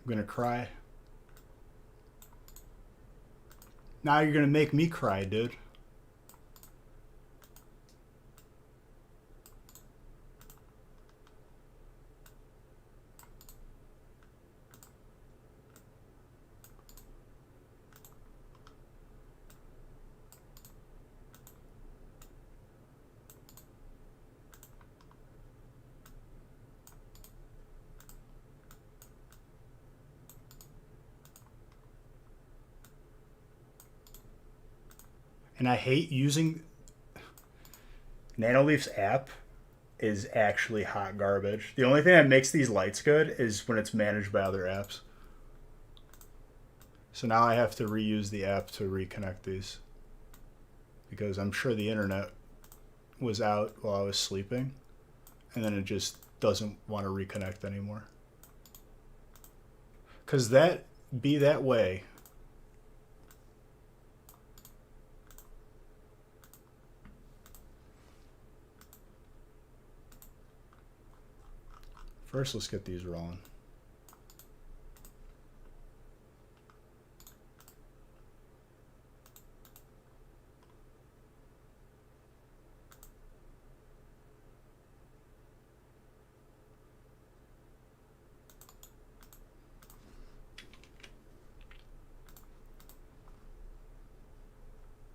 I'm gonna cry. Now you're gonna make me cry, dude. And I hate using Nanoleaf's app is actually hot garbage. The only thing that makes these lights good is when it's managed by other apps. So now I have to reuse the app to reconnect these because I'm sure the internet was out while I was sleeping and then it just doesn't want to reconnect anymore. Because that be that way. First, let's get these rolling.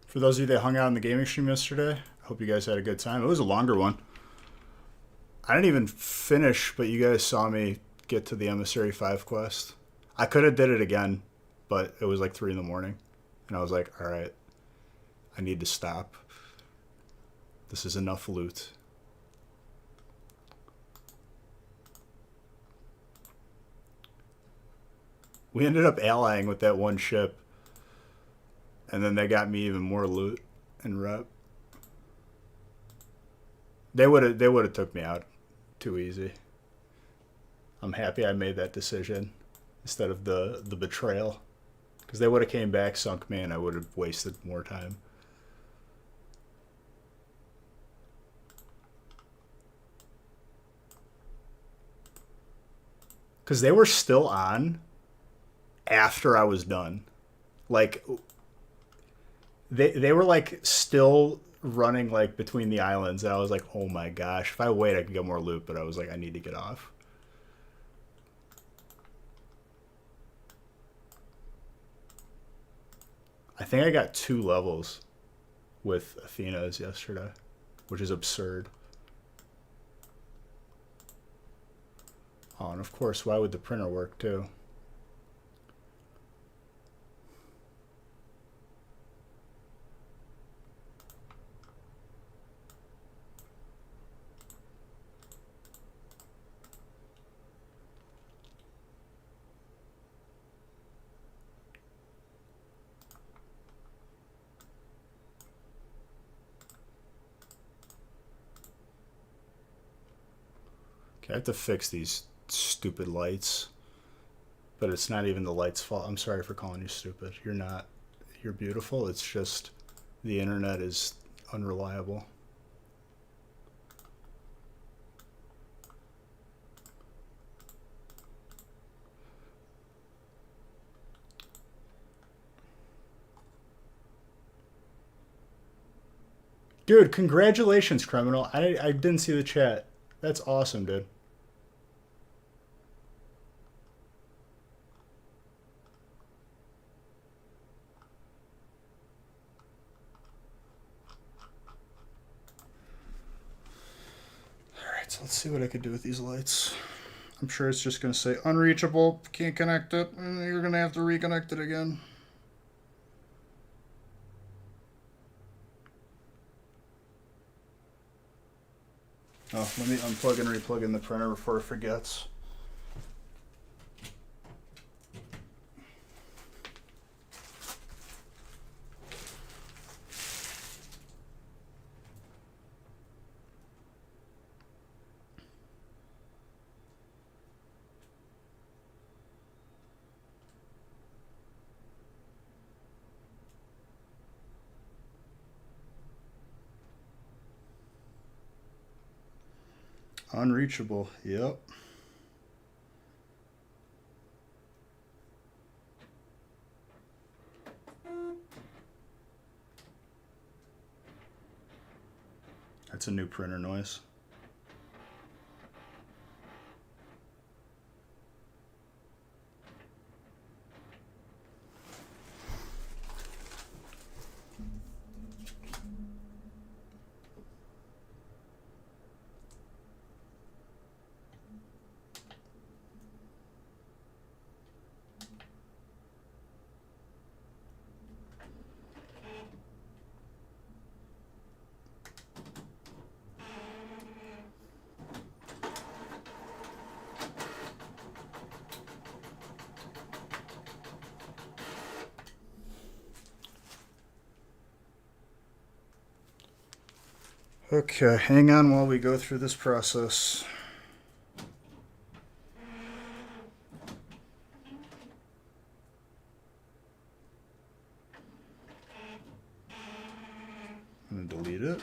For those of you that hung out in the gaming stream yesterday, I hope you guys had a good time. It was a longer one. I didn't even finish, but you guys saw me get to the Emissary 5 quest. I could have did it again, but it was like 3 in the morning. And I was like, all right, I need to stop. This is enough loot. We ended up allying with that one ship. And then they got me even more loot and rep. They would have took me out too easy. I'm happy I made that decision instead of the betrayal. Because they would have came back, sunk me, and I would have wasted more time. Because they were still on after I was done. Like, they were like still running like between the islands, and I was like, oh my gosh, if I wait I can get more loot, but I was like, I need to get off. I think I got 2 levels with Athena's yesterday, which is absurd. Oh, and of course, why would the printer work too? Okay, I have to fix these stupid lights. But it's not even the light's fault. I'm sorry for calling you stupid. You're not. You're beautiful. It's just the internet is unreliable. Dude, congratulations, criminal. I didn't see the chat. That's awesome, dude. Alright, so let's see what I could do with these lights. I'm sure it's just going to say unreachable, can't connect it, and you're going to have to reconnect it again. Oh, let me unplug and replug in the printer before it forgets. Unreachable, yep. a new printer noise. Okay, hang on while we go through this process. I'm going to delete it.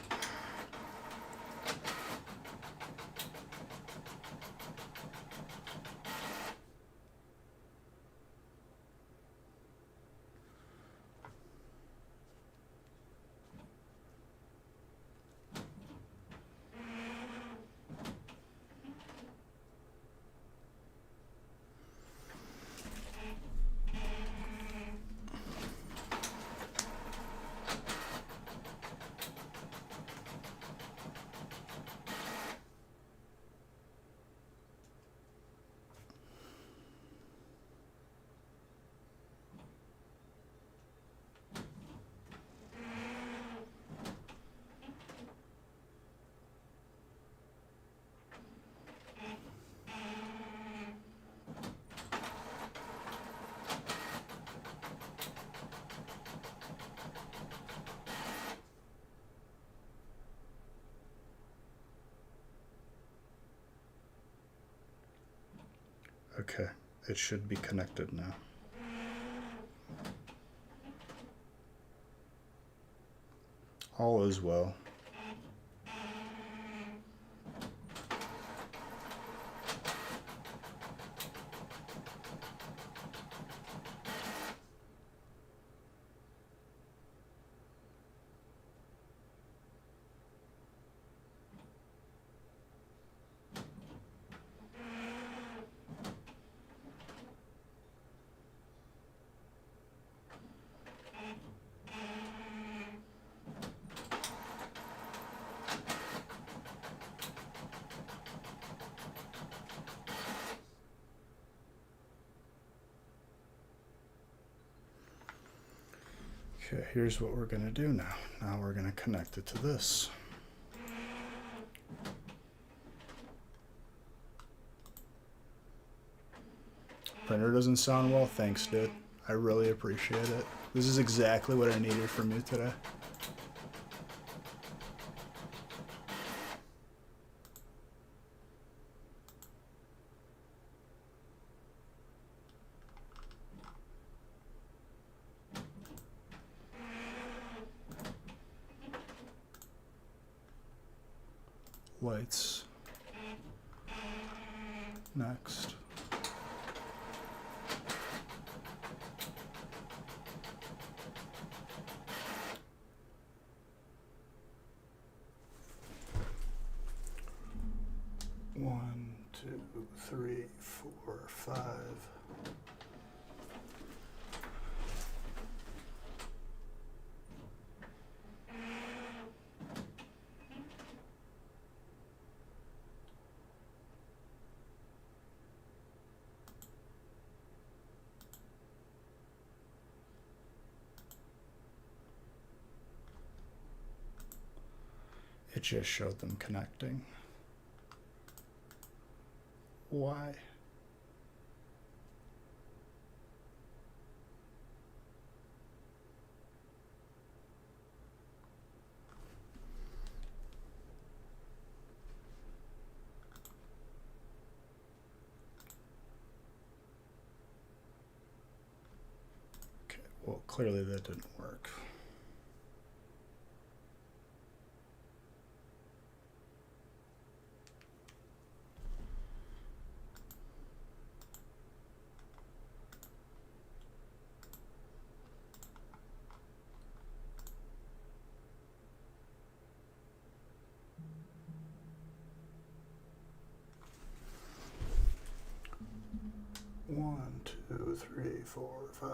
Okay, it should be connected now. All is well. Okay, here's what we're going to do now. Now we're going to connect it to this. Printer doesn't sound well? Thanks, dude. I really appreciate it. This is exactly what I needed from you today. Lights. Next. One, two, three, four, five. It just showed them connecting. Why? Okay, well, clearly that didn't work. 1, 2, 3, 4, 5.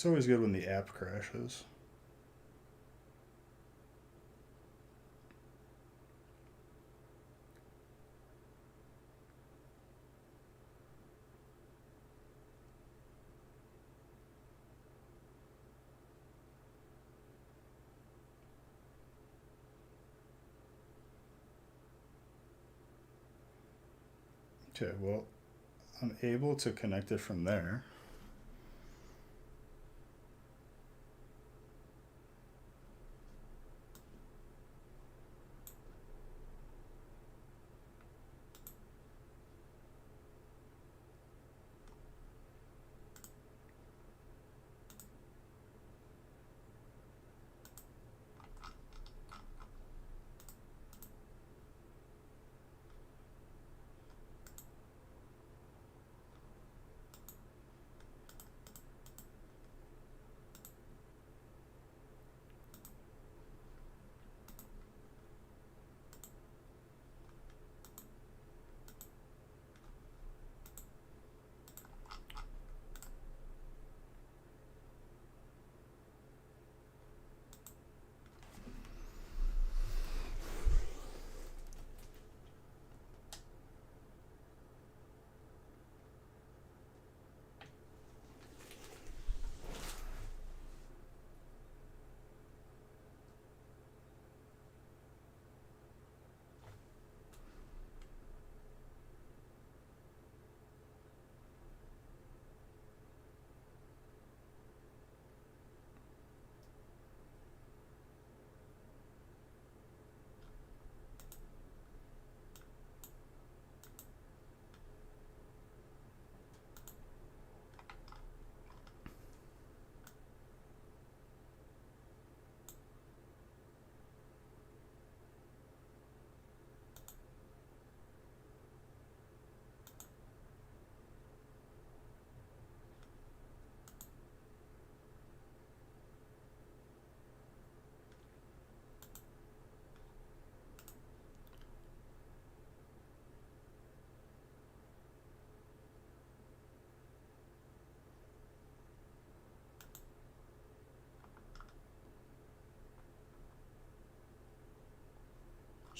It's always good when the app crashes. Okay, well, I'm able to connect it from there.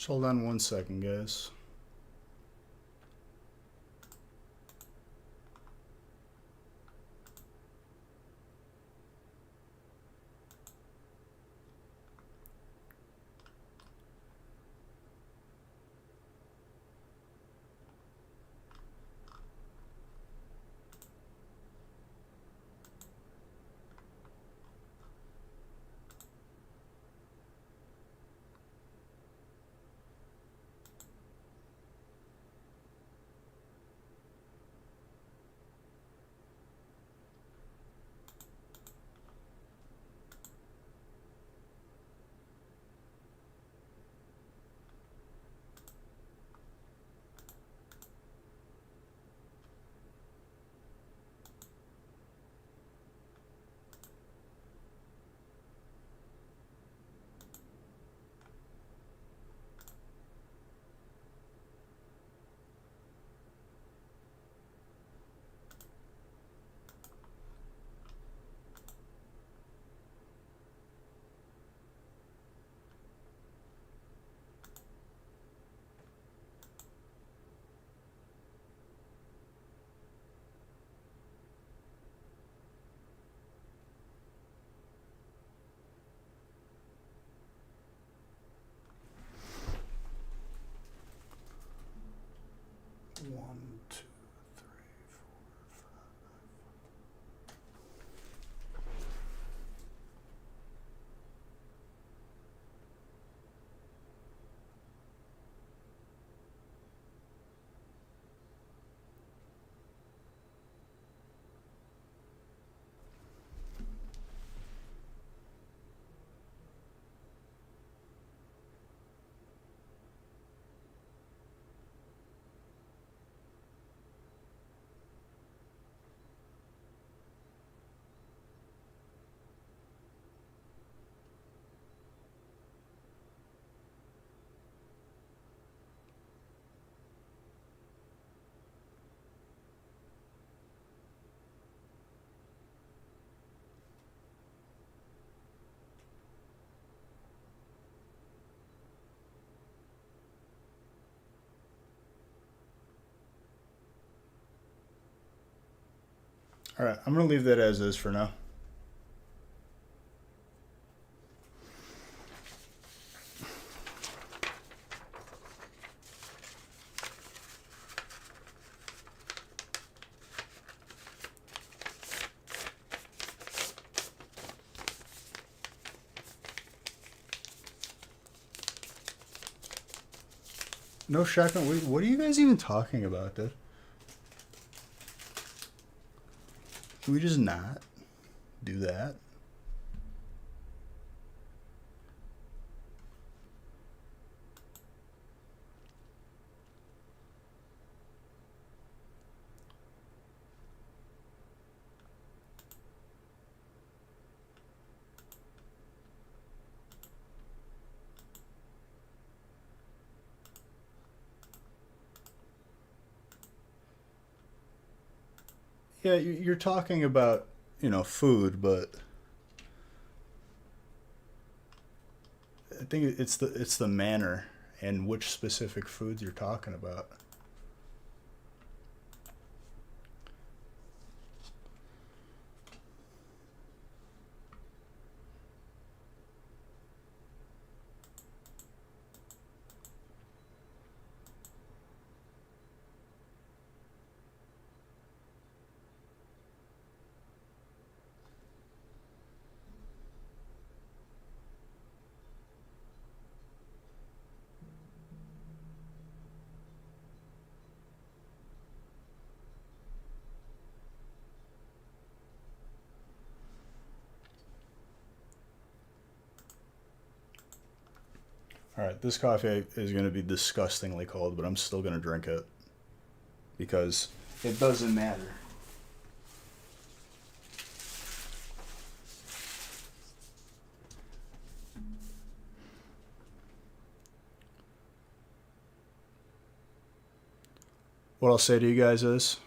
Just hold on 1 second, guys. One, two, three, four, five. All right, I'm going to leave that as is for now. No shotgun. What are you guys even talking about, dude? Can we just not do that? Yeah, you're talking about, food, but I think it's the manner and which specific foods you're talking about. All right, this coffee is going to be disgustingly cold, but I'm still going to drink it because it doesn't matter. What I'll say to you guys is,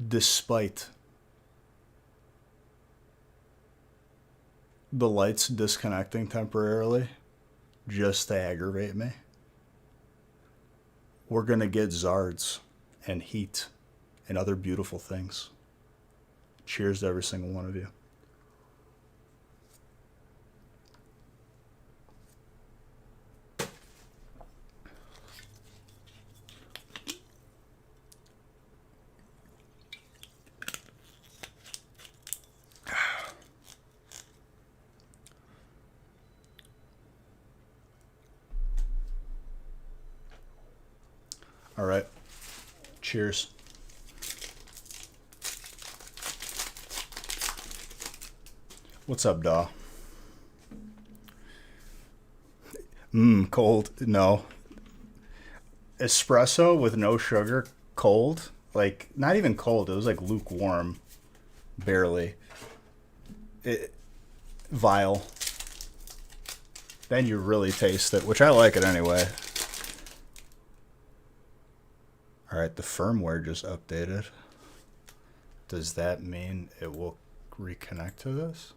despite the lights disconnecting temporarily just to aggravate me, we're going to get Zards and heat and other beautiful things. Cheers to every single one of you. All right. Cheers. What's up, Daw? Cold. No. Espresso with no sugar, cold. Like, not even cold. It was like lukewarm. Barely. Vile. Then you really taste it, which I like it anyway. All right, the firmware just updated. Does that mean it will reconnect to this?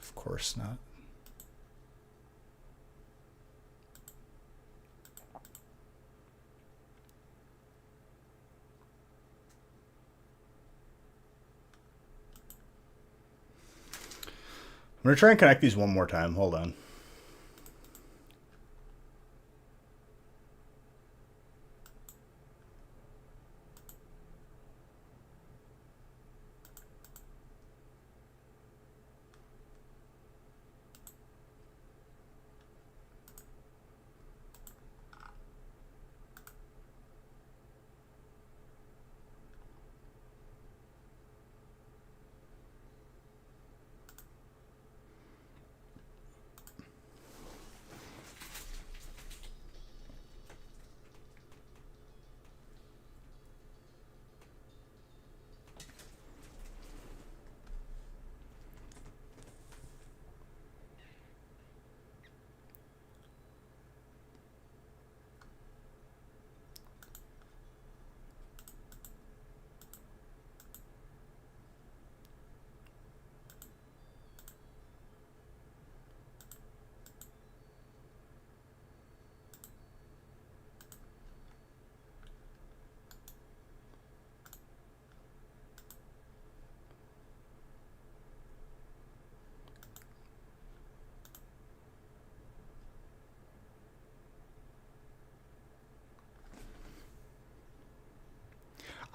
Of course not. I'm going to try and connect these one more time. Hold on.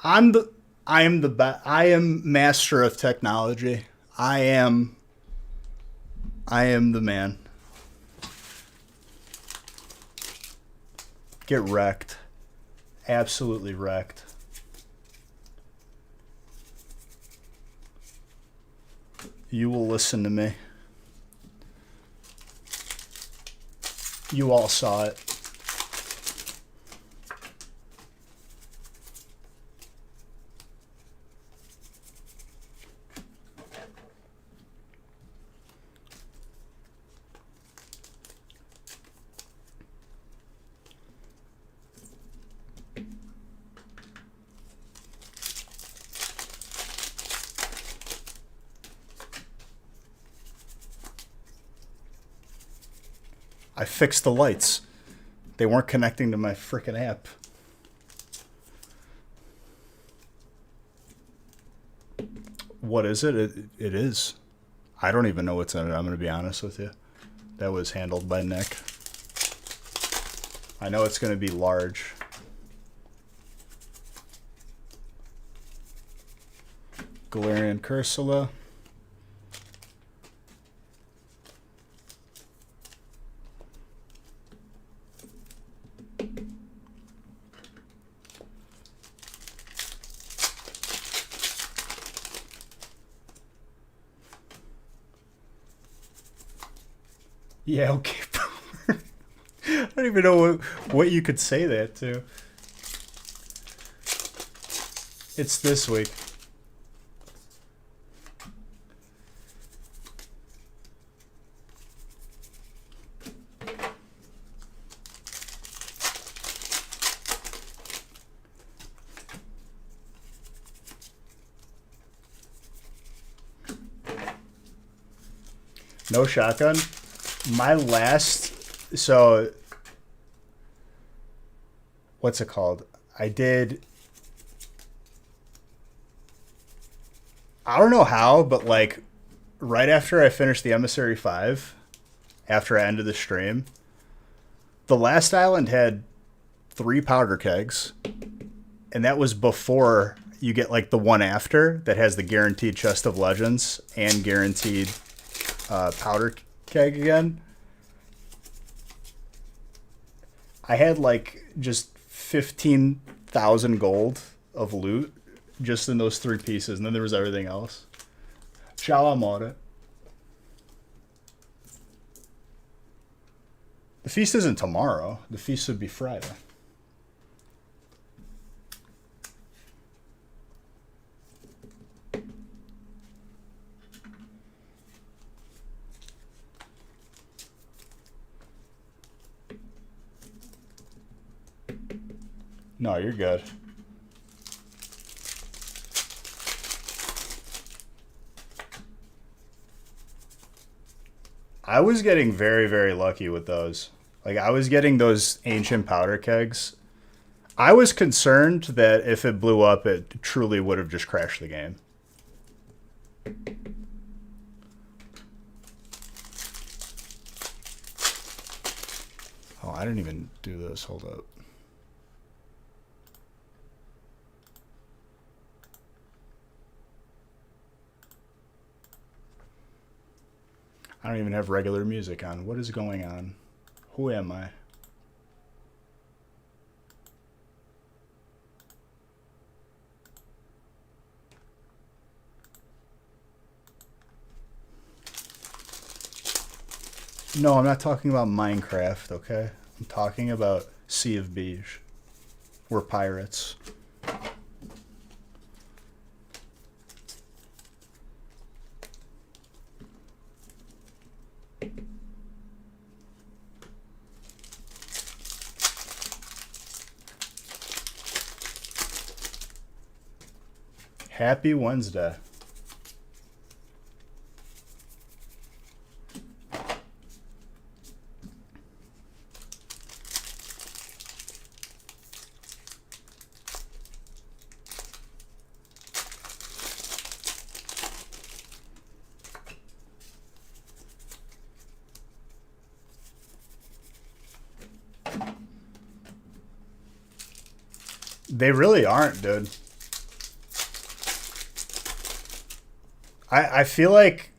I am the best. I am master of technology. I am the man. Get wrecked. Absolutely wrecked. You will listen to me. You all saw it. I fixed the lights. They weren't connecting to my freaking app. What is it? It is. I don't even know what's in it. I'm going to be honest with you. That was handled by Nick. I know it's going to be large. Galarian Cursula. Yeah, okay. I don't even know what you could say that to. It's this week. No shotgun. My last, so what's it called? I don't know how, but like right after I finished the Emissary 5, after I ended the stream, the last island had 3 powder kegs, and that was before you get like the one after that has the guaranteed chest of legends and guaranteed powder keg again. I had like just 15,000 gold of loot just in those 3 pieces, and then there was everything else. Ciao, amore. The feast isn't tomorrow. The feast would be Friday. No, you're good. I was getting very, very lucky with those. Like, I was getting those ancient powder kegs. I was concerned that if it blew up, it truly would have just crashed the game. Oh, I didn't even do this. Hold up. I don't even have regular music on. What is going on? Who am I? No, I'm not talking about Minecraft, okay? I'm talking about Sea of Beige. We're pirates. Happy Wednesday. They really aren't, dude. I feel like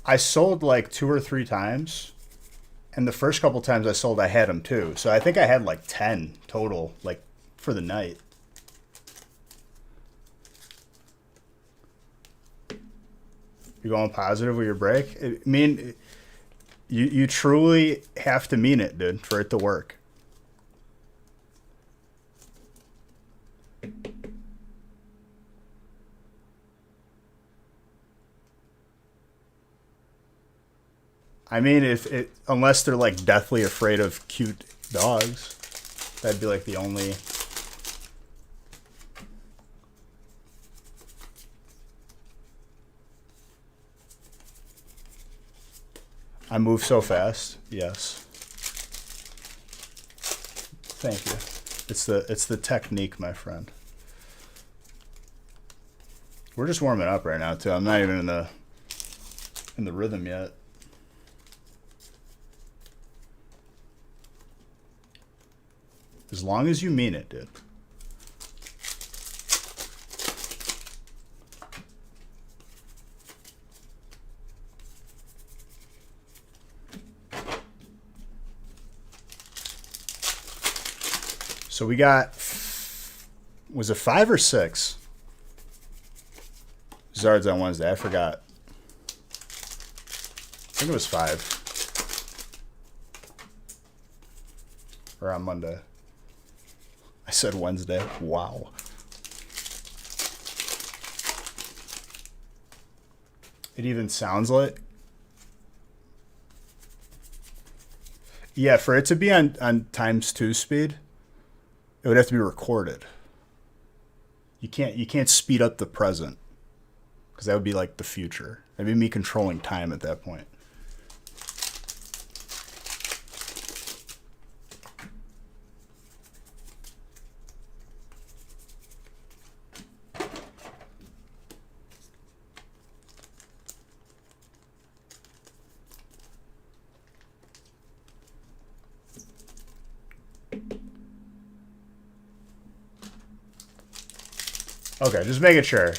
I sold like 2 or 3 times, and the first couple times I sold, I had them too. So I think I had like 10 total, like for the night. You going positive with your break? I mean, you truly have to mean it, dude, for it to work. I mean, if it unless they're like deathly afraid of cute dogs, that'd be like the only. I move so fast. Yes. Thank you. It's the technique, my friend. We're just warming up right now too. I'm not even in the rhythm yet. As long as you mean it, dude. So we got, was it 5 or 6? Zards on Wednesday. I forgot. I think it was 5. Or on Monday. I said Wednesday. Wow. It even sounds like. Yeah, for it to be on ×2 speed, it would have to be recorded. You can't speed up the present, because that would be like the future. That'd be me controlling time at that point. Okay, just making sure.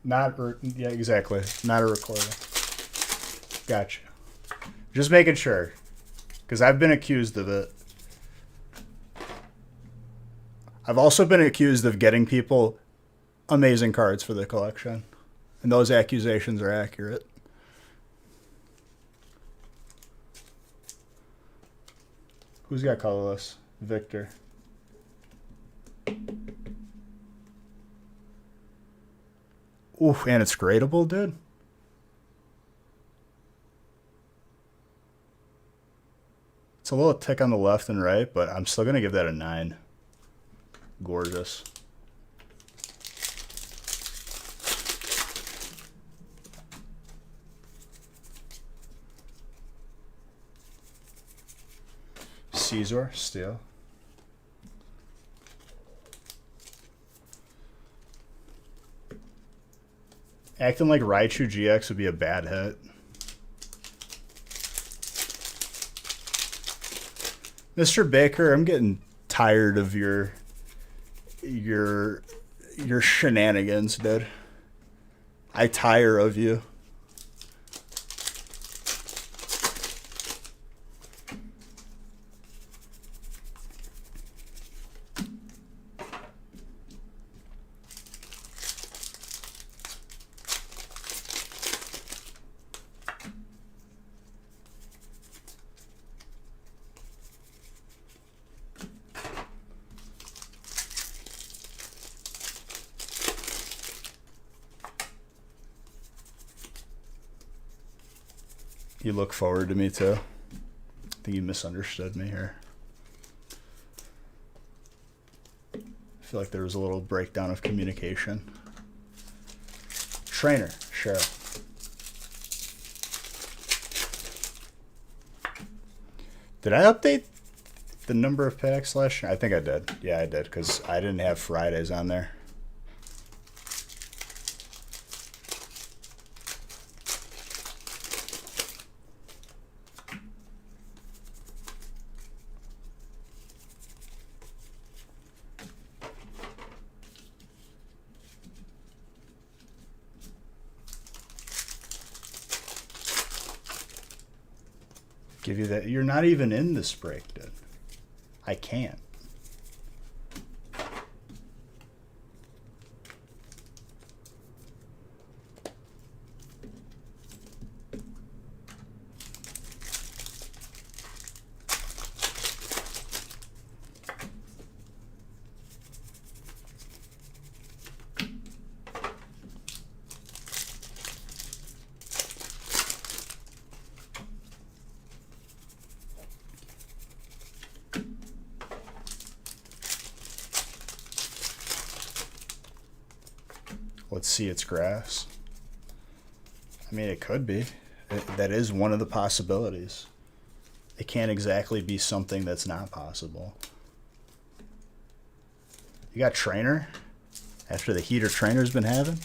Yeah, exactly. Not a recorder. Gotcha. Just making sure, because I've been accused of it. I've also been accused of getting people amazing cards for the collection, and those accusations are accurate. Who's got colorless? Victor. Ooh, and it's gradable, dude. It's a little tick on the left and right, but I'm still going to give that a 9. Gorgeous. Caesar, steel. Acting like Raichu GX would be a bad hit. Mr. Baker, I'm getting tired of your shenanigans, dude. I tire of you. You look forward to me too. I think you misunderstood me here. I feel like there was a little breakdown of communication. Trainer, sure. Did I update the number of packs last year? I think I did. Yeah, I did, because I didn't have Fridays on there. Give you that. You're not even in this break, dude. I can't. Let's see its grass. I mean, it could be. That is one of the possibilities. It can't exactly be something that's not possible. You got trainer? After the heater trainer's been having?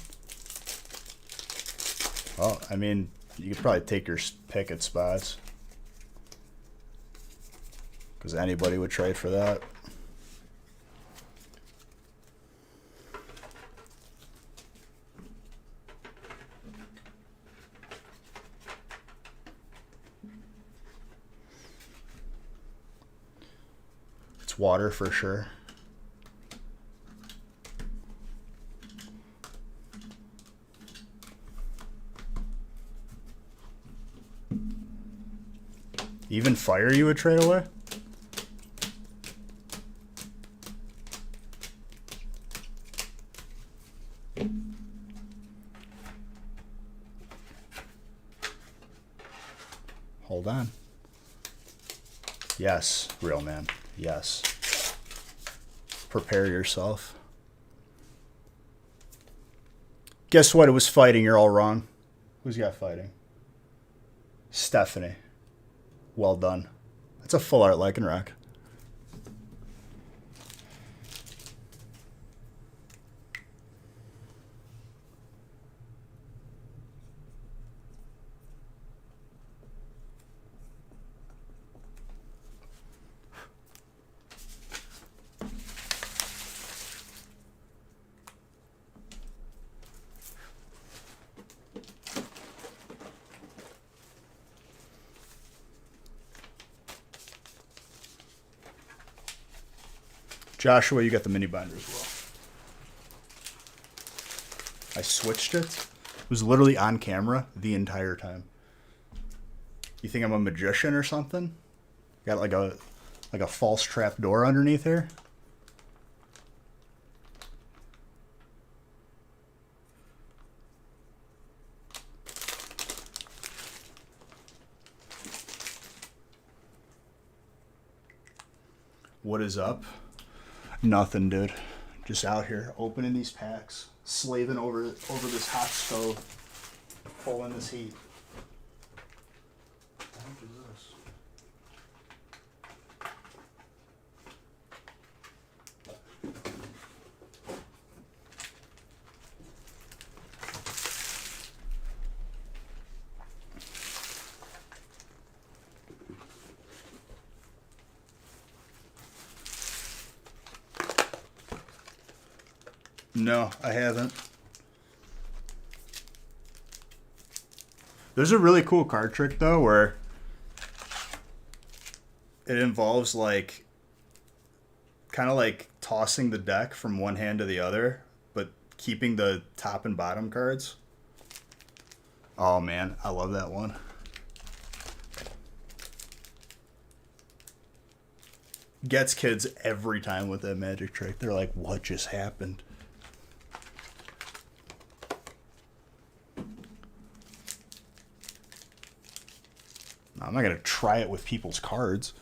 Well, I mean, you could probably take your pick at spots. Because anybody would trade for that. Water for sure. Even fire you would trade away? Hold on. Yes, real man. Yes. Prepare yourself. Guess what? It was fighting. You're all wrong. Who's got fighting? Stephanie. Well done. That's a full art Lycanroc. Joshua, you got the mini binder as well. I switched it. It was literally on camera the entire time. You think I'm a magician or something? Got like a false trap door underneath here? What is up? Nothing, dude. Just out here opening these packs, slaving over this hot stove, pulling this heat. What the heck is this? No, I haven't. There's a really cool card trick, though, where it involves, like, kind of like tossing the deck from one hand to the other, but keeping the top and bottom cards. Oh, man, I love that one. Gets kids every time with that magic trick. They're like, what just happened? I'm not going to try it with people's cards.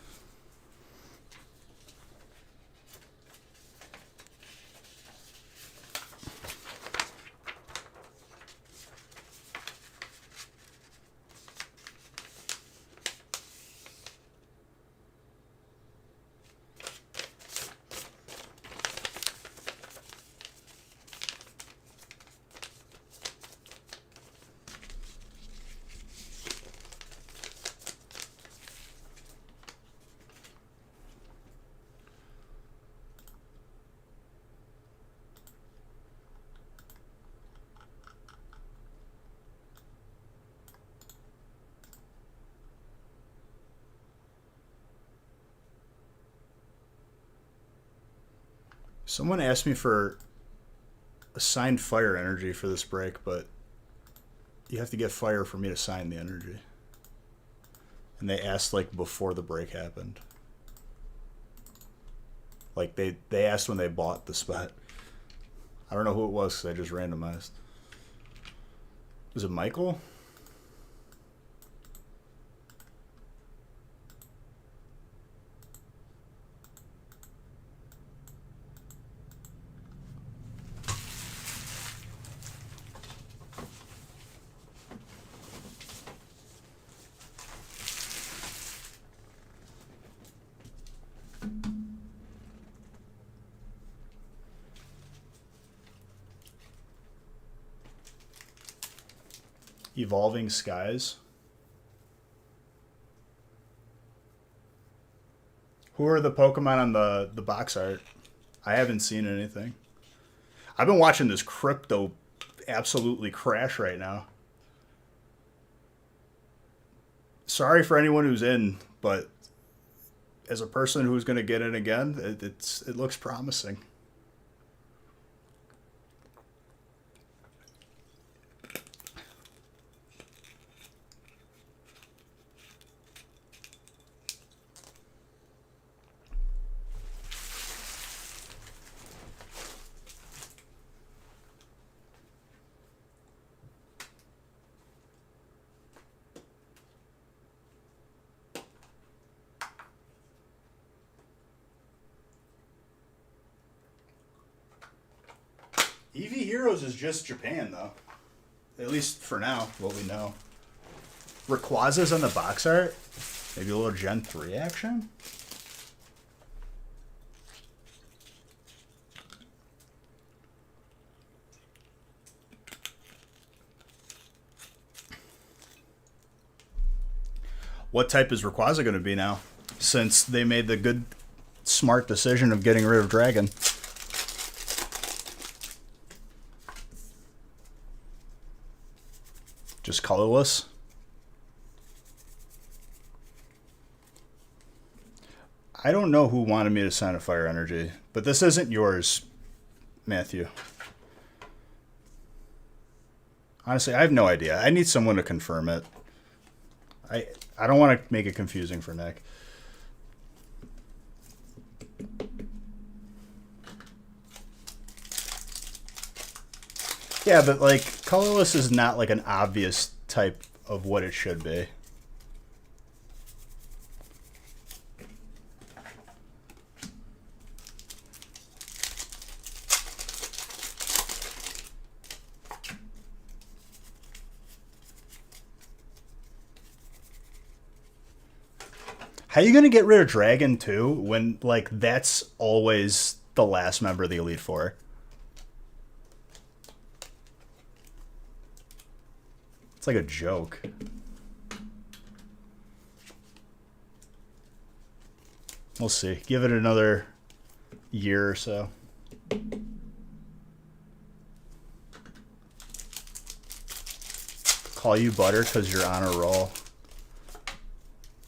Someone asked me for assigned fire energy for this break, but you have to get fire for me to sign the energy. And they asked like before the break happened. Like they asked when they bought the spot. I don't know who it was because I just randomized. Was it Michael? Evolving Skies. Who are the Pokemon on the box art? I haven't seen anything. I've been watching this crypto absolutely crash right now. Sorry for anyone who's in, but as a person who's going to get in again, it looks promising. EV Heroes is just Japan, though. At least for now, what we know. Rayquaza's on the box art. Maybe a little Gen 3 action? What type is Rayquaza going to be now? Since they made the good, smart decision of getting rid of Dragon. Just colorless. I don't know who wanted me to sign a fire energy, but this isn't yours, Matthew. Honestly, I have no idea. I need someone to confirm it. I don't want to make it confusing for Nick. Yeah, but like colorless is not like an obvious type of what it should be. How are you going to get rid of Dragon too when like that's always the last member of the Elite Four? It's like a joke. We'll see. Give it another year or so. Call you butter because you're on a roll.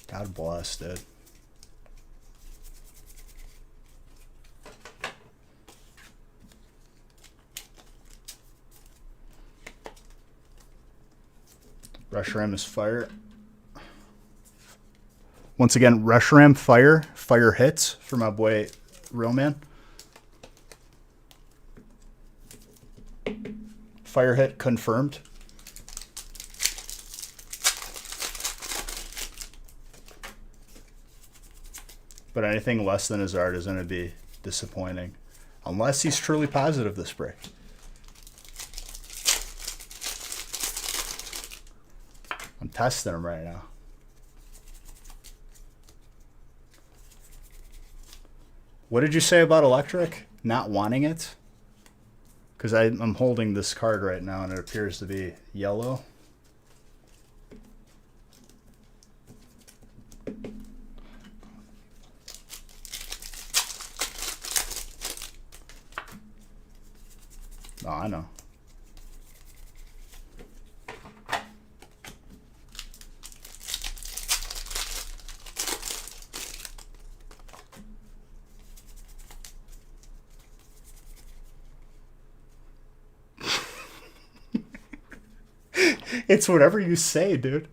God bless, dude. Reshiram is fire. Once again, Reshiram fire. Fire hits for my boy Real Man. Fire hit confirmed. But anything less than his art is going to be disappointing. Unless he's truly positive this break. I'm testing him right now. What did you say about Electric? Not wanting it? Because I'm holding this card right now and it appears to be yellow. Oh, I know. It's whatever you say, dude.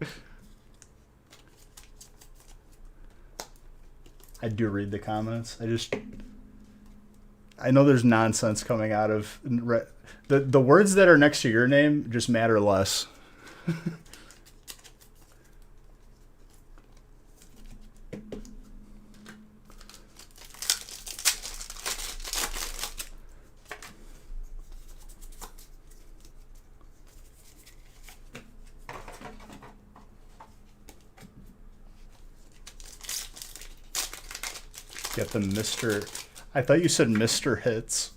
I do read the comments. I know there's nonsense coming out of the words that are next to your name just matter less. Get the Mr. I thought you said Mr. Hits.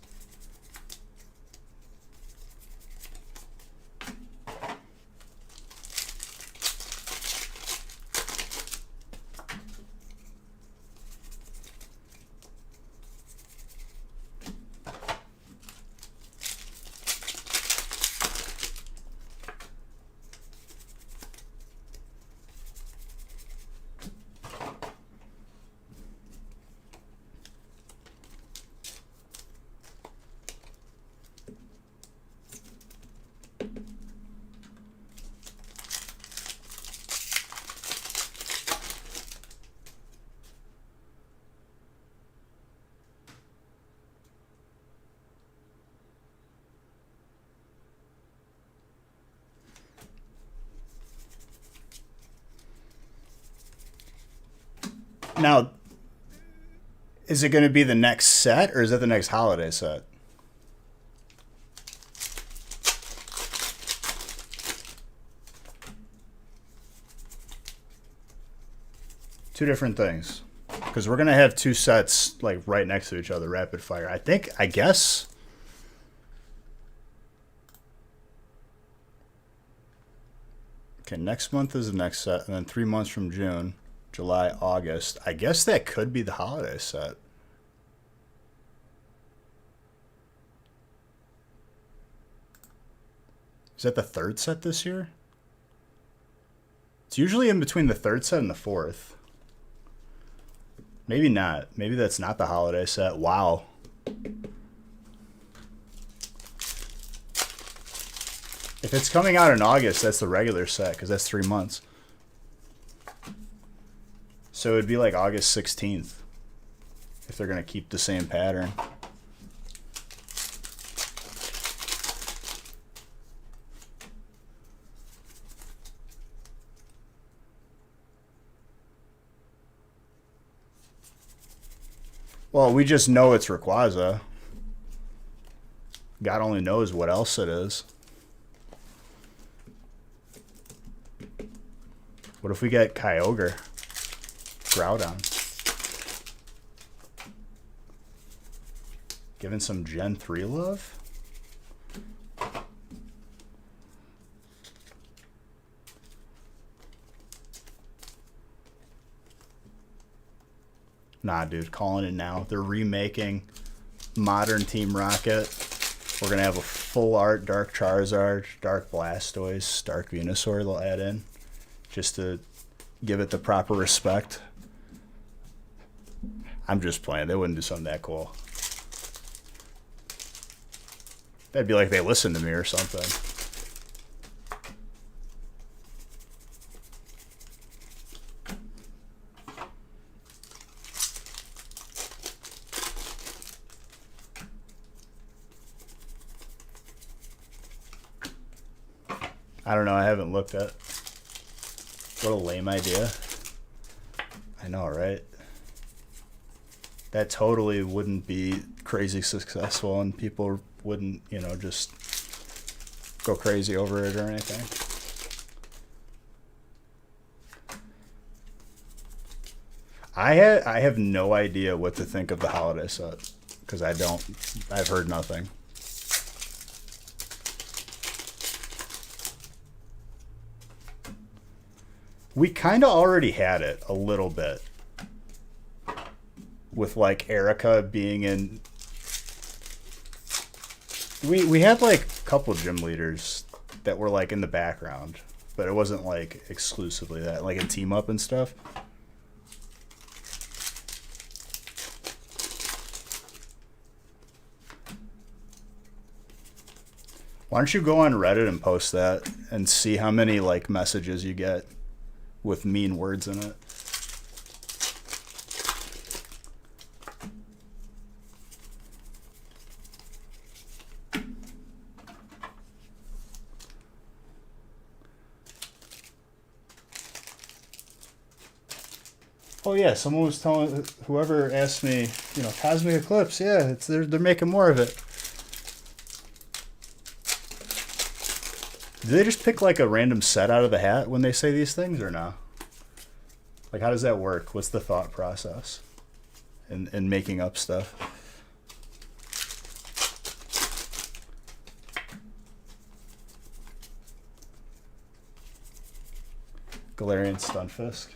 Now, is it going to be the next set or is it the next holiday set? Two different things. Because we're going to have two sets like right next to each other, rapid fire. I guess. Okay, next month is the next set, and then 3 months from June. July, August. I guess that could be the holiday set. Is that the third set this year? It's usually in between the third set and the fourth. Maybe not. Maybe that's not the holiday set. Wow. If it's coming out in August, that's the regular set because that's 3 months. So it'd be like August 16th if they're going to keep the same pattern. Well, we just know it's Rayquaza. God only knows what else it is. What if we get Kyogre? Groudon. Giving some Gen 3 love? Nah, dude, calling it now. They're remaking Modern Team Rocket. We're going to have a full art Dark Charizard, Dark Blastoise, Dark Venusaur they'll add in. Just to give it the proper respect. I'm just playing. They wouldn't do something that cool. That'd be like they listened to me or something. I don't know. I haven't looked at. What a lame idea. I know, right? That totally wouldn't be crazy successful and people wouldn't, you know, just go crazy over it or anything. I have no idea what to think of the holiday set because I've heard nothing. We kind of already had it a little bit with like Erica being in. We had like a couple gym leaders that were like in the background, but it wasn't like exclusively that, like in team up and stuff. Why don't you go on Reddit and post that and see how many like messages you get with mean words in it? Oh yeah, someone was telling whoever asked me, Cosmic Eclipse. Yeah, they're making more of it. Do they just pick like a random set out of the hat when they say these things, or no? Like, how does that work? What's the thought process in making up stuff? Galarian Stunfisk.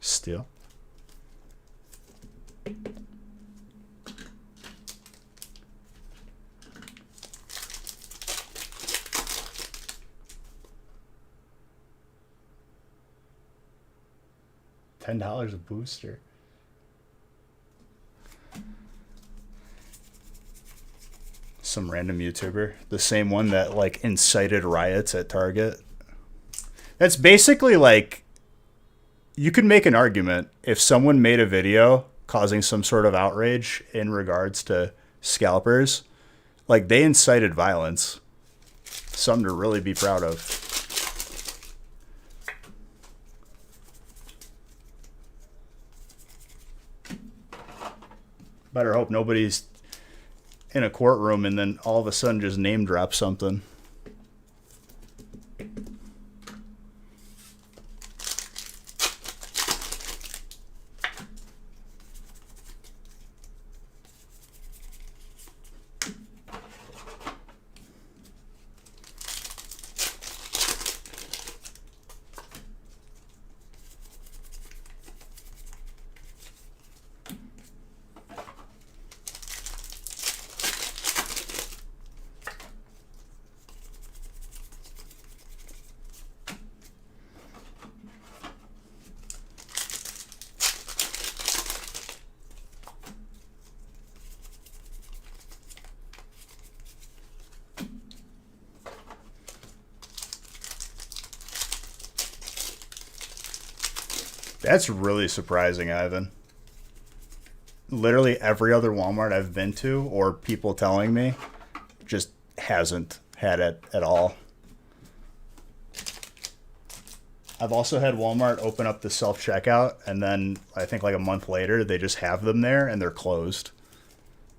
Steel. $10 a booster. Some random YouTuber. The same one that like incited riots at Target. That's basically like, you could make an argument if someone made a video causing some sort of outrage in regards to scalpers, like they incited violence. Something to really be proud of. Better hope nobody's in a courtroom and then all of a sudden just name drop something. That's really surprising, Ivan. Literally every other Walmart I've been to, or people telling me, just hasn't had it at all. I've also had Walmart open up the self-checkout, and then I think like a month later, they just have them there, and they're closed.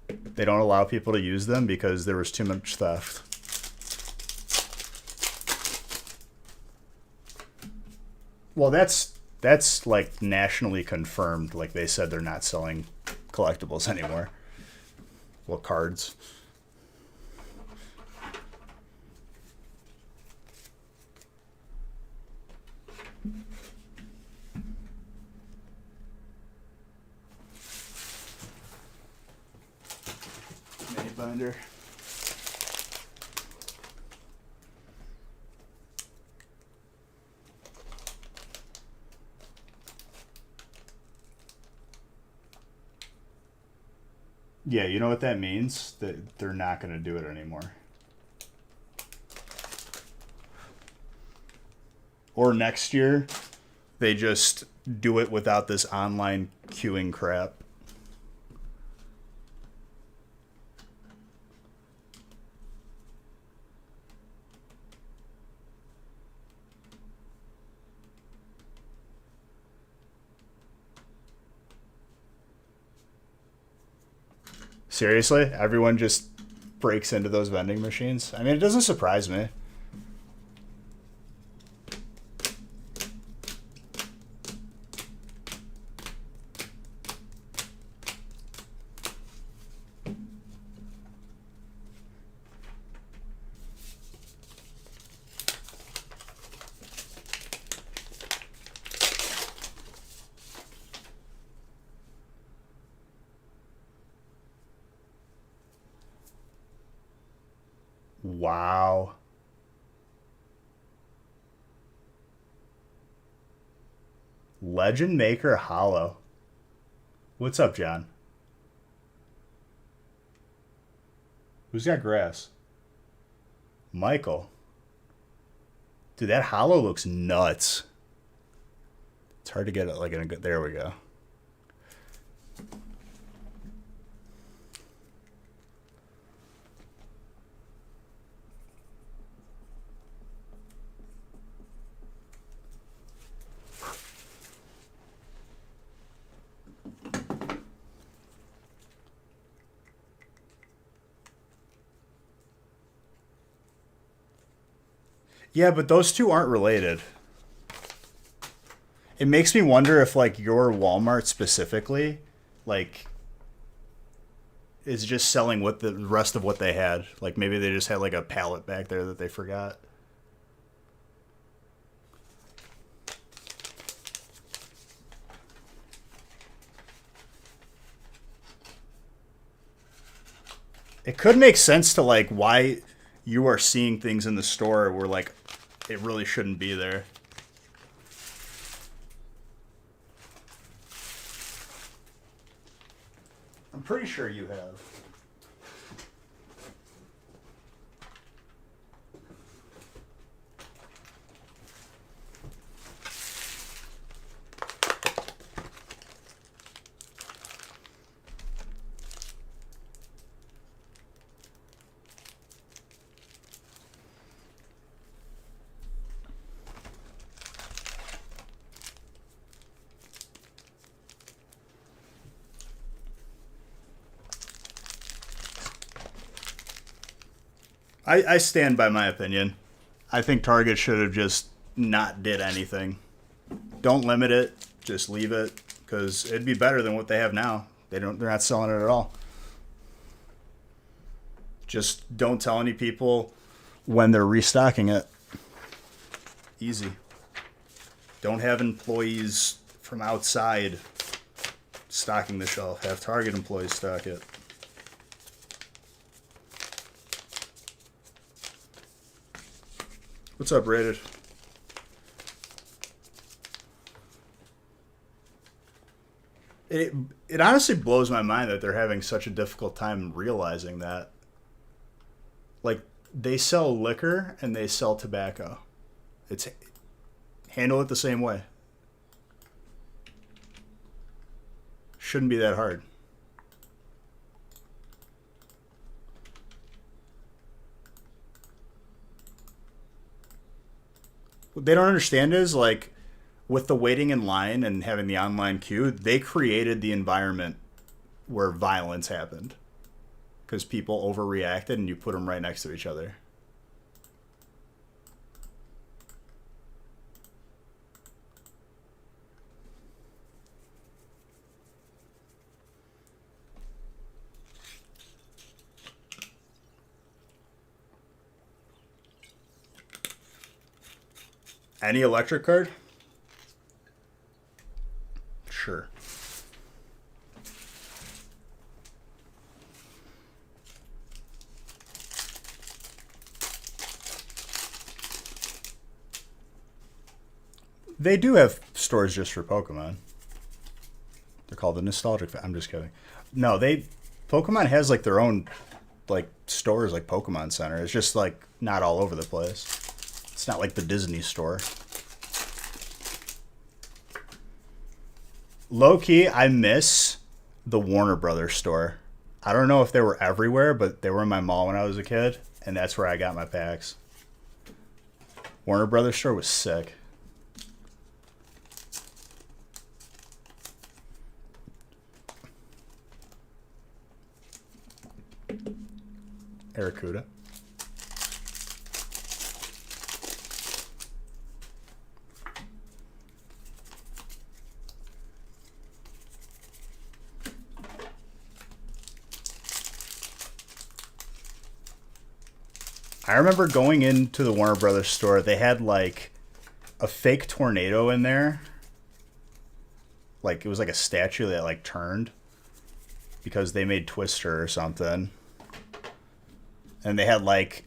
They don't allow people to use them because there was too much theft. Well, that's like nationally confirmed. Like they said they're not selling collectibles anymore. Well, cards. Mini binder. Yeah, you know what that means? That they're not going to do it anymore. Or next year, they just do it without this online queuing crap. Seriously? Everyone just breaks into those vending machines? I mean, it doesn't surprise me. Wow. Legend Maker Hollow. What's up, John? Who's got grass? Michael. Dude, that hollow looks nuts. It's hard to get it like in a good... There we go. Yeah, but those two aren't related. It makes me wonder if, like, your Walmart specifically, like, is just selling what the rest of what they had. Like, maybe they just had, like, a pallet back there that they forgot. It could make sense to, like, why you are seeing things in the store where, like, it really shouldn't be there. I'm pretty sure you have. I stand by my opinion. I think Target should have just not did anything. Don't limit it. Just leave it, because it'd be better than what they have now. They're not selling it at all. Just don't tell any people when they're restocking it. Easy. Don't have employees from outside stocking the shelf. Have Target employees stock it. What's up, Rated? It honestly blows my mind that they're having such a difficult time realizing that. Like, they sell liquor and they sell tobacco. It's handle it the same way. Shouldn't be that hard. What they don't understand is, like, with the waiting in line and having the online queue, they created the environment where violence happened. Because people overreacted and you put them right next to each other. Any electric card? Sure. They do have stores just for Pokemon. They're called the Nostalgic. I'm just kidding. No, Pokemon has like their own like stores, like Pokemon Center. It's just like not all over the place. It's not like the Disney store. Low key, I miss the Warner Brothers store. I don't know if they were everywhere, but they were in my mall when I was a kid, and that's where I got my packs. Warner Brothers store was sick. Aracuda. I remember going into the Warner Brothers store. They had like a fake tornado in there. Like it was like a statue that like turned because they made Twister or something. And they had like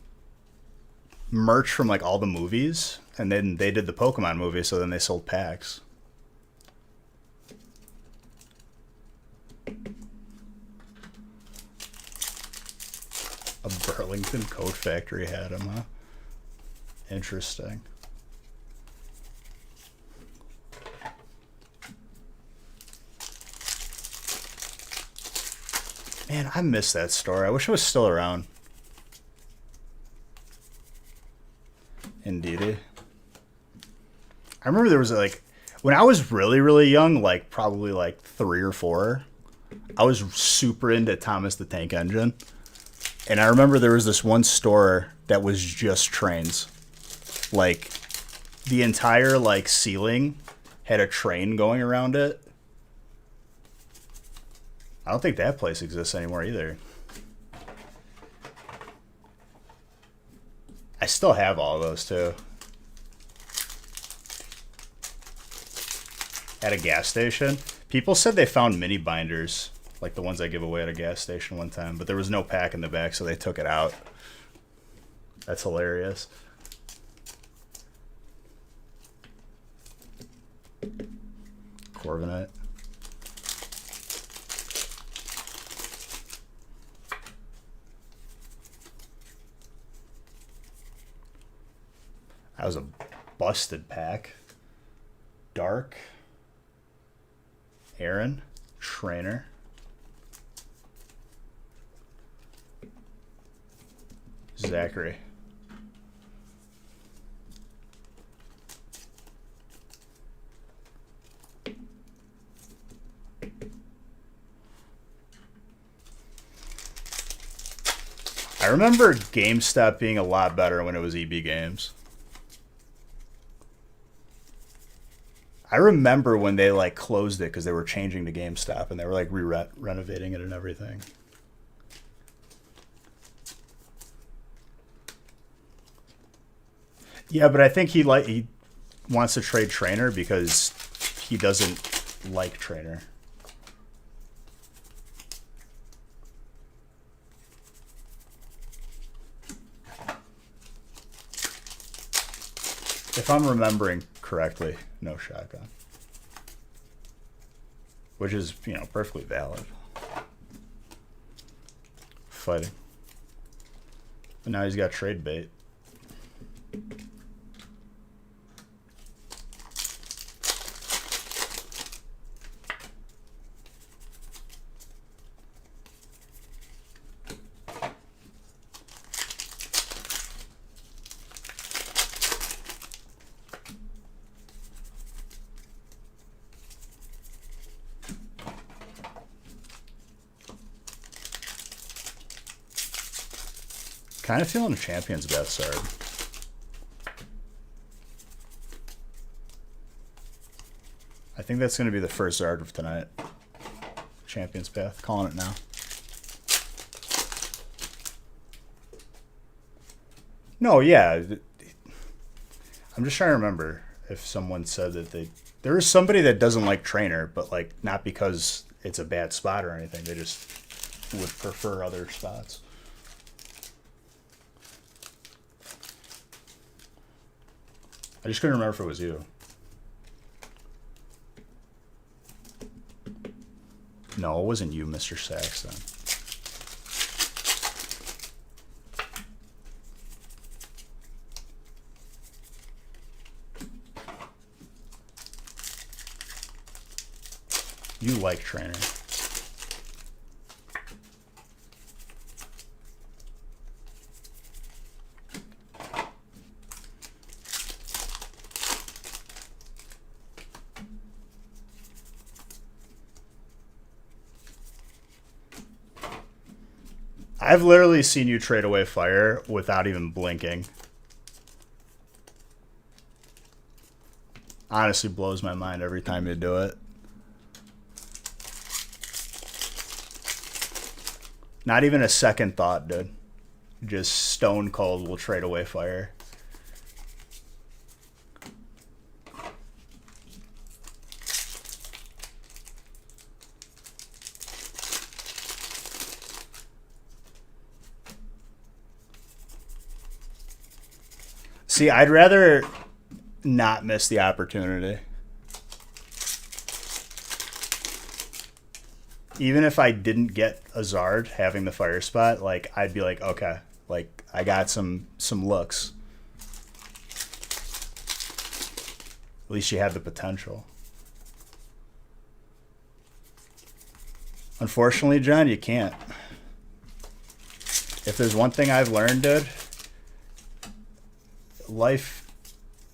merch from like all the movies, and then they did the Pokemon movie, so then they sold packs. A Burlington Coat Factory had him, huh? Interesting. Man, I miss that store. I wish it was still around. Indeed. I remember there was like, when I was really, really young, like probably like 3 or 4, I was super into Thomas the Tank Engine. And I remember there was this one store that was just trains. Like, the entire like ceiling had a train going around it. I don't think that place exists anymore either. I still have all of those too. At a gas station, people said they found mini binders, like the ones I give away at a gas station one time, but there was no pack in the back, so they took it out. That's hilarious. Corviknight. That was a busted pack. Dark. Aaron. Trainer. Zachary. I remember GameStop being a lot better when it was EB Games. I remember when they like closed it because they were changing to GameStop and they were like renovating it and everything. Yeah, but I think he wants to trade Trainer because he doesn't like Trainer. If I'm remembering correctly, no shotgun. Which is, you know, perfectly valid. Fighting. But now he's got trade bait. Kind of feeling a Champion's Path Zard. I think that's going to be the first Zard of tonight. Champion's Path. Calling it now. No, yeah. I'm just trying to remember if someone said that there is somebody that doesn't like Trainer, but like not because it's a bad spot or anything. They just would prefer other spots. I just couldn't remember if it was you. No, it wasn't you, Mr. Saxton. You like Trainer. I've literally seen you trade away fire without even blinking. Honestly blows my mind every time you do it. Not even a second thought, dude. Just stone cold will trade away fire. See, I'd rather not miss the opportunity. even if I didn't get a Zard having the fire spot, like I'd be like, okay, like I got some looks. At least you have the potential. Unfortunately, John, you can't. If there's one thing I've learned, dude, life,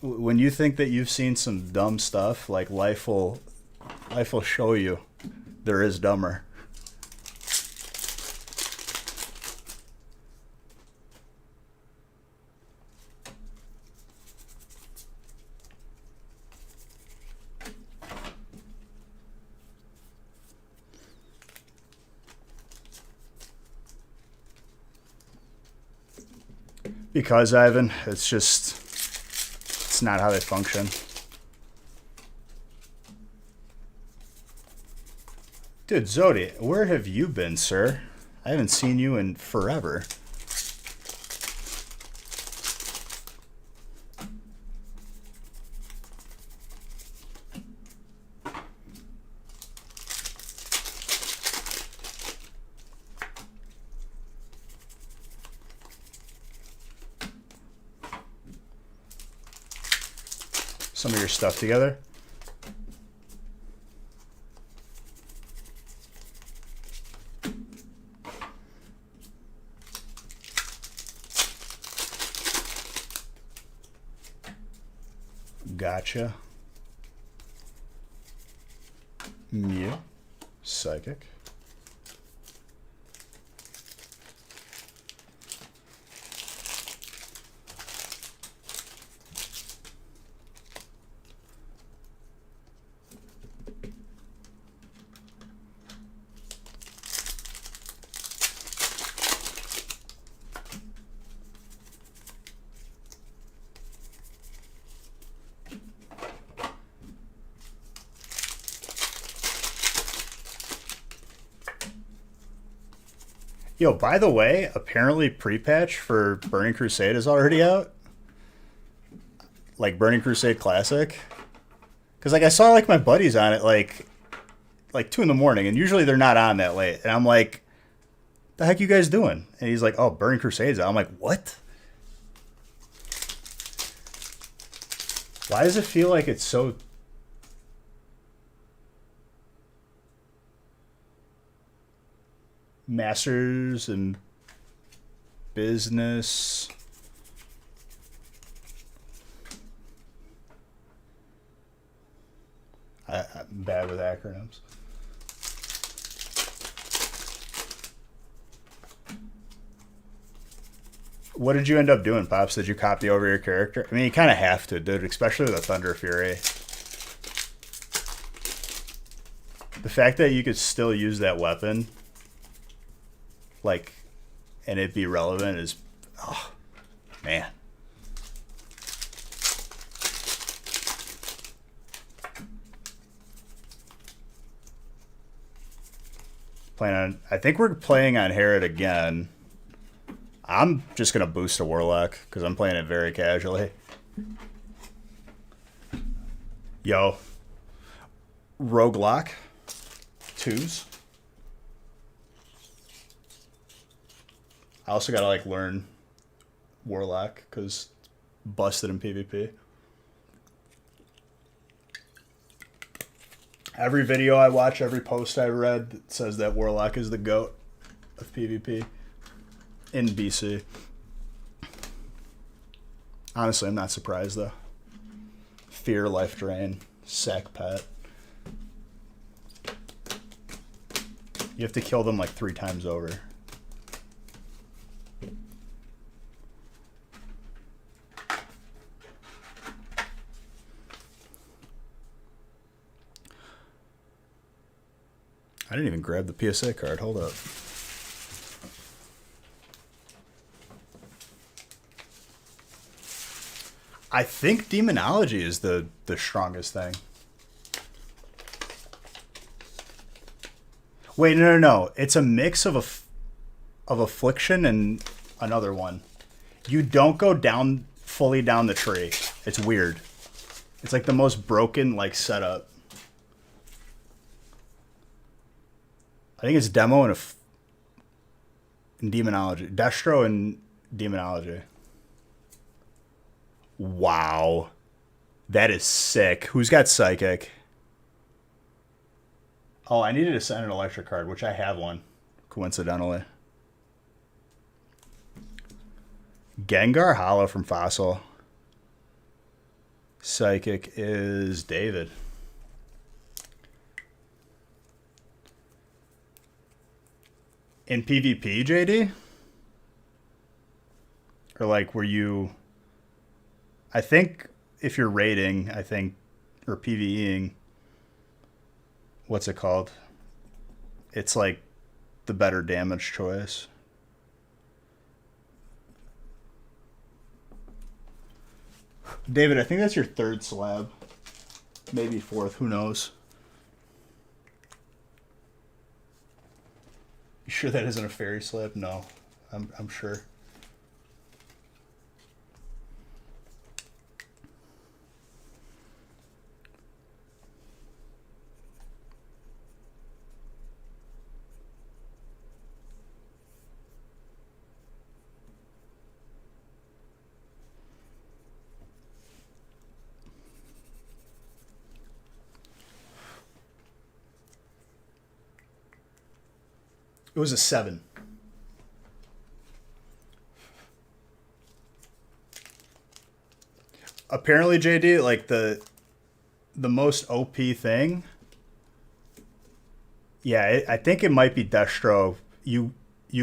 when you think that you've seen some dumb stuff, like life will show you there is dumber. Because, Ivan, it's not how they function. Dude, Zodi, where have you been, sir? I haven't seen you in forever. Some of your stuff together. Gotcha. Yeah. Psychic. Yo, by the way, apparently pre-patch for Burning Crusade is already out. Like Burning Crusade Classic. Because like I saw like my buddies on it like 2 in the morning, and usually they're not on that late. And I'm like, the heck you guys doing? And he's like, oh, Burning Crusade's out. I'm like, what? Why does it feel like it's so... Masters and business. I'm bad with acronyms. What did you end up doing, Pops? Did you copy over your character? I mean, you kind of have to, dude, especially with a Thunder Fury. The fact that you could still use that weapon... like, and it be relevant is, oh, man. I think we're playing on Herod again. I'm just going to boost a Warlock because I'm playing it very casually. Yo. Roguelock. 2s. I also gotta like learn Warlock because busted in PvP. Every video I watch, every post I read says that Warlock is the GOAT of PvP in BC. Honestly, I'm not surprised though. Fear, Life Drain, Sack Pet. You have to kill them like 3 times over. I didn't even grab the PSA card. Hold up. I think Demonology is the strongest thing. Wait, no. It's a mix of Affliction and another one. You don't go down fully down the tree. It's weird. It's like the most broken like setup. I think it's demo and in demonology. Destro and demonology. Wow. That is sick. Who's got psychic? Oh, I needed to send an electric card, which I have one, coincidentally. Gengar Hollow from Fossil. Psychic is David. In PvP, JD? Or like, were you... I think if you're raiding, or PvEing, what's it called? It's like the better damage choice. David, I think that's your third slab. Maybe fourth, who knows? You sure that isn't a fairy slab? No, I'm sure. It was a 7. Apparently, JD, like the most OP thing. Yeah, I think it might be Destro. You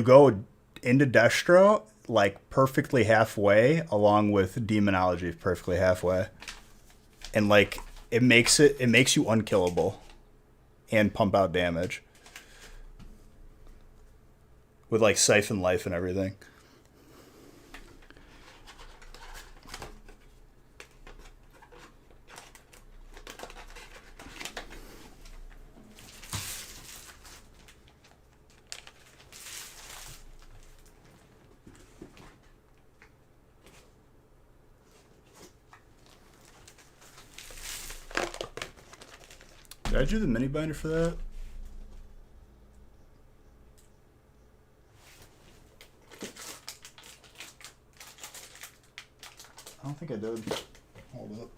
go into Destro like perfectly halfway, along with Demonology perfectly halfway, and like it makes you unkillable, and pump out damage with like Siphon Life and everything. Did I do the mini binder for that? I don't think I did. Hold up.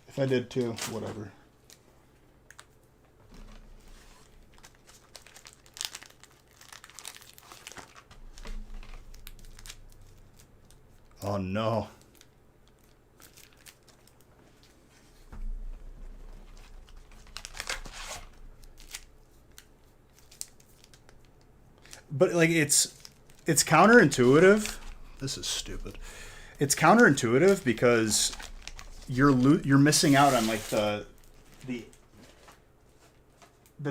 If I did too, whatever. Oh no. But like it's counterintuitive. This is stupid. It's counterintuitive because you're missing out on like the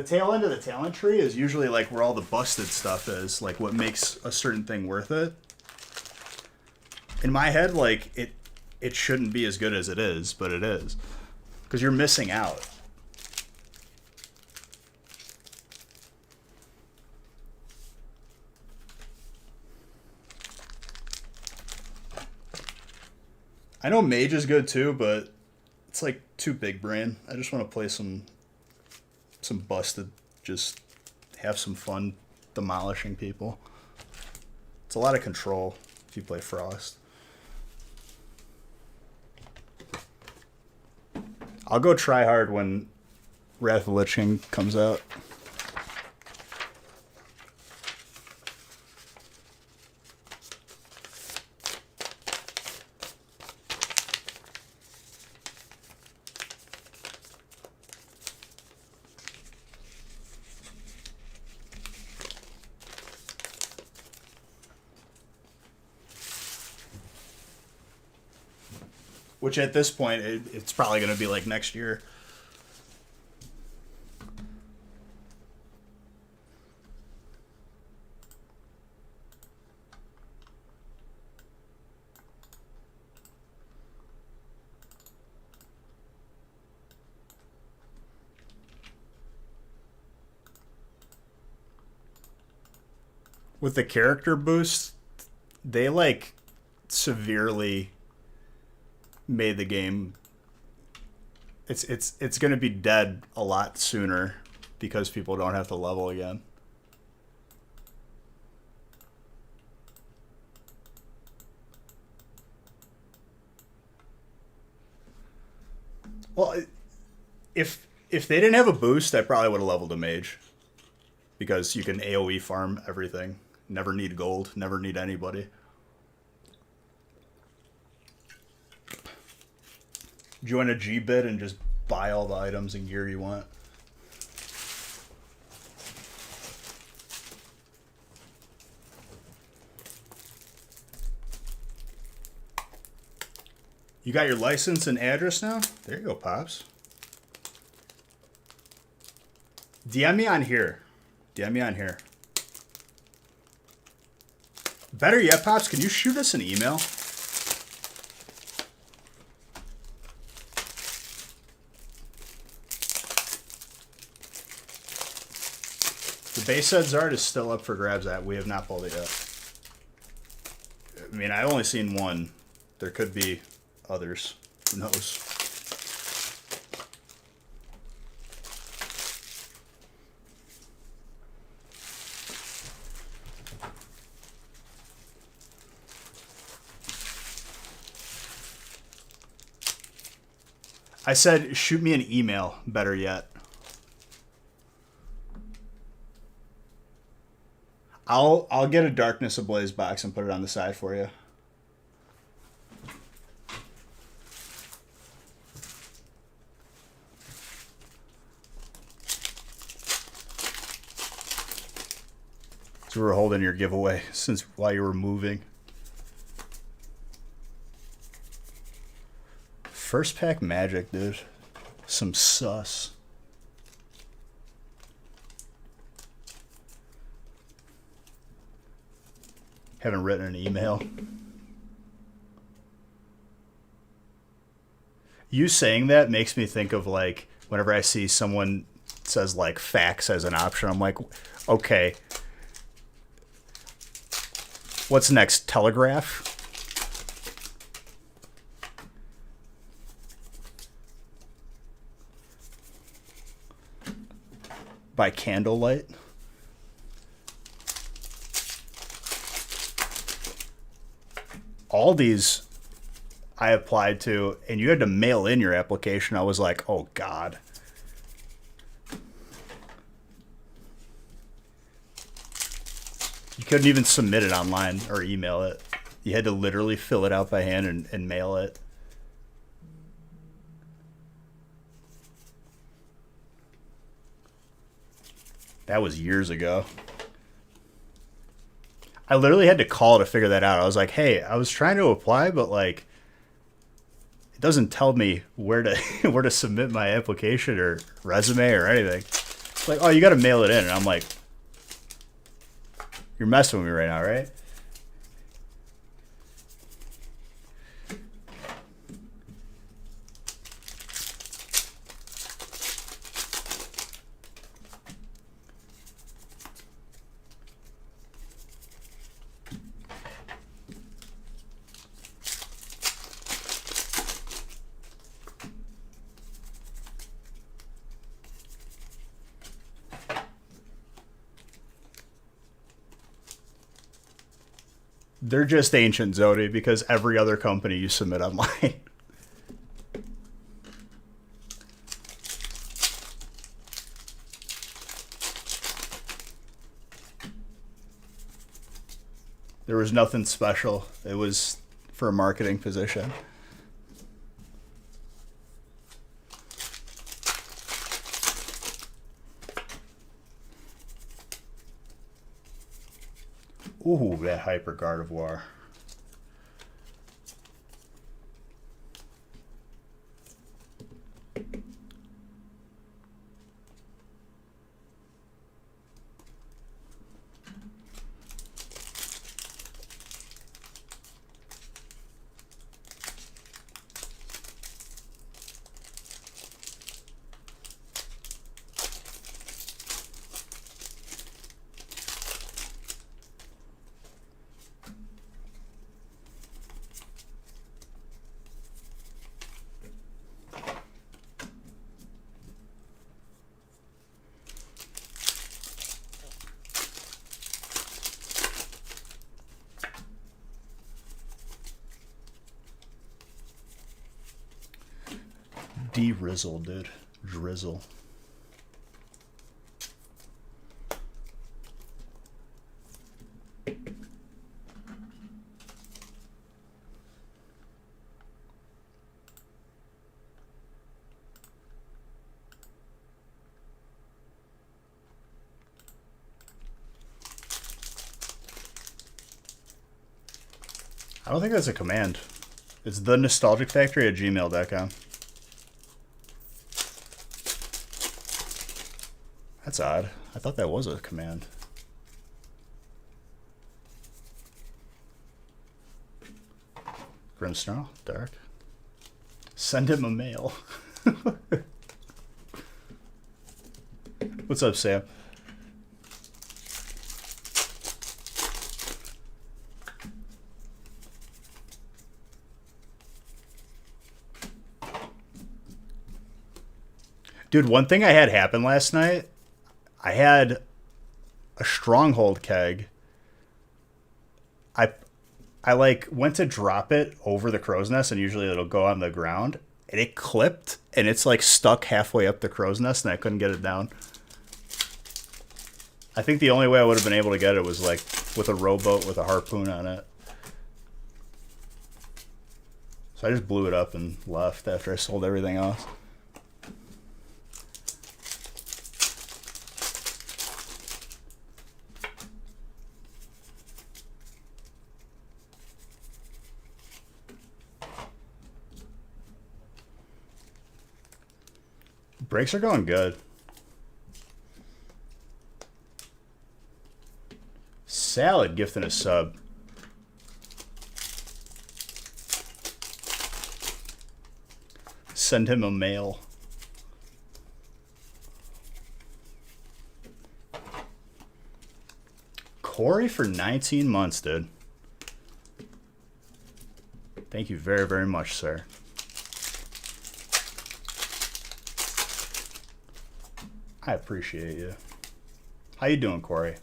tail end of the talent tree is usually like where all the busted stuff is, like what makes a certain thing worth it. In my head, like it shouldn't be as good as it is, but it is because you're missing out. I know Mage is good too, but it's like too big brain. I just want to play some busted, just have some fun demolishing people. It's a lot of control if you play Frost. I'll go try hard when Wrath of the Lich King comes out. Which at this point, it's probably going to be like next year. With the character boost, they like severely made the game. It's going to be dead a lot sooner because people don't have to level again. Well, if they didn't have a boost, I probably would have leveled a mage because you can AoE farm everything. Never need gold. Never need anybody. Join a G-bid and just buy all the items and gear you want. You got your license and address now? There you go, Pops. DM me on here. DM me on here. Better yet, Pops, can you shoot us an email? The base head Zard is still up for grabs. That we have not pulled it yet. I mean, I've only seen one. There could be others. Who knows? I said, shoot me an email, better yet. I'll get a Darkness Ablaze box and put it on the side for you. So we were holding your giveaway since while you were moving. First pack magic, dude. Some sus. Haven't written an email. You saying that makes me think of like whenever I see someone says like fax as an option, I'm like, okay. What's next? Telegraph? By candlelight? All these I applied to, and you had to mail in your application. I was like, oh, God. You couldn't even submit it online or email it. You had to literally fill it out by hand and mail it. That was years ago. I literally had to call to figure that out. I was like, hey, I was trying to apply, but like, it doesn't tell me where to where to submit my application or resume or anything. It's like, oh, you got to mail it in. And I'm like, you're messing with me right now, right? They're just ancient, Zodi, because every other company you submit online. There was nothing special. It was for a marketing position. Ooh, that Hyper Gardevoir. De-rizzle, dude. Drizzle. I don't think that's a command. It's the nostalgic factory at gmail.com. That's odd. I thought that was a command. Grimsnarl, dark. Send him a mail. What's up, Sam? Dude, one thing I had happen last night, I had a stronghold keg. I like went to drop it over the crow's nest, and usually it'll go on the ground, and it clipped, and it's like stuck halfway up the crow's nest, and I couldn't get it down. I think the only way I would have been able to get it was like with a rowboat with a harpoon on it. So I just blew it up and left after I sold everything else. Breaks are going good. Salad gifting a sub. Send him a mail. Corey for 19 months, dude. Thank you very, very much, sir. I appreciate you. How you doing, Corey?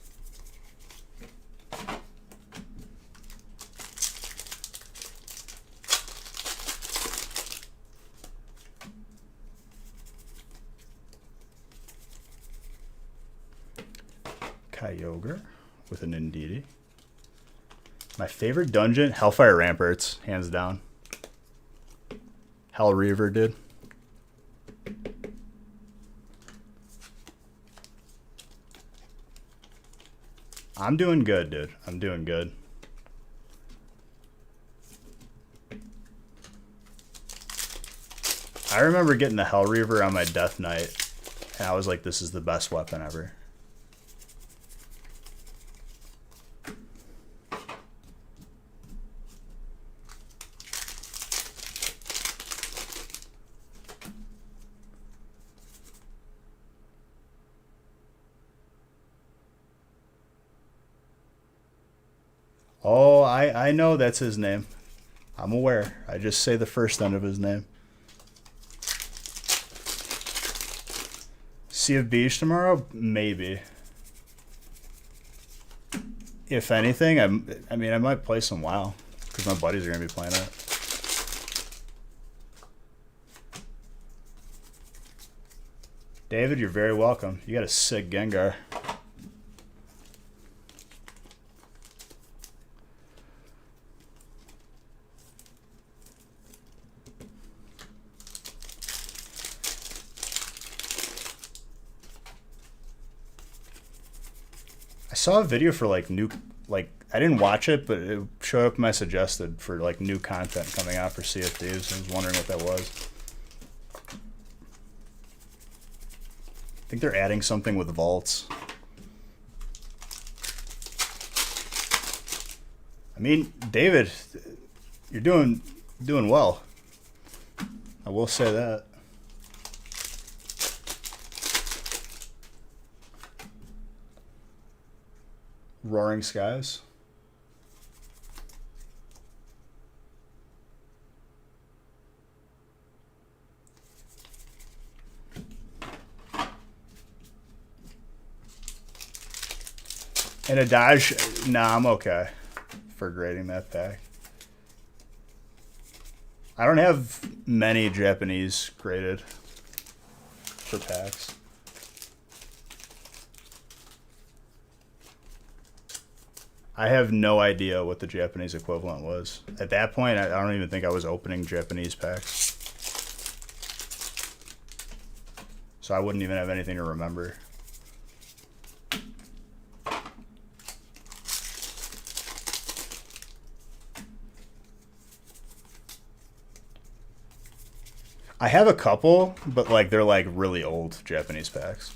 Kyogre with an Indeedee. My favorite dungeon, Hellfire Ramparts, hands down. Hell Reaver, dude. I'm doing good, dude. I'm doing good. I remember getting the Hell Reaver on my Death Knight, and I was like, this is the best weapon ever. Oh, I know that's his name. I'm aware. I just say the first end of his name. Sea of Beach tomorrow? Maybe. If anything, I mean, I might play some WoW, because my buddies are going to be playing it. David, you're very welcome. You got a sick Gengar. I saw a video for like new, like I didn't watch it, but it showed up in my suggested for like new content coming out for Sea of Thieves. I was wondering what that was. I think they're adding something with vaults. I mean, David, you're doing well. I will say that. Roaring Skies. And a Dodge, nah, I'm okay for grading that pack. I don't have many Japanese graded for packs. I have no idea what the Japanese equivalent was. At that point, I don't even think I was opening Japanese packs. So I wouldn't even have anything to remember. I have a couple, but like they're like really old Japanese packs.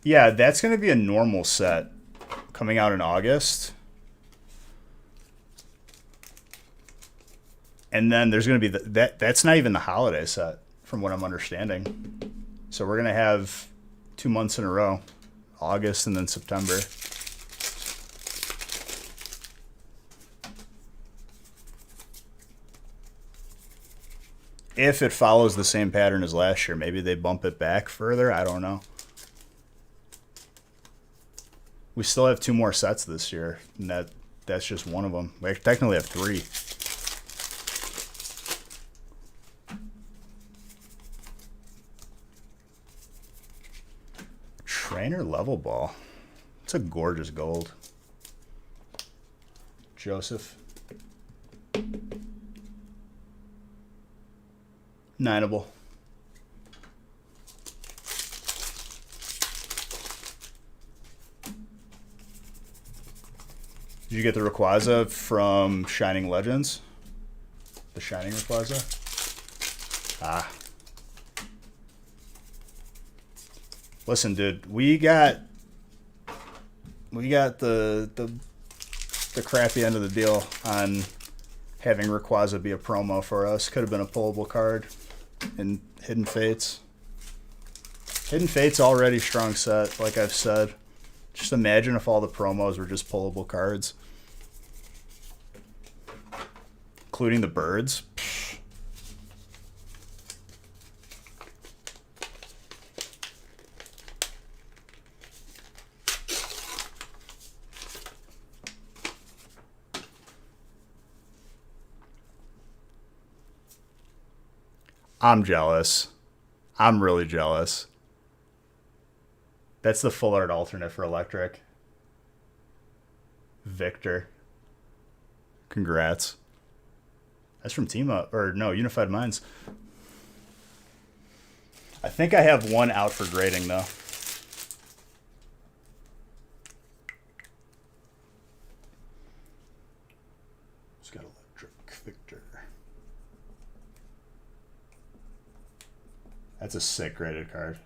Yeah, that's going to be a normal set coming out in August. And then there's going to be that's not even the holiday set from what I'm understanding. So we're going to have 2 months in a row, August and then September. If it follows the same pattern as last year, maybe they bump it back further. I don't know. We still have 2 more sets this year, and that's just one of them. We technically have 3. Trainer level ball. It's a gorgeous gold. Joseph. 9able. Did you get the Rayquaza from Shining Legends? The Shining Rayquaza? Ah. Listen, dude, we got the crappy end of the deal on having Rayquaza be a promo for us. Could have been a pullable card in Hidden Fates. Hidden Fates already strong set, like I've said. Just imagine if all the promos were just pullable cards. Including the birds. I'm jealous. I'm really jealous. That's the full art alternate for Electric. Victor. Congrats. That's from Team Up, or no, Unified Minds. I think I have one out for grading, though. Just got Electric Victor. That's a sick graded card.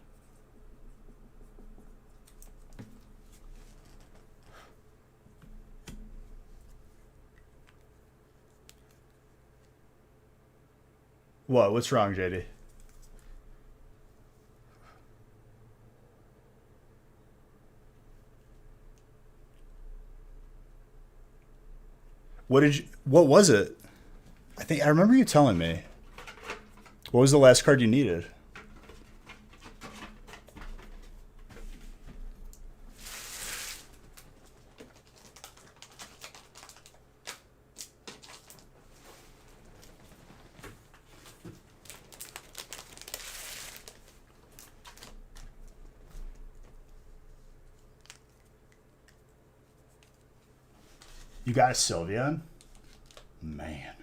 What? What's wrong, JD? What was it? I remember you telling me. What was the last card you needed? You got a Sylveon? Man.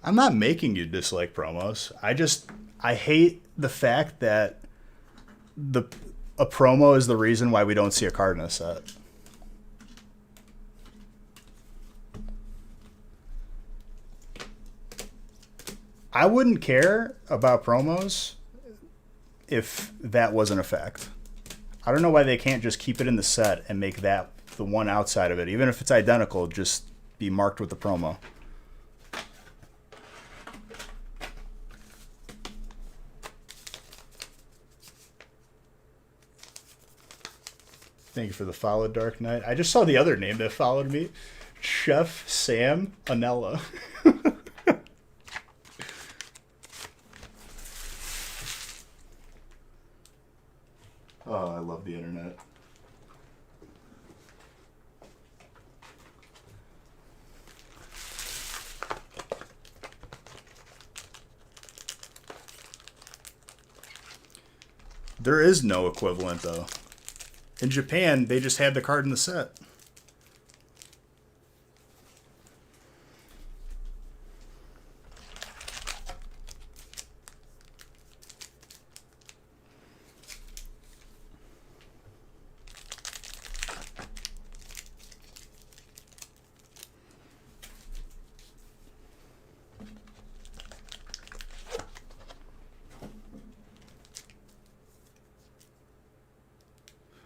I'm not making you dislike promos. I hate the fact that a promo is the reason why we don't see a card in a set. I wouldn't care about promos if that wasn't a fact. I don't know why they can't just keep it in the set and make that the one outside of it. Even if it's identical, just be marked with the promo. Thank you for the follow, Dark Knight. I just saw the other name that followed me. Chef Sam Anella. Oh, I love the internet. There is no equivalent, though. In Japan, they just had the card in the set.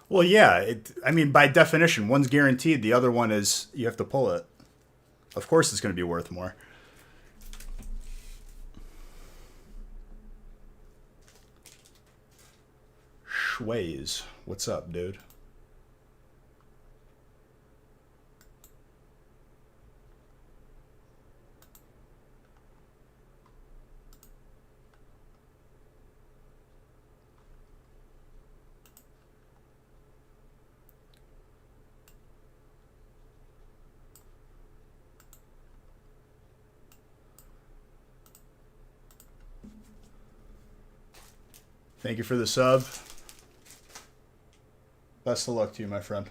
Well, yeah. I mean, by definition, one's guaranteed. The other one is you have to pull it. Of course, it's going to be worth more. Schways. What's up, dude? Thank you for the sub. Best of luck to you, my friend.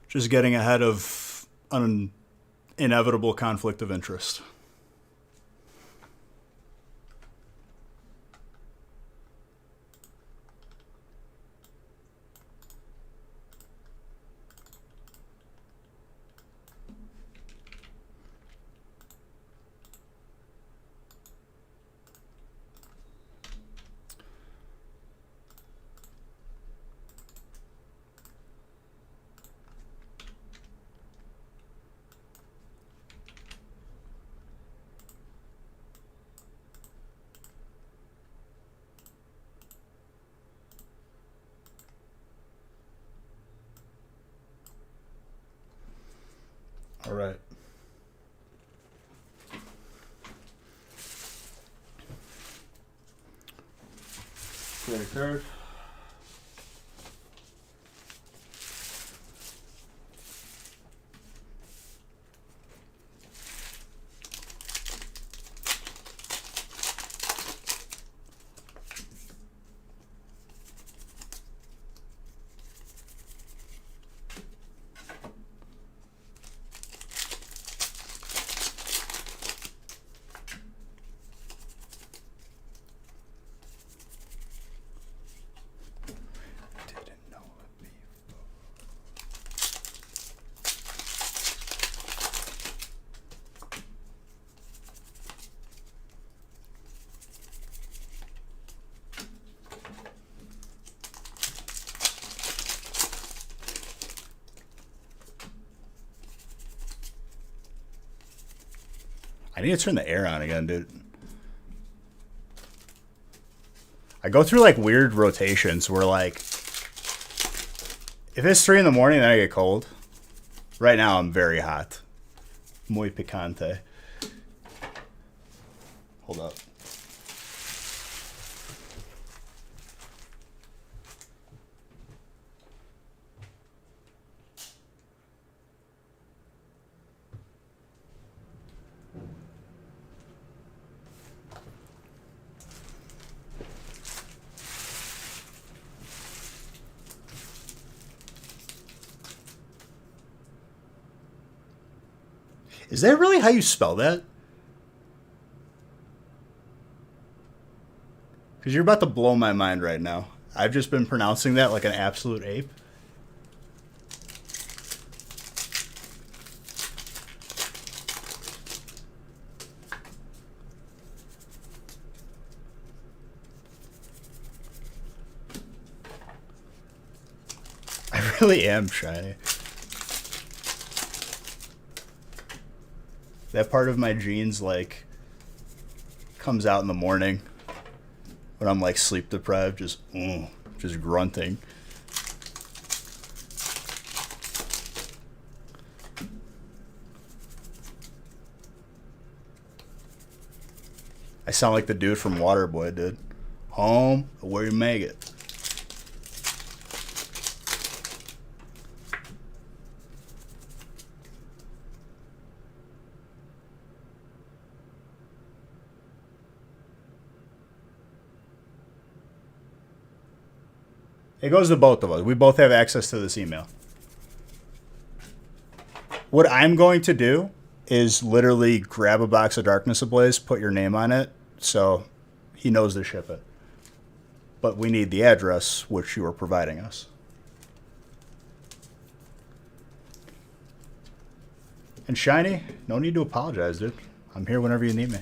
Just getting ahead of an inevitable conflict of interest. All right. Play a card. I need to turn the air on again, dude. I go through like weird rotations where like if it's 3 in the morning, then I get cold. Right now I'm very hot. Muy picante. Hold up. Is that really how you spell that? Because you're about to blow my mind right now. I've just been pronouncing that like an absolute ape. I really am shiny. That part of my genes, like, comes out in the morning when I'm, like, sleep deprived, just grunting. I sound like the dude from Waterboy, dude. Home, where you make it. It goes to both of us. We both have access to this email. What I'm going to do is literally grab a box of Darkness Ablaze, put your name on it, so he knows to ship it. But we need the address, which you are providing us. And Shiny, no need to apologize, dude. I'm here whenever you need me.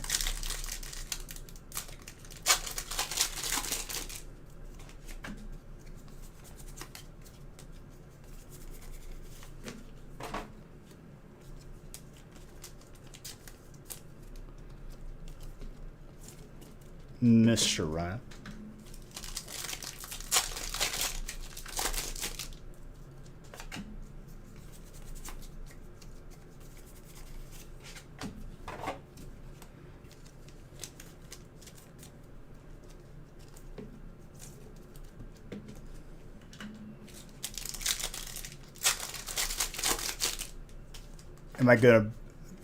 Mr. Ryan. Am I gonna...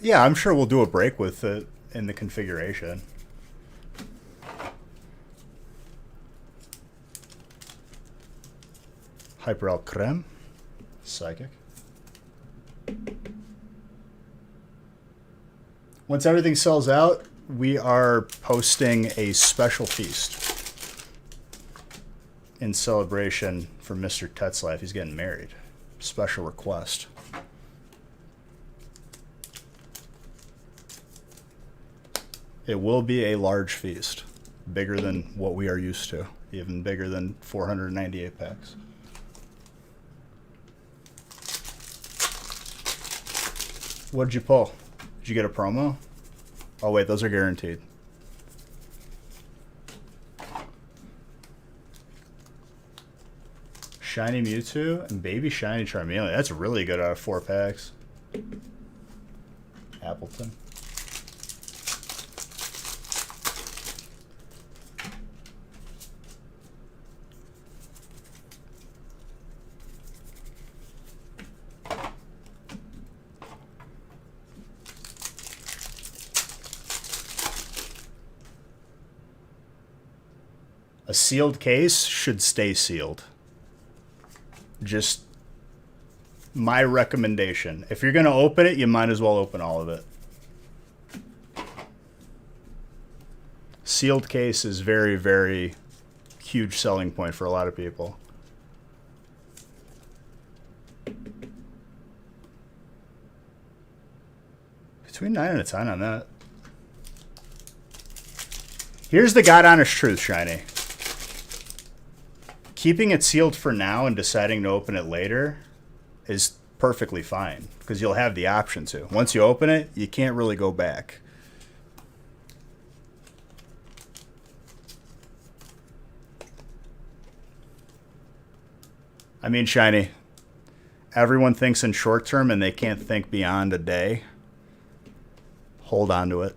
Yeah, I'm sure we'll do a break with it in the configuration. Hyper El Creme. Psychic. Once everything sells out, we are posting a special feast in celebration for Mr. Tetzlaff. He's getting married. Special request. It will be a large feast. Bigger than what we are used to. Even bigger than 498 packs. What'd you pull? Did you get a promo? Oh wait, those are guaranteed. Shiny Mewtwo and Baby Shiny Charmeleon. That's really good out of 4 packs. Appleton. A sealed case should stay sealed. Just my recommendation. If you're going to open it, you might as well open all of it. Sealed case is very, very huge selling point for a lot of people. Between 9 and a 10 on that. Here's the God honest truth, Shiny. Keeping it sealed for now and deciding to open it later is perfectly fine because you'll have the option to. Once you open it, you can't really go back. I mean, Shiny, everyone thinks in short term and they can't think beyond a day. Hold on to it.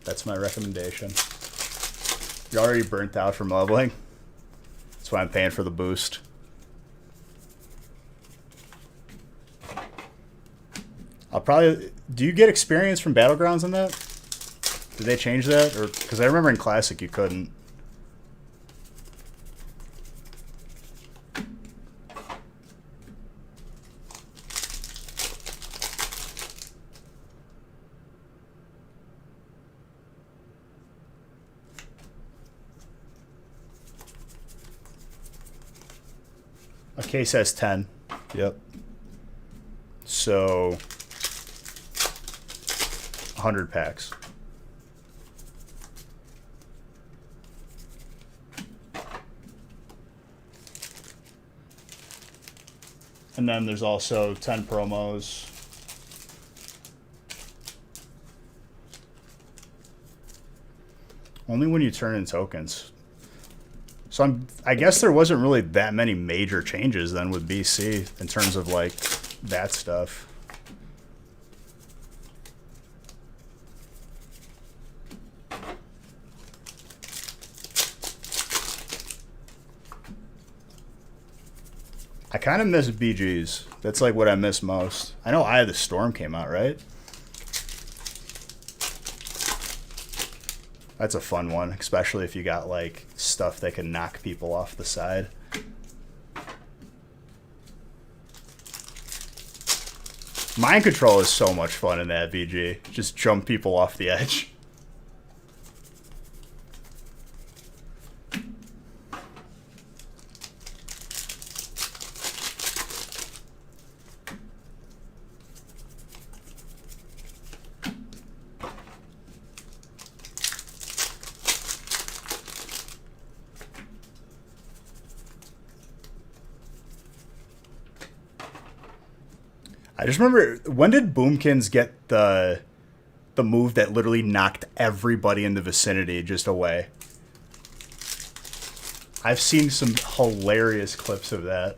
That's my recommendation. You're already burnt out from leveling. That's why I'm paying for the boost. I'll probably... Do you get experience from Battlegrounds in that? Did they change that? Or because I remember in Classic you couldn't. A case has 10. Yep. So 100 packs. And then there's also 10 promos. Only when you turn in tokens. So I guess there wasn't really that many major changes then with BC in terms of like that stuff. I kind of miss BGs. That's like what I miss most. I know Eye of the Storm came out, right? That's a fun one, especially if you got like stuff that can knock people off the side. Mind Control is so much fun in that BG. Just jump people off the edge. I just remember, when did Boomkins get the move that literally knocked everybody in the vicinity just away? I've seen some hilarious clips of that.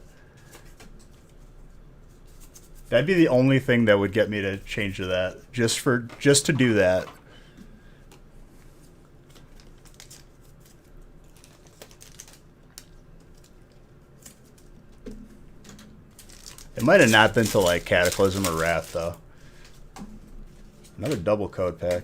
That'd be the only thing that would get me to change to that, just to do that. It might have not been to like Cataclysm or Wrath though. Another double code pack.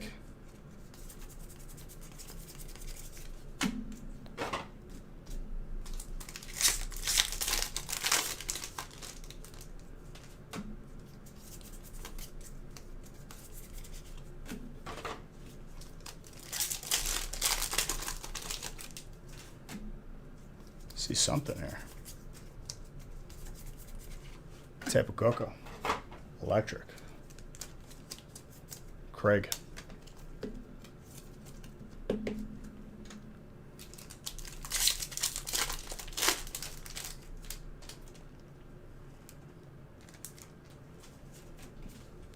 See something here. Tapu Koko. Electric. Craig.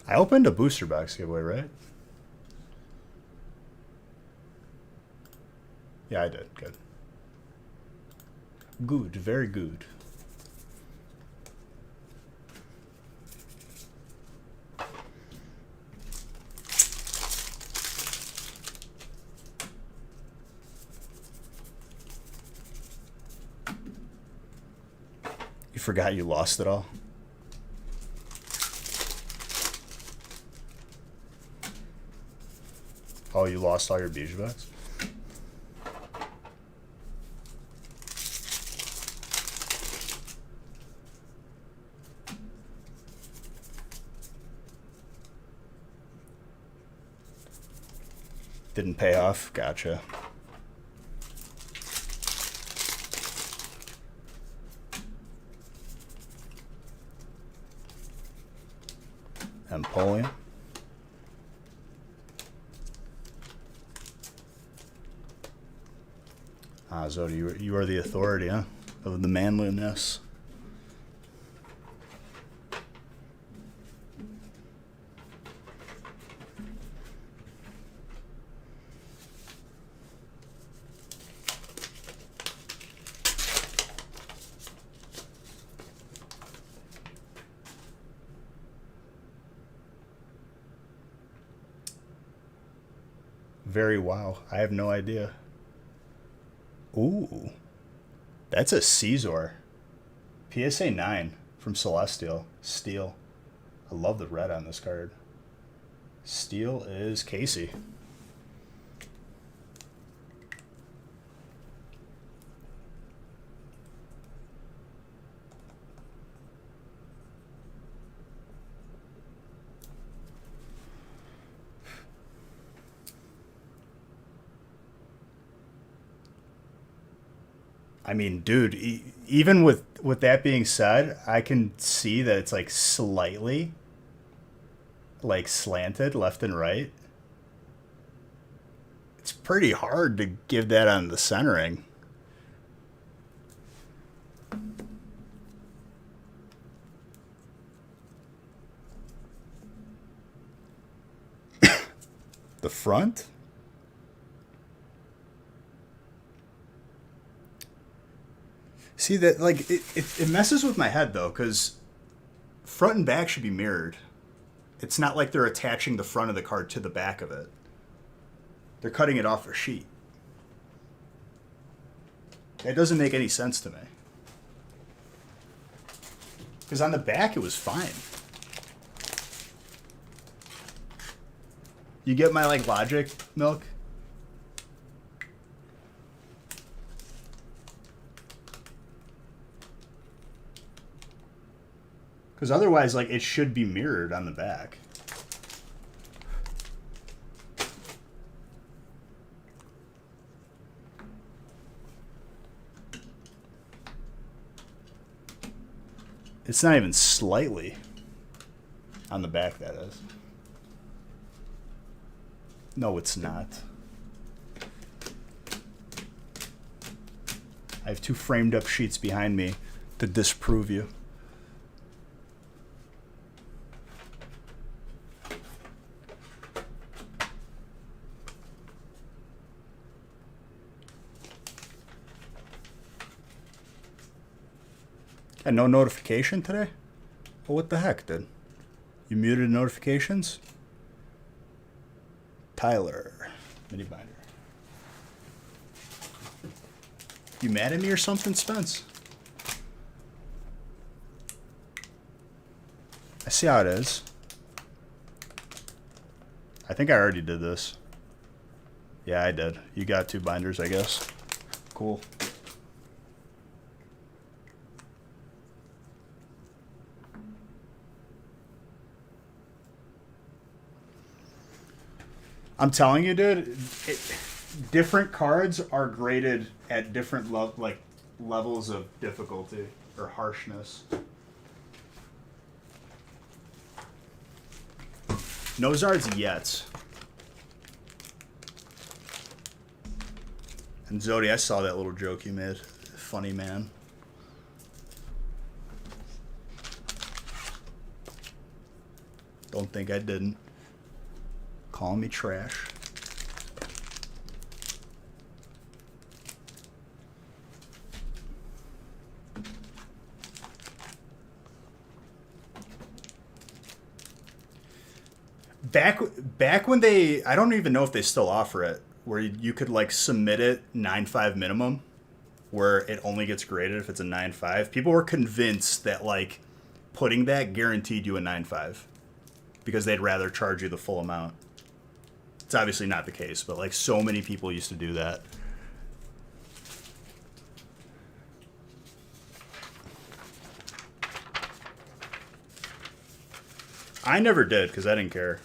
I opened a booster box giveaway, right? Yeah, I did. Good. Good. Very good. You forgot you lost it all? Oh, you lost all your Bijou bags? Didn't pay off? Gotcha. Empoleon. So you are the authority, huh? Of the manliness. Very wow. I have no idea. Ooh. That's a Caesar. PSA 9 from Celestial. Steel. I love the red on this card. Steel is Casey. I mean, dude, even with with that being said, I can see that it's like slightly like slanted left and right. It's pretty hard to give that on the centering. The front? See that like it messes with my head though, because front and back should be mirrored. It's not like they're attaching the front of the card to the back of it. They're cutting it off a sheet. That doesn't make any sense to me. Because on the back it was fine. You get my like logic, Milk? Because otherwise, like, it should be mirrored on the back. It's not even slightly on the back, that is. No, it's not. I have two framed up sheets behind me to disprove you. Got no notification today? Well, what the heck, dude? You muted notifications? Tyler, mini binder. You mad at me or something, Spence? I see how it is. I think I already did this. Yeah, I did. You got two binders, I guess. Cool. I'm telling you, dude, different cards are graded at different levels of difficulty or harshness. No Zards yet. And Zodi, I saw that little joke you made. Funny man. Don't think I didn't. Call me trash. Back when they, I don't even know if they still offer it, where you could like submit it 9.5 minimum, where it only gets graded if it's a 9.5. People were convinced that like putting that guaranteed you a 9.5 because they'd rather charge you the full amount. It's obviously not the case, but like so many people used to do that. I never did because I didn't care.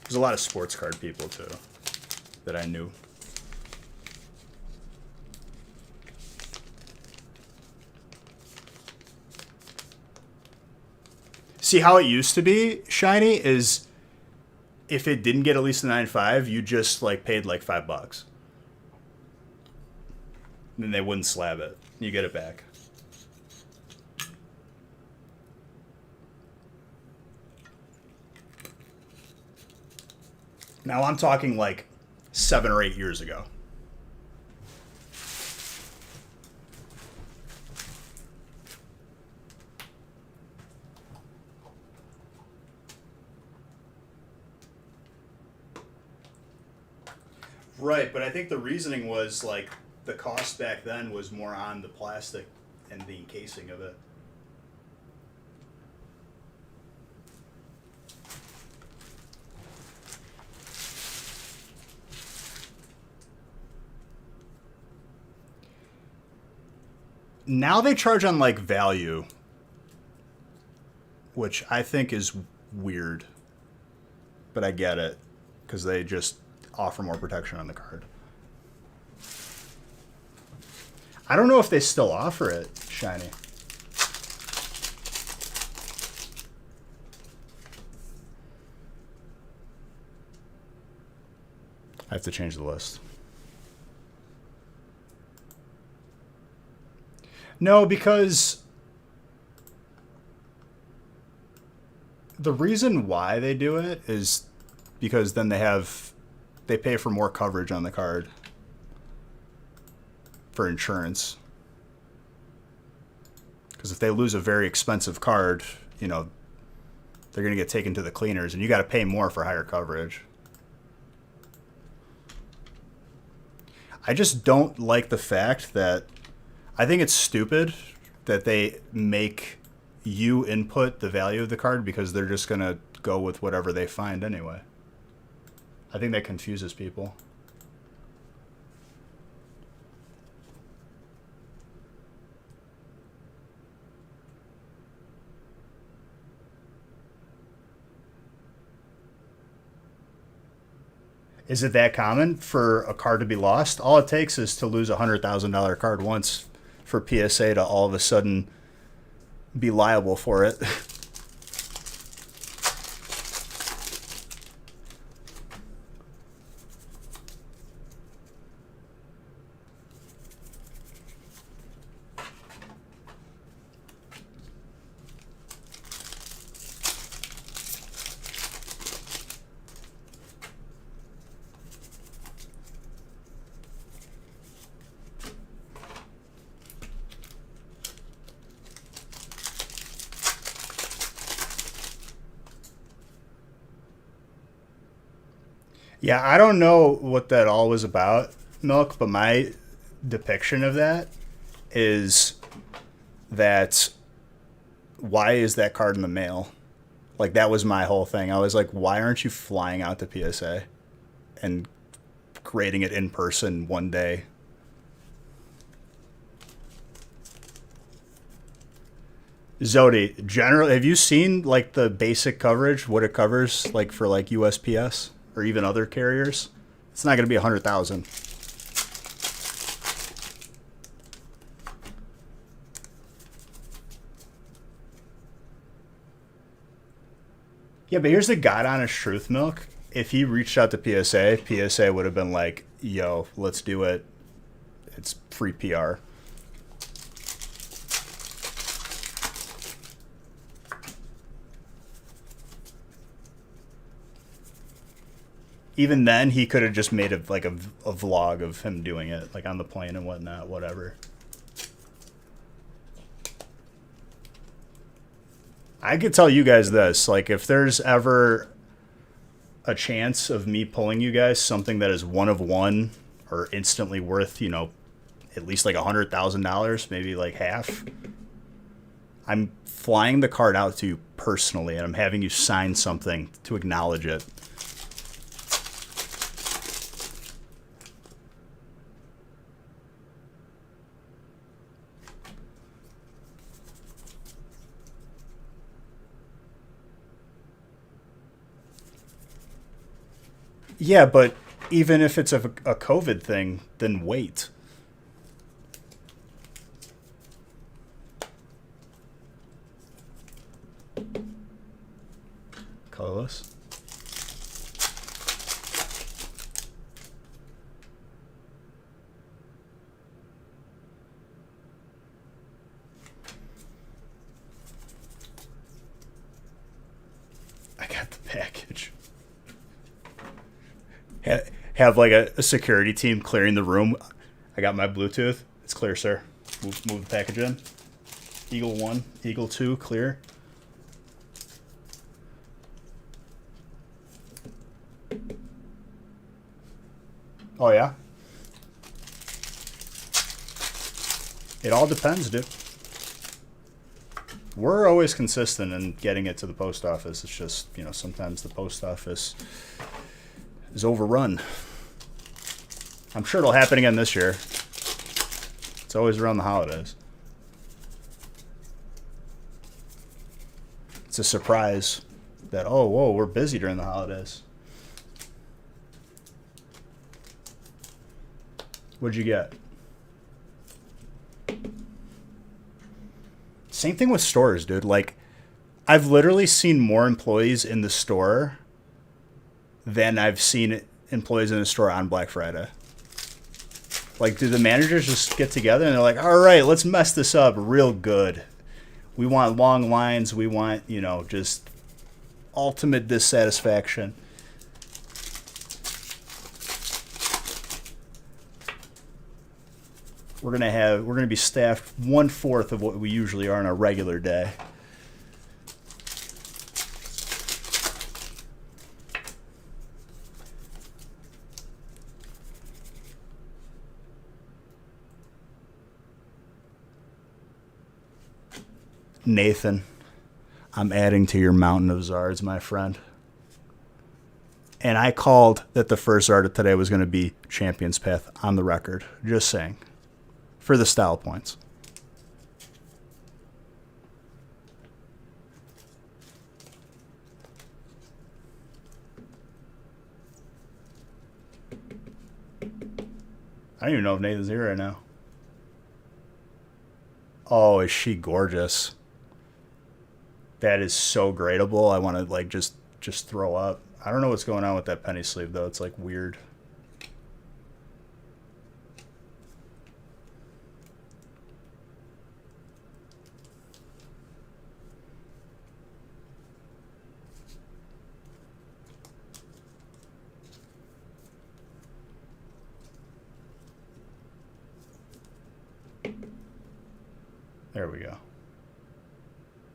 There's a lot of sports card people too that I knew. See, how it used to be, Shiny, is if it didn't get at least a 9.5, you just like paid like $5. And then they wouldn't slab it. You get it back. Now I'm talking like 7 or 8 years ago. Right, but I think the reasoning was like the cost back then was more on the plastic and the encasing of it. Now they charge on like value, which I think is weird, but I get it because they just offer more protection on the card. I don't know if they still offer it, Shiny. I have to change the list. No, because the reason why they do it is because then they pay for more coverage on the card for insurance. Because if they lose a very expensive card, you know, they're going to get taken to the cleaners, and you got to pay more for higher coverage. I just don't like the fact that I think it's stupid that they make you input the value of the card because they're just going to go with whatever they find anyway. I think that confuses people. Is it that common for a card to be lost? All it takes is to lose a $100,000 card once for PSA to all of a sudden be liable for it. Yeah, I don't know what that all was about, Milk, but my depiction of that is that why is that card in the mail? Like, that was my whole thing. I was like, why aren't you flying out to PSA and creating it in person one day? Zodi, generally, have you seen like the basic coverage, what it covers, like for like USPS or even other carriers? It's not going to be 100,000. Yeah, but here's the God honest truth, Milk. If he reached out to PSA would have been like, "Yo, let's do it. It's free PR." Even then, he could have just made a vlog of him doing it, like on the plane and whatnot, whatever. I could tell you guys this, like, if there's ever a chance of me pulling you guys something that is one of one or instantly worth, you know, at least like $100,000, maybe like half, I'm flying the card out to you personally and I'm having you sign something to acknowledge it. Yeah, but even if it's a COVID thing, then wait. Colorless. I got the package. Have like a security team clearing the room. I got my Bluetooth. It's clear, sir. Move the package in. Eagle 1, Eagle 2, clear. Oh, yeah? It all depends, dude. We're always consistent in getting it to the post office. It's just, you know, sometimes the post office is overrun. I'm sure it'll happen again this year. It's always around the holidays. It's a surprise that, oh, whoa, we're busy during the holidays. What'd you get? Same thing with stores, dude. Like, I've literally seen more employees in the store than I've seen employees in the store on Black Friday. Like, do the managers just get together and they're like, all right, let's mess this up real good. We want long lines. We want, just ultimate dissatisfaction. We're gonna be staffed 1/4 of what we usually are on a regular day. Nathan, I'm adding to your mountain of Zards, my friend. And I called that the first Zard of today was going to be Champion's Path on the record. Just saying. For the style points. I don't even know if Nathan's here right now. Oh, is she gorgeous? That is so gradable. I want to just throw up. I don't know what's going on with that penny sleeve though. It's like weird. There we go.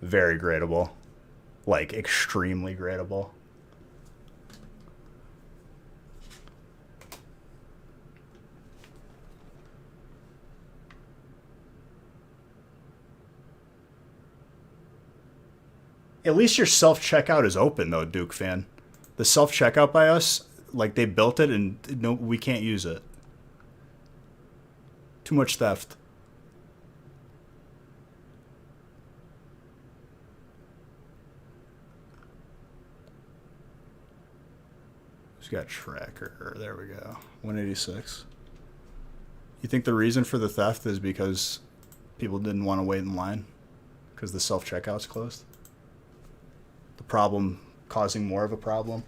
Very gradable. Like, extremely gradable. At least your self-checkout is open, though, Duke fan. The self-checkout by us, like, they built it and no, we can't use it. Too much theft. Who's got tracker? There we go. 186. You think the reason for the theft is because people didn't want to wait in line? Because the self-checkout's closed? The problem causing more of a problem?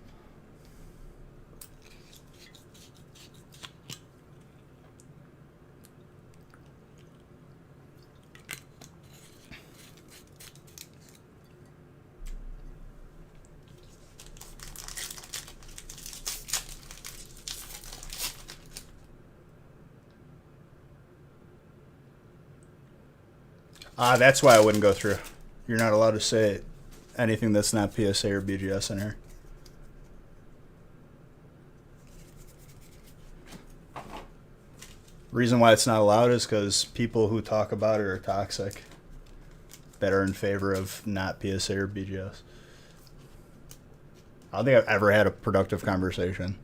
That's why I wouldn't go through. You're not allowed to say anything that's not PSA or BGS in here. Reason why it's not allowed is because people who talk about it are toxic, that are in favor of not PSA or BGS. I don't think I've ever had a productive conversation.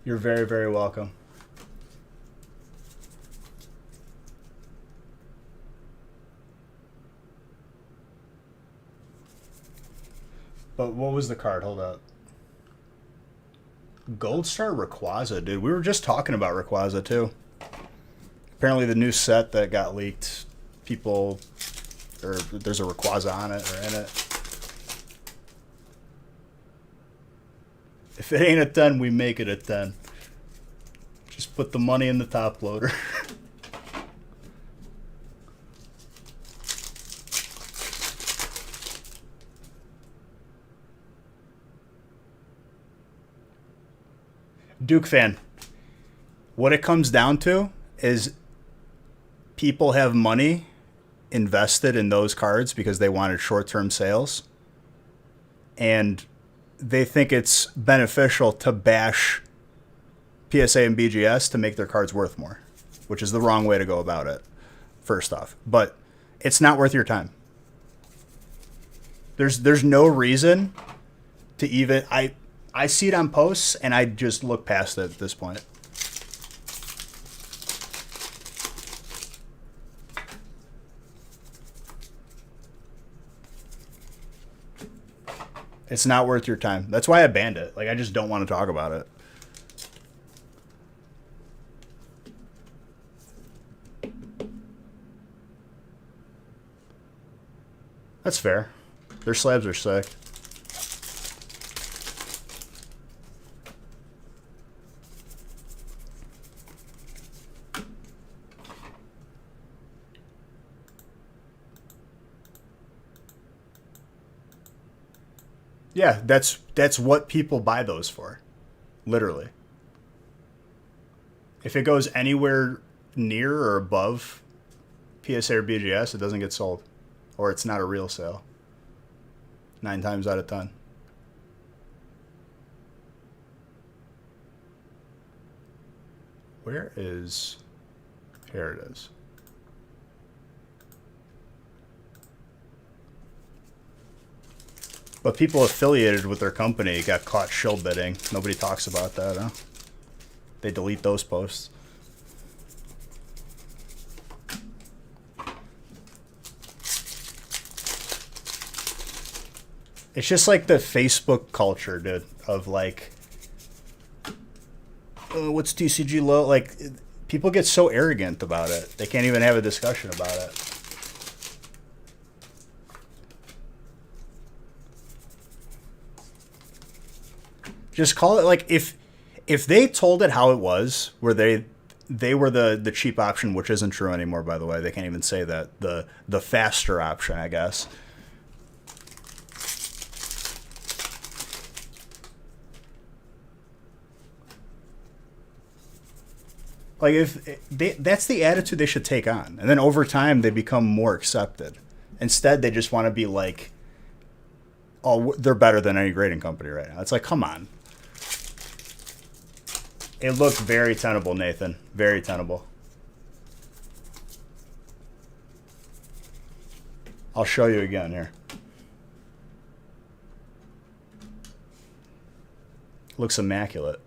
You're very, very welcome. But what was the card? Hold up. Gold Star Rayquaza, dude. We were just talking about Rayquaza, too. Apparently the new set that got leaked, people, or there's a Rayquaza on it or in it. If it ain't a 10, we make it a 10. Just put the money in the top loader. Duke fan, what it comes down to is people have money invested in those cards because they wanted short-term sales. And they think it's beneficial to bash PSA and BGS to make their cards worth more, which is the wrong way to go about it, first off. But it's not worth your time. There's no reason to even... I see it on posts, and I just look past it at this point. It's not worth your time. That's why I banned it. Like, I just don't want to talk about it. That's fair. Their slabs are sick. Yeah, that's what people buy those for. Literally. If it goes anywhere near or above PSA or BGS, it doesn't get sold. Or it's not a real sale. 9 times out of 10. Where is... Here it is. But people affiliated with their company got caught shill bidding. Nobody talks about that, huh? They delete those posts. It's just like the Facebook culture, dude, of like, what's TCG low? Like, people get so arrogant about it. They can't even have a discussion about it. Just call it like if they told it how it was, where they were the cheap option, which isn't true anymore, by the way. They can't even say that. The faster option, I guess. Like that's the attitude they should take on. And then over time they become more accepted. Instead they just want to be like, oh, they're better than any grading company right now. It's like, come on. It looked very tenable, Nathan. Very tenable. I'll show you again here. Looks immaculate.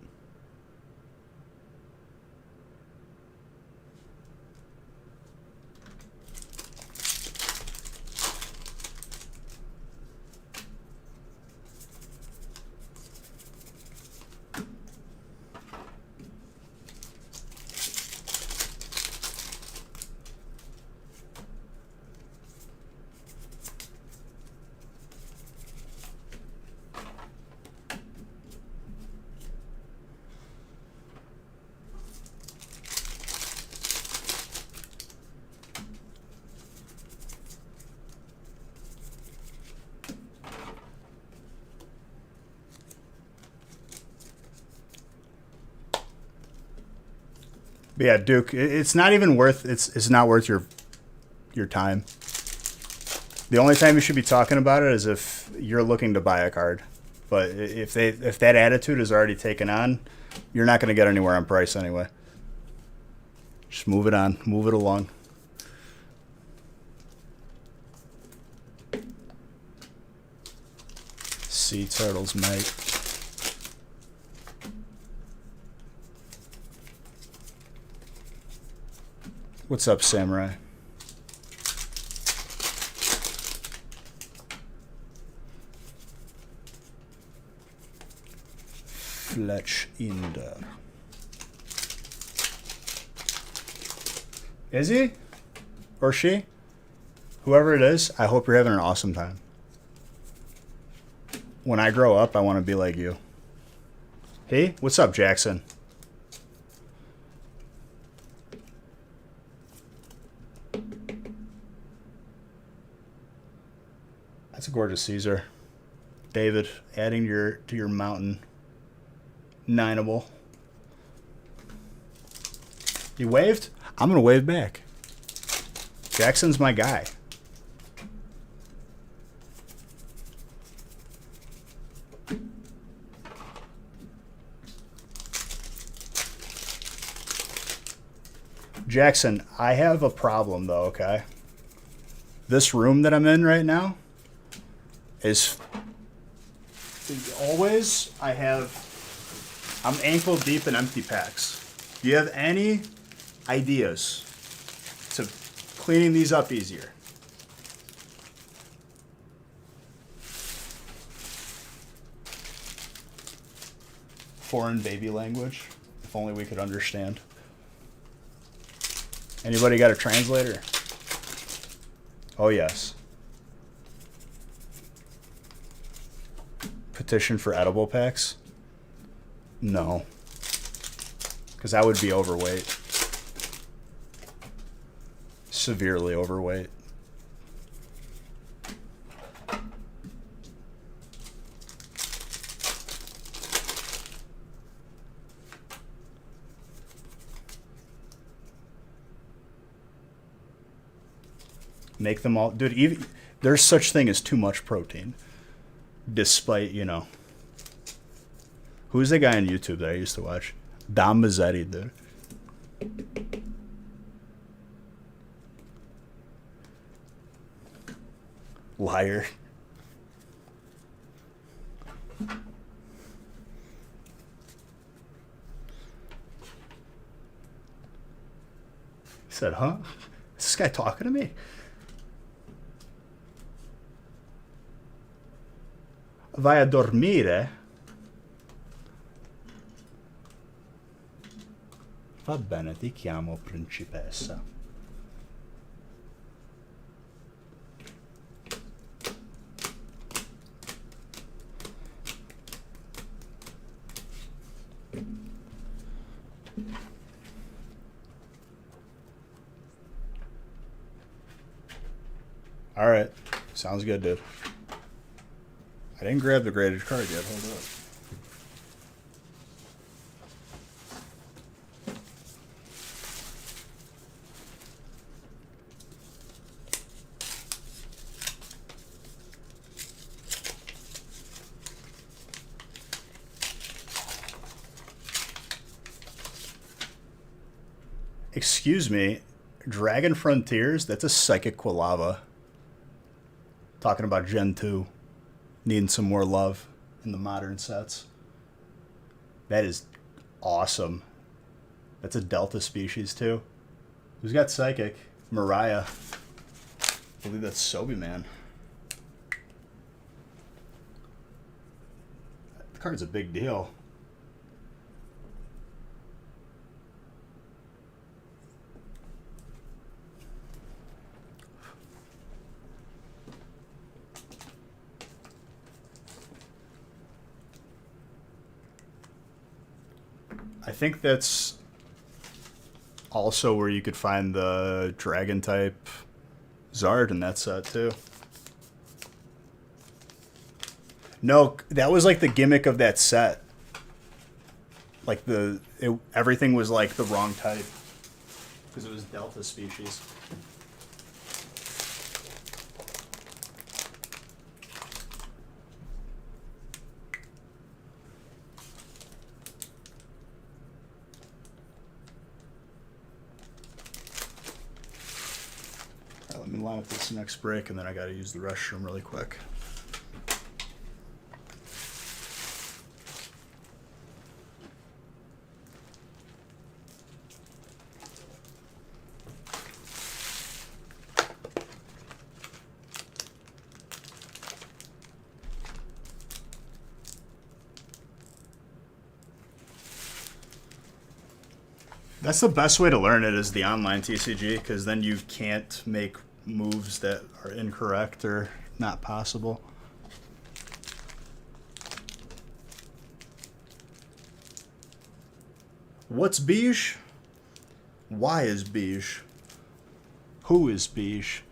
But yeah, Duke, it's not even worth it's not worth your time. The only time you should be talking about it is if you're looking to buy a card. But if that attitude is already taken on, you're not going to get anywhere on price anyway. Just move it on, move it along. Sea turtles, mate. What's up, Samurai? Fletch Inder. Is he? Or she? Whoever it is, I hope you're having an awesome time. When I grow up, I want to be like you. Hey, what's up, Jackson? That's a gorgeous Caesar. David, adding to your mountain. Nineable. You waved? I'm going to wave back. Jackson's my guy. Jackson, I have a problem though, okay? This room that I'm in right now is always I'm ankle deep in empty packs. Do you have any ideas to cleaning these up easier? Foreign baby language, if only we could understand. Anybody got a translator? Oh yes. competition for edible packs? No. Because I would be overweight. Severely overweight. Make them all, dude. Even there's such thing as too much protein, despite, you know. Who's the guy on YouTube that I used to watch? Dom Mazzetti, dude. Liar. He said, huh? Is this guy talking to me? Vai a dormire? Va bene, ti chiamo principessa. All right. Sounds good, dude. I didn't grab the graded card yet. Hold up. Excuse me, Dragon Frontiers? That's a Psychic Quilava. Talking about Gen 2. Needing some more love in the modern sets. That is awesome. That's a Delta species too. Who's got Psychic? Mariah. I believe that's Sobe Man. The card's a big deal. I think that's also where you could find the dragon type Zard in that set too. No, that was like the gimmick of that set. Like everything was like the wrong type because it was Delta species. Let me line up this next break, and then I got to use the restroom really quick. That's the best way to learn it, is the online TCG, because then you can't make moves that are incorrect or not possible. What's beige? Why is beige? Who is beige?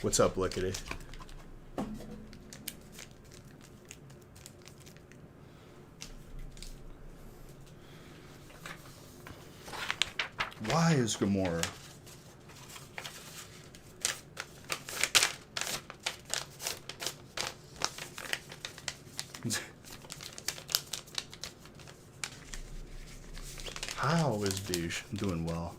What's up, Lickety? Why is Gamora? How is beige? I'm doing well.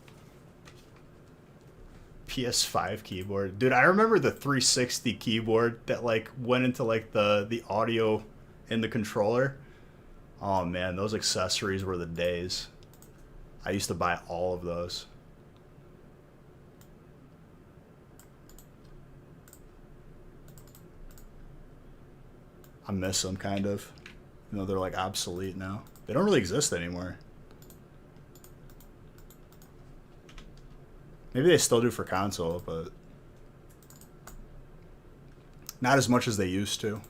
PS5 keyboard. Dude, I remember the 360 keyboard that like went into like the audio in the controller. Oh man, those accessories were the days. I used to buy all of those. I miss them kind of. You know, they're like obsolete now. They don't really exist anymore. Maybe they still do for console, but not as much as they used to.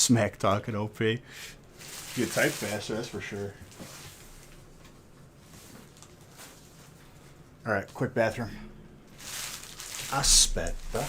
smack talking OP. You type faster, that's for sure. Alright, quick bathroom. Aspetta.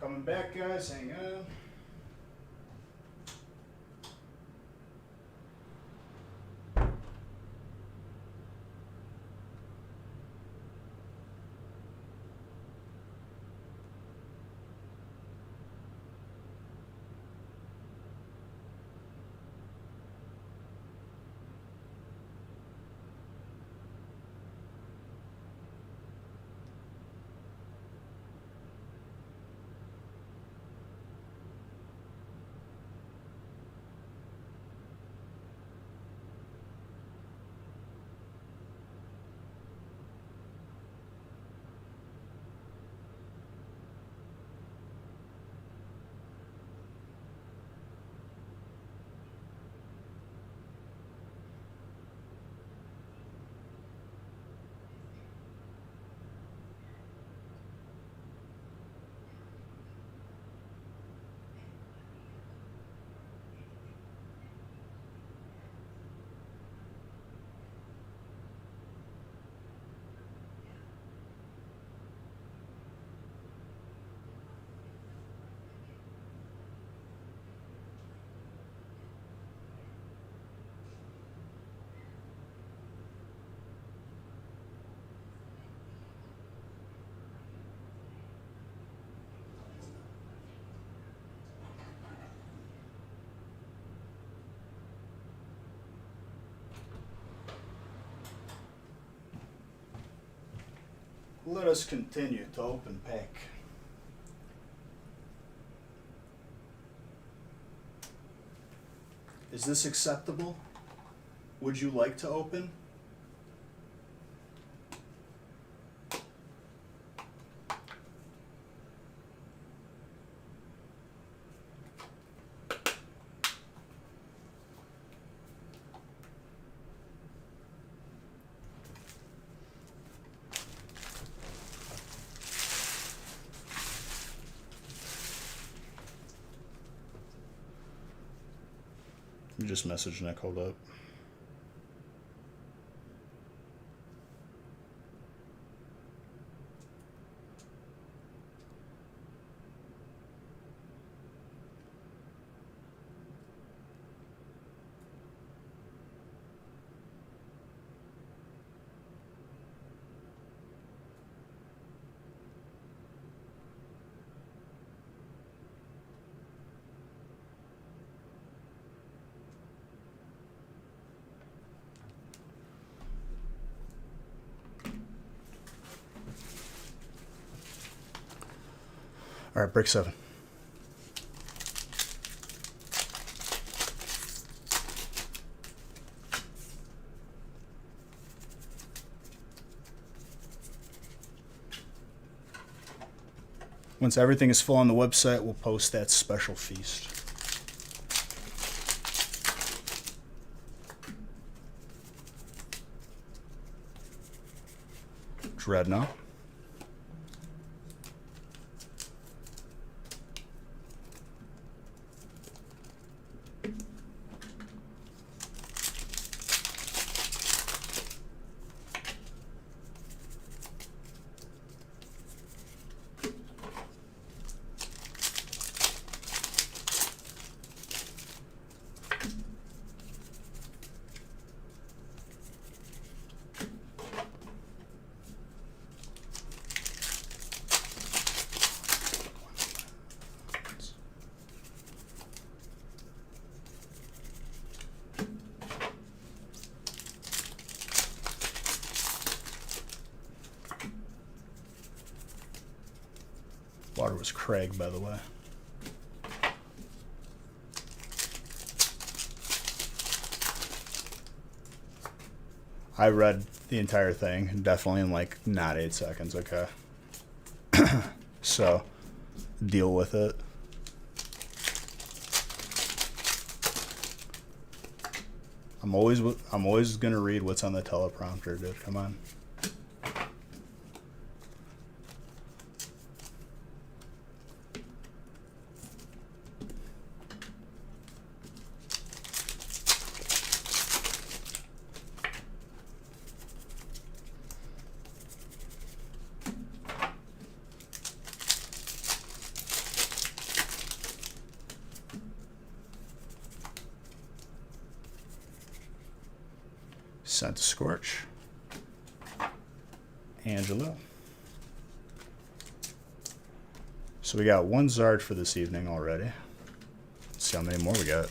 Coming back, guys. Hang on. let us continue to open pack. Is this acceptable? Would you like to open? You just message Nick, hold up. All right, break 7. Once everything is full on the website, we'll post that special feast. Dreadnought. Water was Craig, by the way. I read the entire thing, definitely in like not 8 seconds, okay? So, deal with it. I'm always gonna read what's on the teleprompter, dude. Come on. Sent to Scorch. Angelo. So we got 1 Zard for this evening already. Let's see how many more we got.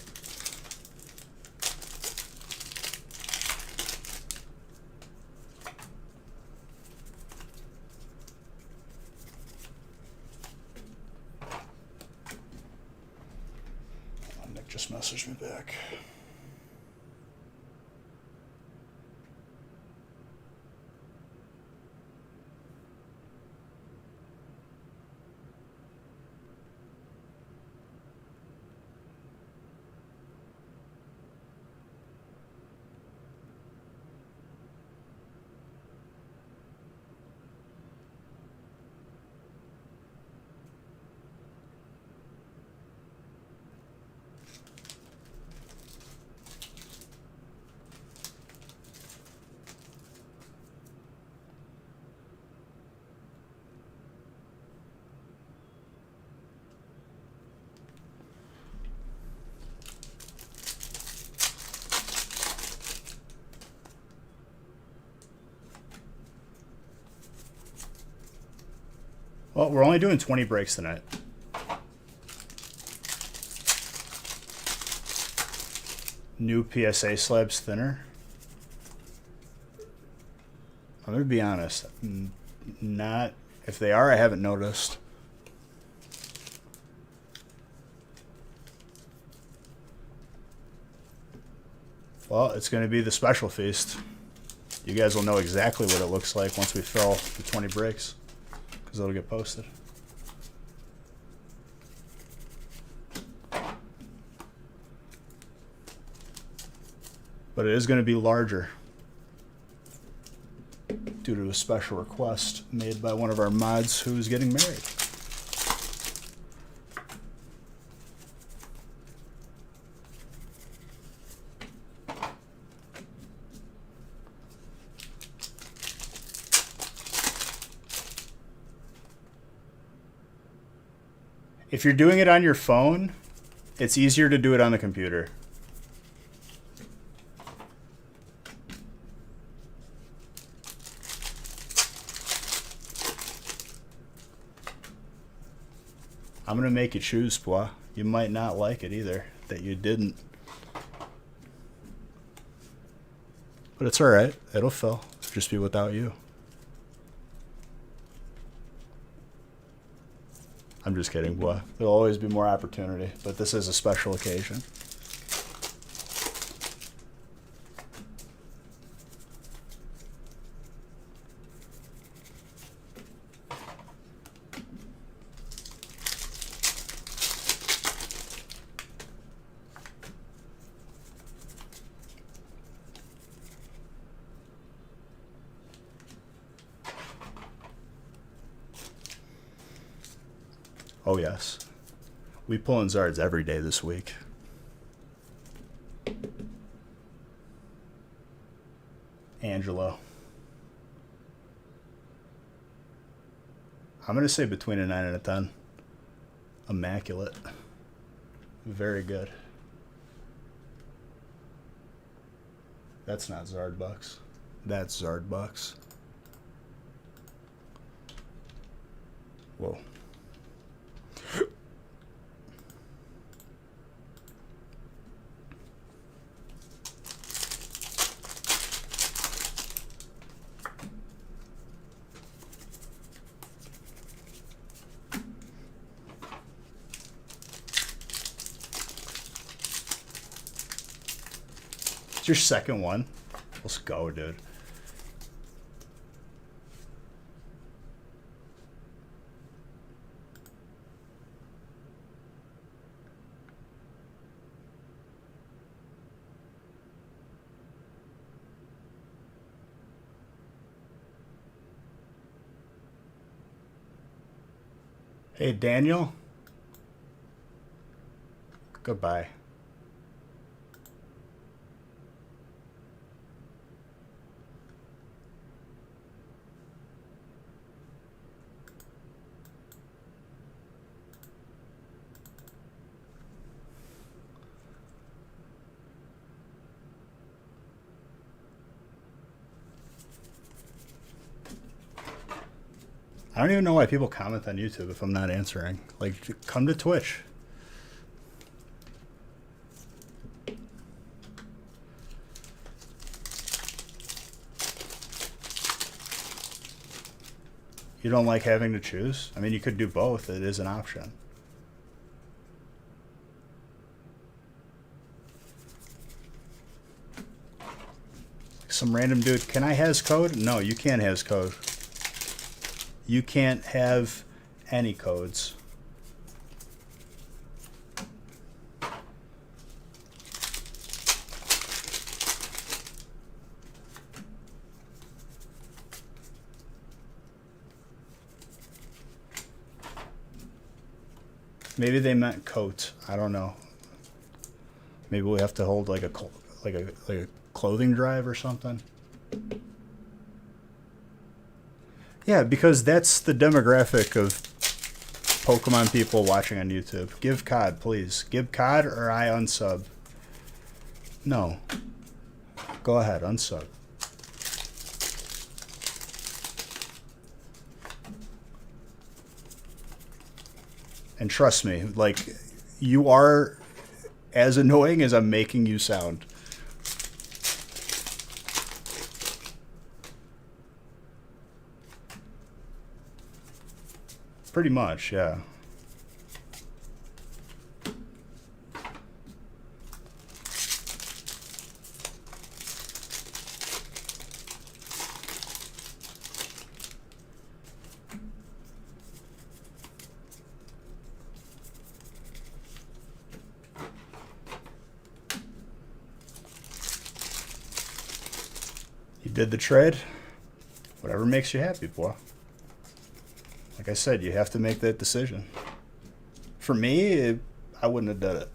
Nick just messaged me back. Well, we're only doing 20 breaks tonight. New PSA slabs thinner. I'm going to be honest. Not. If they are, I haven't noticed. Well, it's going to be the special feast. You guys will know exactly what it looks like once we fill the 20 breaks, because it'll get posted. But it is going to be larger due to a special request made by one of our mods who is getting married. If you're doing it on your phone, it's easier to do it on the computer. I'm going to make you choose, Pwa. You might not like it either, that you didn't. But it's alright. It'll fill. It'll just be without you. I'm just kidding, Pwa. There'll always be more opportunity, but this is a special occasion. Oh, yes. We pull in Zards every day this week. Angelo. I'm going to say between a 9 and a 10. Immaculate. Very good. That's not Zard bucks. That's Zard bucks. Whoa. It's your second one. Let's go, dude. Hey, Daniel. Goodbye. I don't even know why people comment on YouTube if I'm not answering. Like, come to Twitch. You don't like having to choose? I mean, you could do both. It is an option. Some random dude, can I has code? No, you can't has code. You can't have any codes. Maybe they meant coat. I don't know. Maybe we have to hold like a clothing drive or something. Yeah, because that's the demographic of Pokemon people watching on YouTube. Give COD, please. Give COD or I unsub. No. Go ahead, unsub. And trust me, like, you are as annoying as I'm making you sound. Pretty much, yeah. You did the trade. Whatever makes you happy, boy. Like I said, you have to make that decision. For me, I wouldn't have done it.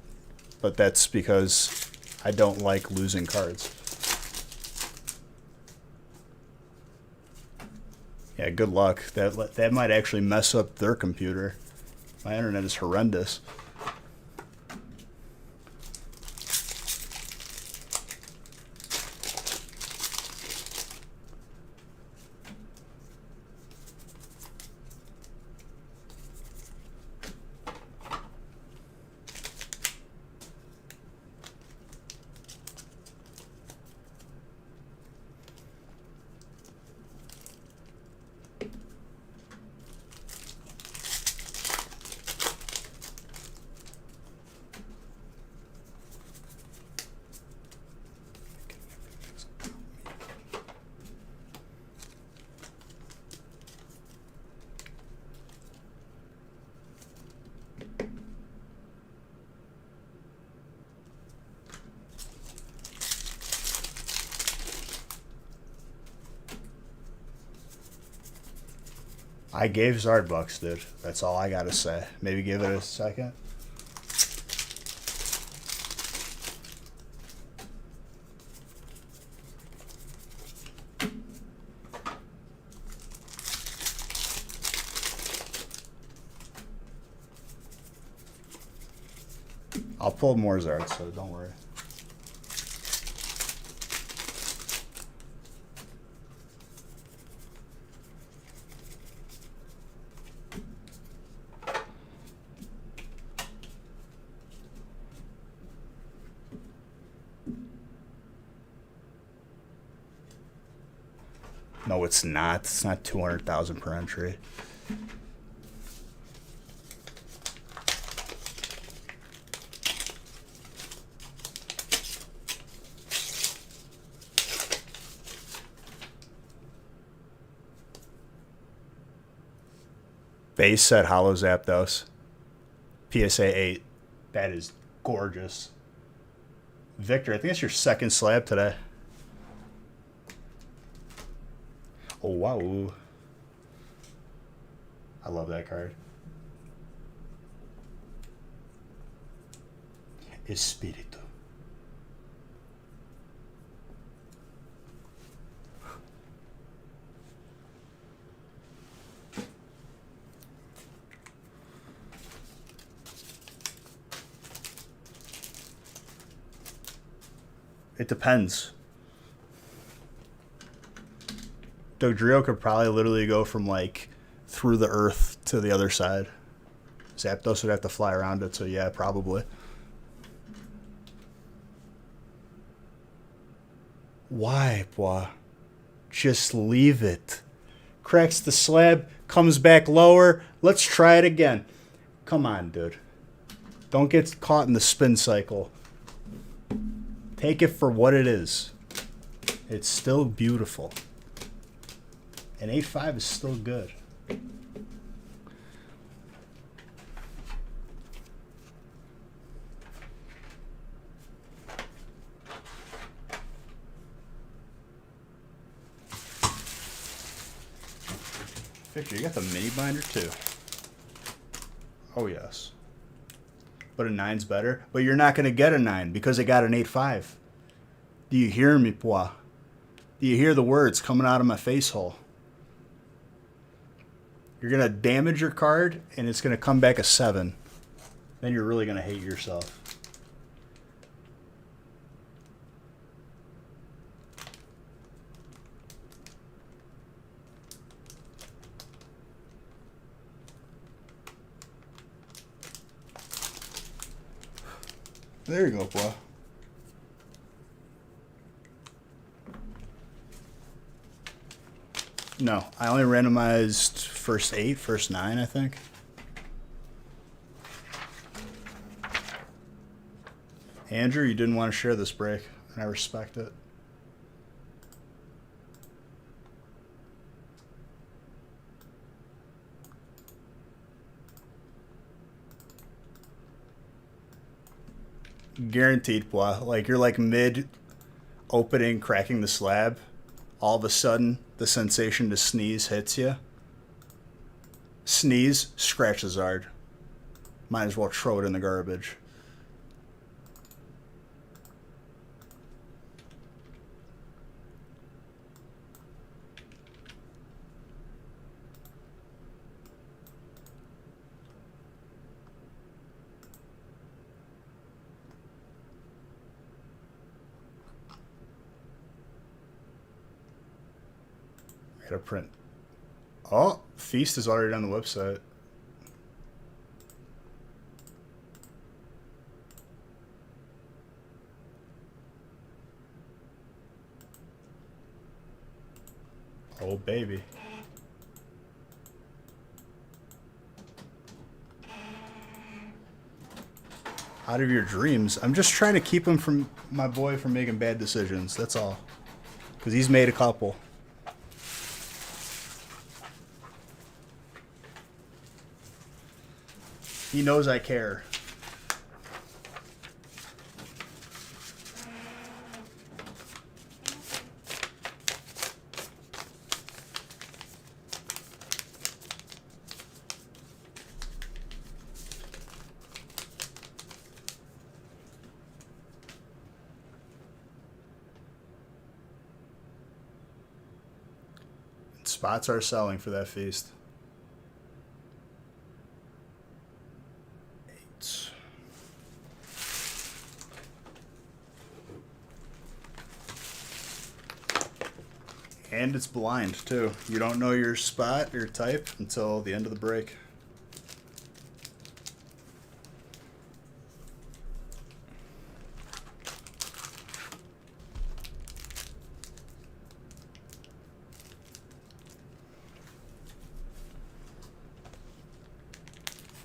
But that's because I don't like losing cards. Yeah, good luck. That might actually mess up their computer. My internet is horrendous. I gave Zardbucks, dude. That's all I gotta say. Maybe give it a second. I'll pull more Zards, so don't worry. No, it's not. It's not 200,000 per entry. Base set Hollow Zapdos. PSA 8. That is gorgeous. Victor, I think it's your second slab today. Oh, wow. I love that card. Espíritu. It depends. Dugtrio could probably literally go from like through the earth to the other side. Zapdos would have to fly around it, so yeah, probably. Why, boy? Just leave it. Cracks the slab, comes back lower. Let's try it again. Come on, dude. Don't get caught in the spin cycle. Take it for what it is. It's still beautiful. An 8.5 is still good. Victor, you got the mini binder too. Oh yes. But a 9's better. But you're not going to get a 9 because it got an 8.5. Do you hear me, boy? Do you hear the words coming out of my face hole? You're going to damage your card, and it's going to come back a 7. Then you're really going to hate yourself. There you go, boy. No, I only randomized first 8, first 9, I think. Andrew, you didn't want to share this break, and I respect it. Guaranteed, boy. Like, you're like mid opening, cracking the slab. All of a sudden, the sensation to sneeze hits you. Sneeze, scratches hard. Might as well throw it in the garbage. I gotta print. Oh, Feast is already on the website. Oh, baby. Out of your dreams. I'm just trying to keep him from my boy from making bad decisions. That's all. Because he's made a couple. He knows I care. Spots are selling for that Feast. 8. And it's blind, too. You don't know your spot, your type, until the end of the break.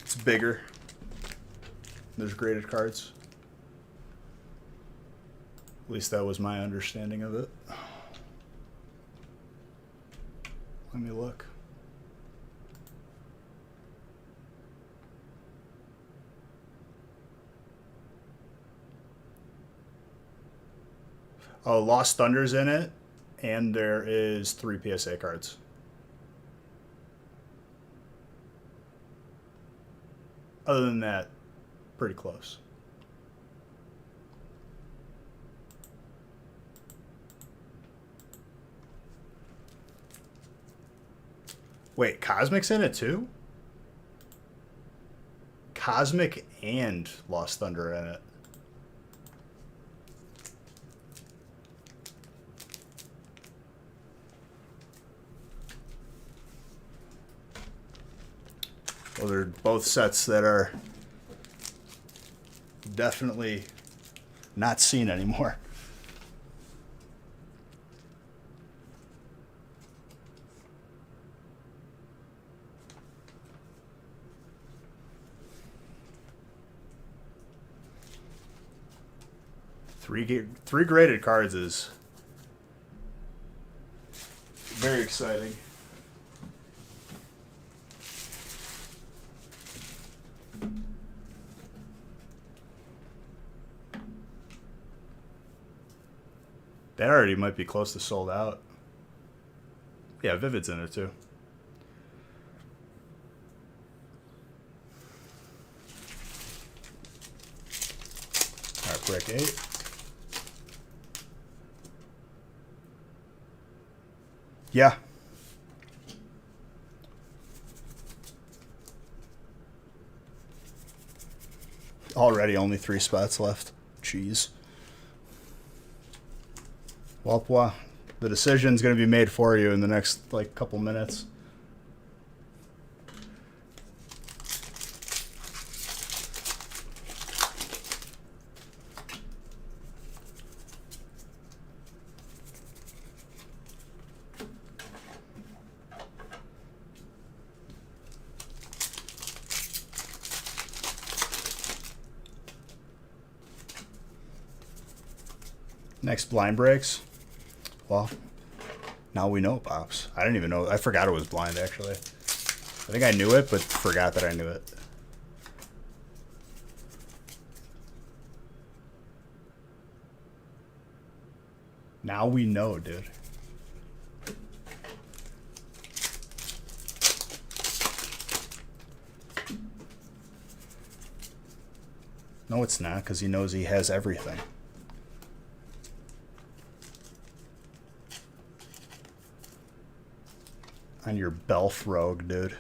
It's bigger. There's graded cards. At least that was my understanding of it. Let me look. Oh, Lost Thunder's in it, and there is 3 PSA cards. Other than that, pretty close. Wait, Cosmic's in it too? Cosmic and Lost Thunder in it. Well, they're both sets that are definitely not seen anymore. Three graded cards is very exciting. That already might be close to sold out. Yeah, Vivid's in it too. All right, break 8. Yeah. Already only 3 spots left. Jeez. Well, the decision's going to be made for you in the next couple minutes. Next blind breaks. Well, now we know, Pops. I didn't even know. I forgot it was blind, actually. I think I knew it, but forgot that I knew it. Now we know, dude. No, it's not, because he knows he has everything. On your Belf Rogue, dude.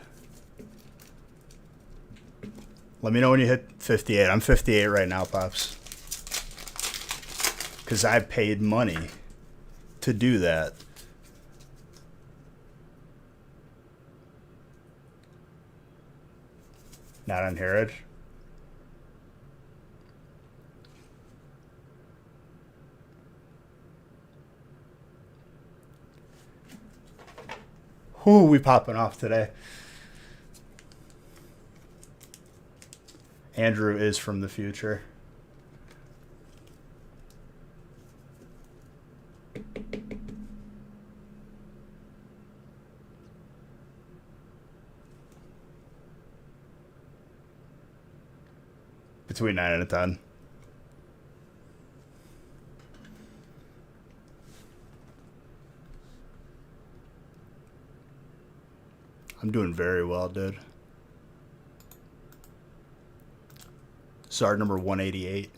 Let me know when you hit 58. I'm 58 right now, Pops. Because I paid money to do that. Not on Herod. Who we popping off today? Andrew is from the future. Between 9 and a 10. I'm doing very well, dude. Zard number 188.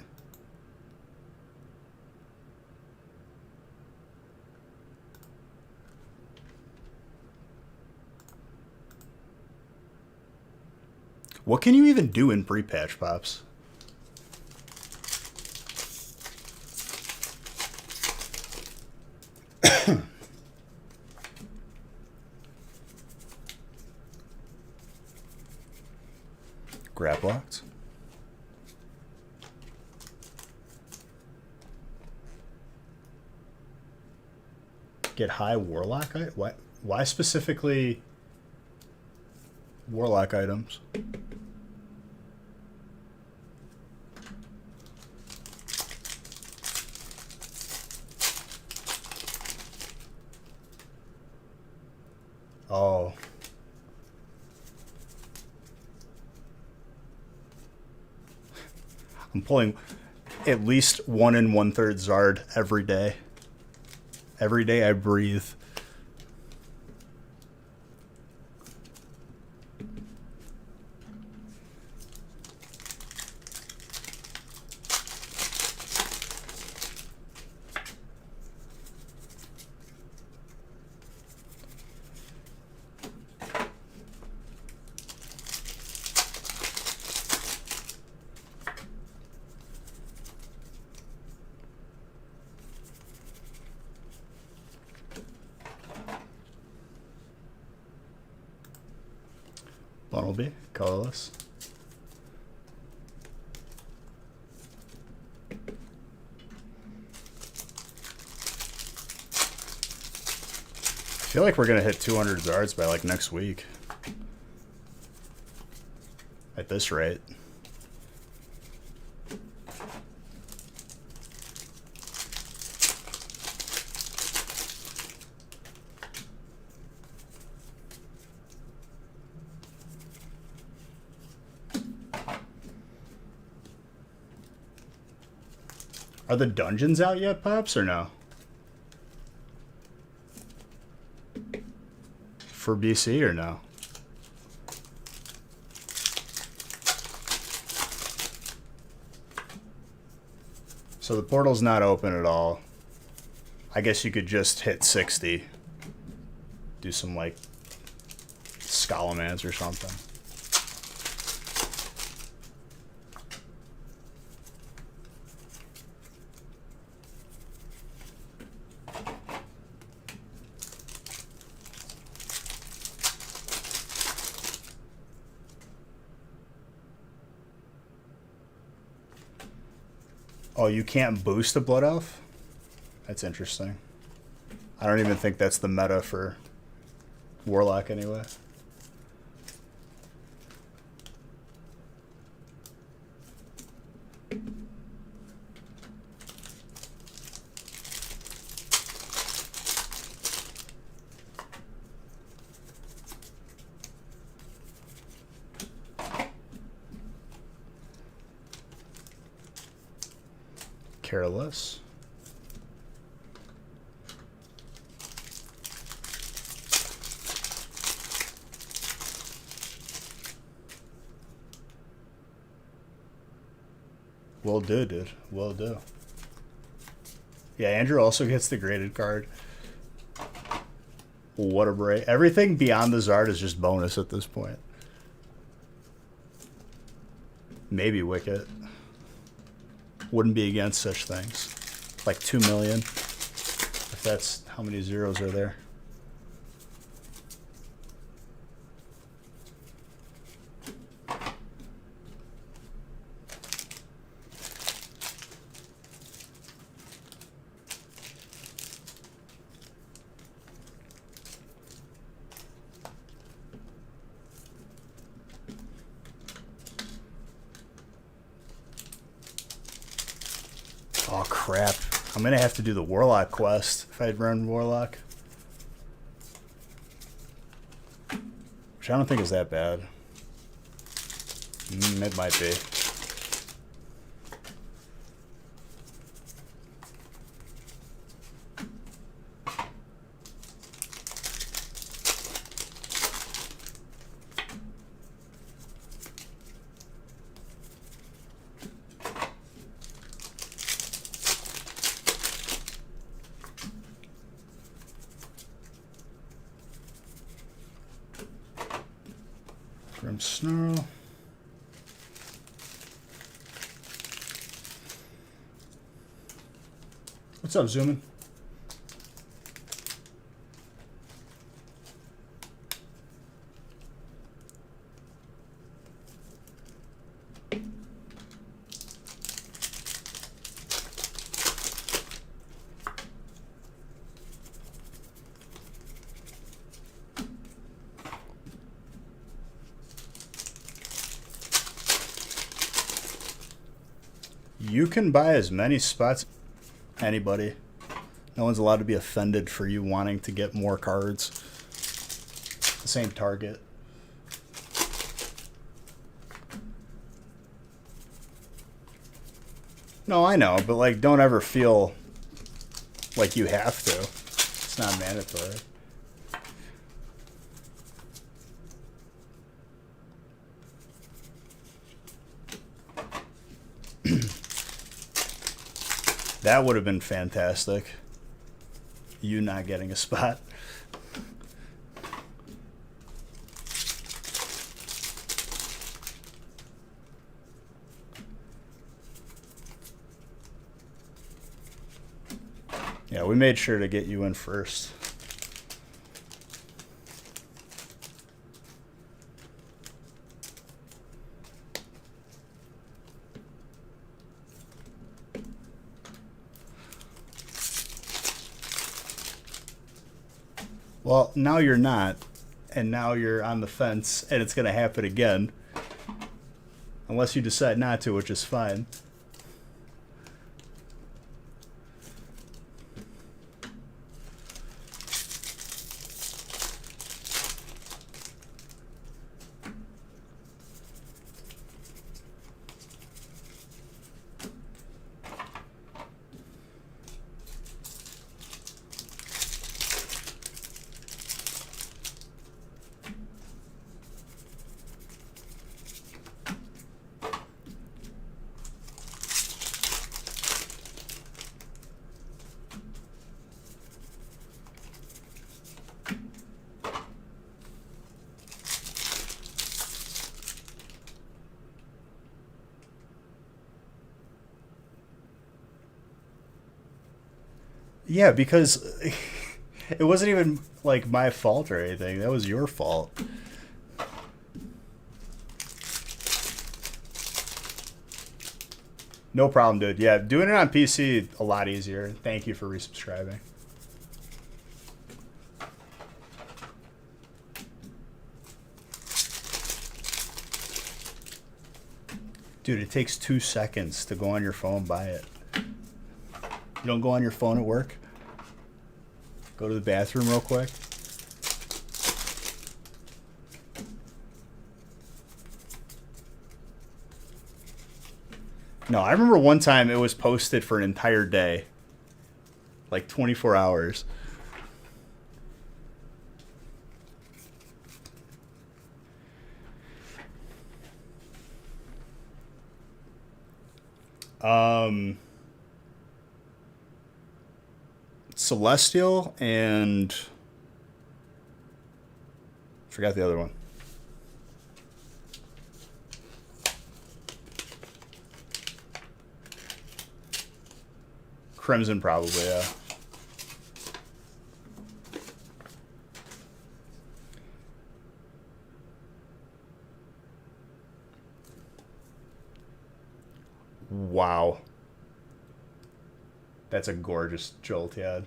What can you even do in pre-patch, Pops? Grab locked. Get high warlock. Why specifically warlock items? Oh. I'm pulling at least 1 1/3 Zard every day. Every day I breathe. Bumblebee, colorless. I feel like we're gonna hit 200 Zards by like next week. At this rate. Are the dungeons out yet, Pops, or no? For BC or no? So the portal's not open at all. I guess you could just hit 60. Do some like Scalamans or something. Oh, you can't boost a Blood Elf? That's interesting. I don't even think that's the meta for Warlock anyway. careless. Will do, dude. Will do. Yeah, Andrew also gets the graded card. What a break. Everything beyond the Zard is just bonus at this point. Maybe Wicket. Wouldn't be against such things. Like 2 million. If that's how many zeros are there. Oh, crap. I'm going to have to do the Warlock quest if I'd run Warlock. Which I don't think is that bad. It might be. From Snarl. What's up, Zoomin? You can buy as many spots as anybody. No one's allowed to be offended for you wanting to get more cards. The same target. No, I know, but like, don't ever feel like you have to. It's not mandatory. That would have been fantastic. You not getting a spot. Yeah, we made sure to get you in first. Well, now you're not, and now you're on the fence, and it's going to happen again. Unless you decide not to, which is fine. Yeah, because it wasn't even like my fault or anything. That was your fault. No problem, dude. Yeah, doing it on PC a lot easier. Thank you for resubscribing. Dude, it takes 2 seconds to go on your phone, buy it. You don't go on your phone at work? Go to the bathroom real quick. No, I remember one time it was posted for an entire day. Like 24 hours. Celestial and forgot the other one. Crimson probably, yeah. Wow. That's a gorgeous Jolteon.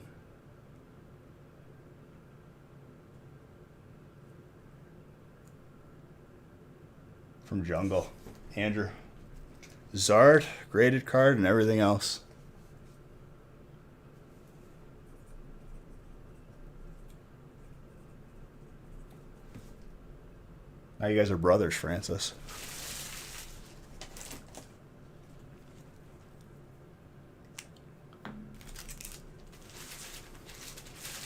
From Jungle. Andrew. Zard, graded card, and everything else. Now you guys are brothers, Francis.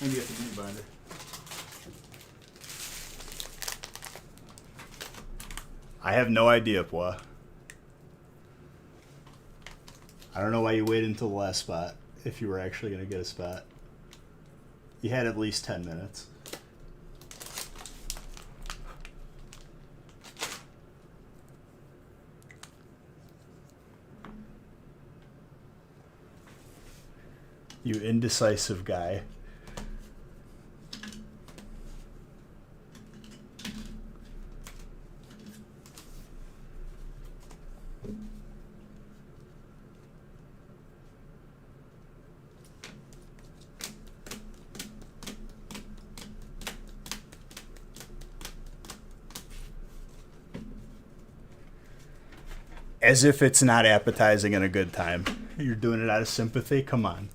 Maybe get the mini binder. I have no idea, boy. I don't know why you waited until the last spot if you were actually going to get a spot. You had at least 10 minutes. You indecisive guy. As if it's not appetizing and a good time. You're doing it out of sympathy? Come on.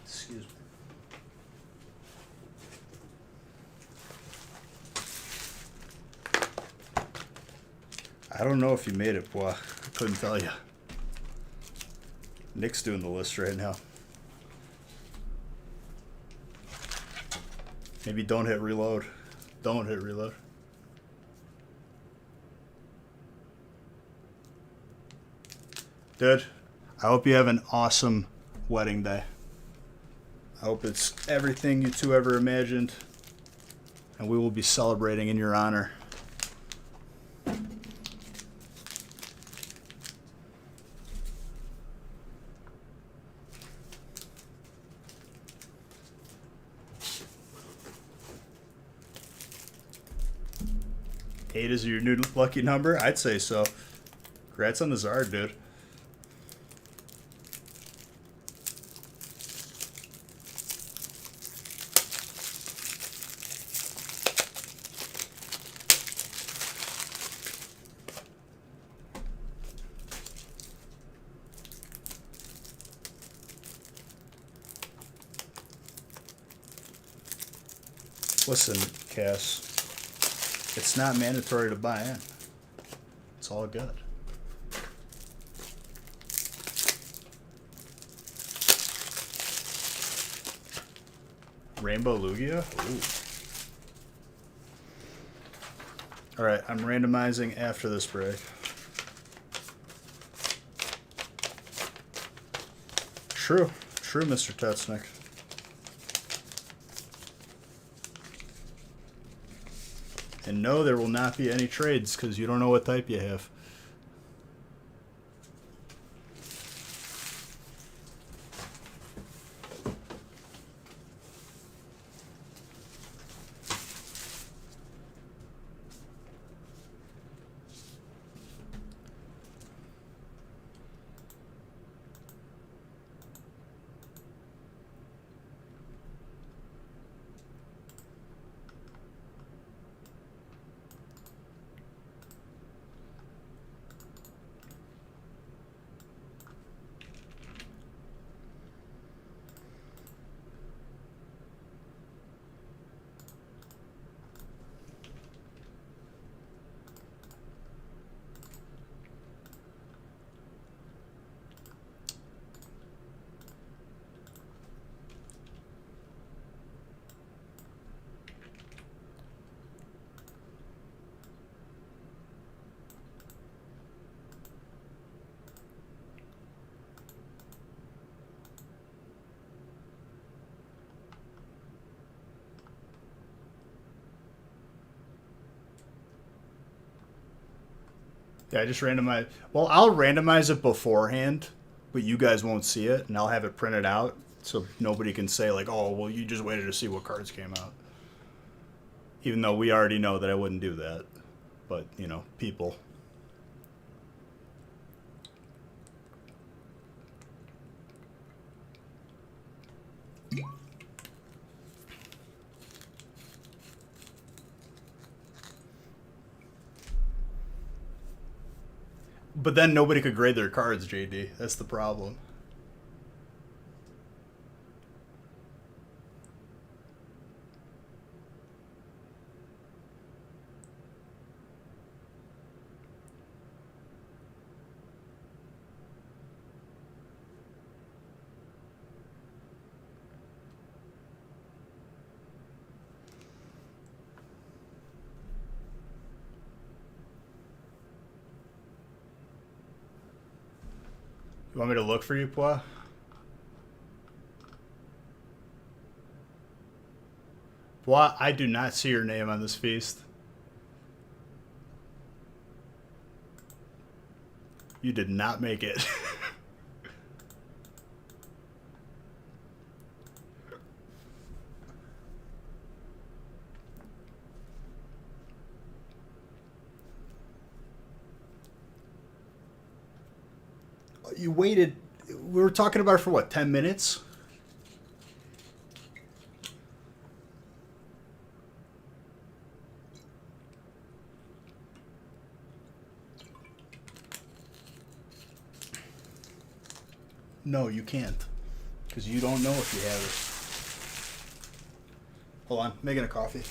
Excuse me. I don't know if you made it, boy. I couldn't tell you. Nick's doing the list right now. Maybe don't hit reload. Don't hit reload. Dude, I hope you have an awesome wedding day. I hope it's everything you two ever imagined. And we will be celebrating in your honor. Eight is your new lucky number? I'd say so. Congrats on the Zard, dude. Listen, Cass. It's not mandatory to buy in. It's all good. Rainbow Lugia? Ooh. Alright, I'm randomizing after this break. True, Mr. Tetznick. And no, there will not be any trades because you don't know what type you have. Yeah, I just randomize. Well, I'll randomize it beforehand, but you guys won't see it, and I'll have it printed out so nobody can say like, "Oh, well, you just waited to see what cards came out." Even though we already know that I wouldn't do that, but you know, people. But then nobody could grade their cards, JD. That's the problem. You want me to look for you, Pua? Pua, I do not see your name on this feast. You did not make it. You waited. We were talking about it for what, 10 minutes? No, you can't. Because you don't know if you have it. Hold on, making a coffee.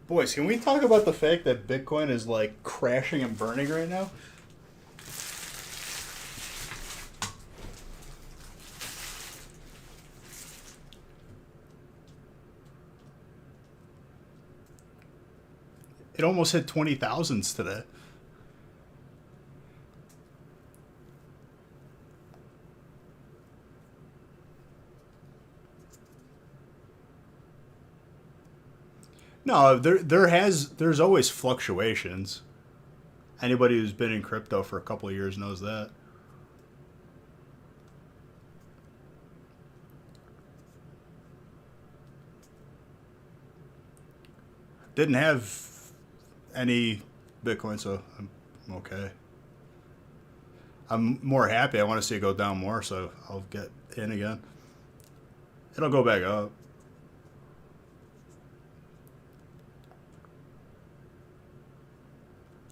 Boys, can we talk about the fact that Bitcoin is like crashing and burning right now? It almost hit 20,000s today. No, there's always fluctuations. Anybody who's been in crypto for a couple of years knows that. Didn't have any Bitcoin, so I'm okay. I'm more happy. I want to see it go down more, so I'll get in again. It'll go back up.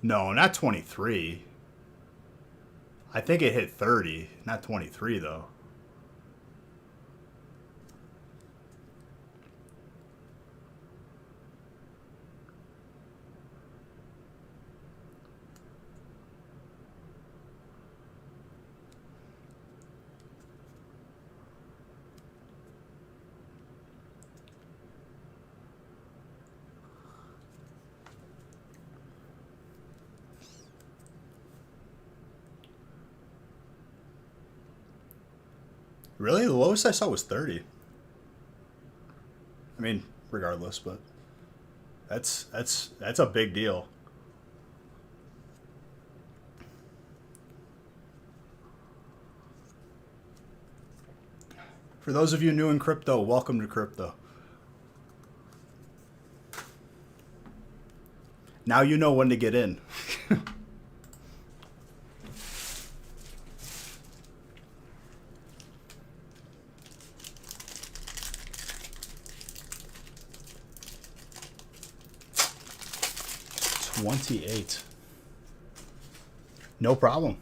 No, not 23. I think it hit 30, not 23 though. Really? The lowest I saw was 30. I mean, regardless, but that's a big deal. For those of you new in crypto, welcome to crypto. Now you know when to get in. $28. No problem.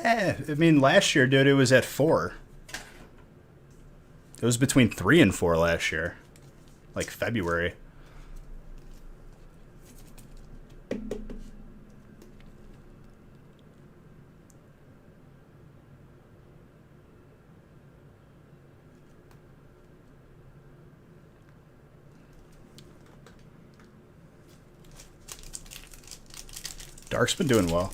I mean, last year, dude, it was at 4. It was between 3 and 4 last year. Like February. Dark's been doing well.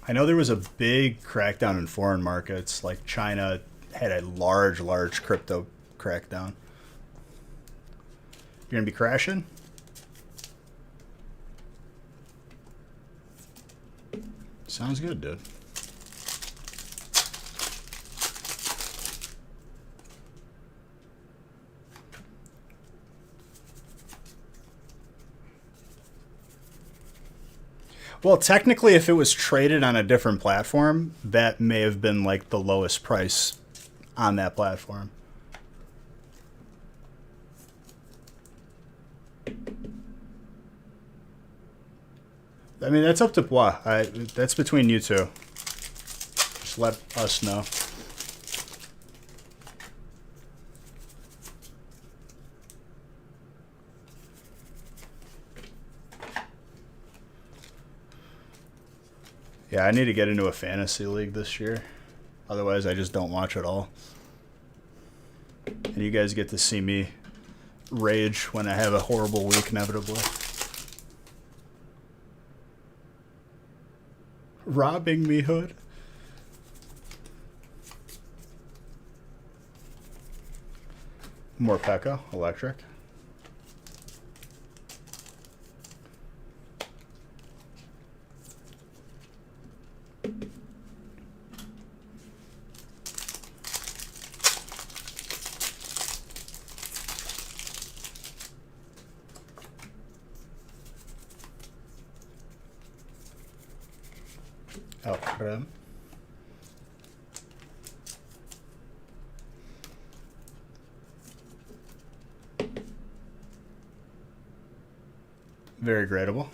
I know there was a big crackdown in foreign markets. Like China had a large crypto crackdown. You're gonna be crashing? Sounds good, dude. Well, technically, if it was traded on a different platform, that may have been like the lowest price on that platform. I mean, that's up to Bois. That's between you two. Just let us know. Yeah, I need to get into a fantasy league this year. Otherwise, I just don't watch at all. And you guys get to see me rage when I have a horrible week, inevitably. Robbing me, Hood. More Pekka, electric. El creme. Very gradable.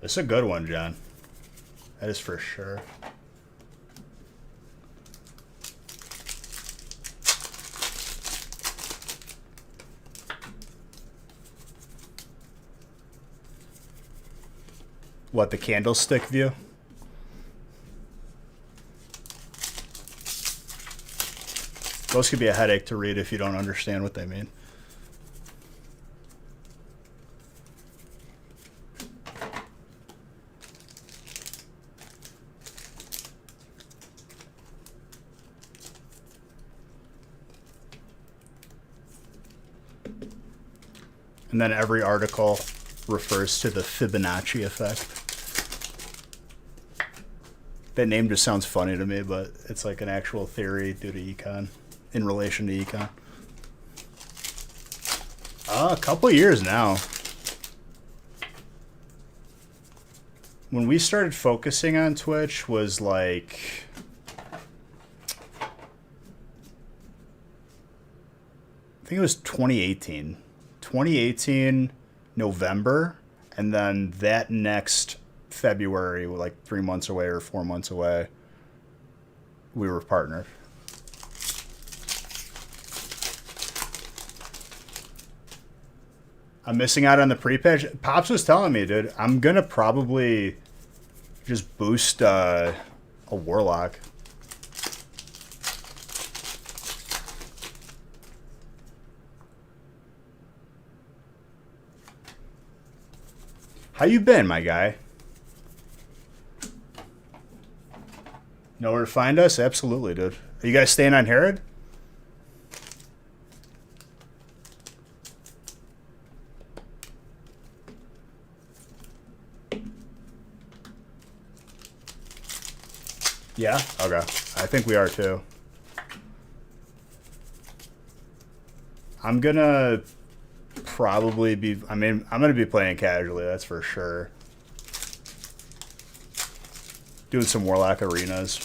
It's a good one, John. That is for sure. What, the candlestick view? Those could be a headache to read if you don't understand what they mean. And then every article refers to the Fibonacci effect. That name just sounds funny to me, but it's like an actual theory due to econ, in relation to econ. A couple years now. When we started focusing on Twitch was like... I think it was 2018. 2018 November, and then that next February, like 3 months away or 4 months away, we were partnered. I'm missing out on the pre-patch. Pops was telling me, dude, I'm gonna probably just boost a Warlock. How you been, my guy? Know where to find us? Absolutely, dude. Are you guys staying on Herod? Yeah? Okay. I think we are too. I'm gonna probably be... I mean, I'm gonna be playing casually, that's for sure. Doing some Warlock arenas.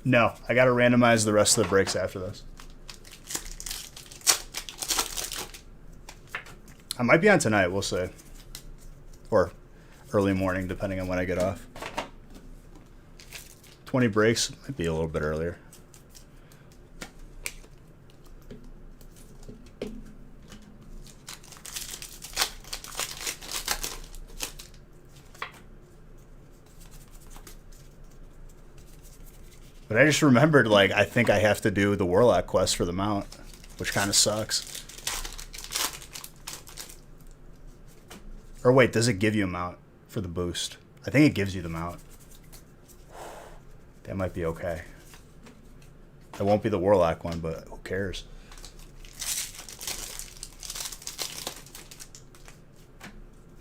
No, I gotta randomize the rest of the breaks after this. I might be on tonight, we'll see. Or early morning, depending on when I get off. 20 breaks, might be a little bit earlier. But I just remembered, like, I think I have to do the Warlock quest for the mount, which kind of sucks. Or wait, does it give you a mount for the boost? I think it gives you the mount. That might be okay. It won't be the Warlock one, but who cares?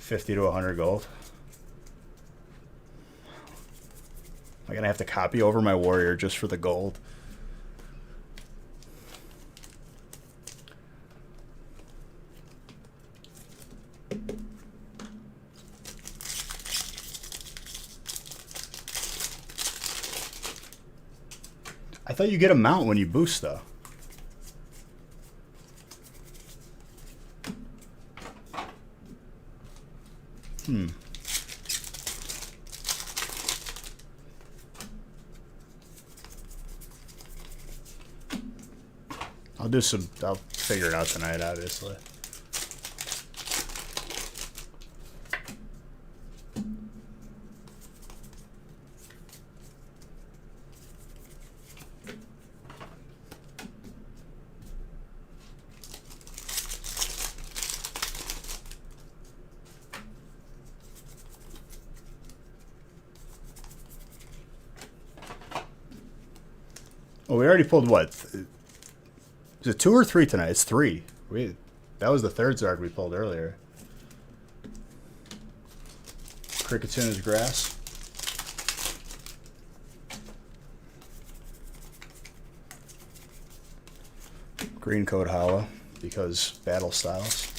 $50 to 100 gold. Am I gonna have to copy over my warrior just for the gold? I thought you get a mount when you boost, though. I'll figure it out tonight, obviously. Well, we already pulled what? Is it 2 or 3 tonight? It's 3. That was the third Zarg we pulled earlier. Cricketsuna's grass. Green Code Hollow, because battle styles.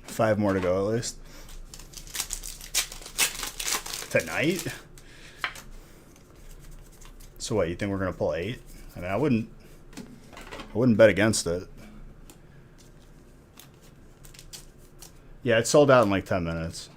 Five more to go at least. Tonight? So what, you think we're gonna pull 8? I mean, I wouldn't bet against it. Yeah, it sold out in like 10 minutes.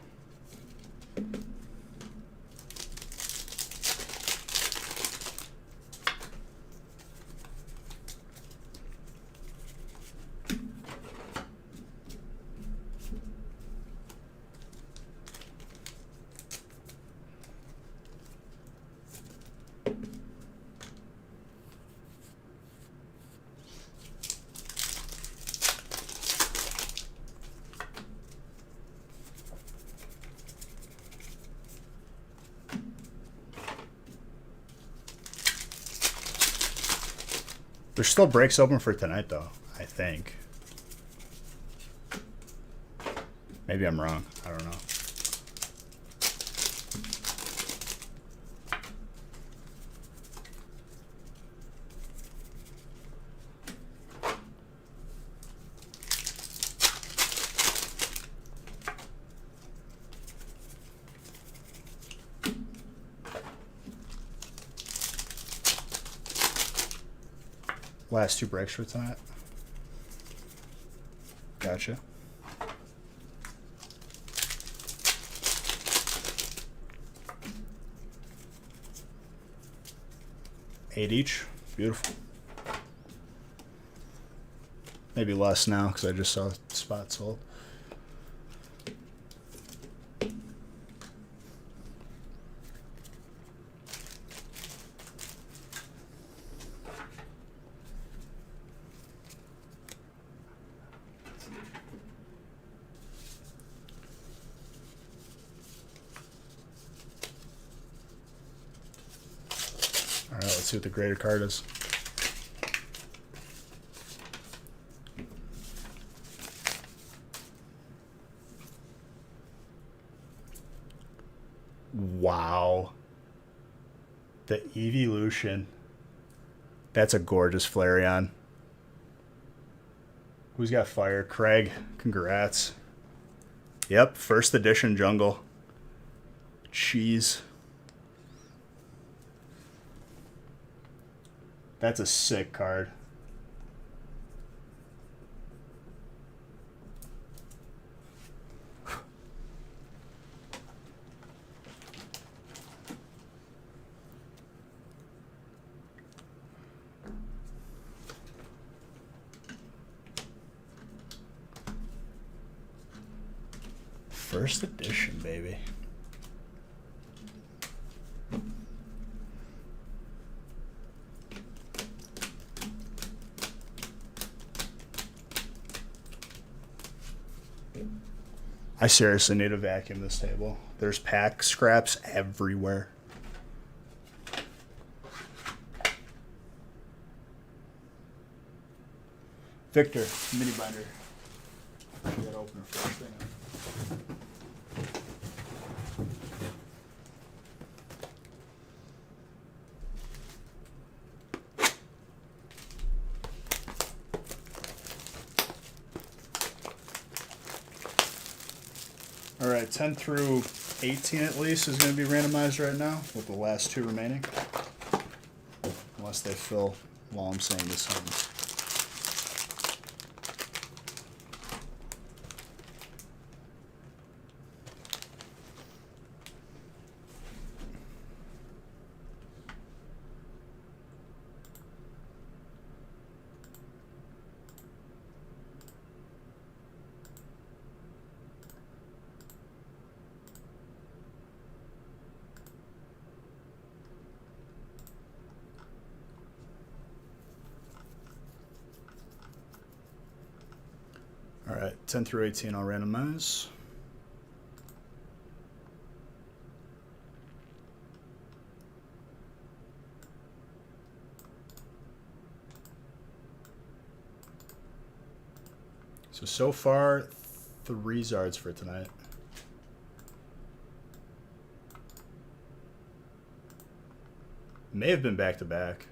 There's still breaks open for tonight, though, I think. Maybe I'm wrong. I don't know. Last 2 breaks for tonight. Gotcha. $8 each. Beautiful. Maybe less now because I just saw spot sold. All right, let's see what the graded card is. Wow. The Evolution. That's a gorgeous Flareon. Who's got fire? Craig. Congrats. Yep, first edition jungle. Cheese. That's a sick card. First edition, baby. I seriously need to vacuum this table. There's pack scraps everywhere. Victor, mini binder. I gotta open a fresh thing. All right, 10 through 18 at least is going to be randomized right now, with the last 2 remaining. Unless they fill while I'm saying this sentence. All right, 10 through 18 I'll randomize. So far, 3 Zards for tonight. May have been back-to-back.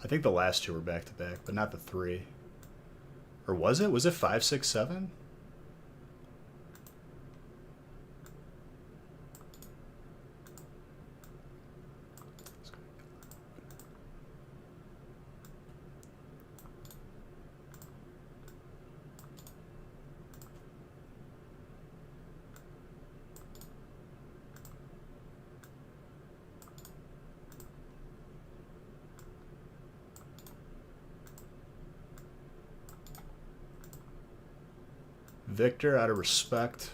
I think the last 2 were back-to-back, but not the 3. Or was it? Was it 5, 6, 7? Victor out of respect.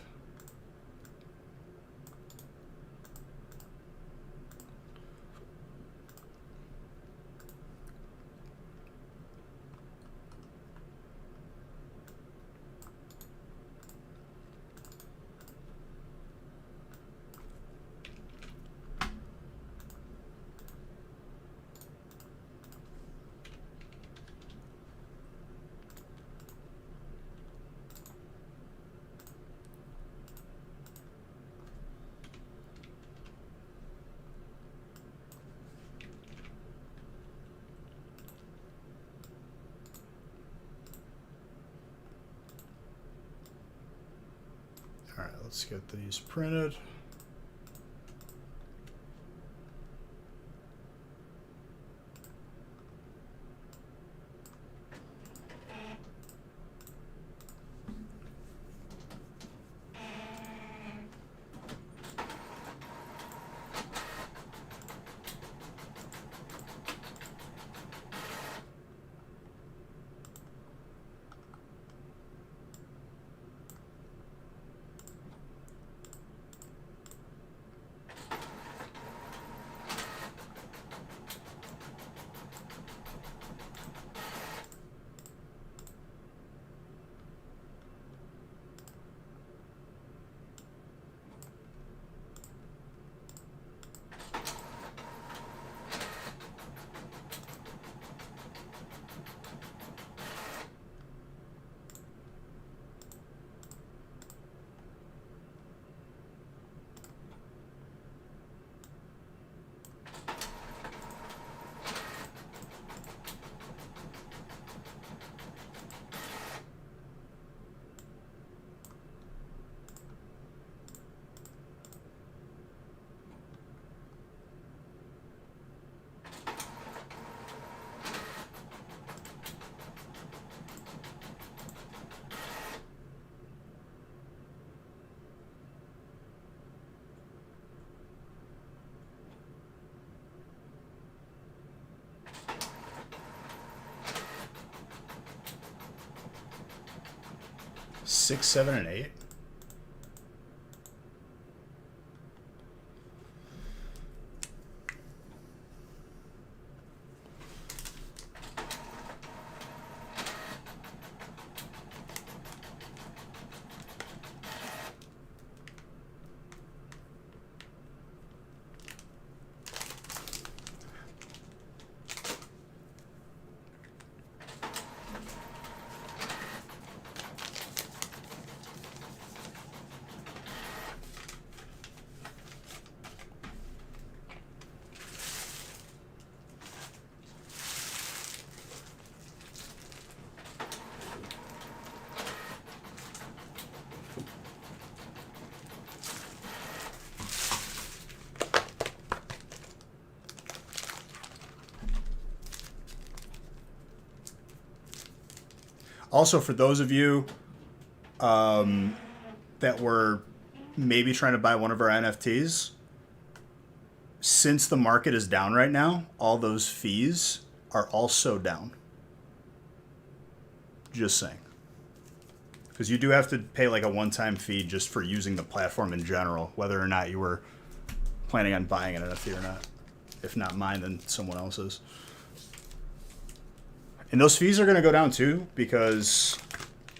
All right, let's get these printed. Six, 7, and 8. Also, for those of you that were maybe trying to buy one of our NFTs, since the market is down right now, all those fees are also down. Just saying. Because you do have to pay like a one-time fee just for using the platform in general, whether or not you were planning on buying an NFT or not. If not mine, then someone else's. And those fees are going to go down too, because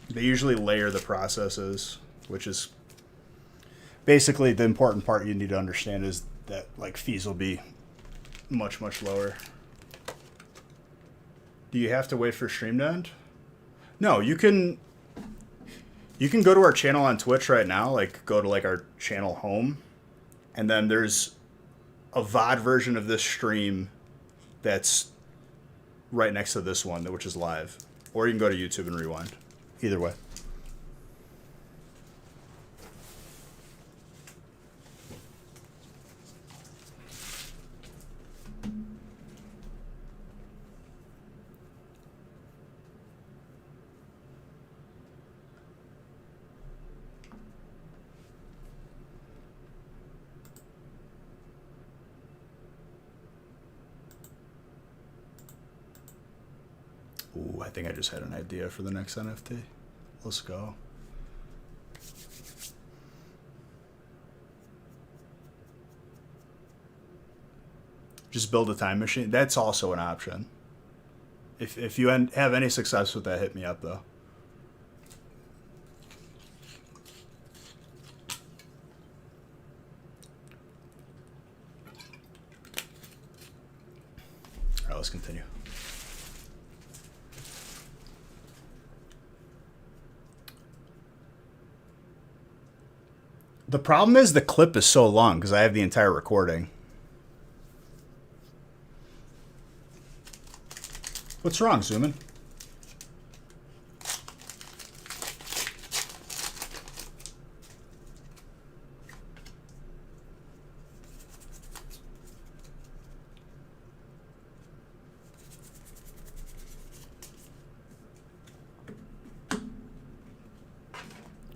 they usually layer the processes, which is basically the important part you need to understand is that like fees will be much, much lower. Do you have to wait for stream to end? No, you can go to our channel on Twitch right now, like go to like our channel home, and then there's a VOD version of this stream that's right next to this one, which is live. Or you can go to YouTube and rewind. Either way. Ooh, I think I just had an idea for the next NFT. Let's go. Just build a time machine. That's also an option. If you have any success with that, hit me up, though. All right, let's continue. The problem is the clip is so long because I have the entire recording. What's wrong, Zoomin?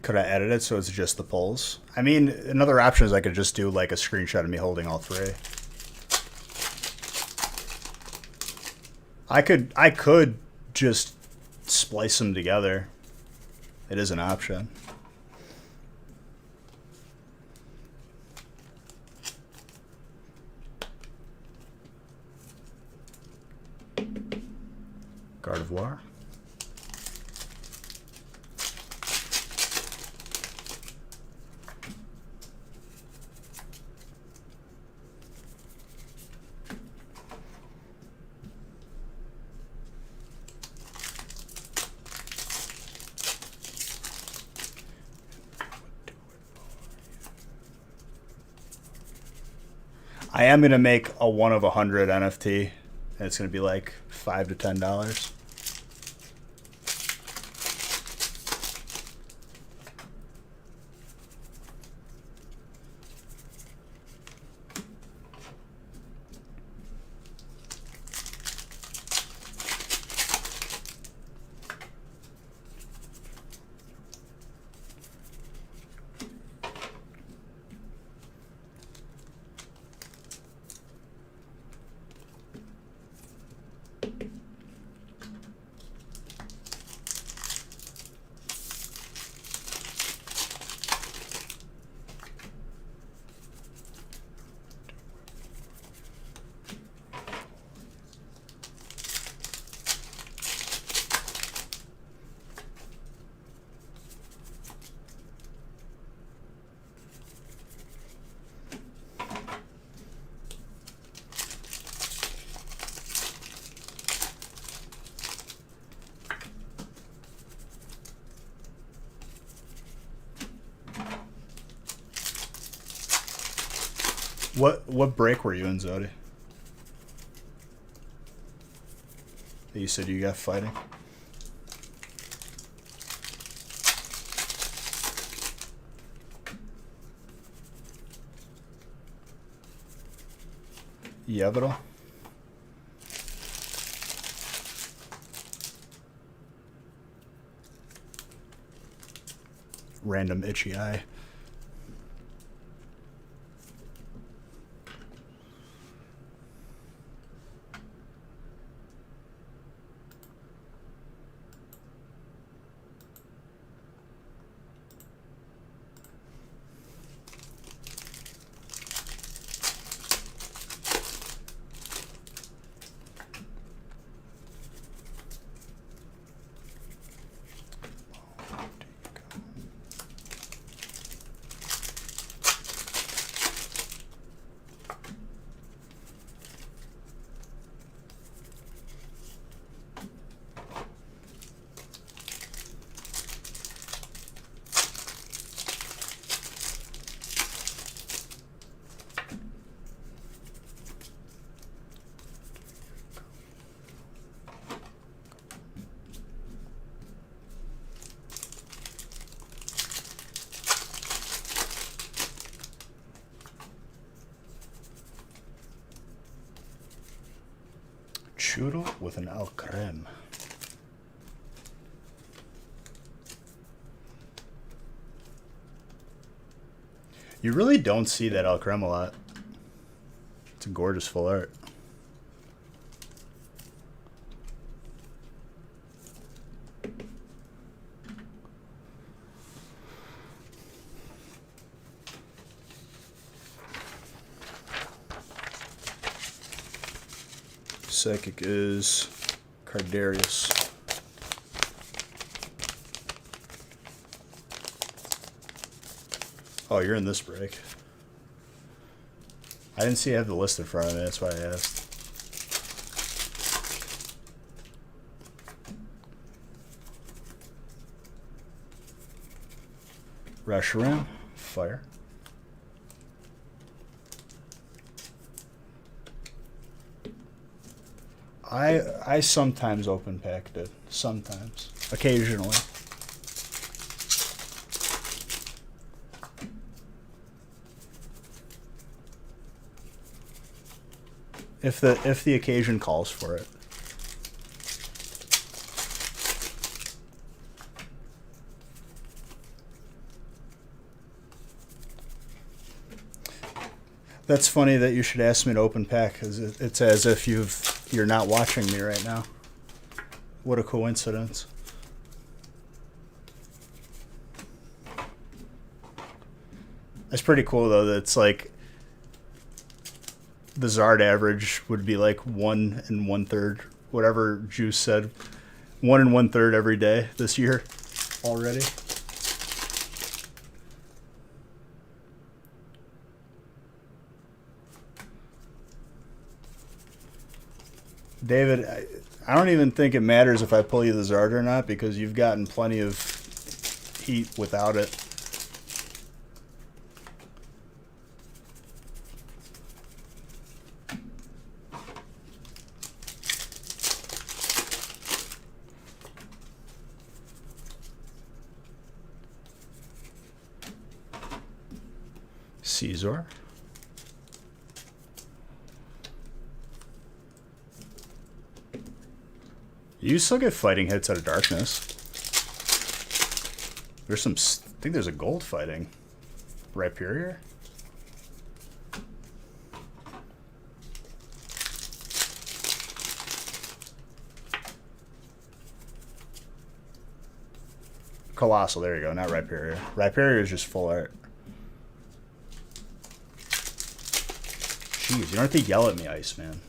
Could I edit it so it's just the polls? I mean, another option is I could just do like a screenshot of me holding all three. I could just splice them together. It is an option. Gardevoir. I am gonna make a 1 of 100 NFT, and it's gonna be like $5 to $10. What break were you in, Zodi? You said you got fighting? Yevero? Random itchy eye. Churro with an al creme. You really don't see that al creme a lot. It's a gorgeous full art. Psychic is Cardarius. Oh, you're in this break. I didn't see I have the list in front of me, that's why I asked. Reshiram, fire. I sometimes open packed it. Sometimes. Occasionally. If the occasion calls for it. That's funny that you should ask me to open pack, because it's as if you're not watching me right now. What a coincidence. That's pretty cool though. That it's like the Zard average would be like 1 1/3, whatever Juice said, 1 1/3 every day this year already. David, I don't even think it matters if I pull you the Zard or not, because you've gotten plenty of heat without it. Caesar. You still get fighting hits out of darkness. There's some. I think there's a gold fighting. Rhyperior? Colossal, there you go, not Rhyperior. Rhyperior is just full art. Jeez, you don't have to yell at me, Iceman.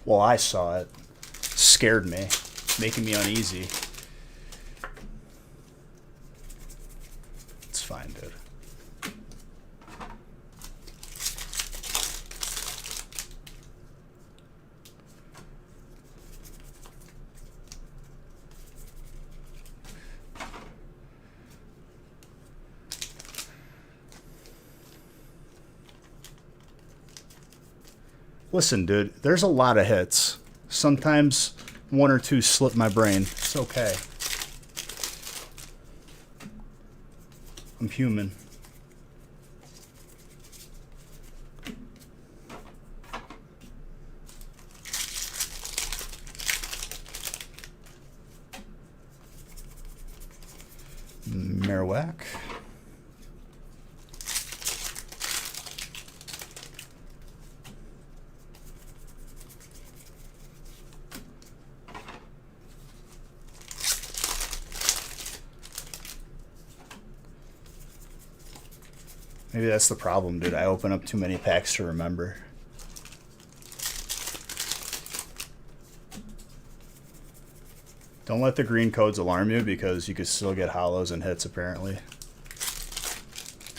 Well, I saw it. Scared me, making me uneasy. It's fine, dude. Listen, dude, there's a lot of hits. Sometimes 1 or 2 slip my brain. It's okay. I'm human. Marowak. Maybe that's the problem, dude. I open up too many packs to remember. Don't let the green codes alarm you, because you could still get hollows and hits, apparently.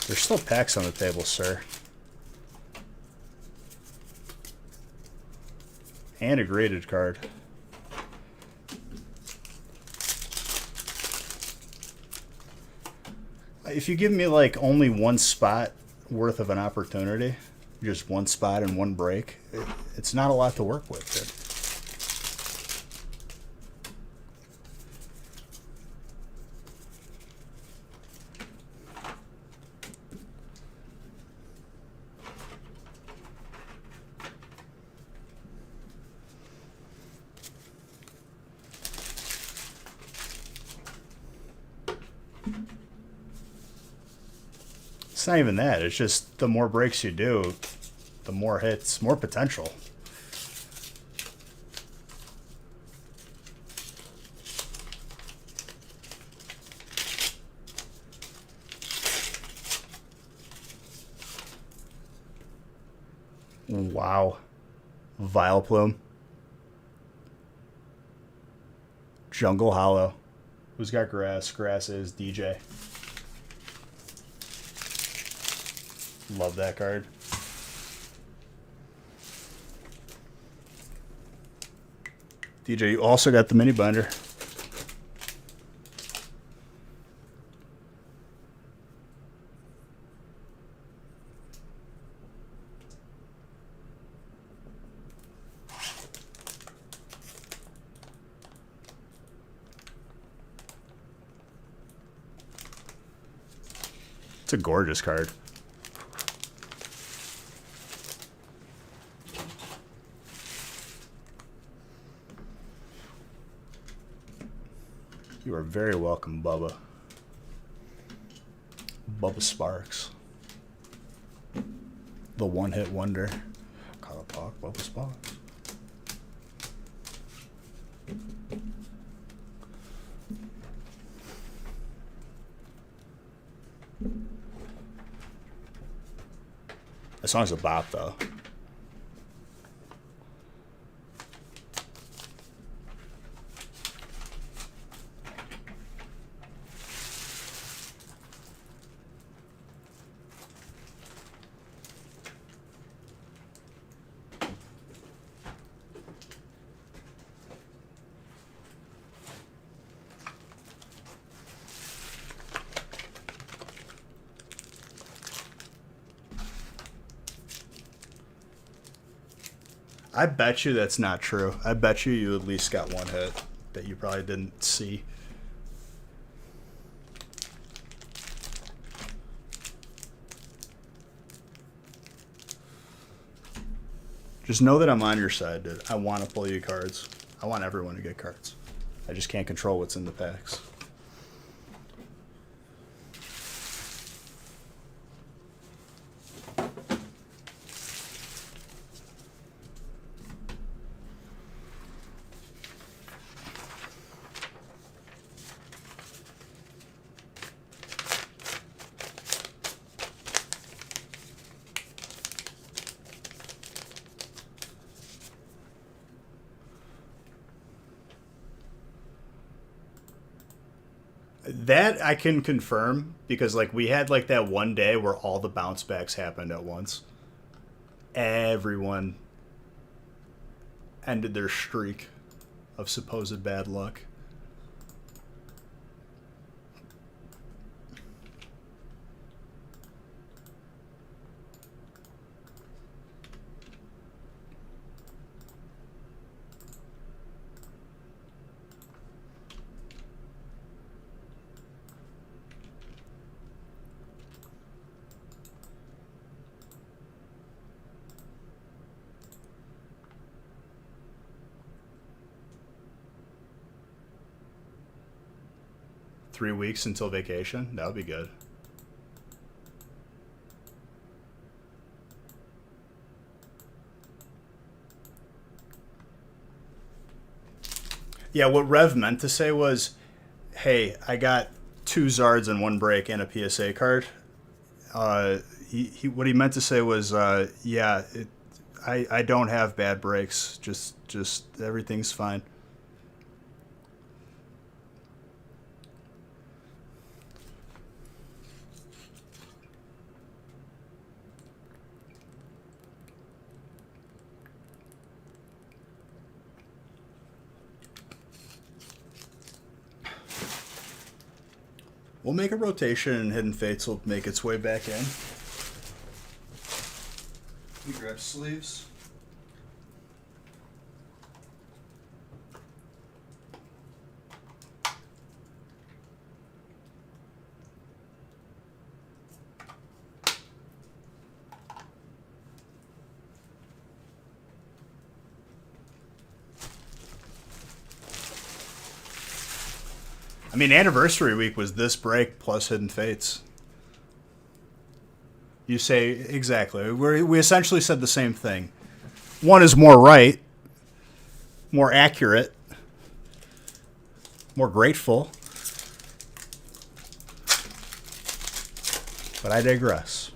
There's still packs on the table, sir. And a graded card. If you give me like only 1 spot worth of an opportunity, just 1 spot and 1 break, it's not a lot to work with, dude. It's not even that. It's just the more breaks you do, the more hits, more potential. Wow. Vileplume. Jungle Hollow. Who's got grass? Grass is DJ. Love that card. DJ, you also got the mini binder. It's a gorgeous card. You are very welcome, Bubba. Bubba Sparks. The one-hit wonder. Color Talk, Bubba Sparks. That song's a bop, though. I bet you that's not true. I bet you at least got one hit that you probably didn't see. Just know that I'm on your side, dude. I want to pull you cards. I want everyone to get cards. I just can't control what's in the packs. 'That I can confirm because like we had like that one day where all the bounce backs happened at once. Everyone ended their streak of supposed bad luck. Three weeks until vacation. That would be good. Yeah, what Rev meant to say was, hey, I got 2 Zards and 1 break and a PSA card. What he meant to say was, yeah, I don't have bad breaks. Just everything's fine. We'll make a rotation and Hidden Fates will make its way back in. We grab sleeves. I mean, anniversary week was this break plus Hidden Fates. You say, exactly. We essentially said the same thing. One is more right, more accurate, more grateful. But I digress.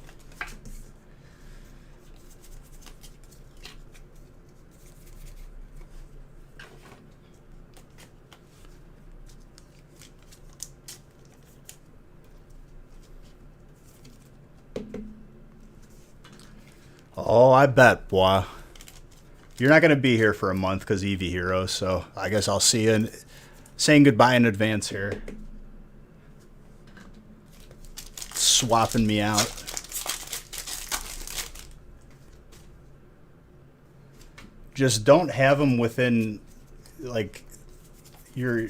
Oh, I bet, boy. You're not going to be here for a month because Eevee Heroes, so I guess I'll see you. Saying goodbye in advance here. Swapping me out. Just don't have them within, like, your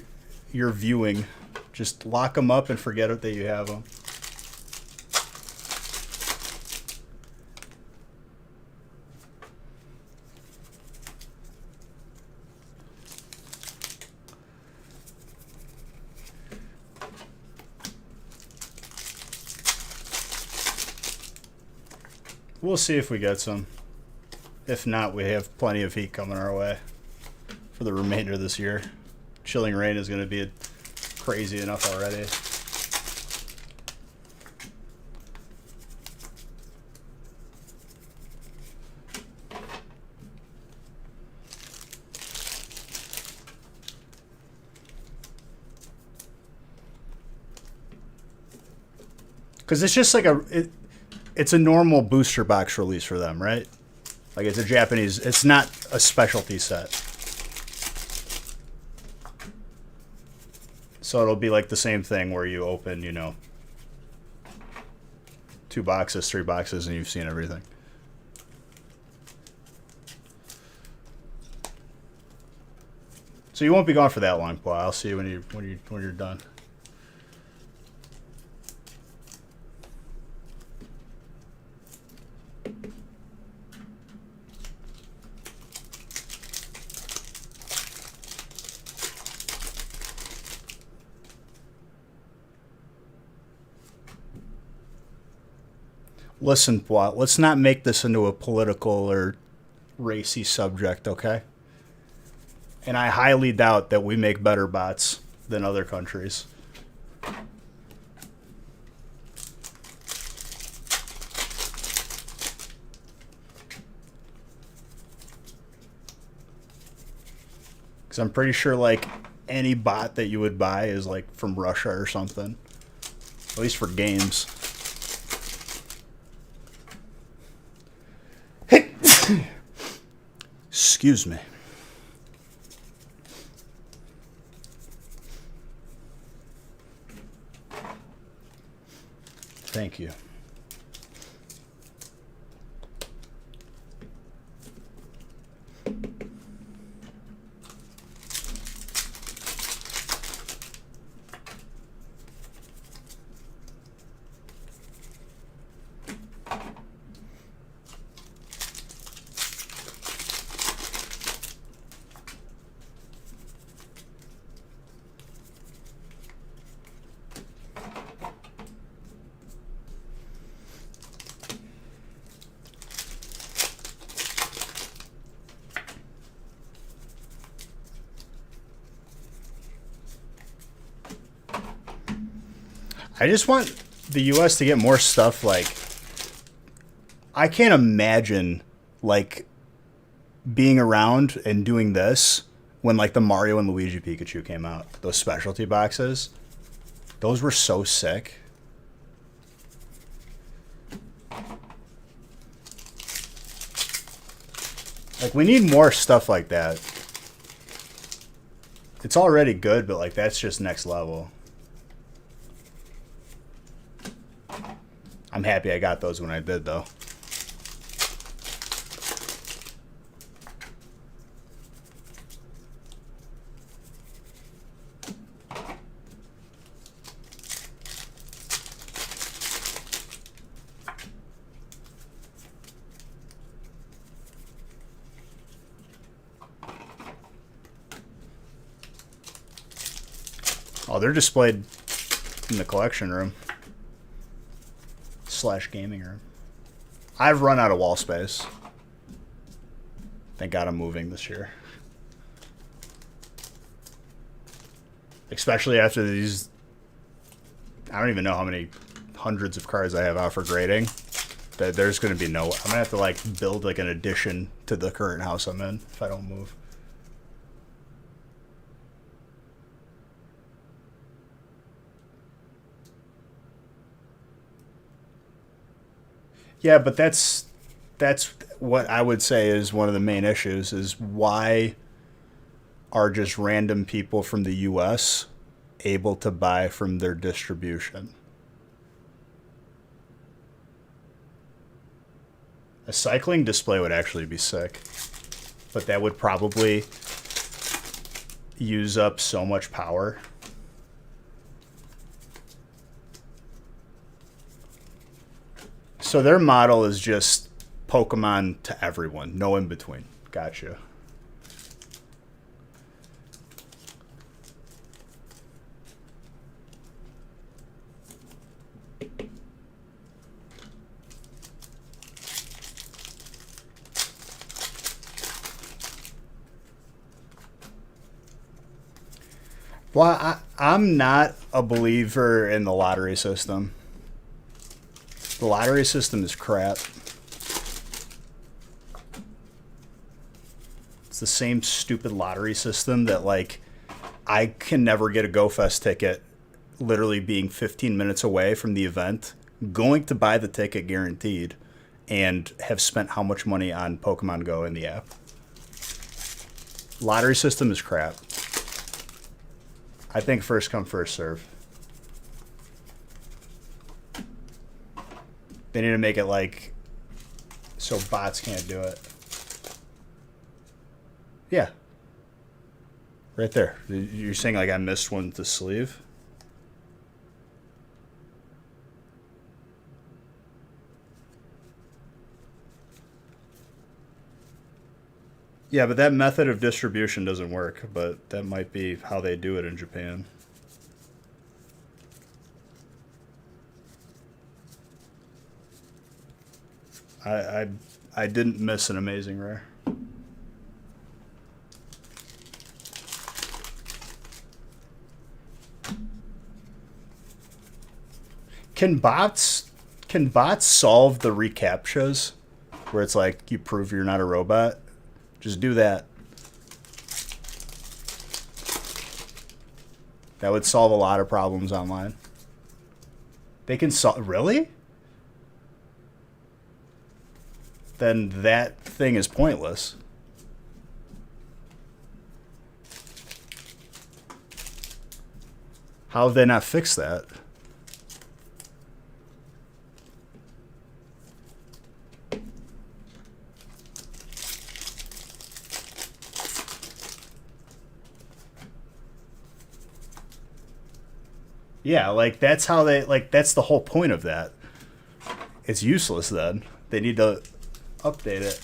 viewing. Just lock them up and forget it that you have them. We'll see if we get some. If not, we have plenty of heat coming our way for the remainder of this year. Chilling Rain is going to be crazy enough already. Because it's just like it's a normal booster box release for them, right? Like it's a Japanese, it's not a specialty set. So it'll be like the same thing where you open, you know, 2 boxes, 3 boxes, and you've seen everything. So you won't be gone for that long, Paul. I'll see you when you're done. Listen, Paul, let's not make this into a political or racy subject, okay? And I highly doubt that we make better bots than other countries. Because I'm pretty sure, like, any bot that you would buy is, like, from Russia or something. At least for games. Excuse me. Thank you. I just want the U.S. to get more stuff. Like, I can't imagine, like, being around and doing this when, like, the Mario and Luigi Pikachu came out. Those specialty boxes. Those were so sick. Like, we need more stuff like that. It's already good, but, like, that's just next level. I'm happy I got those when I did, though. Oh, they're displayed in the collection room. / gaming room. I've run out of wall space. Thank God I'm moving this year. Especially after these... I don't even know how many hundreds of cards I have out for grading. That there's going to be no... I'm going to have to, like, build, like, an addition to the current house I'm in if I don't move. Yeah, but that's what I would say is one of the main issues is why are just random people from the US able to buy from their distribution? A cycling display would actually be sick, but that would probably use up so much power. So their model is just Pokemon to everyone, no in between. Gotcha. Well, I'm not a believer in the lottery system. The lottery system is crap. It's the same stupid lottery system that, like, I can never get a GoFest ticket literally being 15 minutes away from the event, going to buy the ticket guaranteed, and have spent how much money on Pokemon Go in the app. Lottery system is crap. I think first come, first serve. They need to make it like so bots can't do it. Yeah. Right there. You're saying like I missed one with the sleeve? Yeah, but that method of distribution doesn't work, but that might be how they do it in Japan. I didn't miss an amazing rare. Can bots solve the reCAPTCHAs where it's like you prove you're not a robot? Just do that. That would solve a lot of problems online. They can solve... Really? Then that thing is pointless. How have they not fixed that? Yeah, like that's how they like that's the whole point of that. It's useless then. They need to update it.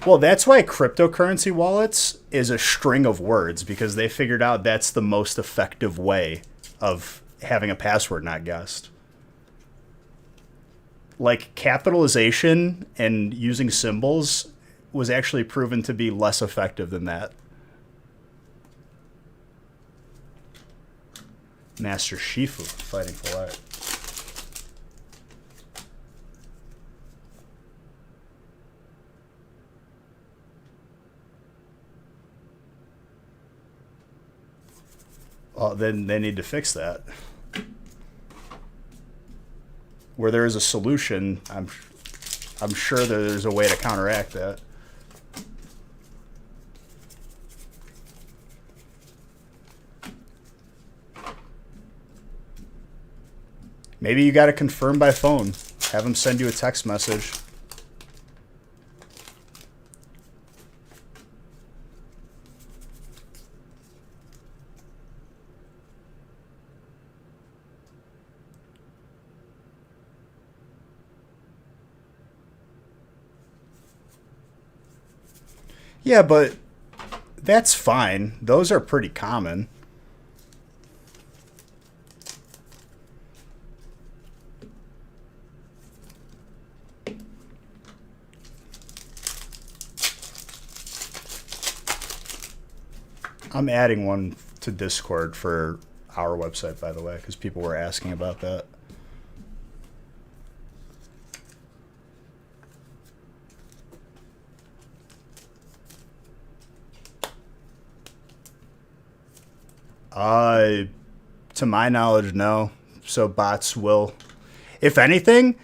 Well, that's why cryptocurrency wallets is a string of words because they figured out that's the most effective way of having a password not guessed. Like capitalization and using symbols was actually proven to be less effective than that. Master Shifu fighting for what? Well, then they need to fix that. Where there is a solution, I'm sure there's a way to counteract that. Maybe you got to confirm by phone. Have them send you a text message. Yeah, but that's fine. Those are pretty common. I'm adding one to Discord for our website, by the way, because people were asking about that. Uh, to my knowledge, no. So bots will, if anything,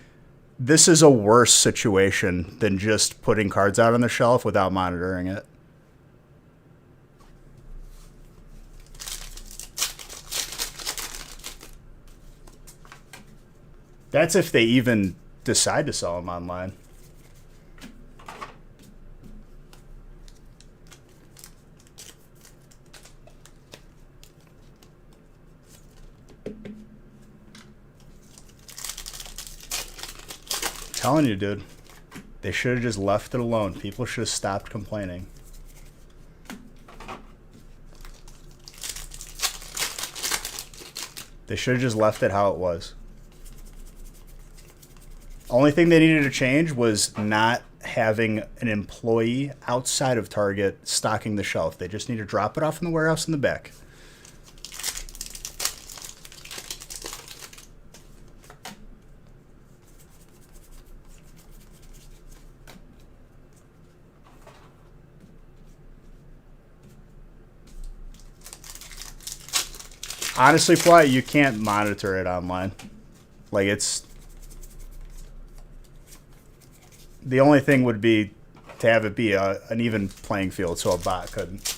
this is a worse situation than just putting cards out on the shelf without monitoring it. That's if they even decide to sell them online. Telling you, dude. They should have just left it alone. People should have stopped complaining. They should have just left it how it was. Only thing they needed to change was not having an employee outside of Target stocking the shelf. They just need to drop it off in the warehouse in the back. Honestly, Fly, you can't monitor it online. Like, it's... The only thing would be to have it be an even playing field so a bot couldn't.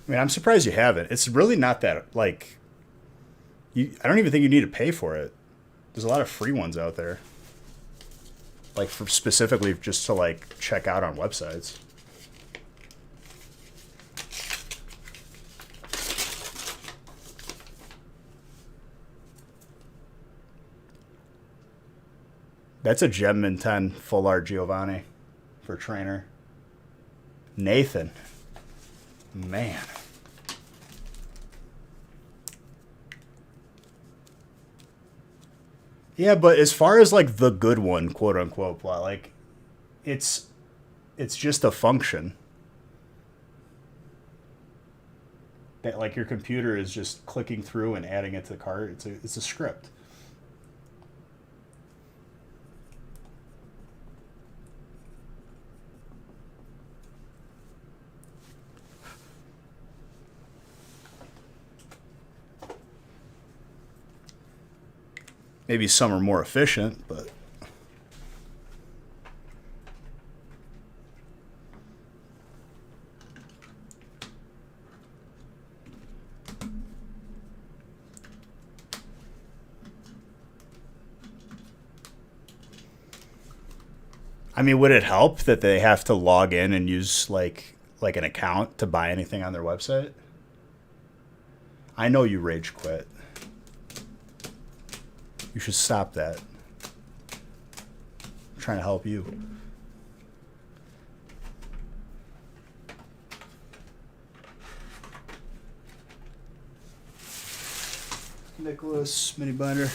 I mean, I'm surprised you haven't. It's really not that, like... I don't even think you need to pay for it. There's a lot of free ones out there. Like, for specifically just to, like, check out on websites. That's a Gemmin 10 full art Giovanni for trainer. Nathan. Man. Yeah, but as far as like the good one, quote unquote, like it's just a function. That like your computer is just clicking through and adding it to the cart. It's a script. Maybe some are more efficient, but... I mean, would it help that they have to log in and use like an account to buy anything on their website? I know you rage quit. You should stop that. I'm trying to help you. Nicholas, mini binder.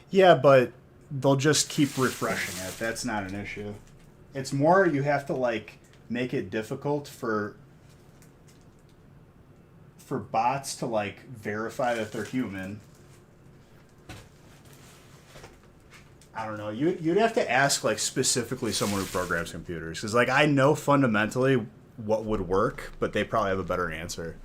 Yeah, but they'll just keep refreshing it. That's not an issue. It's more you have to like make it difficult for bots to like verify that they're human. I don't know. You'd have to ask like specifically someone who programs computers, because like I know fundamentally what would work, but they probably have a better answer.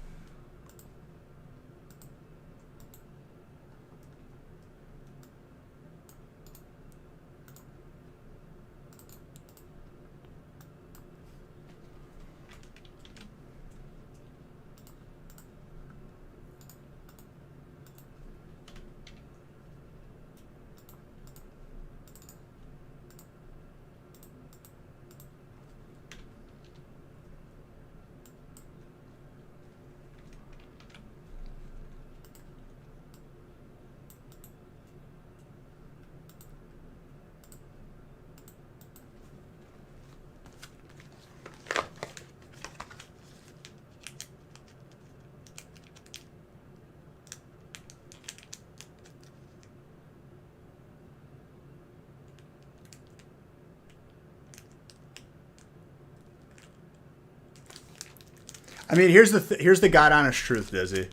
I mean, here's the god honest truth, Dizzy.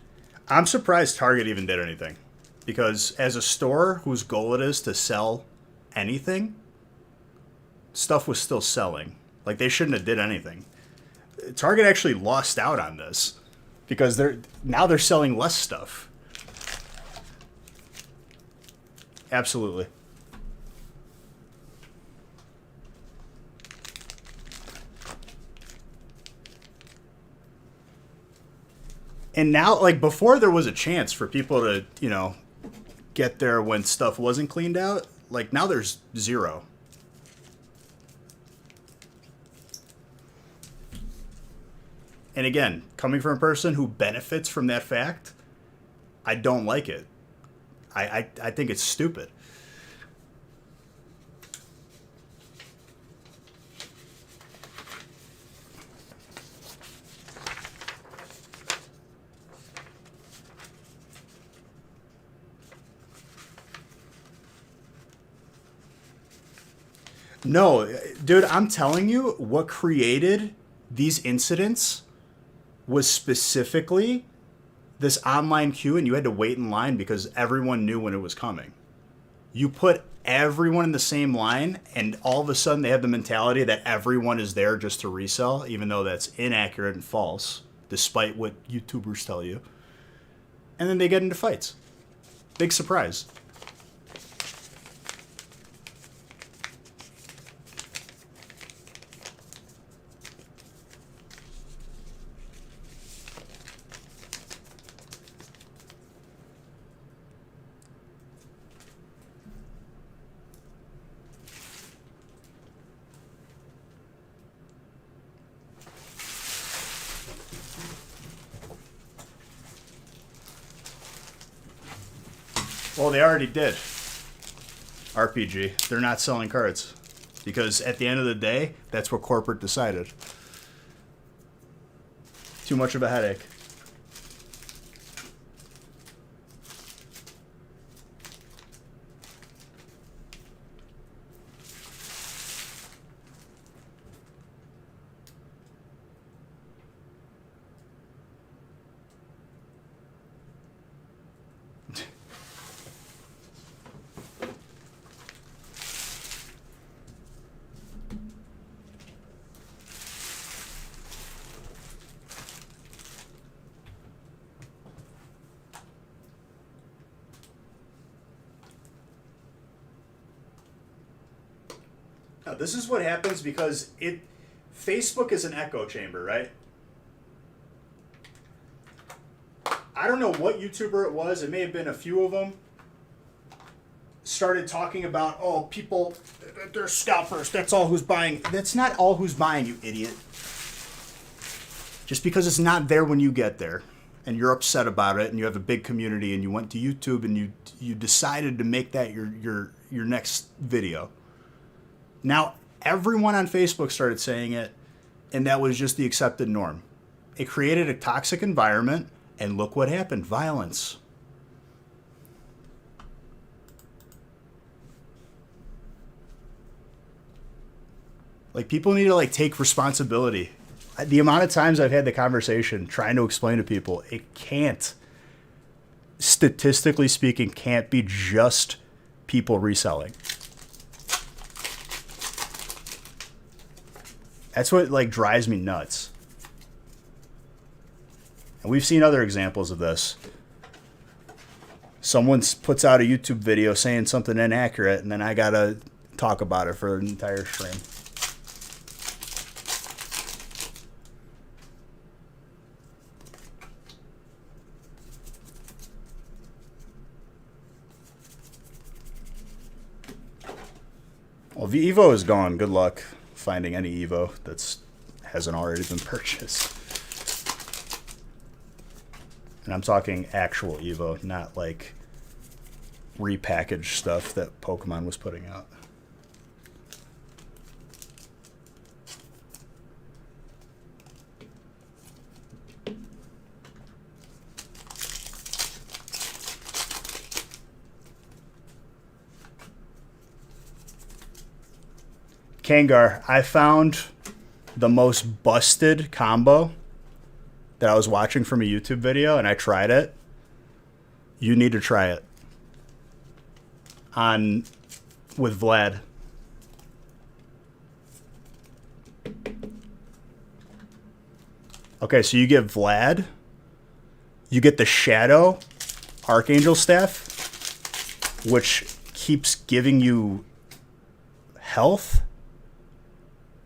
I'm surprised Target even did anything, because as a store whose goal it is to sell anything, stuff was still selling. Like, they shouldn't have did anything. Target actually lost out on this because they're selling less stuff. Absolutely. And now, like, before there was a chance for people to, get there when stuff wasn't cleaned out. Like, now there's zero. And again, coming from a person who benefits from that fact, I don't like it. I think it's stupid. No, dude, I'm telling you, what created these incidents was specifically this online queue, and you had to wait in line because everyone knew when it was coming. You put everyone in the same line, and all of a sudden they have the mentality that everyone is there just to resell, even though that's inaccurate and false, despite what YouTubers tell you. And then they get into fights. Big surprise. Well, they already did. RPG. They're not selling cards. Because at the end of the day, that's what corporate decided. Too much of a headache. Now, this is what happens because Facebook is an echo chamber, right? I don't know what YouTuber it was. It may have been a few of them. Started talking about, oh, people, they're scalpers. That's all who's buying. That's not all who's buying, you idiot. Just because it's not there when you get there, and you're upset about it, and you have a big community, and you went to YouTube, and you decided to make that your next video. Now, everyone on Facebook started saying it, and that was just the accepted norm. It created a toxic environment, and look what happened. Violence. Like, people need to, take responsibility. The amount of times I've had the conversation trying to explain to people, it can't, statistically speaking, can't be just people reselling. That's what drives me nuts. And we've seen other examples of this. Someone puts out a YouTube video saying something inaccurate, and then I gotta talk about it for an entire stream. Well, if Evo is gone, good luck finding any Evo that's hasn't already been purchased. And I'm talking actual Evo, not like repackaged stuff that Pokemon was putting out. Kangar, I found the most busted combo that I was watching from a YouTube video, and I tried it. You need to try it with Vlad. Okay, so you get Vlad, you get the Shadow Archangel Staff, which keeps giving you health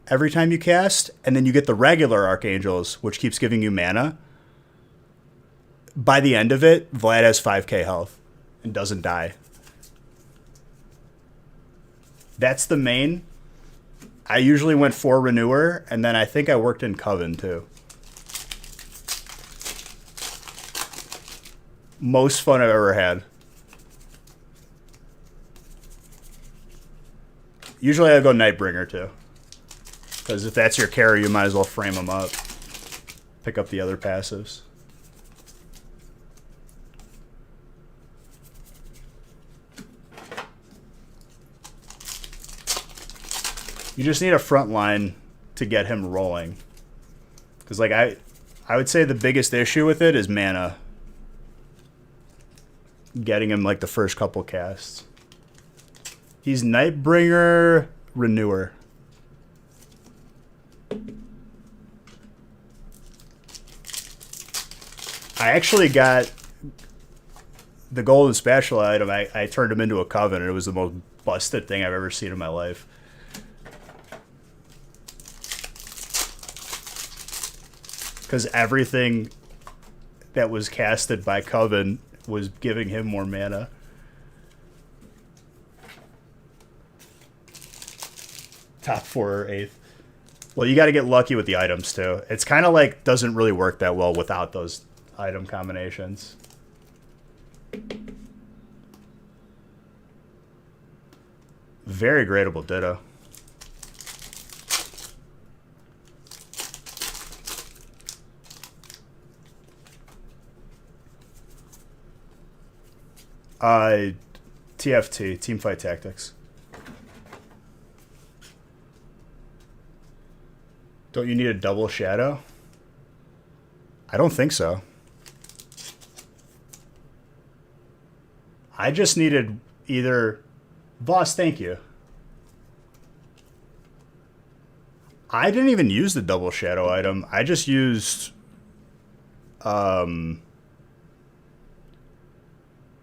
every time you cast, and then you get the regular Archangels, which keeps giving you mana. By the end of it, Vlad has 5k health and doesn't die. That's the main. I usually went for Renewer, and then I think I worked in Coven too. Most fun I've ever had. Usually I go Nightbringer too. Because if that's your carry, you might as well frame them up. Pick up the other passives. You just need a front line to get him rolling. Because like I would say the biggest issue with it is mana. Getting him like the first couple casts. He's Nightbringer, Renewer. I actually got the golden special item. I turned him into a Coven, and it was the most busted thing I've ever seen in my life. Because everything that was casted by Coven was giving him more mana. Top 4 or 8th. Well, you got to get lucky with the items, too. It's kind of like doesn't really work that well without those item combinations. Very gradable Ditto. TFT, Teamfight Tactics. Don't you need a double Shadow? I don't think so. I just needed either... Boss, thank you. I didn't even use the double Shadow item. I just used...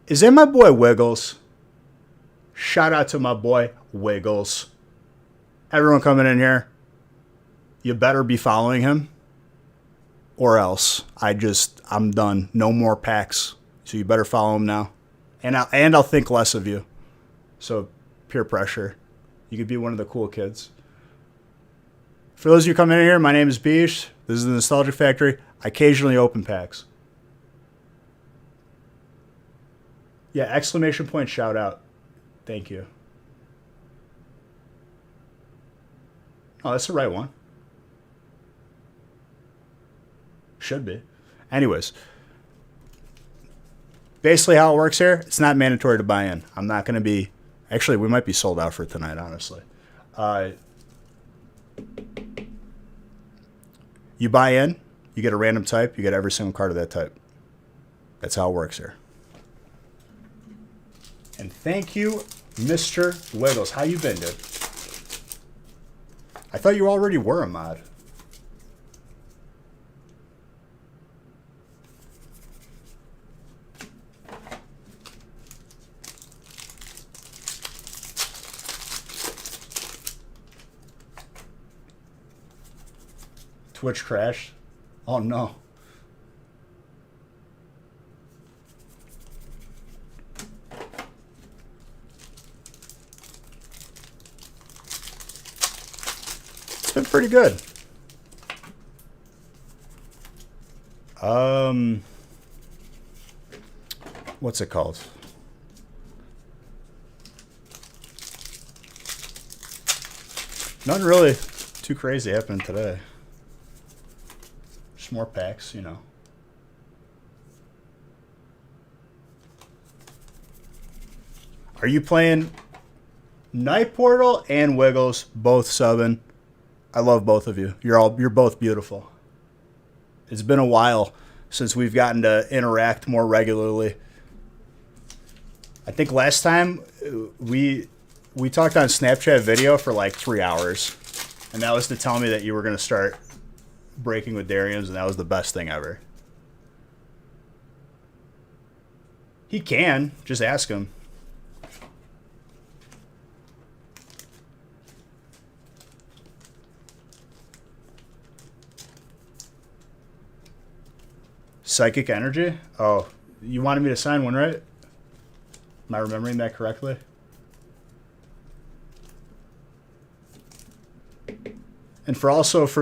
Is that my boy Wiggles? Shout out to my boy Wiggles. Everyone coming in here, you better be following him. Or else I'm done. No more packs. So you better follow him now. And I'll think less of you. So peer pressure. You could be one of the cool kids. For those of you coming in here, my name is Bish. This is the Nostalgia Factory. I occasionally open packs. Yeah, exclamation point shout out. Thank you. Oh, that's the right one. Should be. Anyways. Basically how it works here, it's not mandatory to buy in. I'm not going to be... Actually, we might be sold out for tonight, honestly. You buy in, you get a random type, you get every single card of that type. That's how it works here. And thank you, Mr. Wiggles. How you been, dude? I thought you already were a mod. Twitch crashed. Oh no. It's been pretty good. What's it called? Nothing really too crazy happening today. Just more packs, you know. Are you playing Night Portal and Wiggles, both subbing? I love both of you. You're both beautiful. It's been a while since we've gotten to interact more regularly. I think last time we talked on Snapchat video for like 3 hours, and that was to tell me that you were going to start breaking with Darians, and that was the best thing ever. He can. Just ask him. Psychic Energy? Oh, you wanted me to sign one, right? Am I remembering that correctly? And for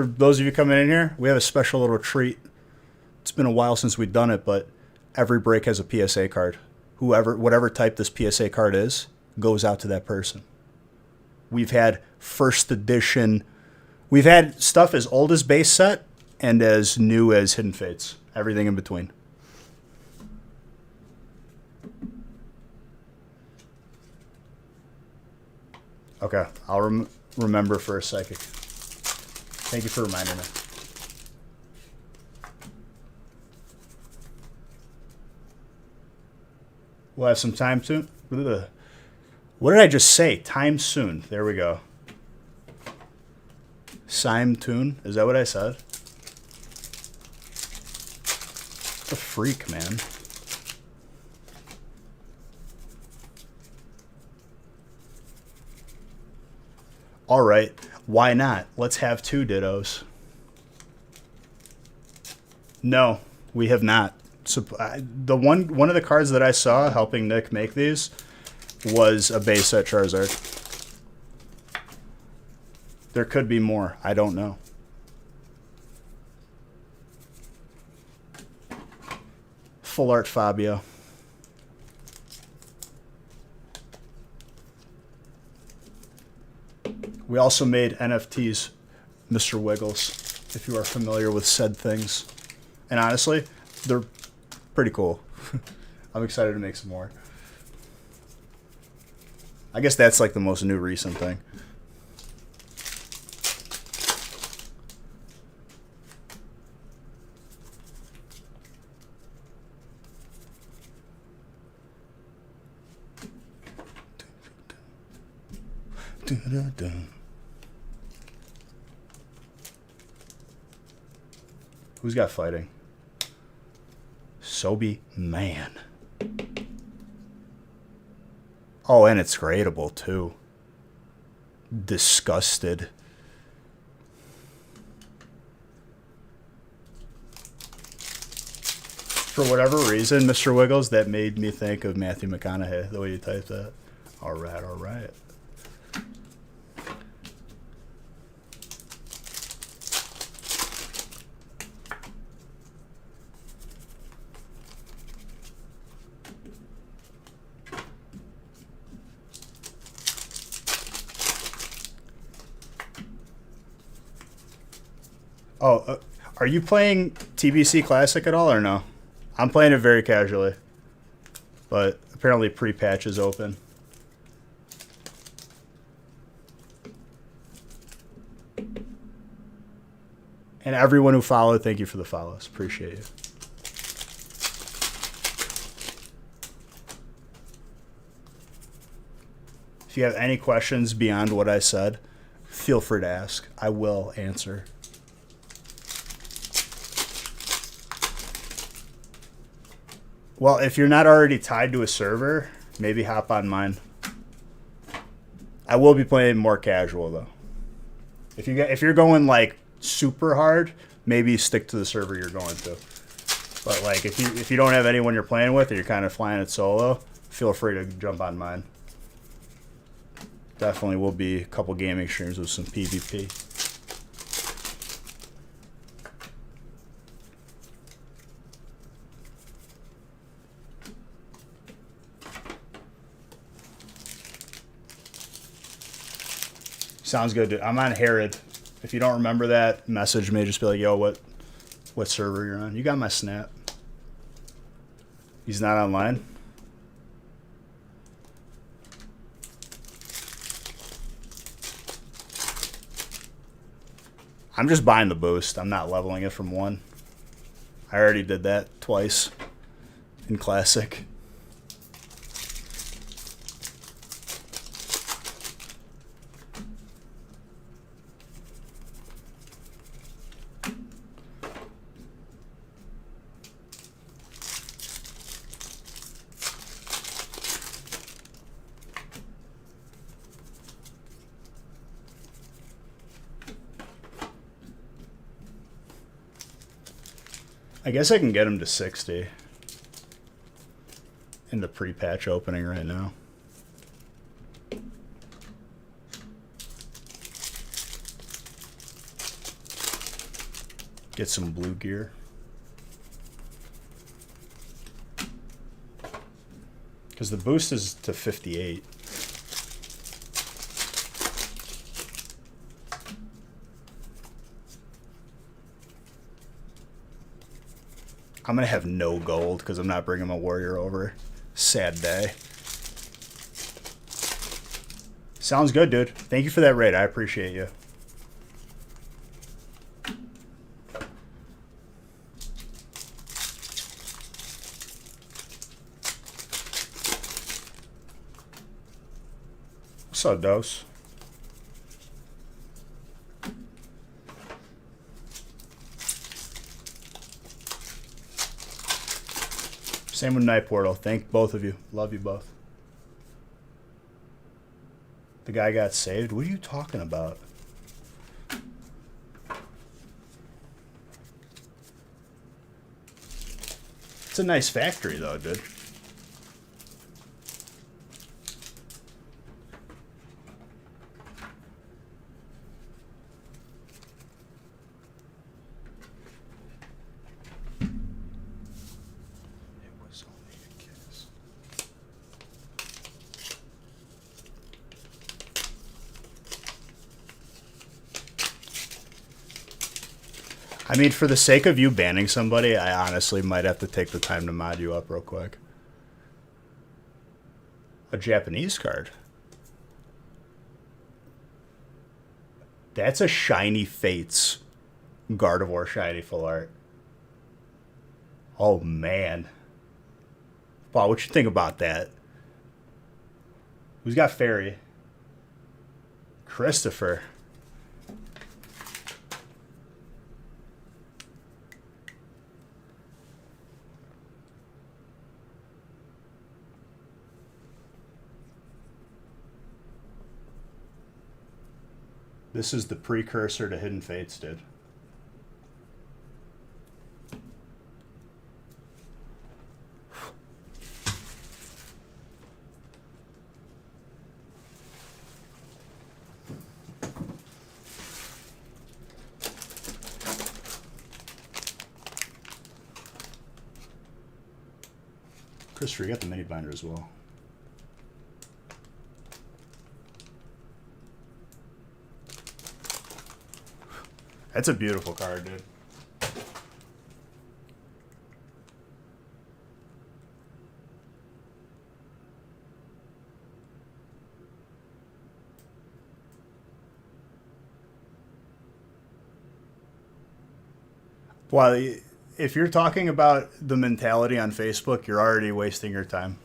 those of you coming in here, we have a special little treat. It's been a while since we've done it, but every break has a PSA card. Whatever type this PSA card is, goes out to that person. We've had first edition. We've had stuff as old as base set and as new as Hidden Fates. Everything in between. Okay, I'll remember for a psychic. Thank you for reminding me. We'll have some time soon. What did I just say? Time soon. There we go. Sime tune. Is that what I said? What a freak, man. All right, why not? Let's have 2 dittos. No, we have not. So, one of the cards that I saw helping Nick make these was a base set Charizard. There could be more. I don't know. Full art Fabio. We also made NFTs, Mr. Wiggles, if you are familiar with said things. And honestly, they're pretty cool. I'm excited to make some more. I guess that's like the most new recent thing. Who's got fighting? Sobe Man. Oh, and it's gradable too. Disgusted. For whatever reason, Mr. Wiggles, that made me think of Matthew McConaughey, the way you typed that. All right, all right. Oh, are you playing TBC Classic at all or no? I'm playing it very casually, but apparently pre-patch is open. And everyone who followed, thank you for the follows. Appreciate you. If you have any questions beyond what I said, feel free to ask. I will answer. Well, if you're not already tied to a server, maybe hop on mine. I will be playing more casual though. If you're going like super hard, maybe stick to the server you're going to. But like if you don't have anyone you're playing with or you're kind of flying it solo, feel free to jump on mine. Definitely will be a couple gaming streams with some PvP. Sounds good, dude. I'm on Herod. If you don't remember that, message me. Just be like, yo, what server you're on. You got my snap. He's not online? I'm just buying the boost. I'm not leveling it from 1. I already did that twice in Classic. I guess I can get him to 60 in the pre-patch opening right now. Get some blue gear. Because the boost is to 58. I'm going to have no gold because I'm not bringing my warrior over. Sad day. Sounds good, dude. Thank you for that raid. I appreciate you. What's up, Dose? Same with Night Portal. Thank both of you. Love you both. The guy got saved? What are you talking about? It's a nice factory, though, dude. I mean, for the sake of you banning somebody, I honestly might have to take the time to mod you up real quick. A Japanese card. That's a Shiny Fates Gardevoir Shiny Full Art. Oh, man. Wow, what you think about that? Who's got Fairy? Christopher. This is the precursor to Hidden Fates, dude. Christopher, you got the mini binder as well. That's a beautiful card, dude. Well, if you're talking about the mentality on Facebook, you're already wasting your time.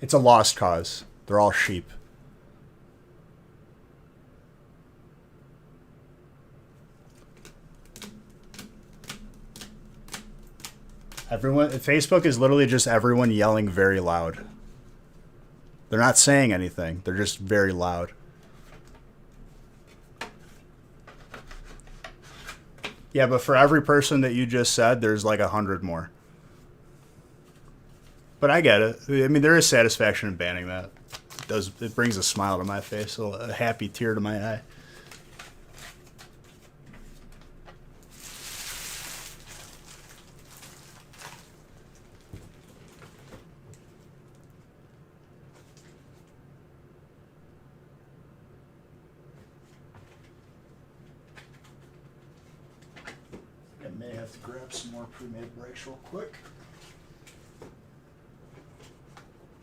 It's a lost cause. They're all sheep. Everyone, Facebook is literally just everyone yelling very loud. They're not saying anything. They're just very loud. Yeah, but for every person that you just said, there's like 100 more. But I get it. I mean, there is satisfaction in banning that. It brings a smile to my face, a happy tear to my eye. I may have to grab some more pre-made breaks real quick.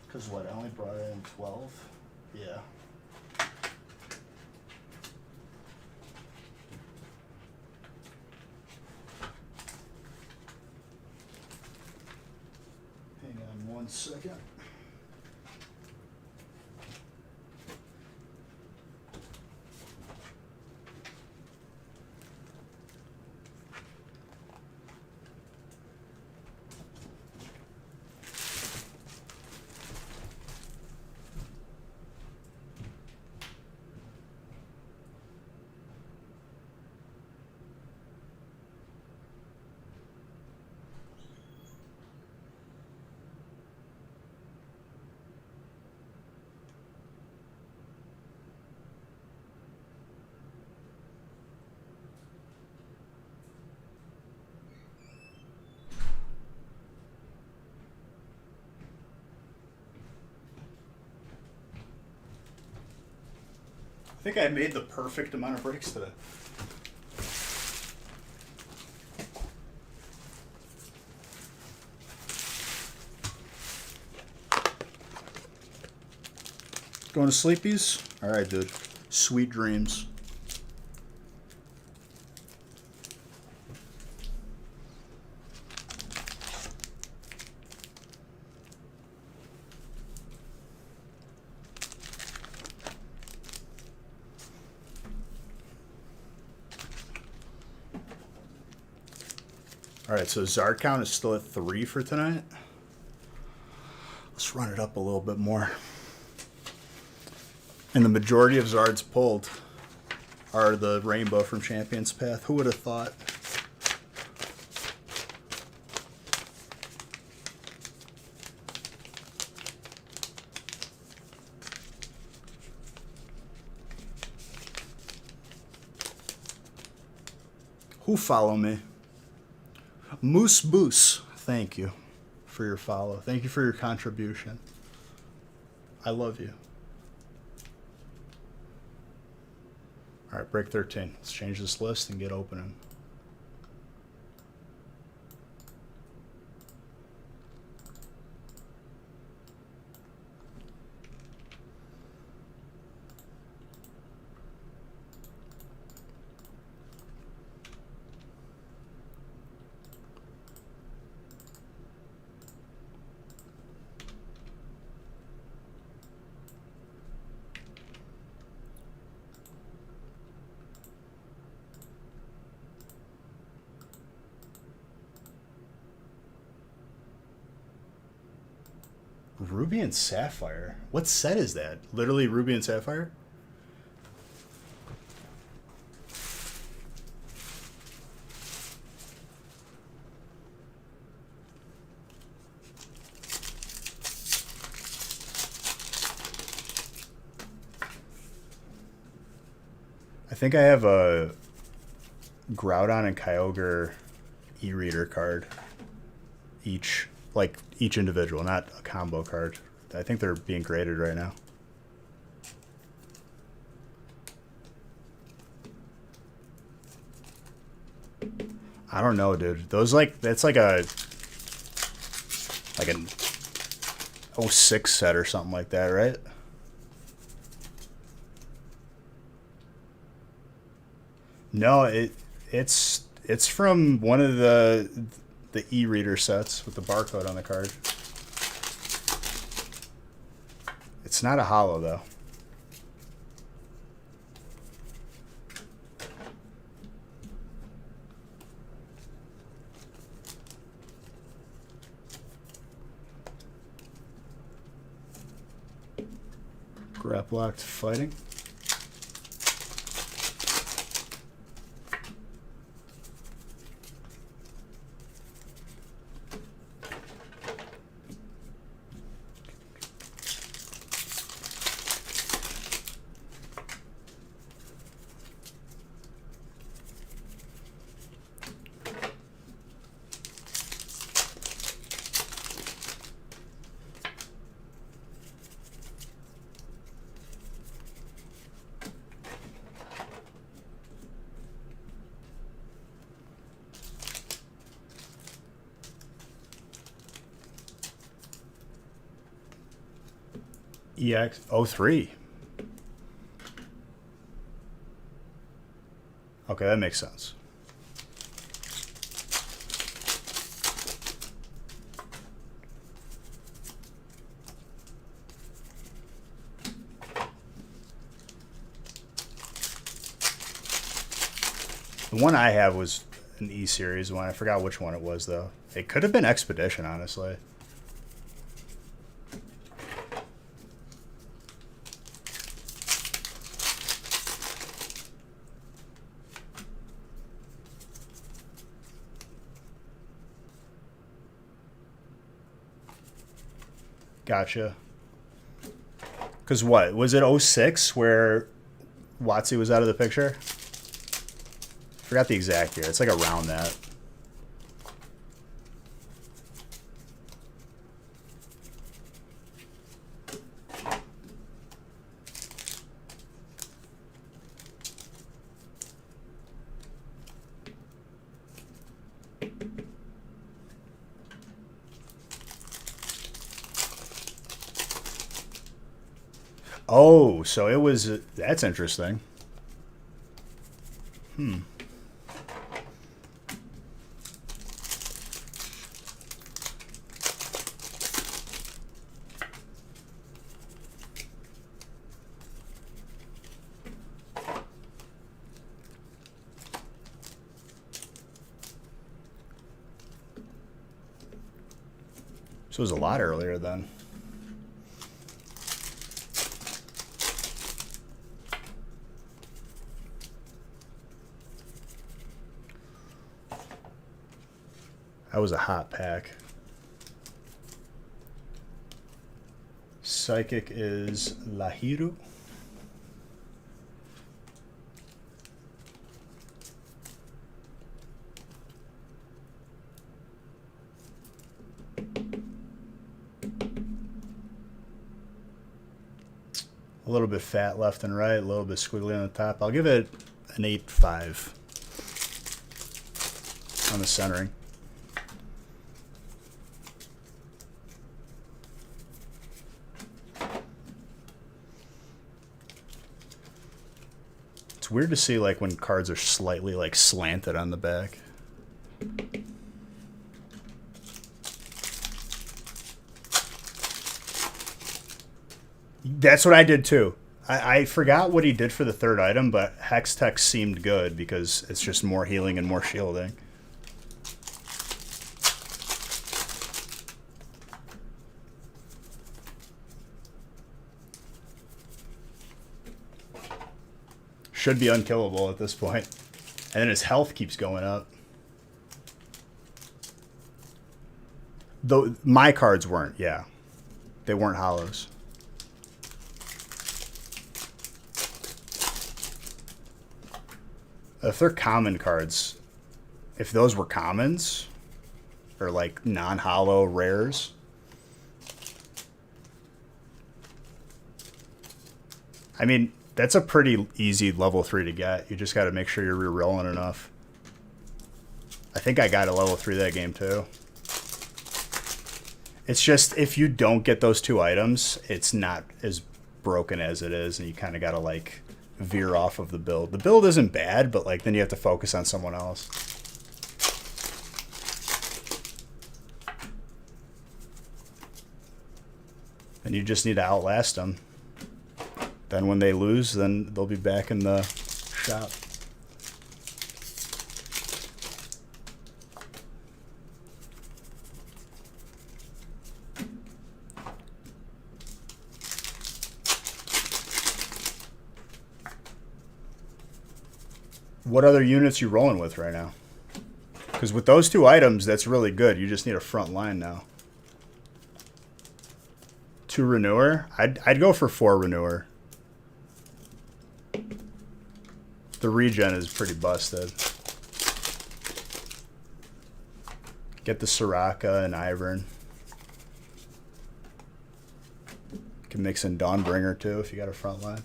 Because what, I only brought in 12? Yeah. Hang on 1 second. I think I made the perfect amount of breaks today. Going to sleepies? All right, dude. Sweet dreams. All right, so Zard count is still at 3 for tonight. Let's run it up a little bit more. And the majority of Zards pulled are the rainbow from Champion's Path. Who would have thought? Who follow me? Moose Boos, thank you for your follow. Thank you for your contribution. I love you. All right, break 13. Let's change this list and get opening. Ruby and Sapphire? What set is that? Literally Ruby and Sapphire? I think I have a Groudon and Kyogre e-reader card. Each individual, not a combo card. I think they're being graded right now. I don't know, dude. Those that's like an 06 set or something like that, right? No, it's from one of the e-reader sets with the barcode on the card. It's not a holo though. Scrap locked fighting. EX03. Okay, that makes sense. The one I have was an E-Series one. I forgot which one it was, though. It could have been Expedition, honestly. Gotcha. Because what? Was it 06 where WotC was out of the picture? Forgot the exact year. It's like around that. Oh, so it was... That's interesting. So it was a lot earlier then. That was a hot pack. Psychic is Lahiru. A little bit fat left and right, a little bit squiggly on the top. I'll give it an 8.5 on the centering. It's weird to see like when cards are slightly like slanted on the back. That's what I did too. I forgot what he did for the third item, but Hex Tech seemed good because it's just more healing and more shielding. Should be unkillable at this point. And then his health keeps going up. Though my cards weren't, yeah. They weren't hollows. If they're common cards, if those were commons, or like non-hollow rares, I mean, that's a pretty easy level 3 to get. You just got to make sure you're re-rolling enough. I think I got a level 3 that game too. It's just, if you don't get those two items, it's not as broken as it is, and you kind of got to like veer off of the build. The build isn't bad, but like then you have to focus on someone else. And you just need to outlast them. Then when they lose, then they'll be back in the shop. What other units you rolling with right now? Because with those two items, that's really good. You just need a front line now. 2 renewer? I'd go for 4 renewer. The regen is pretty busted. Get the Soraka and Ivern. Can mix in Dawnbringer too if you got a front line.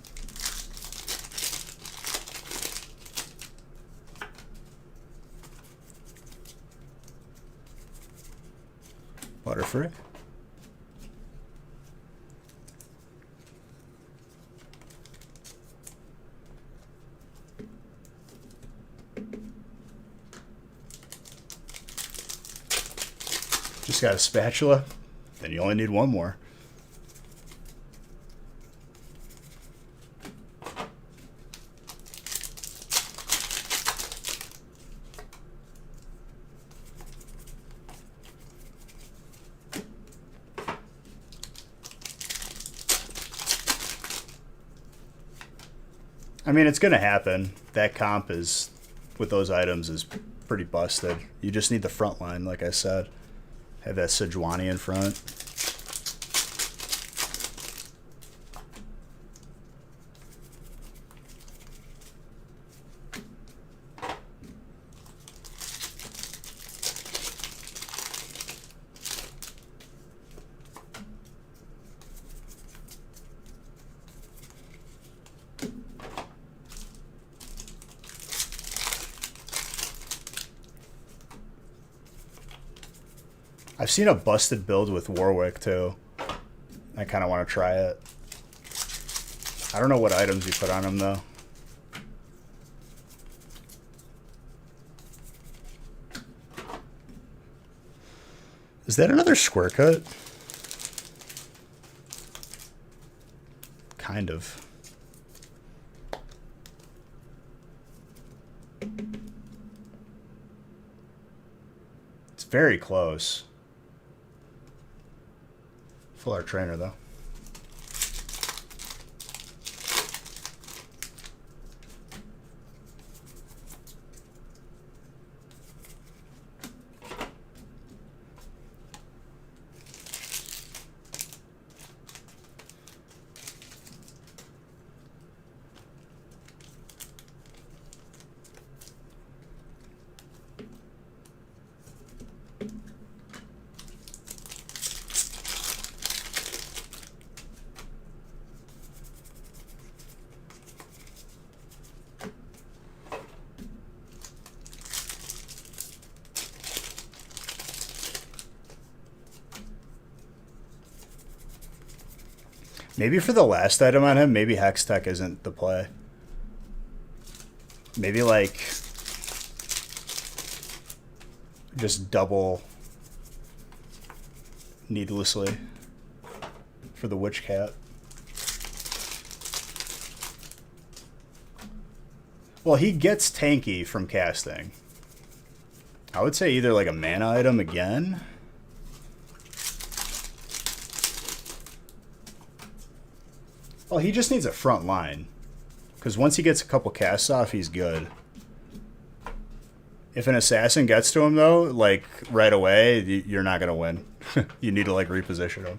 Butterfree. Just got a spatula, then you only need one more. I mean, it's going to happen. That comp is, with those items, is pretty busted. You just need the front line, like I said. Have that Sejuani in front. I've seen a busted build with Warwick too. I kind of want to try it. I don't know what items you put on him though. Is that another square cut? Kind of. It's very close. Full art trainer though. Maybe for the last item on him, maybe Hex Tech isn't the play. Maybe like just double needlessly for the Witch Cat. Well, he gets tanky from casting. I would say either like a mana item again. Well, he just needs a front line. Because once he gets a couple casts off, he's good. If an assassin gets to him, though, like, right away, you're not going to win. You need to, like, reposition him.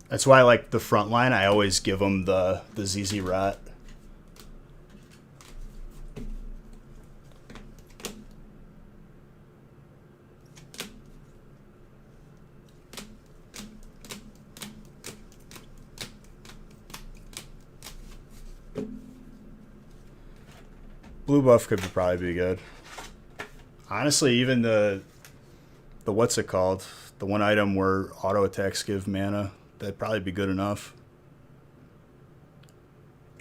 That's why, like, the front line, I always give him the ZZ Rot. Blue buff could probably be good. Honestly, even the what's it called? The one item where auto attacks give mana, that'd probably be good enough.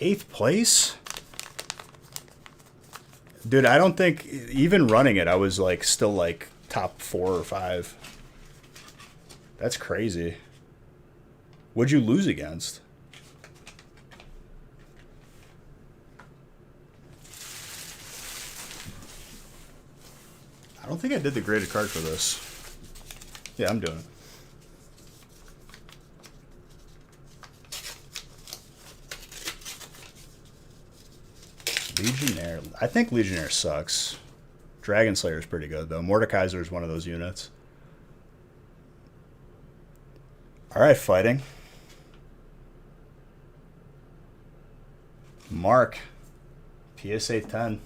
8th place? Dude, I don't think, even running it, I was like still like top 4 or 5. That's crazy. What'd you lose against? I don't think I did the graded card for this. Yeah, I'm doing it. Legionnaire. I think Legionnaire sucks. Dragon Slayer is pretty good, though. Mordekaiser is one of those units. All right, fighting. Mark. PSA 10.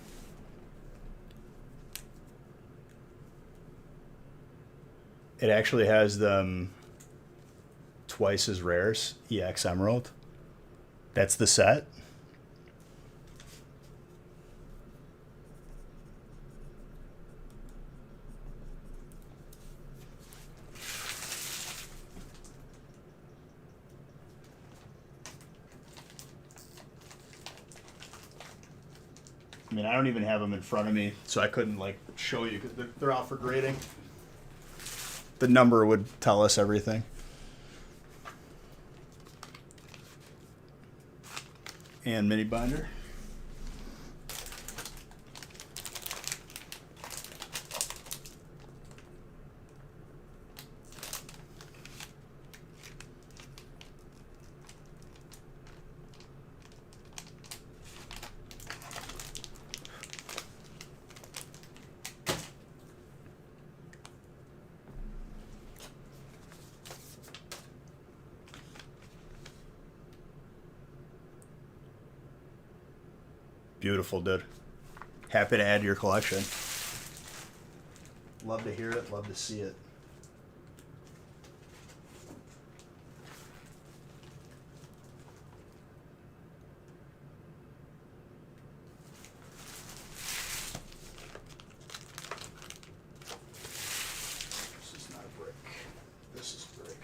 It actually has them twice as rares. EX Emerald. That's the set. I mean, I don't even have them in front of me, so I couldn't like show you because they're out for grading. The number would tell us everything. And mini binder. Beautiful, dude. Happy to add to your collection. Love to hear it, love to see it. This is not a brick. This is a brick.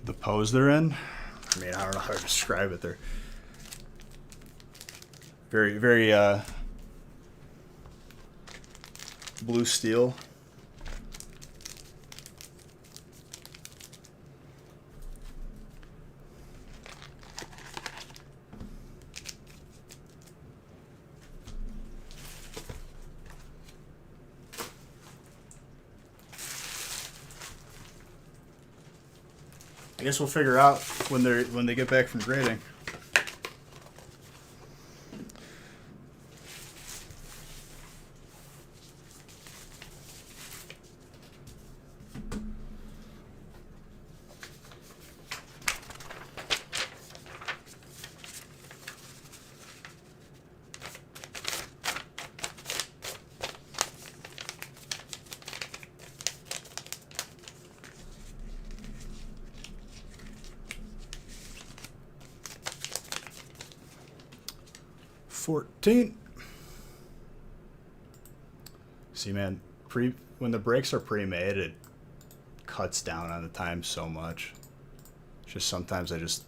The pose they're in, I mean, I don't know how to describe it. They're very, very blue steel. I guess we'll figure out when they get back from grading. $14. See, man, when the breaks are pre-made, it cuts down on the time so much. It's just sometimes I just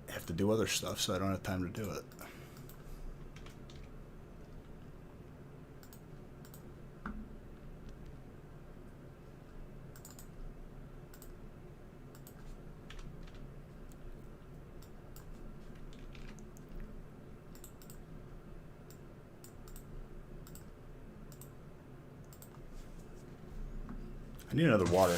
have to do other stuff, so I don't have time to do it. I need another water.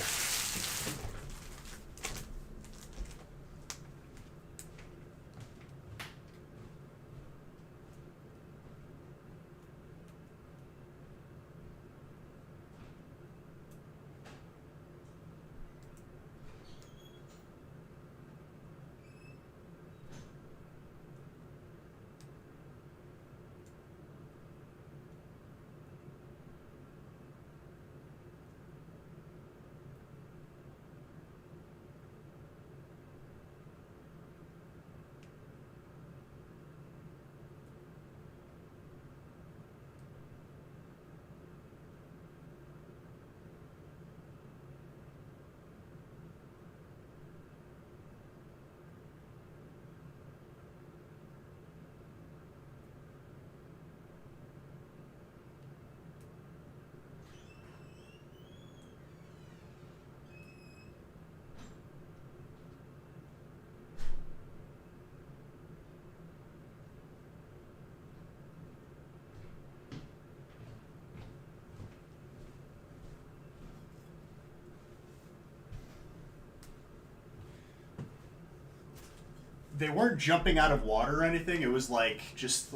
they weren't jumping out of water or anything. It was like just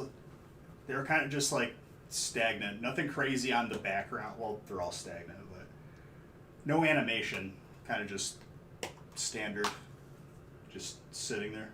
they were kind of just like stagnant. Nothing crazy on the background. Well, they're all stagnant, but no animation. Kind of just standard, just sitting there.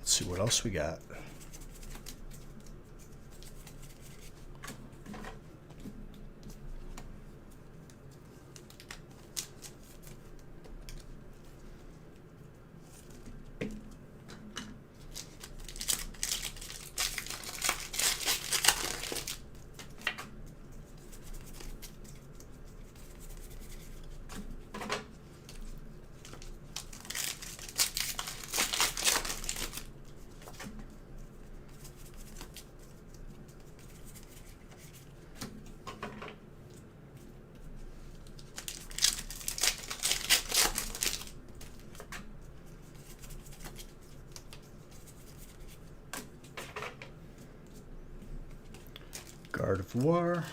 See what else we got. Guard of War.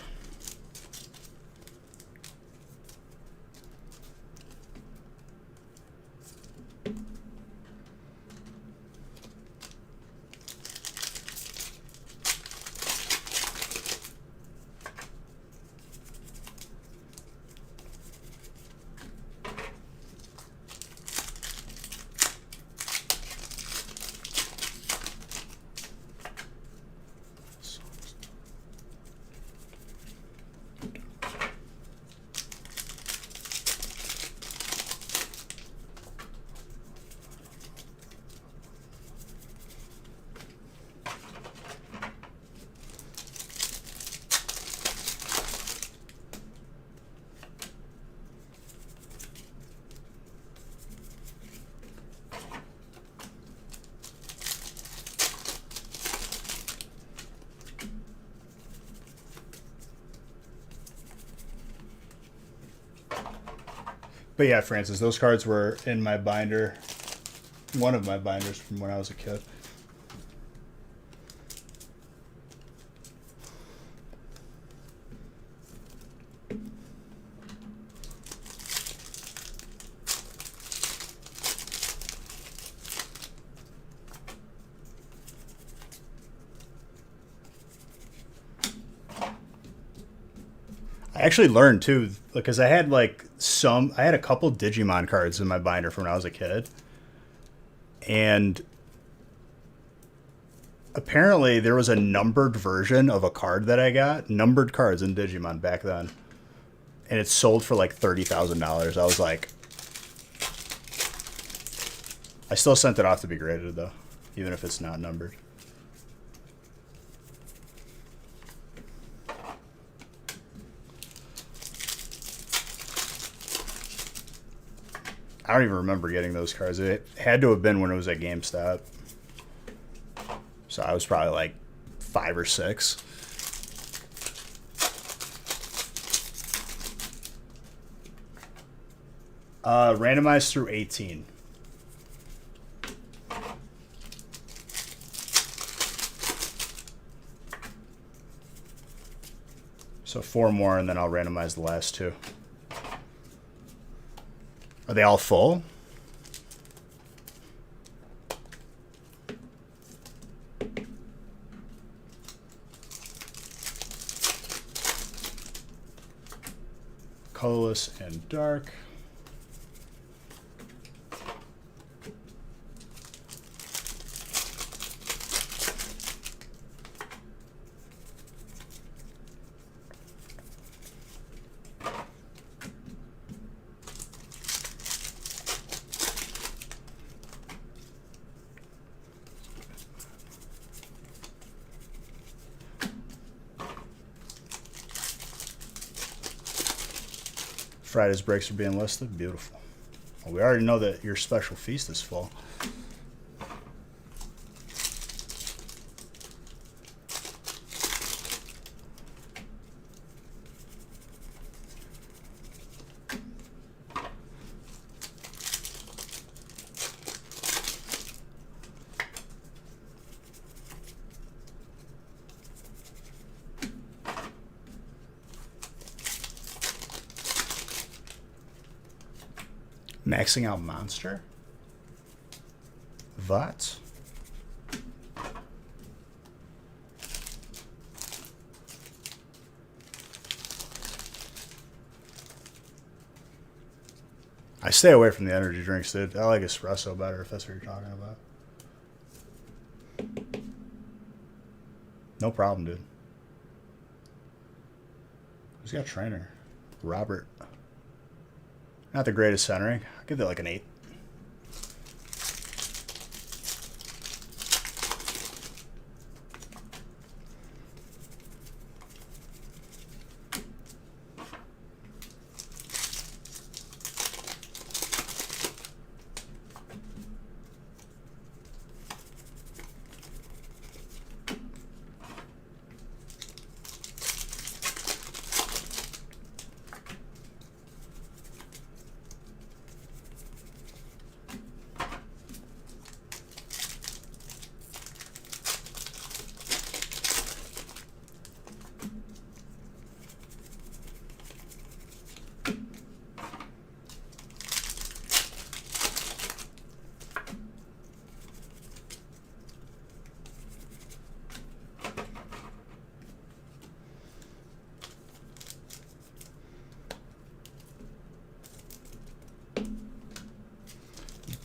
But yeah, Francis, those cards were in my binder, one of my binders from when I was a kid. I actually learned too, because I had a couple Digimon cards in my binder from when I was a kid. And apparently there was a numbered version of a card that I got, numbered cards in Digimon back then. And it sold for like $30,000. I was like, I still sent it off to be graded though, even if it's not numbered. I don't even remember getting those cards. It had to have been when it was at GameStop. So I was probably like 5 or 6. Randomized through 18. So 4 more, and then I'll randomize the last 2. Are they all full? Colorless and dark. Friday's breaks are being listed. Beautiful. Well, we already know that your special feast is full. Maxing out monster? What? I stay away from the energy drinks, dude. I like espresso better if that's what you're talking about. No problem, dude. Who's got a trainer? Robert. Not the greatest centering. I'll give that like an 8.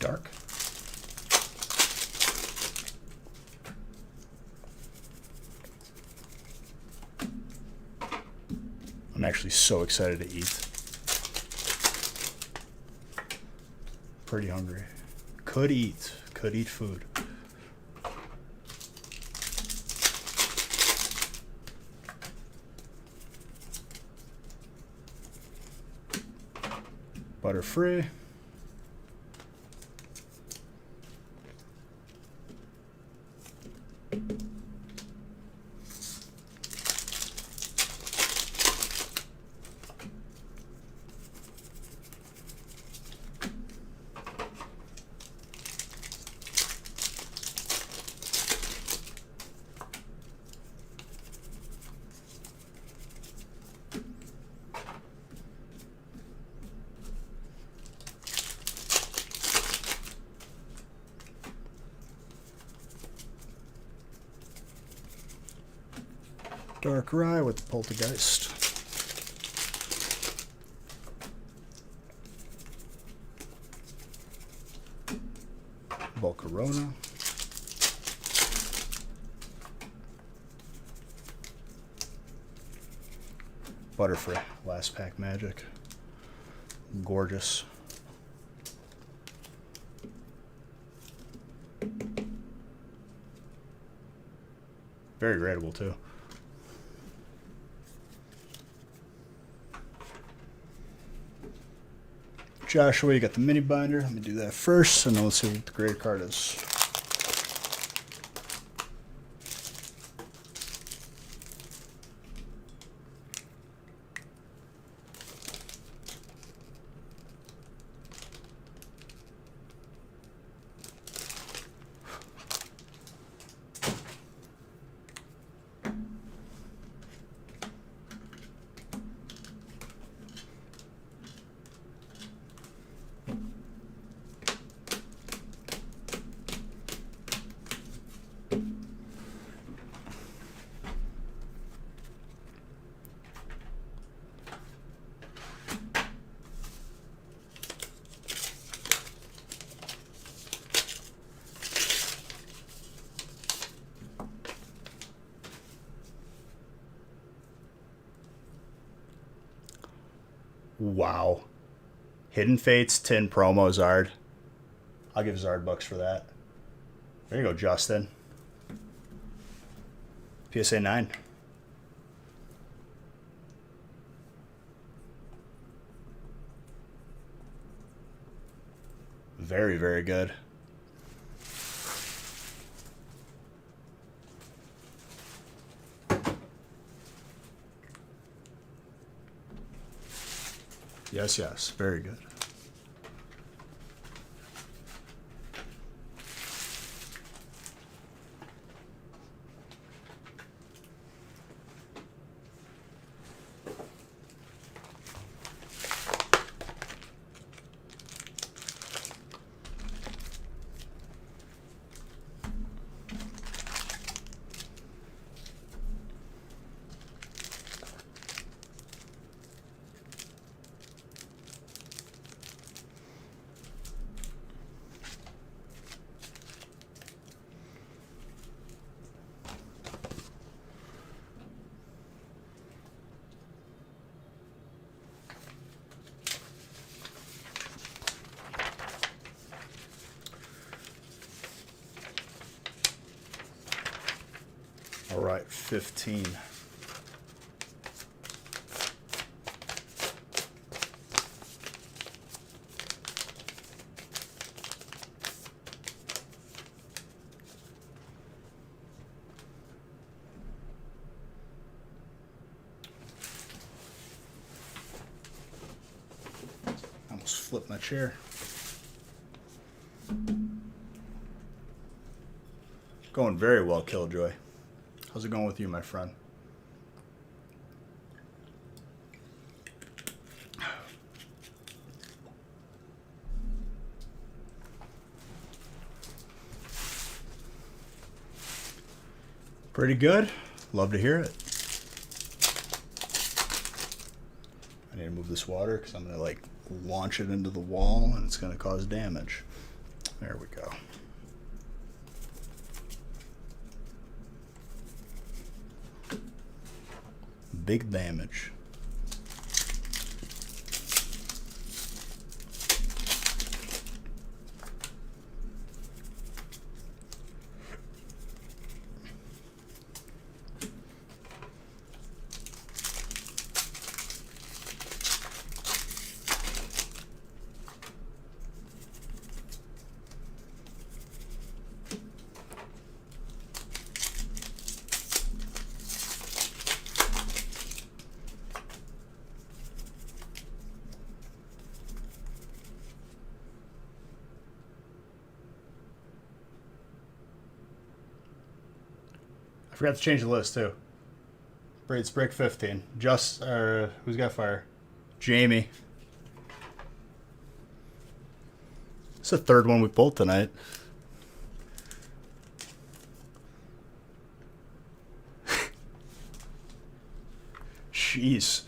Dark. I'm actually so excited to eat. Pretty hungry. Could eat food. Butter free. Dark rye with the poltergeist. Volcarona. Butterfree. Last pack magic. Gorgeous. Very rateable too. Joshua, you got the mini binder. Let me do that first, and then let's see what the grade card is. Wow. Hidden Fates 10 promo Zard. I'll give Zard bucks for that. There you go, Justin. PSA 9. Very, very good. Yes, yes. Very good. All right, 15. I almost flipped my chair. Going very well, Killjoy. How's it going with you, my friend? Pretty good. Love to hear it. I need to move this water because I'm going to like launch it into the wall and it's going to cause damage. There we go. Big damage. I forgot to change the list too. It's break 15. Who's got fire? Jamie. It's the third one we pulled tonight. Jeez.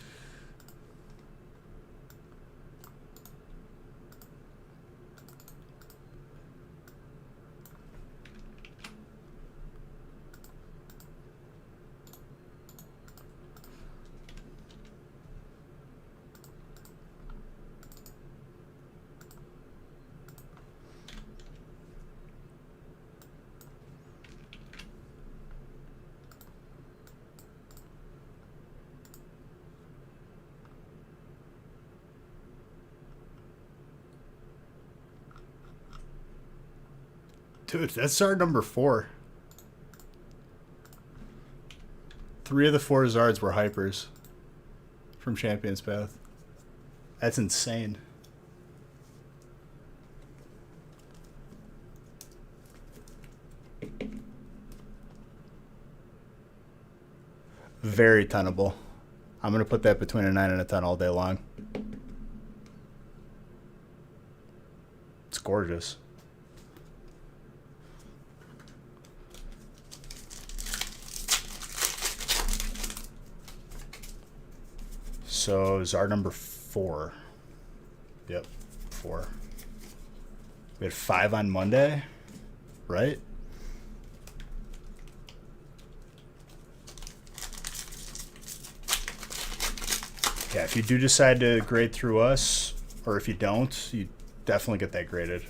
Dude, that's our number 4. 3 of the 4 Zards were hypers from Champion's Path. That's insane. Very tenable. I'm going to put that between a 9 and a 10 all day long. It's gorgeous. So Zard number 4. Yep, 4. We had 5 on Monday, right? Yeah, if you do decide to grade through us, or if you don't, you definitely get that graded.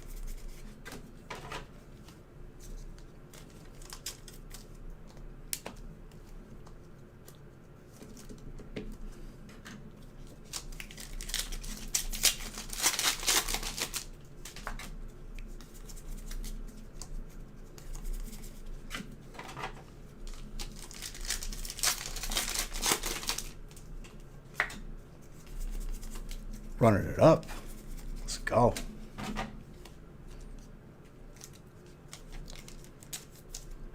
Running it up. Let's go.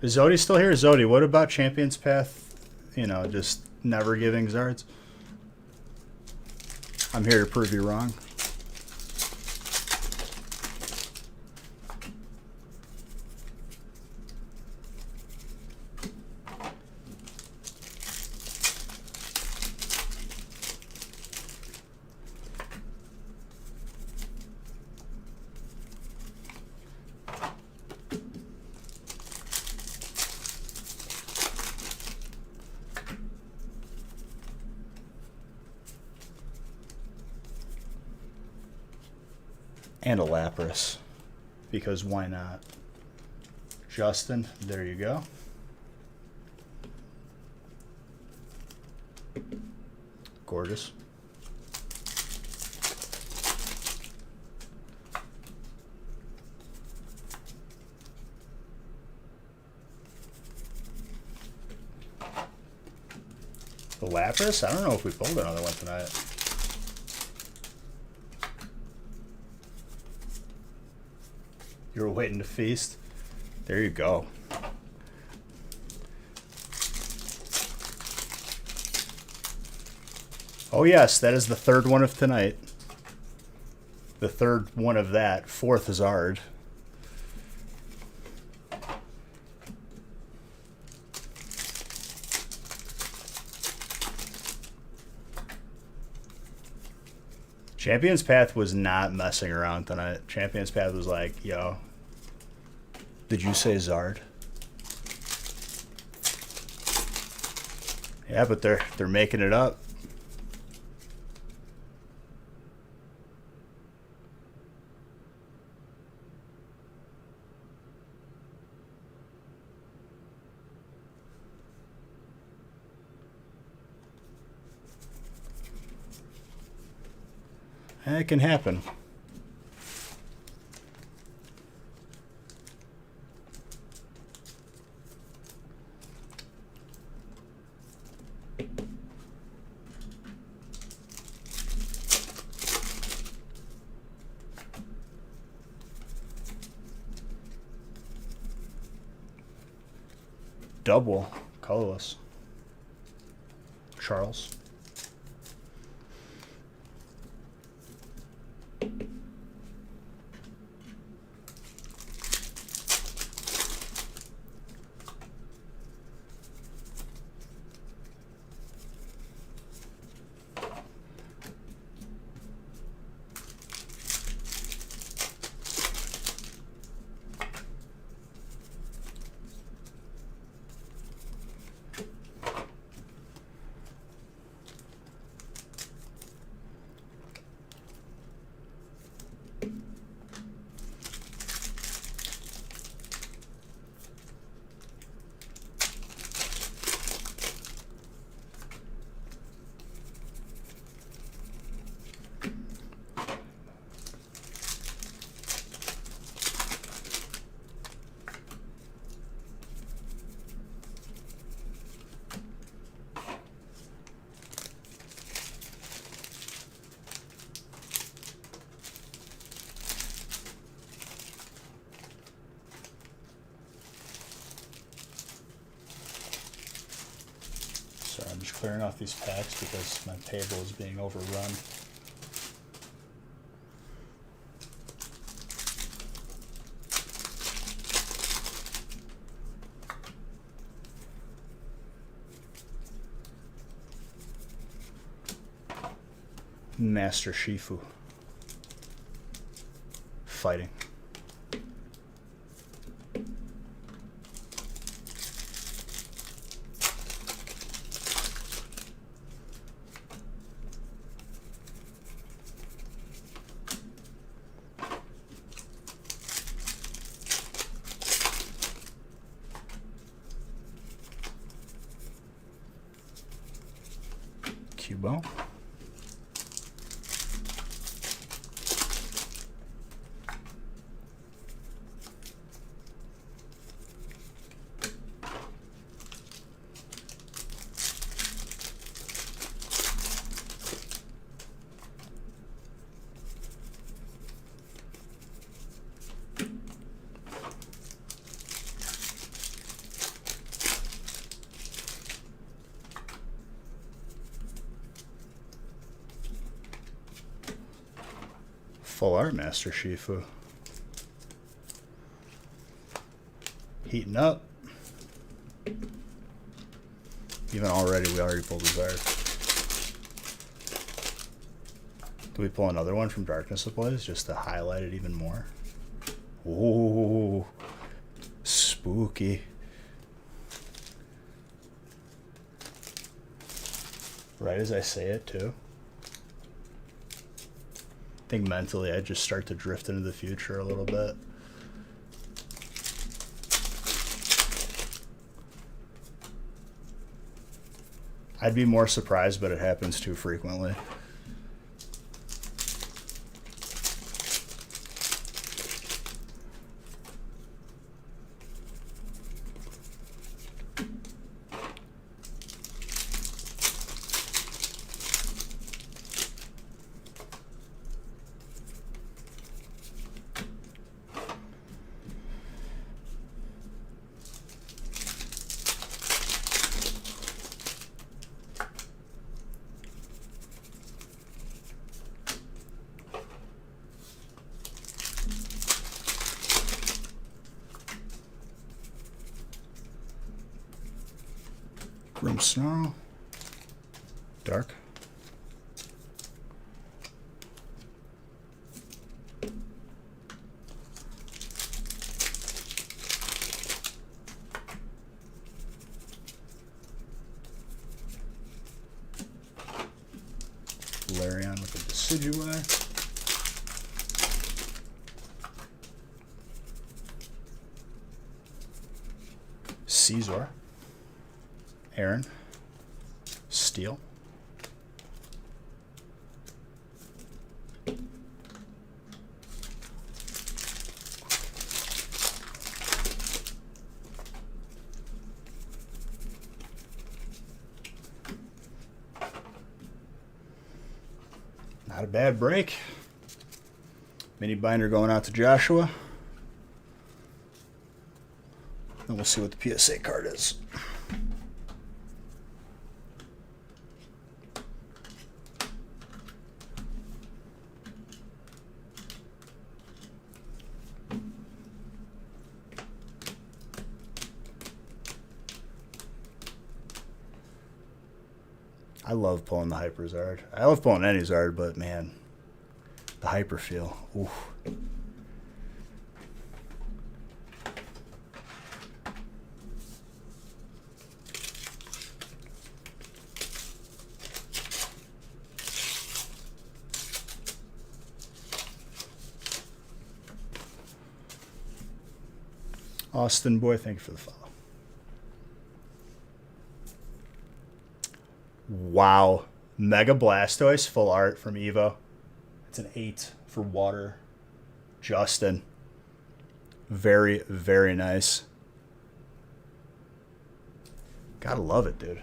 Is Zodi still here? Zodi, what about Champion's Path? You know, just never giving Zards? I'm here to prove you wrong. And a Lapras, because why not? Justin, there you go. Gorgeous. The Lapras? I don't know if we pulled another one tonight. You were waiting to feast. There you go. Oh yes, that is the third one of tonight. The third one of that. Fourth Zard. Champion's Path was not messing around tonight. Champion's Path was like, yo, did you say Zard? Yeah, but they're making it up. It can happen. Double colorless. Charles. Sorry, I'm just clearing off these packs because my table is being overrun. Master Shifu. Fighting. Cubo. Full art Master Shifu. Heating up. Even already, we already pulled his art. Do we pull another one from Darkness Ablaze just to highlight it even more? Ooh, spooky. Right as I say it, too. I think mentally I just start to drift into the future a little bit. I'd be more surprised, but it happens too frequently. Grim Snarl. Dark. Larion with the Decidui. Caesar. Aaron. Steel. Not a bad break. Mini binder going out to Joshua. Then we'll see what the PSA card is. I love pulling the Hyper Zard. I love pulling any Zard, but man, the Hyper feel. Oof. Austin Boy, thank you for the follow. Wow. Mega Blastoise, full art from Evo. It's an 8 for water. Justin. Very, very nice. Gotta love it, dude.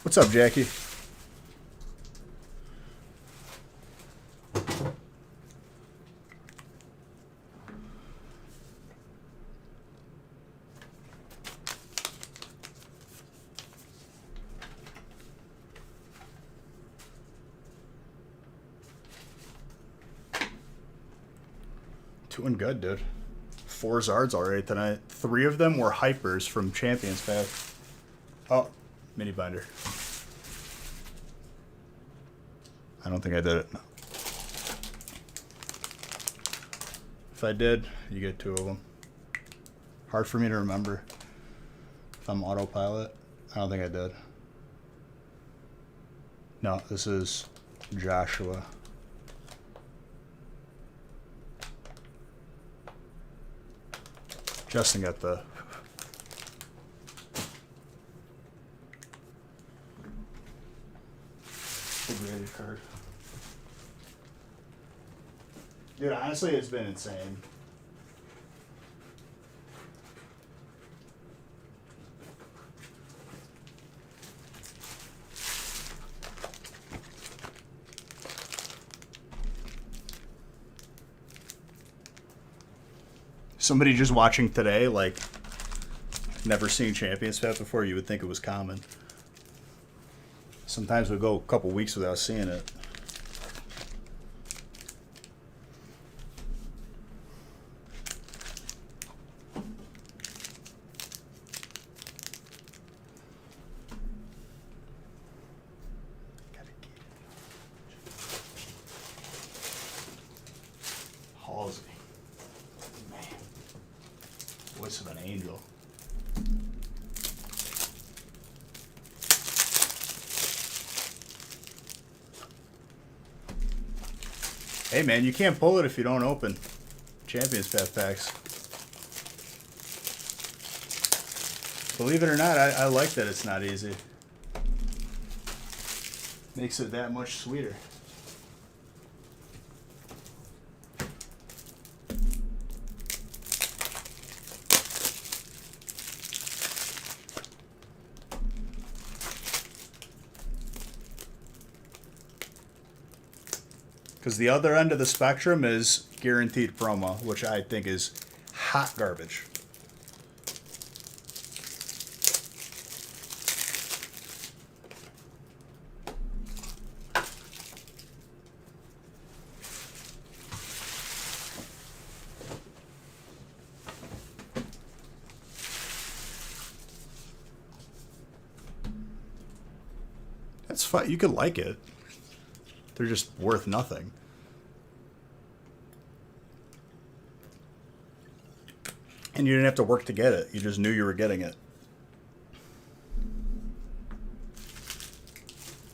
What's up, Jackie? Doing good, dude. 4 Zards already tonight. 3 of them were Hypers from Champions Pack. Oh, mini binder. I don't think I did it. No. If I did, you get 2 of them. Hard for me to remember if I'm autopilot. I don't think I did. No, this is Joshua. Justin got the graded card. Dude, honestly, it's been insane. Somebody just watching today, like, never seen Champions Path before, you would think it was common. Sometimes we'll go a couple weeks without seeing it. Halsey. Man. Voice of an angel. Hey man, you can't pull it if you don't open Champions Path packs. Believe it or not, I like that it's not easy. Makes it that much sweeter. Because the other end of the spectrum is guaranteed promo, which I think is hot garbage. That's fine. You could like it. They're just worth nothing. And you didn't have to work to get it. You just knew you were getting it.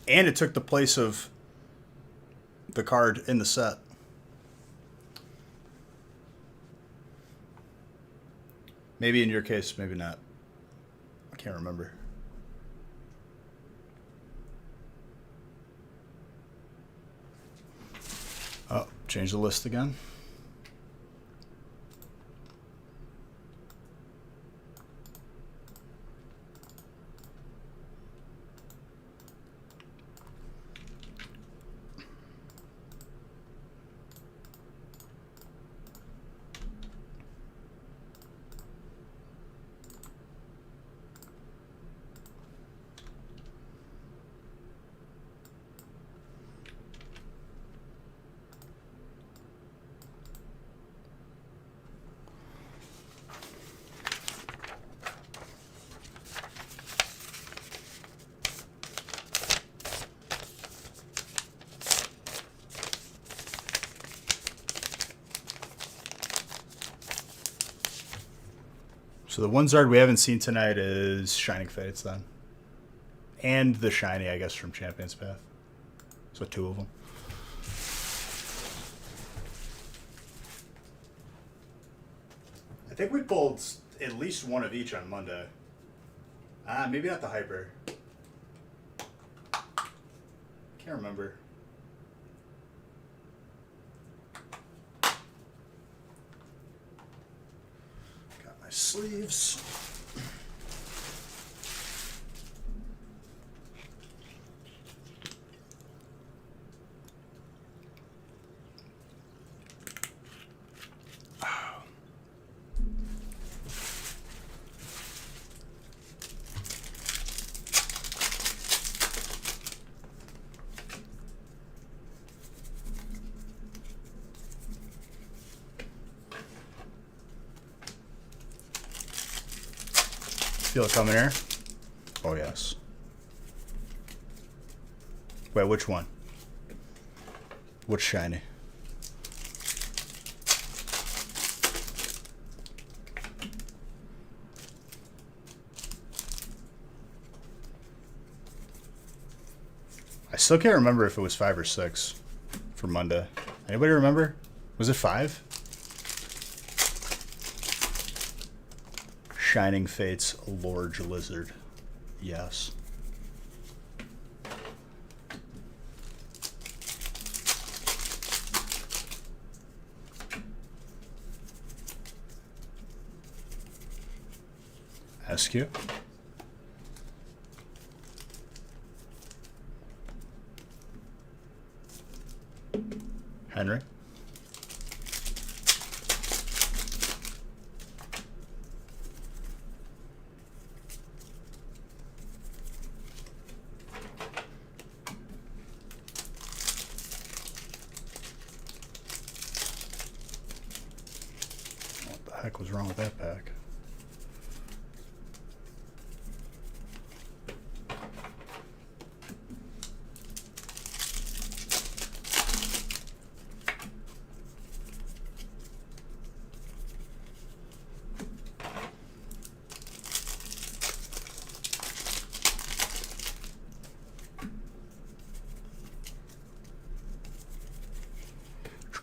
And it took the place of the card in the set. Maybe in your case, maybe not. I can't remember. Oh, change the list again. So the one Zard we haven't seen tonight is Shining Fates then. And the Shiny, I guess, from Champions Path. So two of them. I think we pulled at least one of each on Monday. Maybe not the Hyper. Can't remember. Sleeves. Feel it coming here? Oh, yes. Wait, which one? Which Shiny? I still can't remember if it was 5 or 6 for Monday. Anybody remember? Was it 5? Shining Fates, Large Lizard. Yes. SQ. Henry. was wrong with that pack?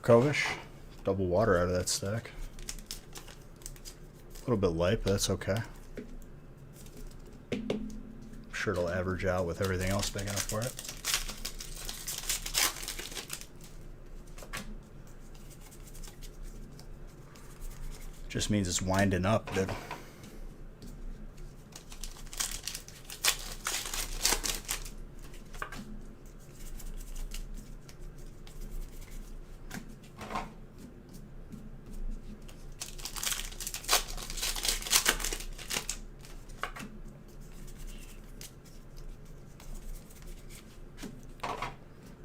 Kovish, double water out of that stack. A little bit light, but that's okay. I'm sure it'll average out with everything else big enough for it. Just means it's winding up, dude.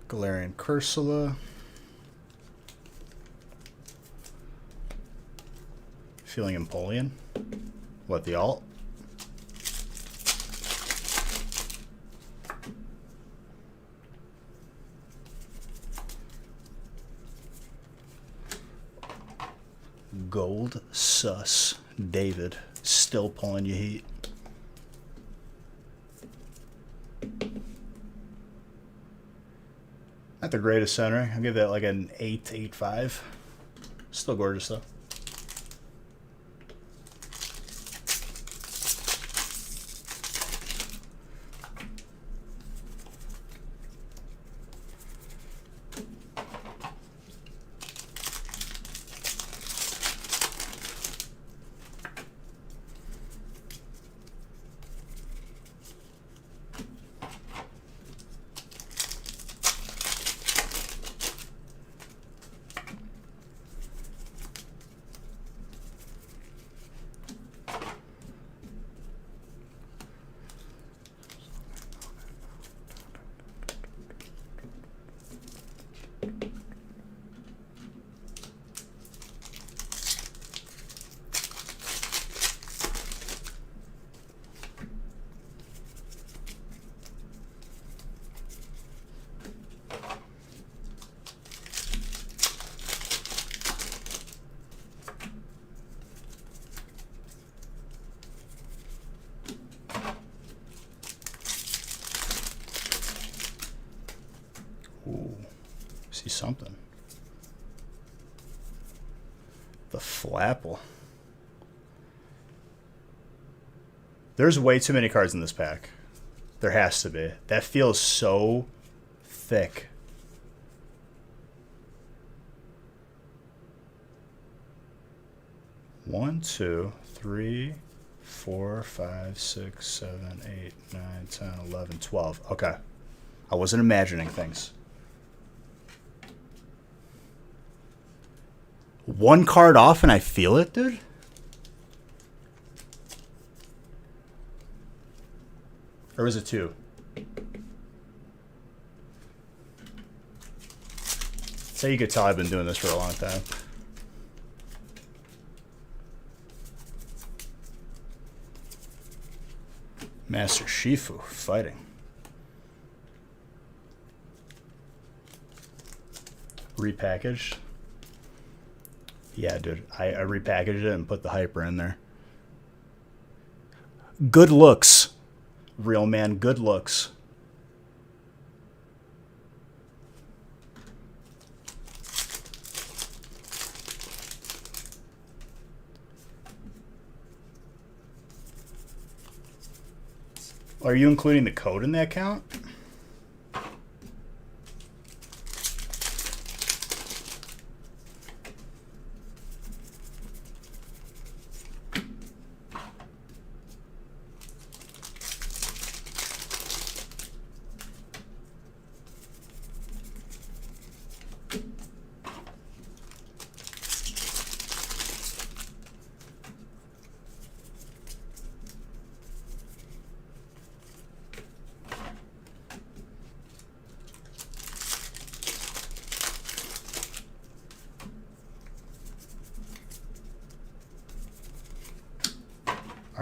Galarian Cursula. Feeling Empoleon. What, the alt? Gold Sus. David. Still pulling you heat. Not the greatest center. I'll give that like an 8, 8.5. Still gorgeous though. Ooh, see something. The Flapple. There's way too many cards in this pack. There has to be. That feels so thick. One, 2, 3, 4, 5, 6, 7, 8, 9, 10, 11, 12. Okay. I wasn't imagining things. One card off and I feel it, dude? Or was it 2? So you could tell I've been doing this for a long time. Master Shifu fighting. Repackaged. Yeah, dude. I repackaged it and put the hyper in there. Good looks. Real man, good looks. Are you including the code in that count?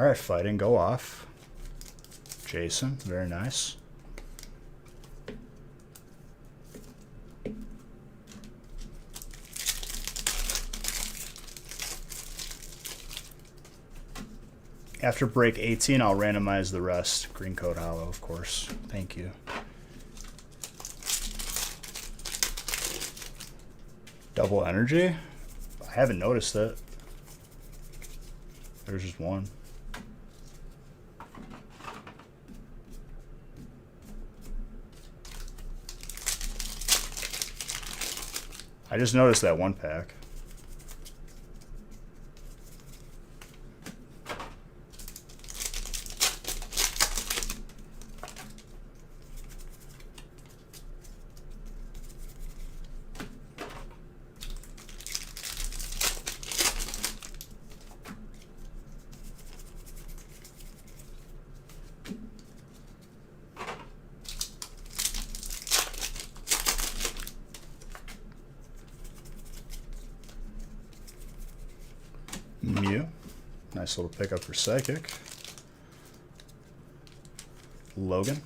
All right, fighting, go off. Jason, very nice. After break 18, I'll randomize the rest. Green code hollow, of course. Thank you. Double energy? I haven't noticed it. There's just one. I just noticed that one pack. Mew. Nice little pickup for Psychic. Logan.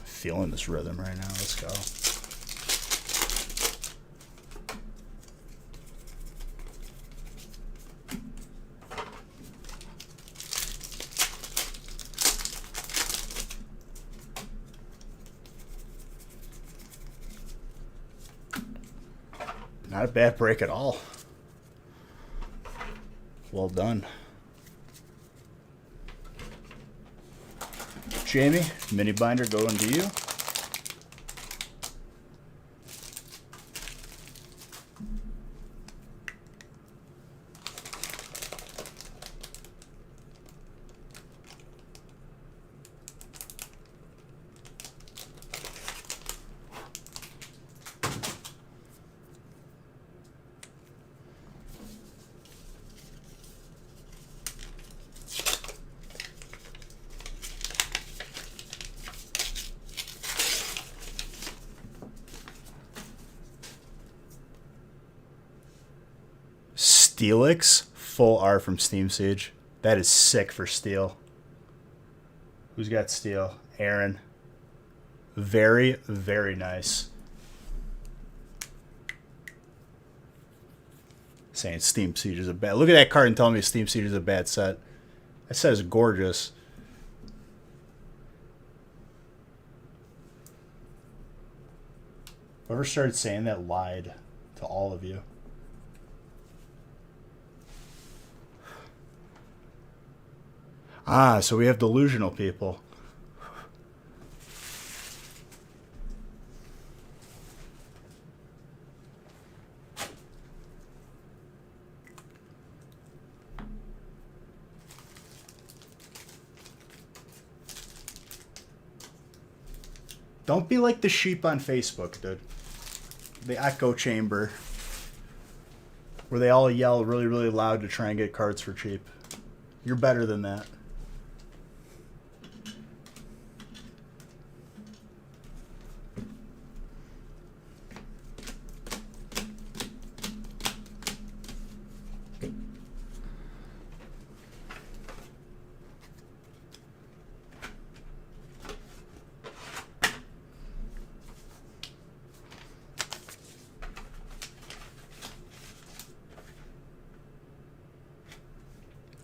Feeling this rhythm right now. Let's go. Not a bad break at all. Well done. Jamie, mini binder going to you. Steelix, full R from Steam Siege. That is sick for Steel. Who's got Steel? Aaron. Very, very nice. Saying Steam Siege is a bad... Look at that card and telling me Steam Siege is a bad set. That set is gorgeous. Whoever started saying that lied to all of you. Ah, so we have delusional people. Don't be like the sheep on Facebook, dude. The echo chamber. Where they all yell really, really loud to try and get cards for cheap. You're better than that.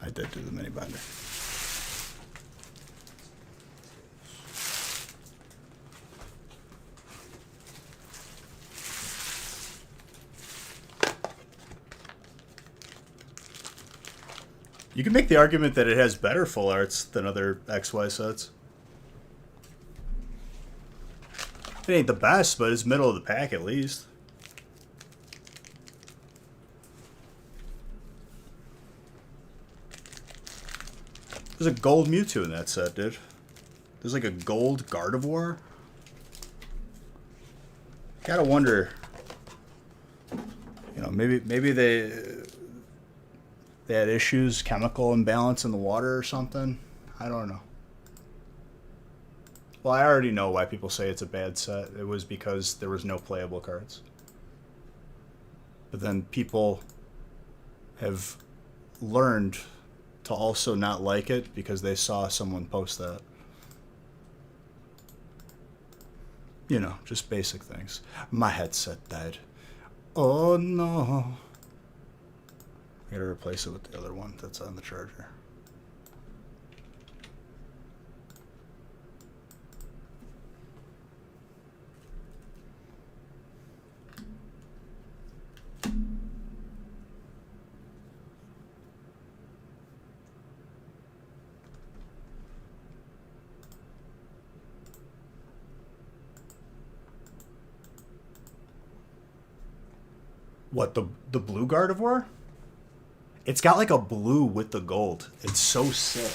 I did do the mini binder. You can make the argument that it has better full arts than other XY sets. It ain't the best, but it's middle of the pack at least. There's a gold Mewtwo in that set, dude. There's like a gold Gardevoir. Gotta wonder. You know, maybe they had issues, chemical imbalance in the water or something. I don't know. Well, I already know why people say it's a bad set. It was because there was no playable cards. But then people have learned to also not like it because they saw someone post that. You know, just basic things. My headset died. Oh no. I gotta replace it with the other one that's on the charger. What, the blue Gardevoir? It's got like a blue with the gold. It's so sick.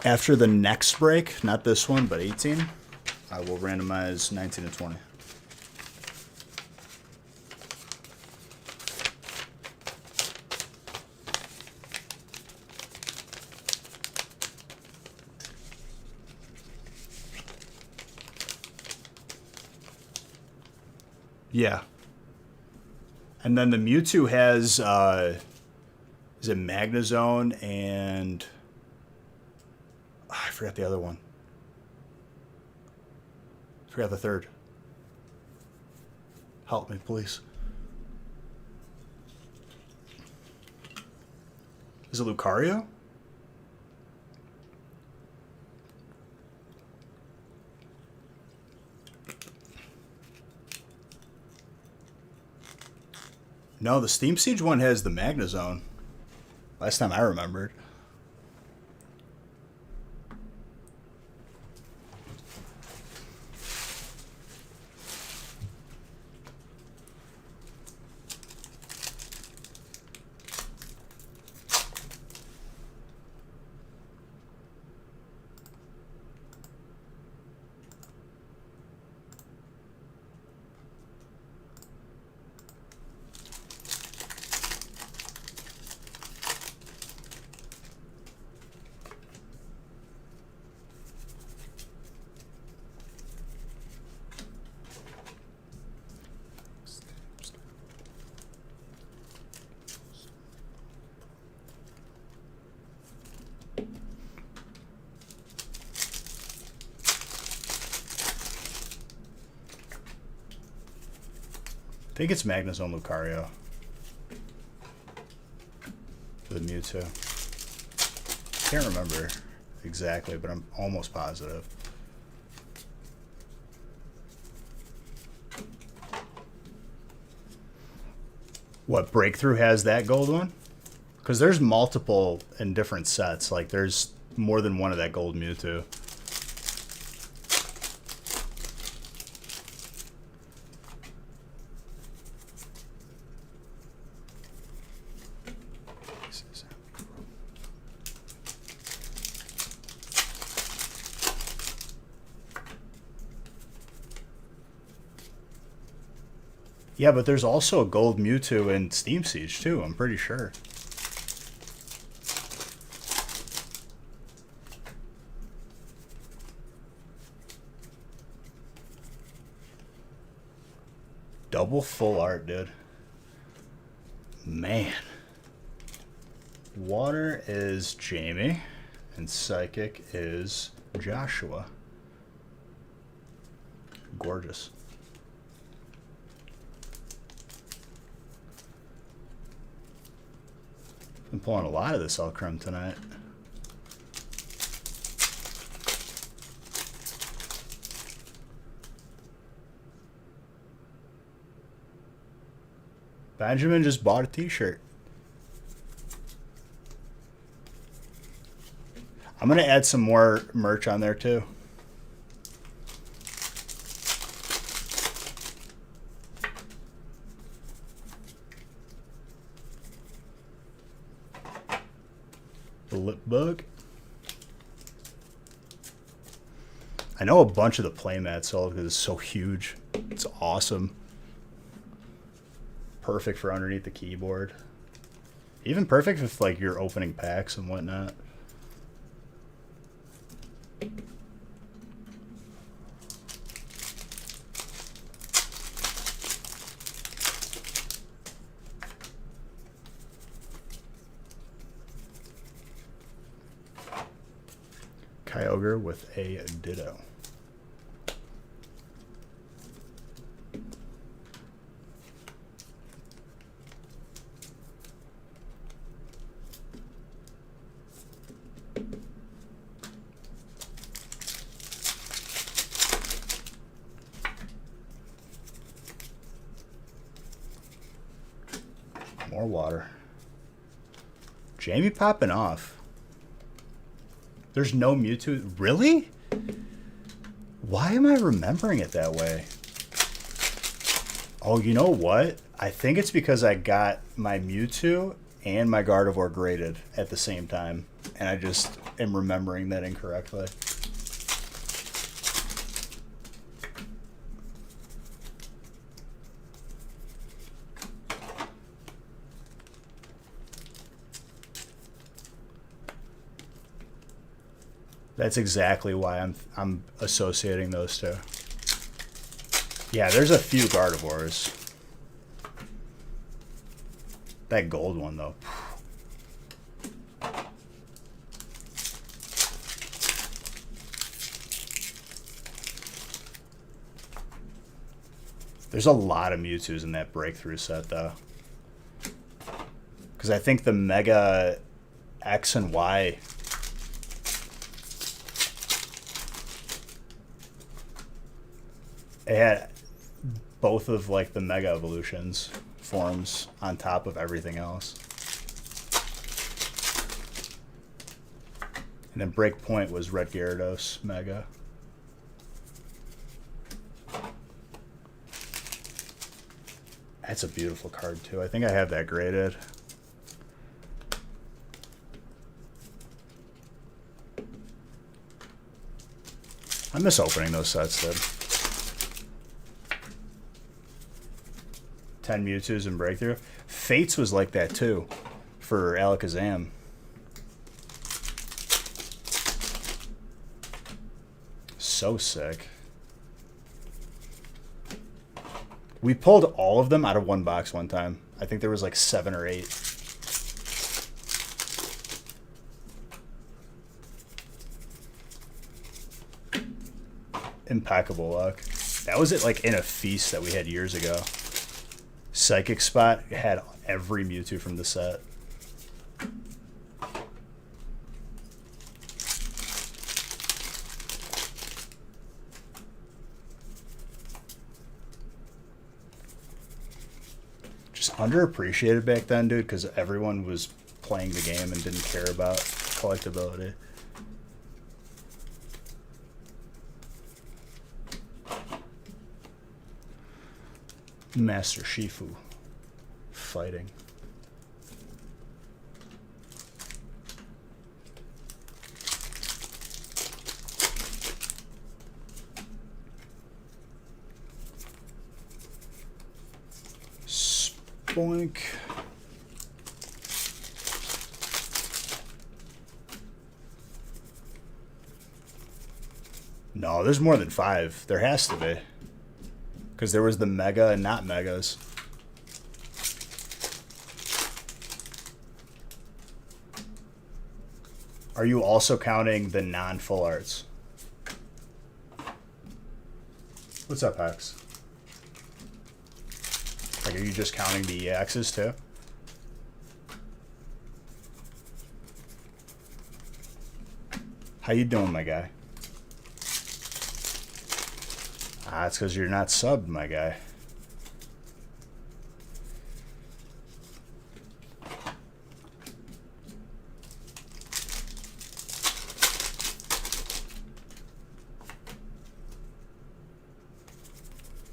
After the next break, not this one, but 18, I will randomize 19 and 20. Yeah. And then the Mewtwo has, is it Magnezone and... Oh, I forgot the other one. Forgot the third. Help me, please. Is it Lucario? No, the Steam Siege one has the Magnezone. Last time I remembered. I think it's Magnezone Lucario for the Mewtwo. Can't remember exactly, but I'm almost positive. What, Breakthrough has that gold one? Because there's multiple in different sets. Like, there's more than one of that gold Mewtwo. Yeah, but there's also a gold Mewtwo in Steam Siege, too, I'm pretty sure. Double full art, dude. Man. Water is Jamie, and Psychic is Joshua. Gorgeous. Been pulling a lot of this Alcrem tonight. Benjamin just bought a t-shirt. I'm going to add some more merch on there too. The lip bug. I know a bunch of the playmats sold because it's so huge. It's awesome. Perfect for underneath the keyboard. Even perfect with like your opening packs and whatnot. Kyogre with a Ditto. More water. Jamie popping off. There's no Mewtwo. Really? Why am I remembering it that way? Oh, you know what? I think it's because I got my Mewtwo and my Gardevoir graded at the same time. And I just am remembering that incorrectly. That's exactly why I'm associating those two. Yeah, there's a few Gardevoirs. That gold one, though. There's a lot of Mewtwo's in that breakthrough set, though. Because I think the Mega X and Y... It had both of like the Mega Evolutions forms on top of everything else. And then Breakpoint was Red Gyarados Mega. That's a beautiful card too. I think I have that graded. I miss opening those sets, dude. 10 Mewtwo's in Breakthrough. Fates was like that too for Alakazam. So sick. We pulled all of them out of one box one time. I think there was like 7 or 8. Impeccable luck. That was it, like in a feast that we had years ago. Psychic Spot had every Mewtwo from the set. Just underappreciated back then, dude, because everyone was playing the game and didn't care about collectability. Master Shifu fighting. Spoink. No, there's more than 5. There has to be. Because there was the Mega and not Megas. Are you also counting the non-full arts? What's up, Hex? Like, are you just counting the EXs too? How you doing, my guy? Ah, it's because you're not subbed, my guy.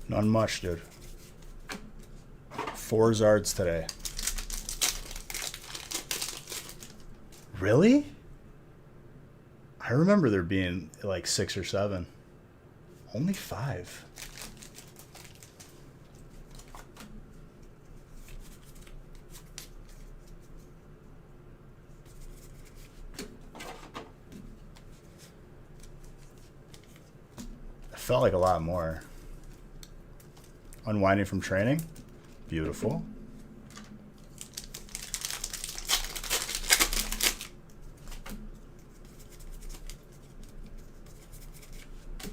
None much, dude. 4 Zards today. Really? I remember there being like 6 or 7. Only 5. It felt like a lot more. Unwinding from training. Beautiful.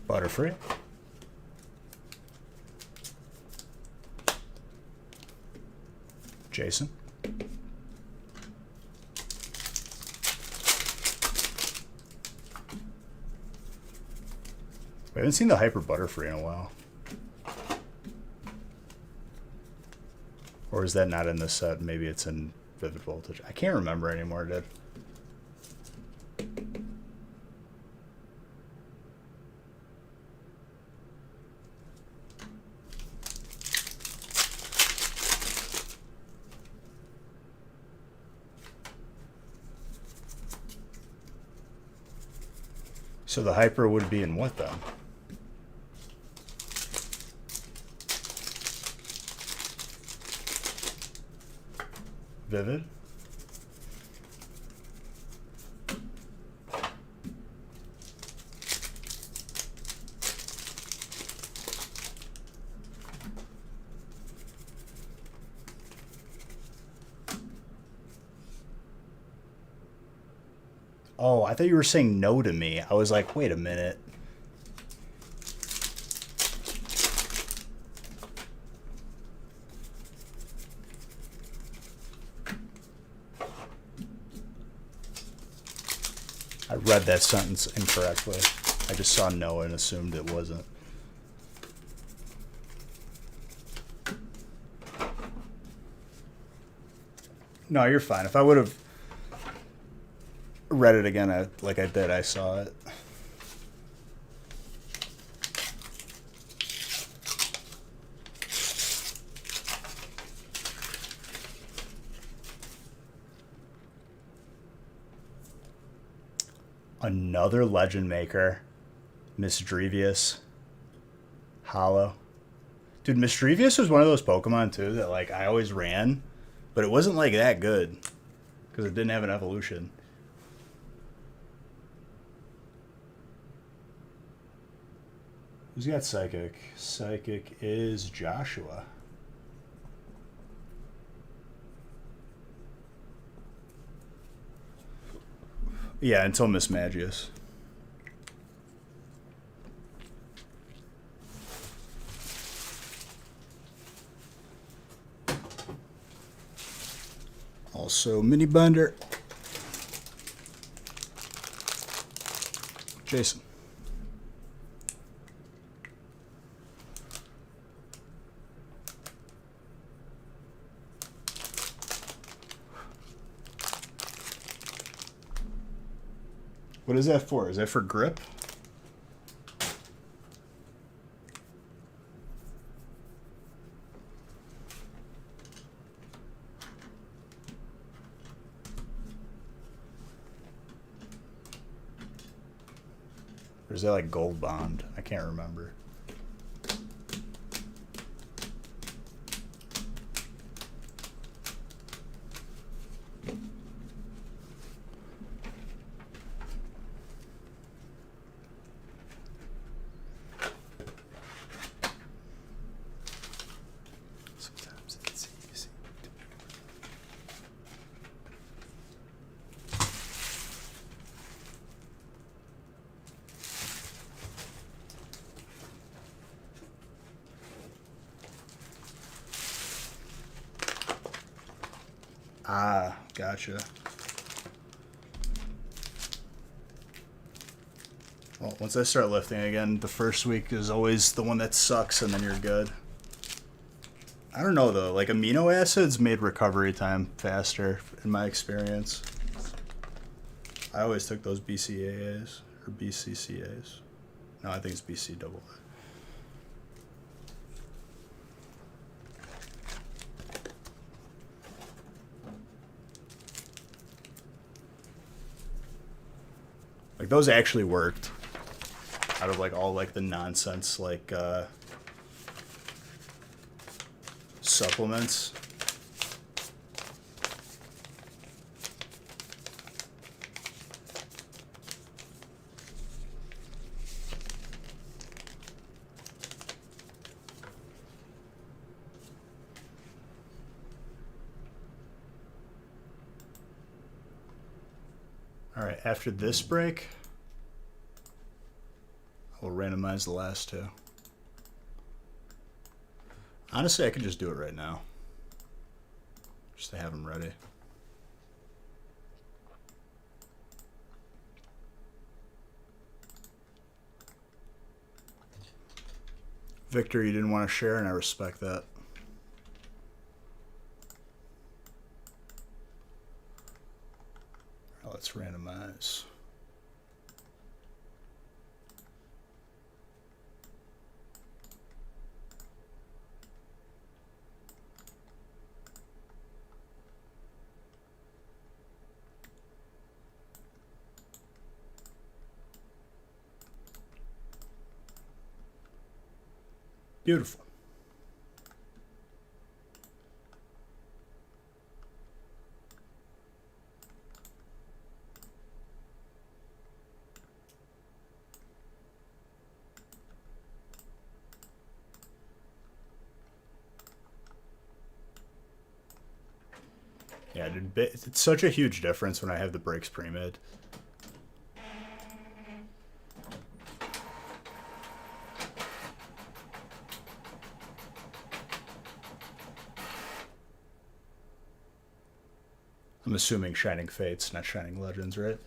Butterfree. Jason. We haven't seen the Hyper Butterfree in a while. Or is that not in this set? Maybe it's in Vivid Voltage. I can't remember anymore, dude. So the Hyper would be in what then? Vivid? Oh, I thought you were saying no to me. I was like, wait a minute. I read that sentence incorrectly. I just saw no and assumed it wasn't. No, you're fine. If I would have read it again like I did, I saw it. Another Legend Maker. Misdrevious. Hollow. Dude, Misdrevious was one of those Pokemon, too, that, like, I always ran, but it wasn't, like, that good, because it didn't have an evolution. Who's got Psychic? Psychic is Joshua. Yeah, until Miss Magius. Also, Mini Binder. Jason. What is that for? Is that for grip? Or is that like Gold Bond? I can't remember. Ah, gotcha. Well, once I start lifting again, the first week is always the one that sucks, and then you're good. I don't know, though. Like, amino acids made recovery time faster, in my experience. I always took those BCAAs, or BCCAs. No, I think it's BCAA. Like, those actually worked. Out of, like, all, like, the nonsense, like, supplements. All right, after this break, we'll randomize the last two. Honestly, I could just do it right now. Just to have them ready. Victor, you didn't want to share, and I respect that. Let's randomize. Beautiful. Yeah, dude, it's such a huge difference when I have the breaks pre-made. I'm assuming Shining Fates, not Shining Legends, right?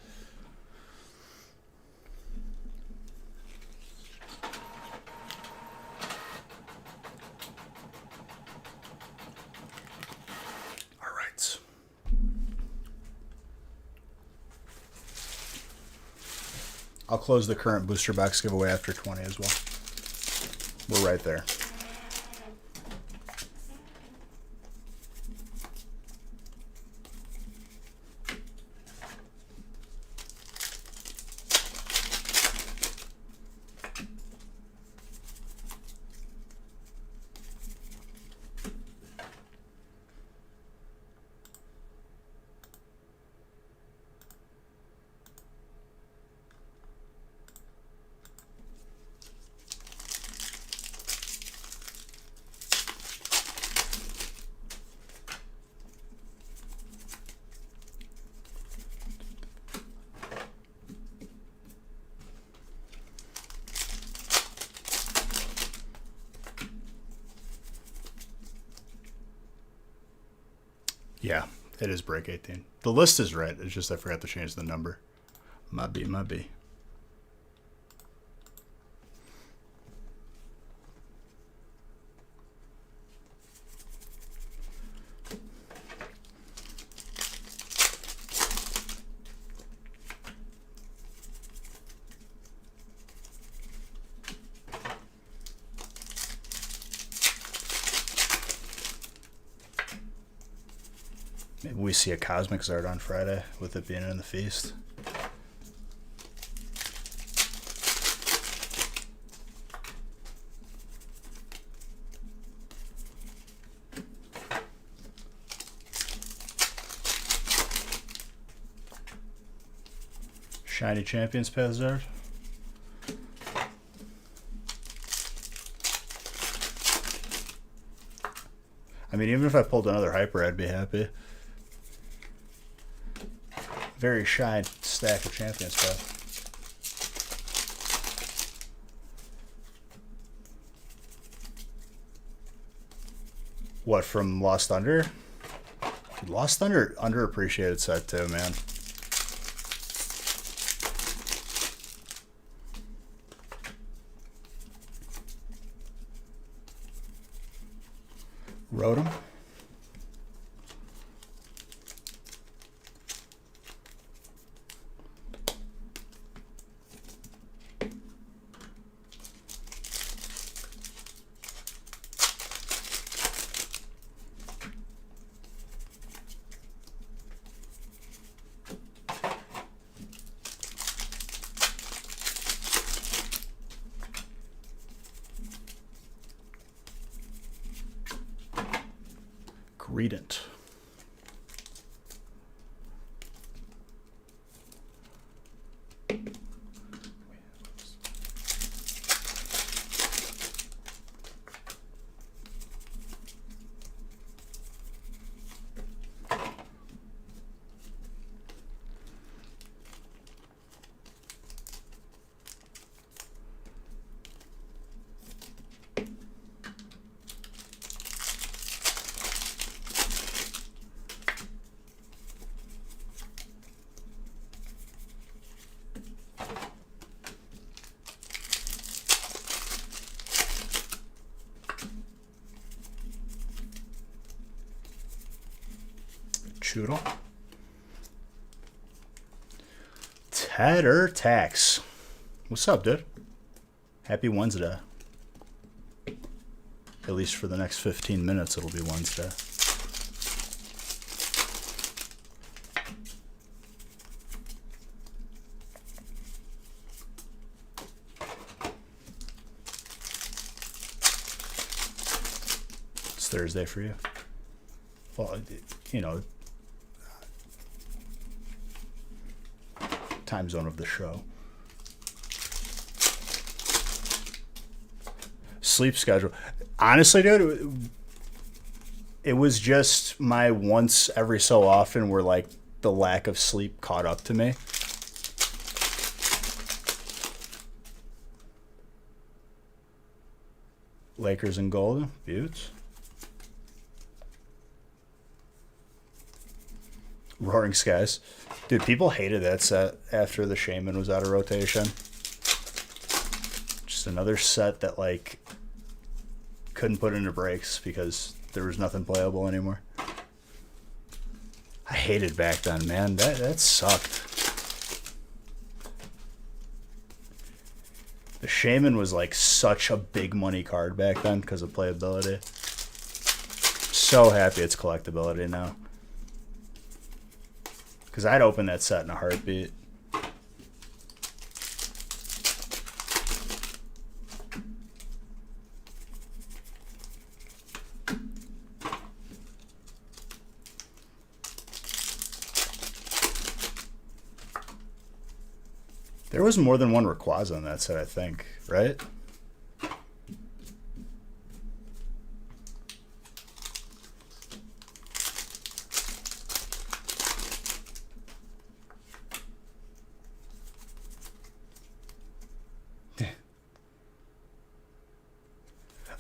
All right. I'll close the current booster box giveaway after 20 as well. We're right there. Yeah, it is break 18. The list is right. It's just I forgot to change the number. Might be. Maybe we see a Cosmic Zard on Friday with it being in the feast. Shiny Champions Path Zard. I mean, even if I pulled another Hyper, I'd be happy. Very shy stack of Champions Path. What, from Lost Thunder? Dude, Lost Thunder, underappreciated set too, man. Rotom. Greedent. Churro. Tatter Tax. What's up, dude? Happy Wednesday. At least for the next 15 minutes, it'll be Wednesday. It's Thursday for you. Well, you know, time zone of the show. Sleep schedule. Honestly, dude, it was just my once every so often where like the lack of sleep caught up to me. Lakers and Golden. Buttes. Roaring Skies. Dude, people hated that set after the Shaman was out of rotation. Just another set that, like, couldn't put into breaks because there was nothing playable anymore. I hated back then, man. That sucked. The Shaman was, like, such a big money card back then because of playability. So happy it's collectability now. Because I'd open that set in a heartbeat. There was more than one Rayquaza in that set, I think, right?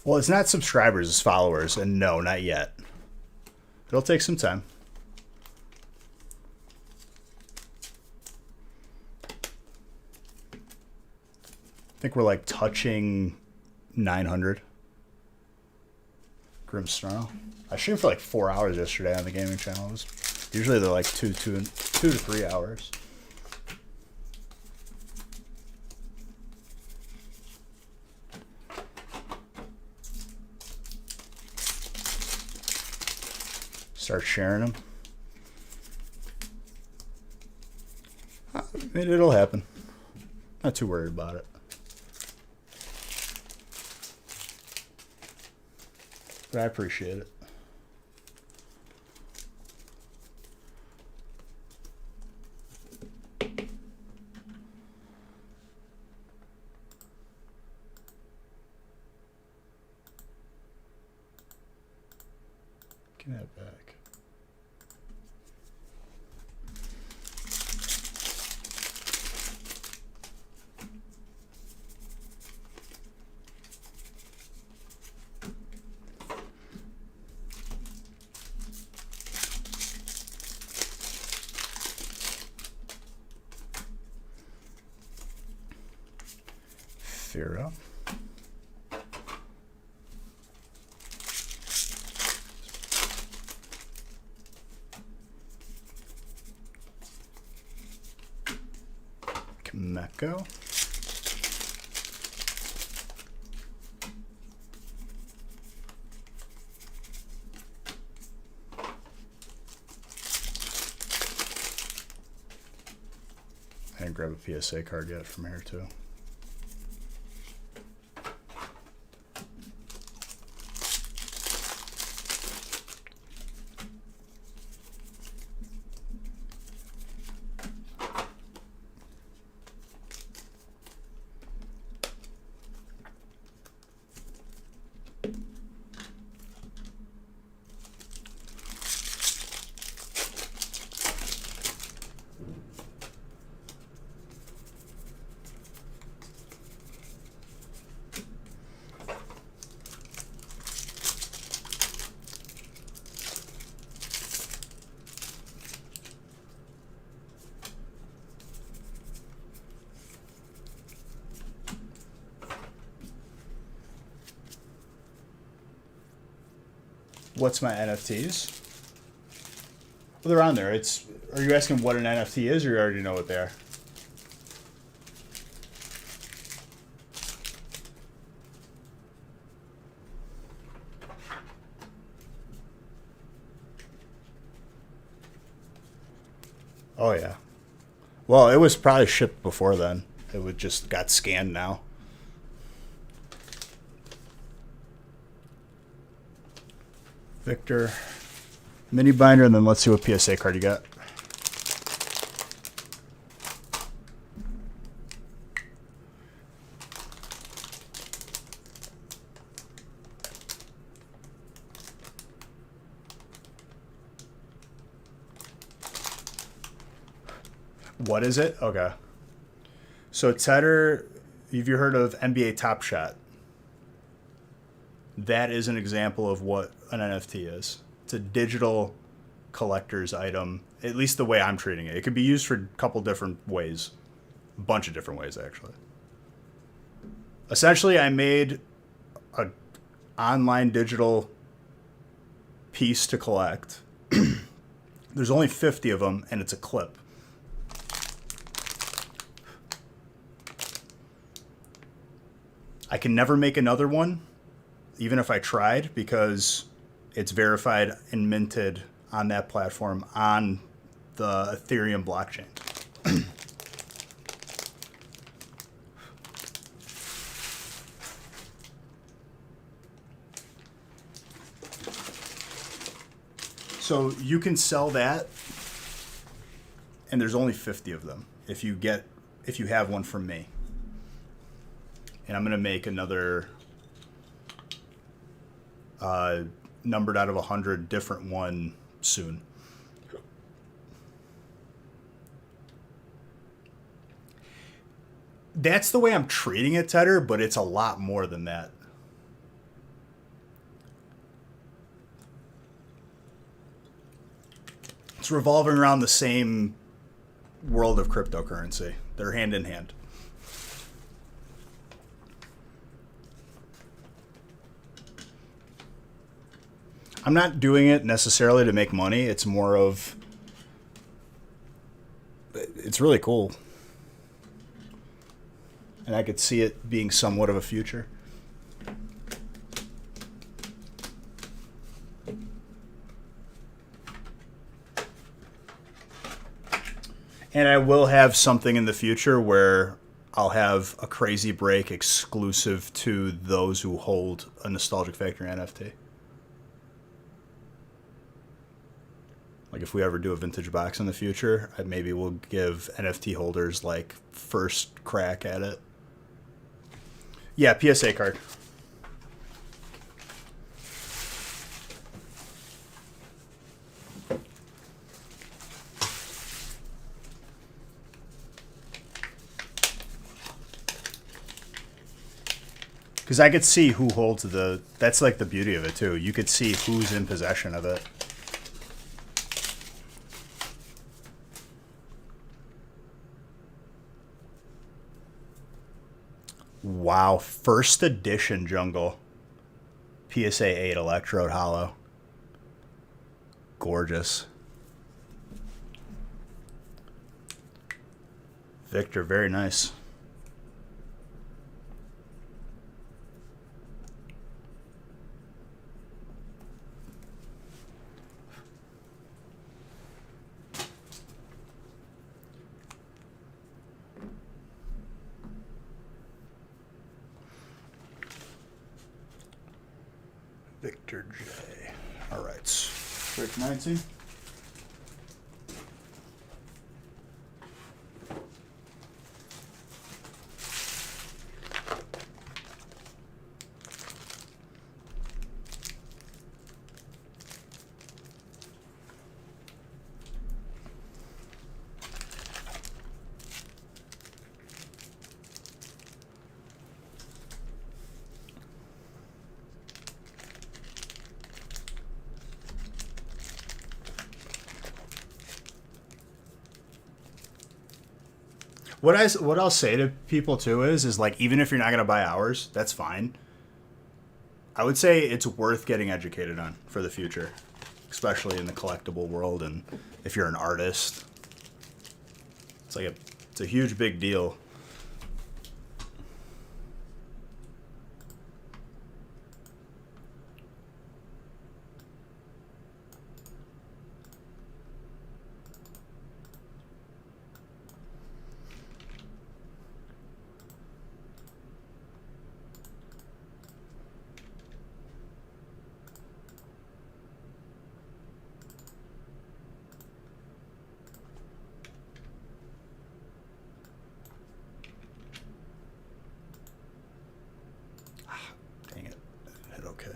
Well, it's not subscribers, it's followers, and no, not yet. It'll take some time. I think we're like touching 900. Grim Snarl. I streamed for like 4 hours yesterday on the gaming channel. Usually they're like two to 3 hours. Start sharing them. I mean, it'll happen. Not too worried about it. But I appreciate it. Give me that back. Fira. Kameko. I didn't grab a PSA card yet from here too. What's my NFTs? Well, they're on there. Are you asking what an NFT is, or you already know what they are? Oh, yeah. Well, it was probably shipped before then. It would just got scanned now. Victor. Mini binder, and then let's see what PSA card you got. What is it? Okay. So Tedder, have you heard of NBA Top Shot? That is an example of what an NFT is. It's a digital collector's item, at least the way I'm treating it. It could be used for a couple different ways. A bunch of different ways, actually. Essentially, I made an online digital piece to collect. There's only 50 of them, and it's a clip. I can never make another one, even if I tried, because it's verified and minted on that platform on the Ethereum blockchain. So you can sell that, and there's only 50 of them if you have one from me. And I'm going to make another numbered out of 100 different one soon. That's the way I'm treating it, Tedder, but it's a lot more than that. It's revolving around the same world of cryptocurrency. They're hand in hand. I'm not doing it necessarily to make money. It's more of, it's really cool. And I could see it being somewhat of a future. And I will have something in the future where I'll have a crazy break exclusive to those who hold a Nostalgic Factory NFT. Like if we ever do a vintage box in the future, maybe we'll give NFT holders like first crack at it. Yeah, PSA card. Because I could see who holds the... That's like the beauty of it, too. You could see who's in possession of it. Wow, first edition Jungle. PSA 8 Electrode Hollow. Gorgeous. Victor, very nice. Victor J. All right. Quick 19. What I'll say to people too is like, even if you're not gonna buy ours, that's fine. I would say it's worth getting educated on for the future, especially in the collectible world, and if you're an artist. It's a huge big deal. Dang it. Hit okay.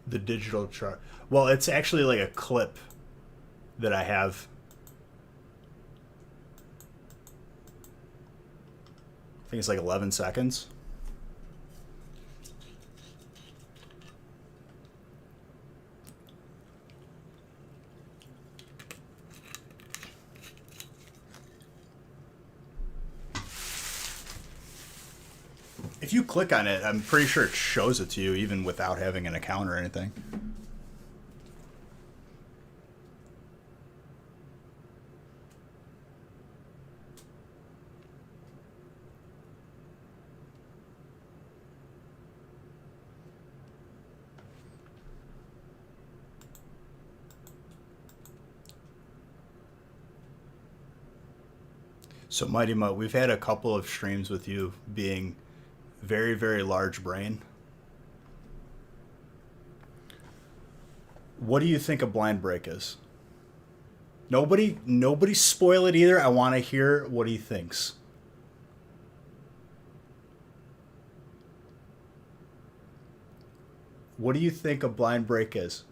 The digital chart. Well, it's actually like a clip that I have. I think it's like 11 seconds. If you click on it, I'm pretty sure it shows it to you even without having an account or anything. So Mighty Mutt, we've had a couple of streams with you being very, very large brain. What do you think a blind break is? Nobody spoil it either. I want to hear what he thinks. What do you think a blind break is?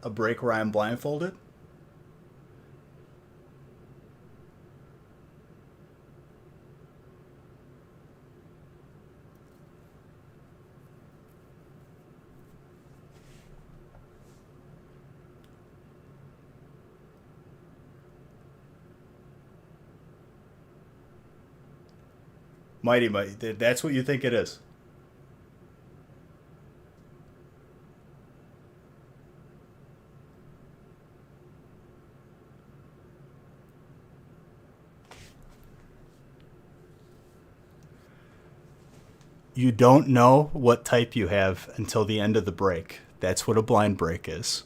A break where I'm blindfolded? Mighty, that's what you think it is. You don't know what type you have until the end of the break. That's what a blind break is.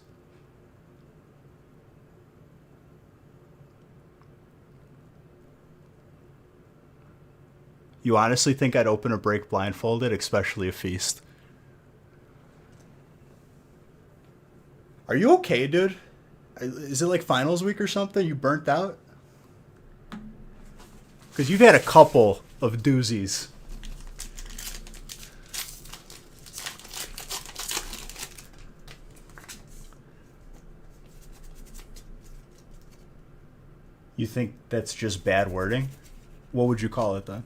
You honestly think I'd open a break blindfolded, especially a feast? Are you okay, dude? Is it like finals week or something? You burnt out? Because you've had a couple of doozies. You think that's just bad wording? What would you call it then?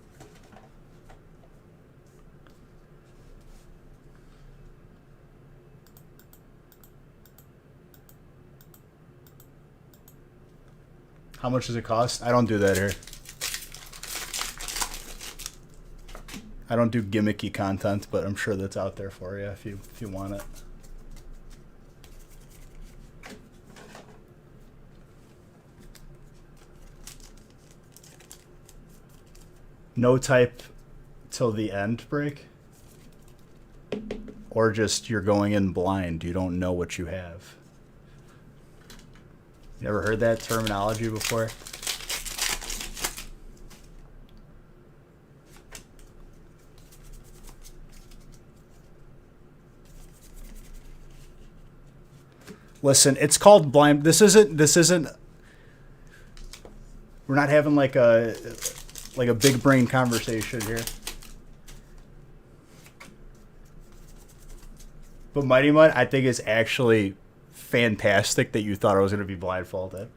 How much does it cost? I don't do that here. I don't do gimmicky content, but I'm sure that's out there for you if you want it. No type till the end break? Or just you're going in blind, you don't know what you have? You ever heard that terminology before? Listen, it's called blind. This isn't. We're not having like a big brain conversation here. But Mighty Mud, I think it's actually fantastic that you thought I was going to be blindfolded.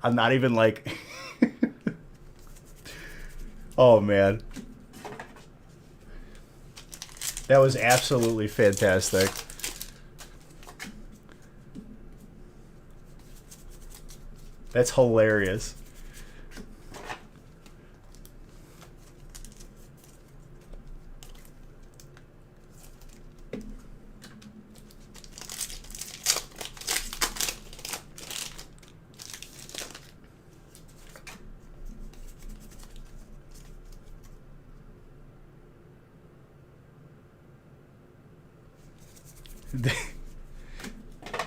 I'm not even like... Oh, man. That was absolutely fantastic. That's hilarious.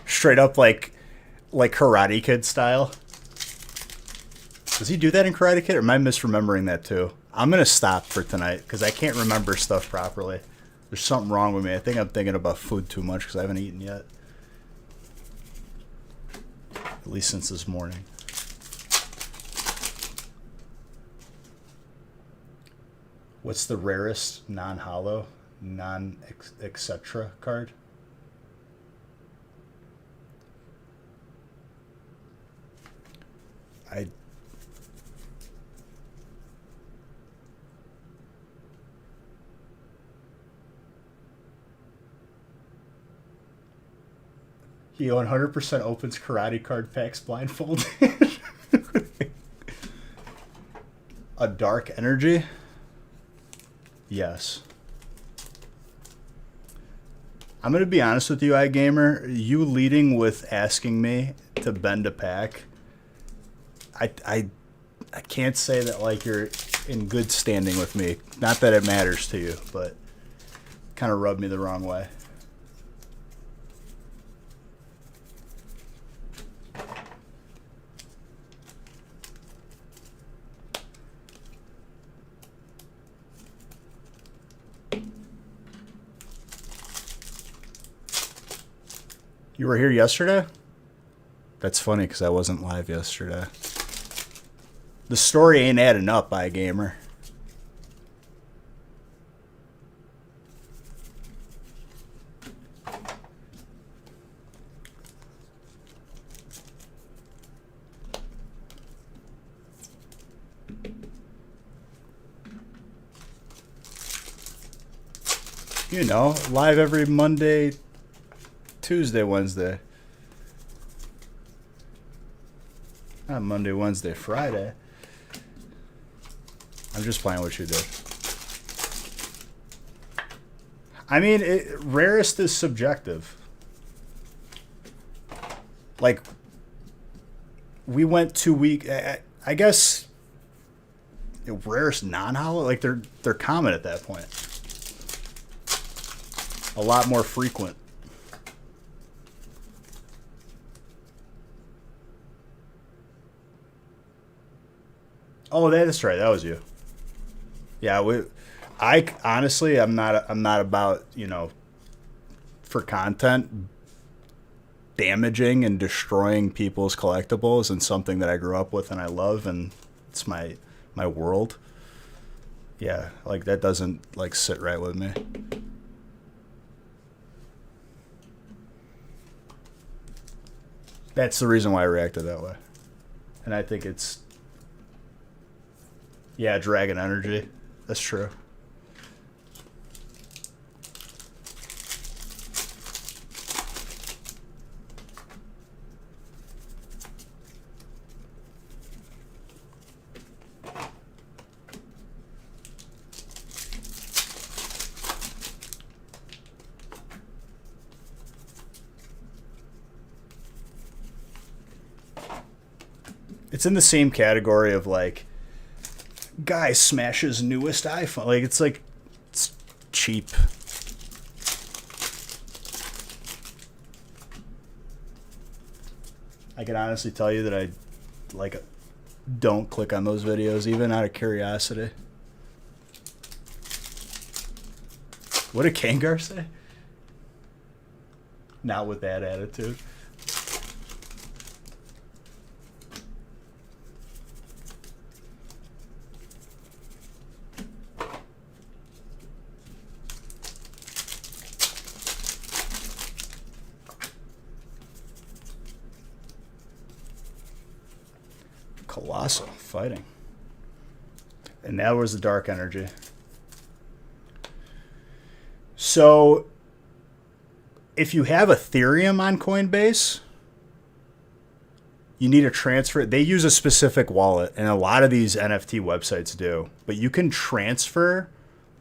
Straight up like Karate Kid style. Does he do that in Karate Kid, or am I misremembering that too? I'm gonna stop for tonight because I can't remember stuff properly. There's something wrong with me. I think I'm thinking about food too much because I haven't eaten yet. At least since this morning. What's the rarest non-hollow, non-etc. card? He 100% opens karate card packs blindfolded. A dark energy? Yes. I'm going to be honest with you, iGamer. You leading with asking me to bend a pack, I can't say that like you're in good standing with me. Not that it matters to you, but kind of rubbed me the wrong way. You were here yesterday? That's funny because I wasn't live yesterday. The story ain't adding up, iGamer. You know, live every Monday, Tuesday, Wednesday. Not Monday, Wednesday, Friday. I'm just playing what you did. I mean, rarest is subjective. Like, we went 2 weeks. I guess rarest non-hollow. Like they're common at that point. A lot more frequent. Oh, that's right. That was you. Yeah, I honestly, I'm not about, for content, damaging and destroying people's collectibles and something that I grew up with and I love and it's my world. Yeah, like that doesn't like sit right with me. That's the reason why I reacted that way. And I think it's dragon energy. That's true. It's in the same category of like guy smashes newest iPhone. Like it's cheap. I can honestly tell you that I don't click on those videos even out of curiosity. What did Kangar say? Not with that attitude. Colossal fighting. And that was the dark energy. So if you have Ethereum on Coinbase, you need to transfer it. They use a specific wallet, and a lot of these NFT websites do. But you can transfer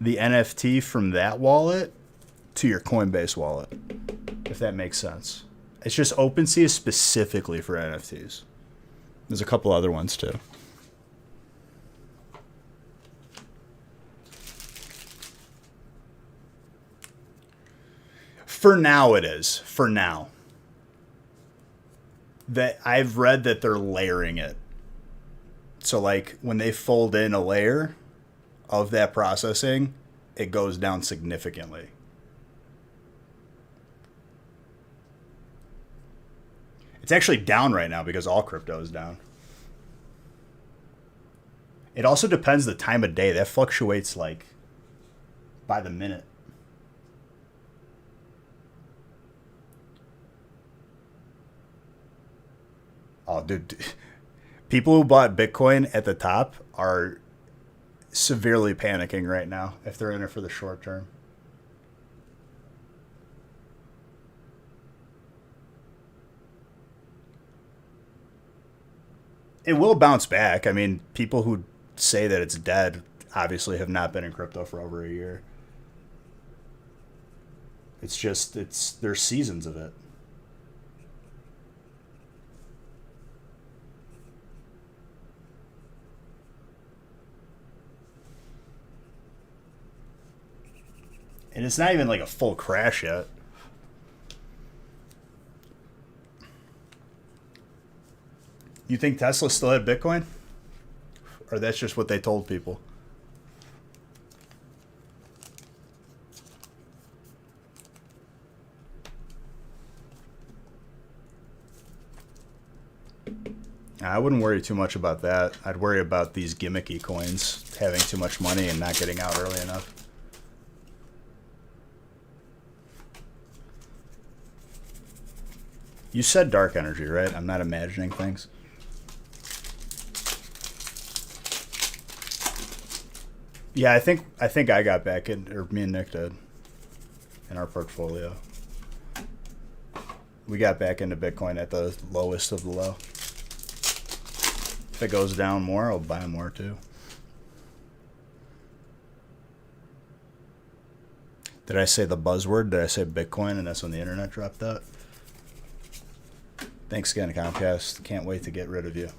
the NFT from that wallet to your Coinbase wallet, if that makes sense. It's just OpenSea is specifically for NFTs. There's a couple other ones too. For now, it is. For now. That I've read that they're layering it. So like when they fold in a layer of that processing, it goes down significantly. It's actually down right now because all crypto is down. It also depends the time of day. That fluctuates like by the minute. Oh, dude. People who bought Bitcoin at the top are severely panicking right now if they're in it for the short term. It will bounce back. I mean, people who say that it's dead obviously have not been in crypto for over a year. It's just there's seasons of it. And it's not even like a full crash yet. You think Tesla still had Bitcoin? Or that's just what they told people? I wouldn't worry too much about that. I'd worry about these gimmicky coins having too much money and not getting out early enough. You said dark energy, right? I'm not imagining things. Yeah, I think I got back in, or me and Nick did, in our portfolio. We got back into Bitcoin at the lowest of the low. If it goes down more, I'll buy more too. Did I say the buzzword? Did I say Bitcoin and that's when the internet dropped out? Thanks again, Comcast. Can't wait to get rid of you.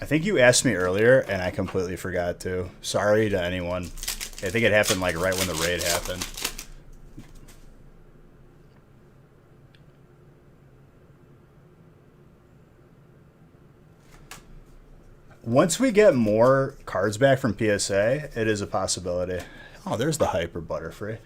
I think you asked me earlier, and I completely forgot to. Sorry to anyone. I think it happened like right when the raid happened. Once we get more cards back from PSA, it is a possibility. Oh, there's the Hyper Butterfree.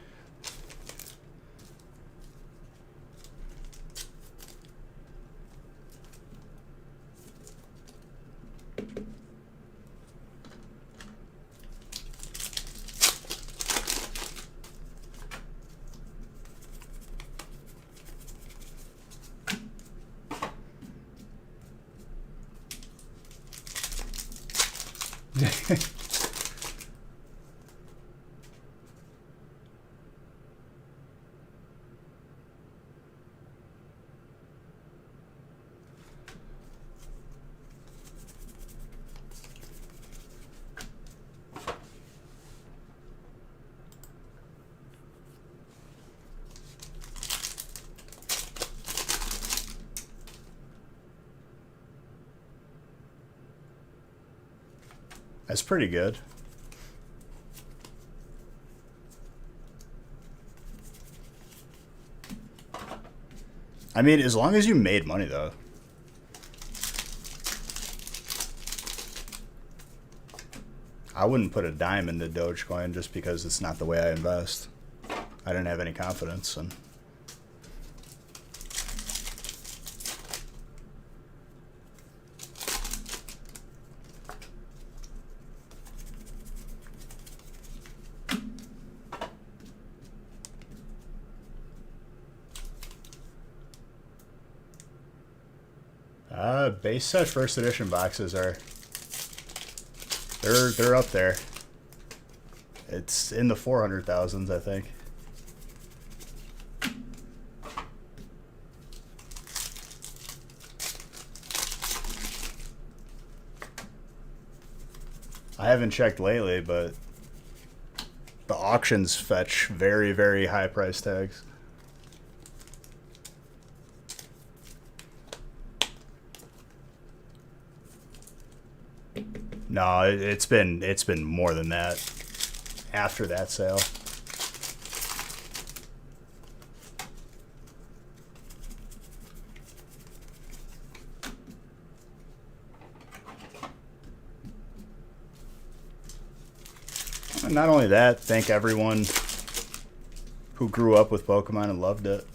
That's pretty good. I mean, as long as you made money, though. I wouldn't put a dime into Dogecoin just because it's not the way I invest. I didn't have any confidence in. Base set first edition boxes are they're up there. It's in the 400,000s, I think. I haven't checked lately, but the auctions fetch very, very high price tags. No, it's been more than that after that sale. And not only that, thank everyone who grew up with Pokemon and loved it.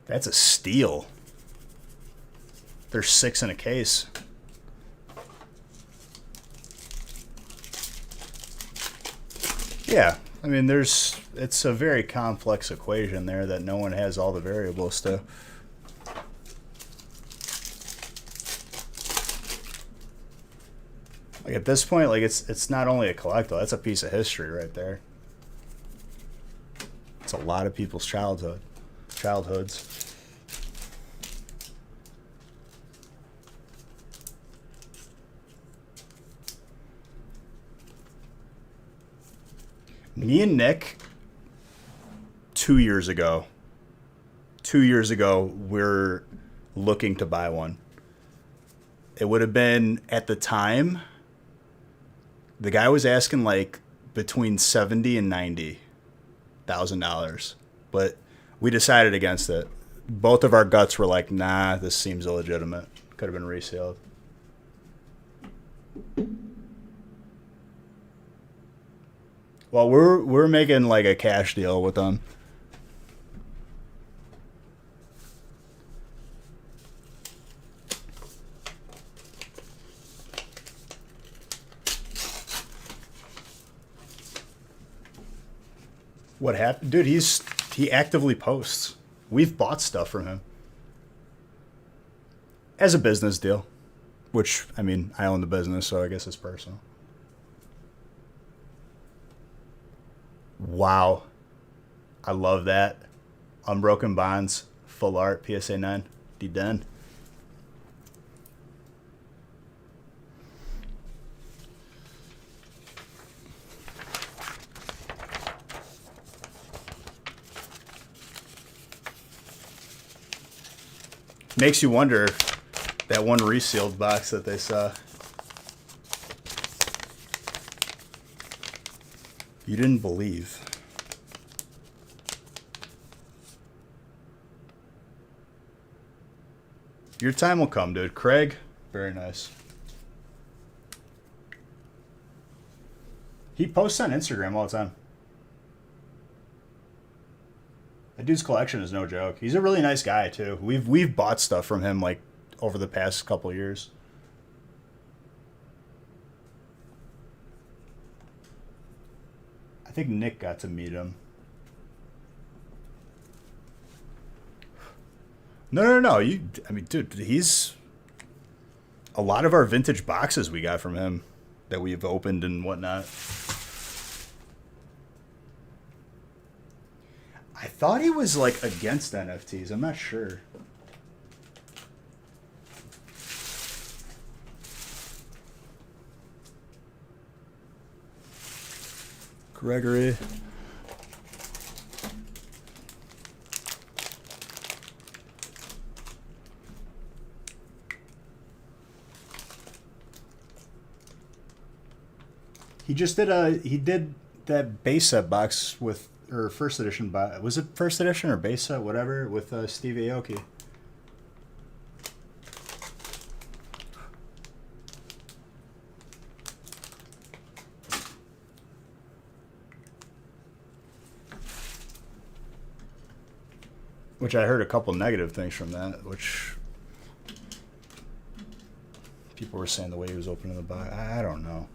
That's a steal. There's 6 in a case. Yeah, I mean, it's a very complex equation there that no one has all the variables to. Like at this point, like it's not only a collectible, that's a piece of history right there. It's a lot of people's childhoods. Me and Nick, 2 years ago, we're looking to buy one. It would have been, at the time, the guy was asking like between $70,000 and $90,000, but we decided against it. Both of our guts were like, nah, this seems illegitimate. Could have been resealed. Well, we're making like a cash deal with them. What happened? Dude, he actively posts. We've bought stuff from him. As a business deal. Which, I mean, I own the business, so I guess it's personal. Wow. I love that. Unbroken Bonds, full art, PSA 9. D-Den. Makes you wonder, that one resealed box that they saw. You didn't believe. Your time will come, dude. Craig, very nice. He posts on Instagram all the time. That dude's collection is no joke. He's a really nice guy too. We've bought stuff from him like over the past couple of years. I think Nick got to meet him. No. I mean, dude, he's a lot of our vintage boxes we got from him that we've opened and whatnot. I thought he was like against NFTs. I'm not sure. Gregory. He did that base set box with, or first edition box. Was it first edition or base set, whatever, with Steve Aoki. Which I heard a couple negative things from that, which people were saying the way he was opening the box. I don't know.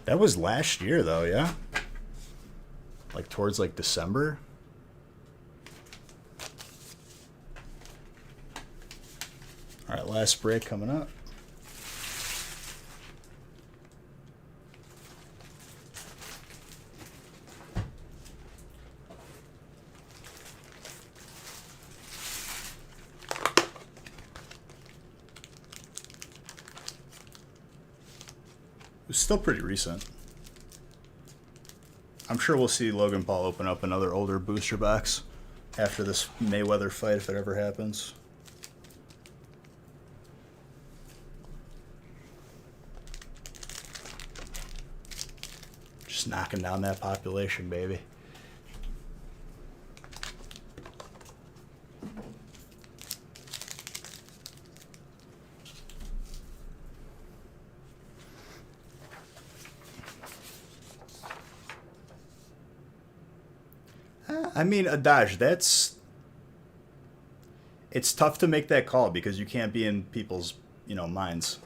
That was last year, though, yeah? Like, towards, like, December? All right, last break coming up. It's still pretty recent. I'm sure we'll see Logan Paul open up another older booster box after this Mayweather fight, if it ever happens. Just knocking down that population, baby. I mean, Adaj, it's tough to make that call because you can't be in people's, minds.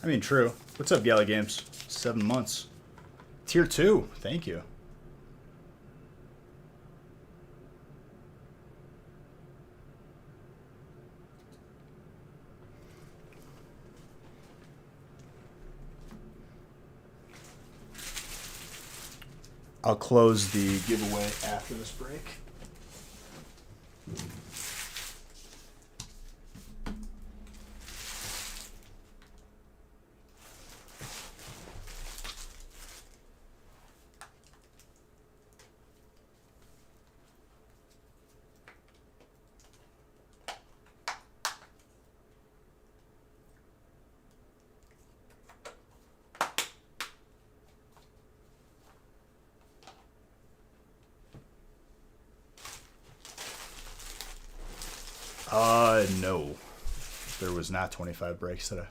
I mean, true. What's up, Yellow Games? 7 months. Tier 2. Thank you. I'll close the giveaway after this break. No. There was not 25 breaks today.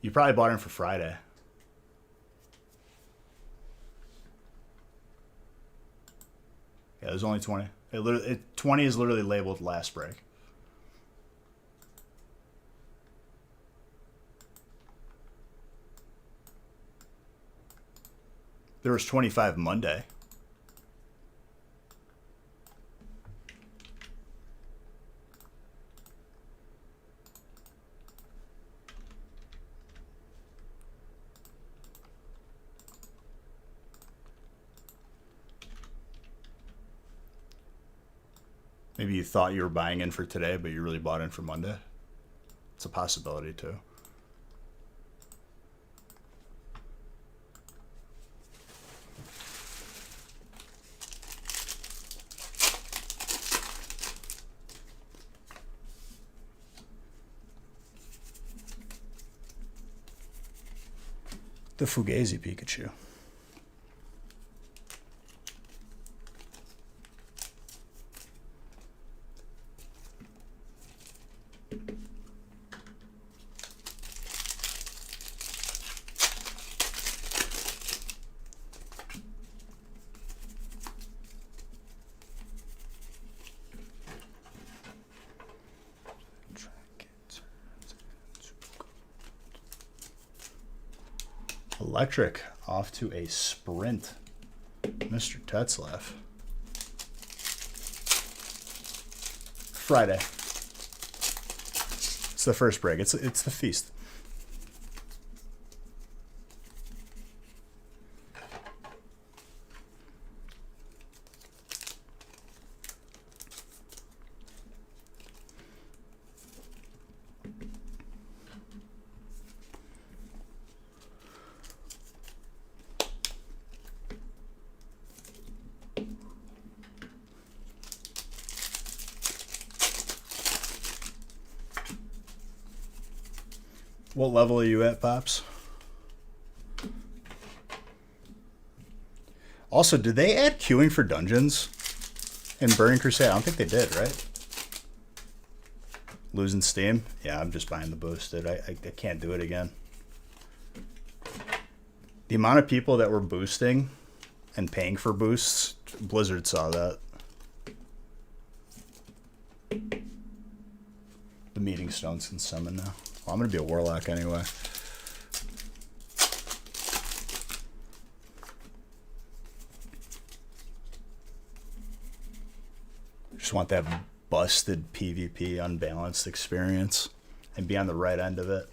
You probably bought in for Friday. Yeah, there's only 20. 20 is literally labeled last break. There was 25 Monday. Maybe you thought you were buying in for today, but you really bought in for Monday. It's a possibility, too. The Fugazi Pikachu. Electric off to a sprint. Mr. Tetzlaff. Friday. It's the first break. It's the feast. What level are you at, Pops? Also, did they add queuing for dungeons in Burning Crusade? I don't think they did, right? Losing steam? Yeah, I'm just buying the boosted. I can't do it again. The amount of people that were boosting and paying for boosts, Blizzard saw that. The meeting stones can summon now. Well, I'm going to be a warlock anyway. Just want that busted PvP unbalanced experience and be on the right end of it.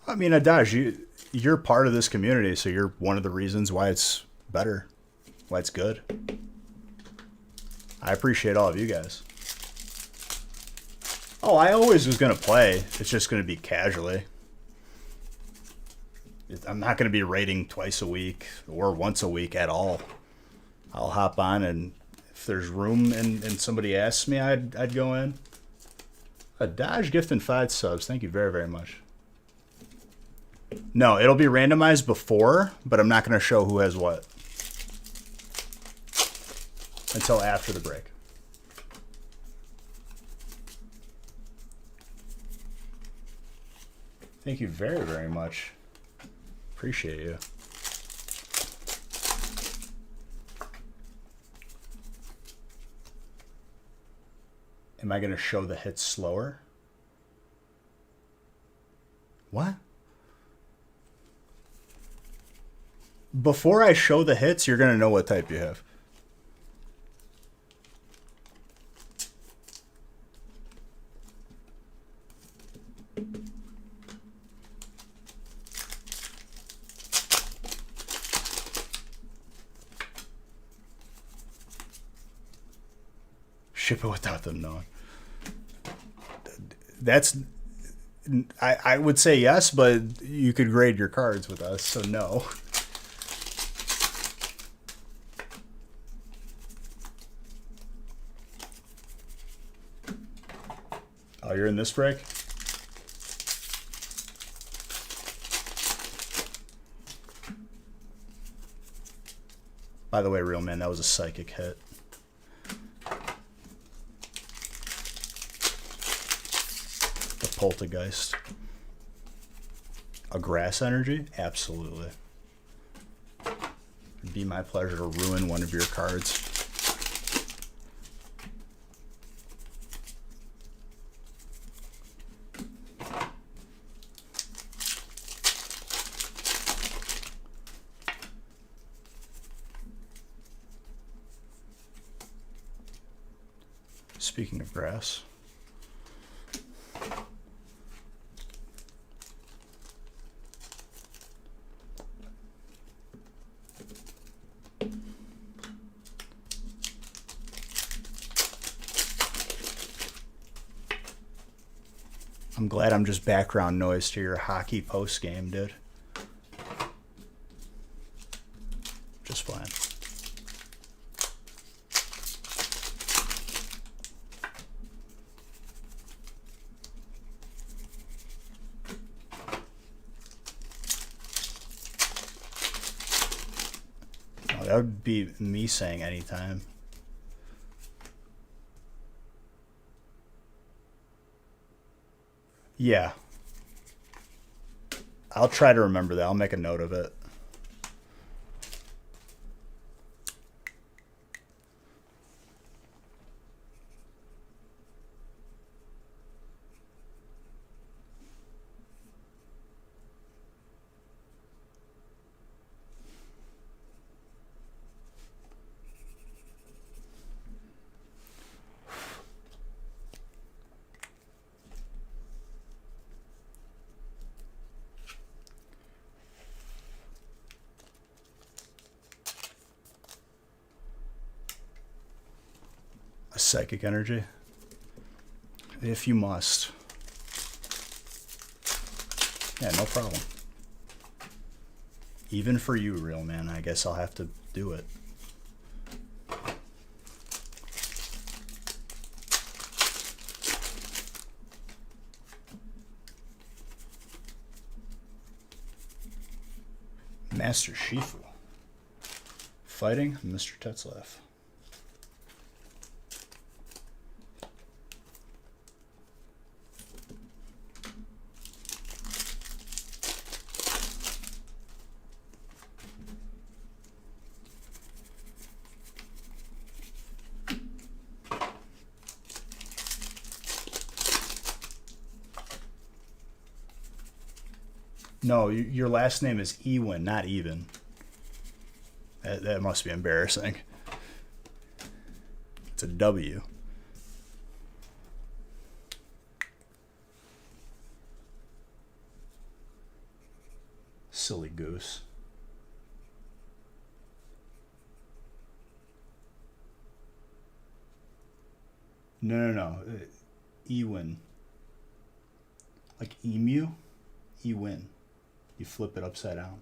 I mean, Adaj, you're part of this community, so you're one of the reasons why it's better, why it's good. I appreciate all of you guys. Oh, I always was going to play. It's just going to be casually. I'm not going to be raiding twice a week or once a week at all. I'll hop on, and if there's room and somebody asks me, I'd go in. A Dodge gift and 5 subs. Thank you very, very much. No, it'll be randomized before, but I'm not going to show who has what until after the break. Thank you very, very much. Appreciate you. Am I going to show the hits slower? What? Before I show the hits, you're going to know what type you have. Ship it without them knowing. That's... I would say yes, but you could grade your cards with us, so no. Oh, you're in this break? By the way, real man, that was a psychic hit. The poltergeist. A grass energy? Absolutely. It'd be my pleasure to ruin one of your cards. Speaking of grass, I'm glad I'm just background noise to your hockey post game, dude. Just fine. That would be me saying anytime. Yeah. I'll try to remember that. I'll make a note of it. A psychic energy? If you must. Yeah, no problem. Even for you, real man, I guess I'll have to do it. Master Shifu. Fighting Mr. Tetzlaff. No, your last name is Ewin, not Even. That must be embarrassing. It's a W. Silly goose. No. Ewin. Like emu? Ewin. You flip it upside down.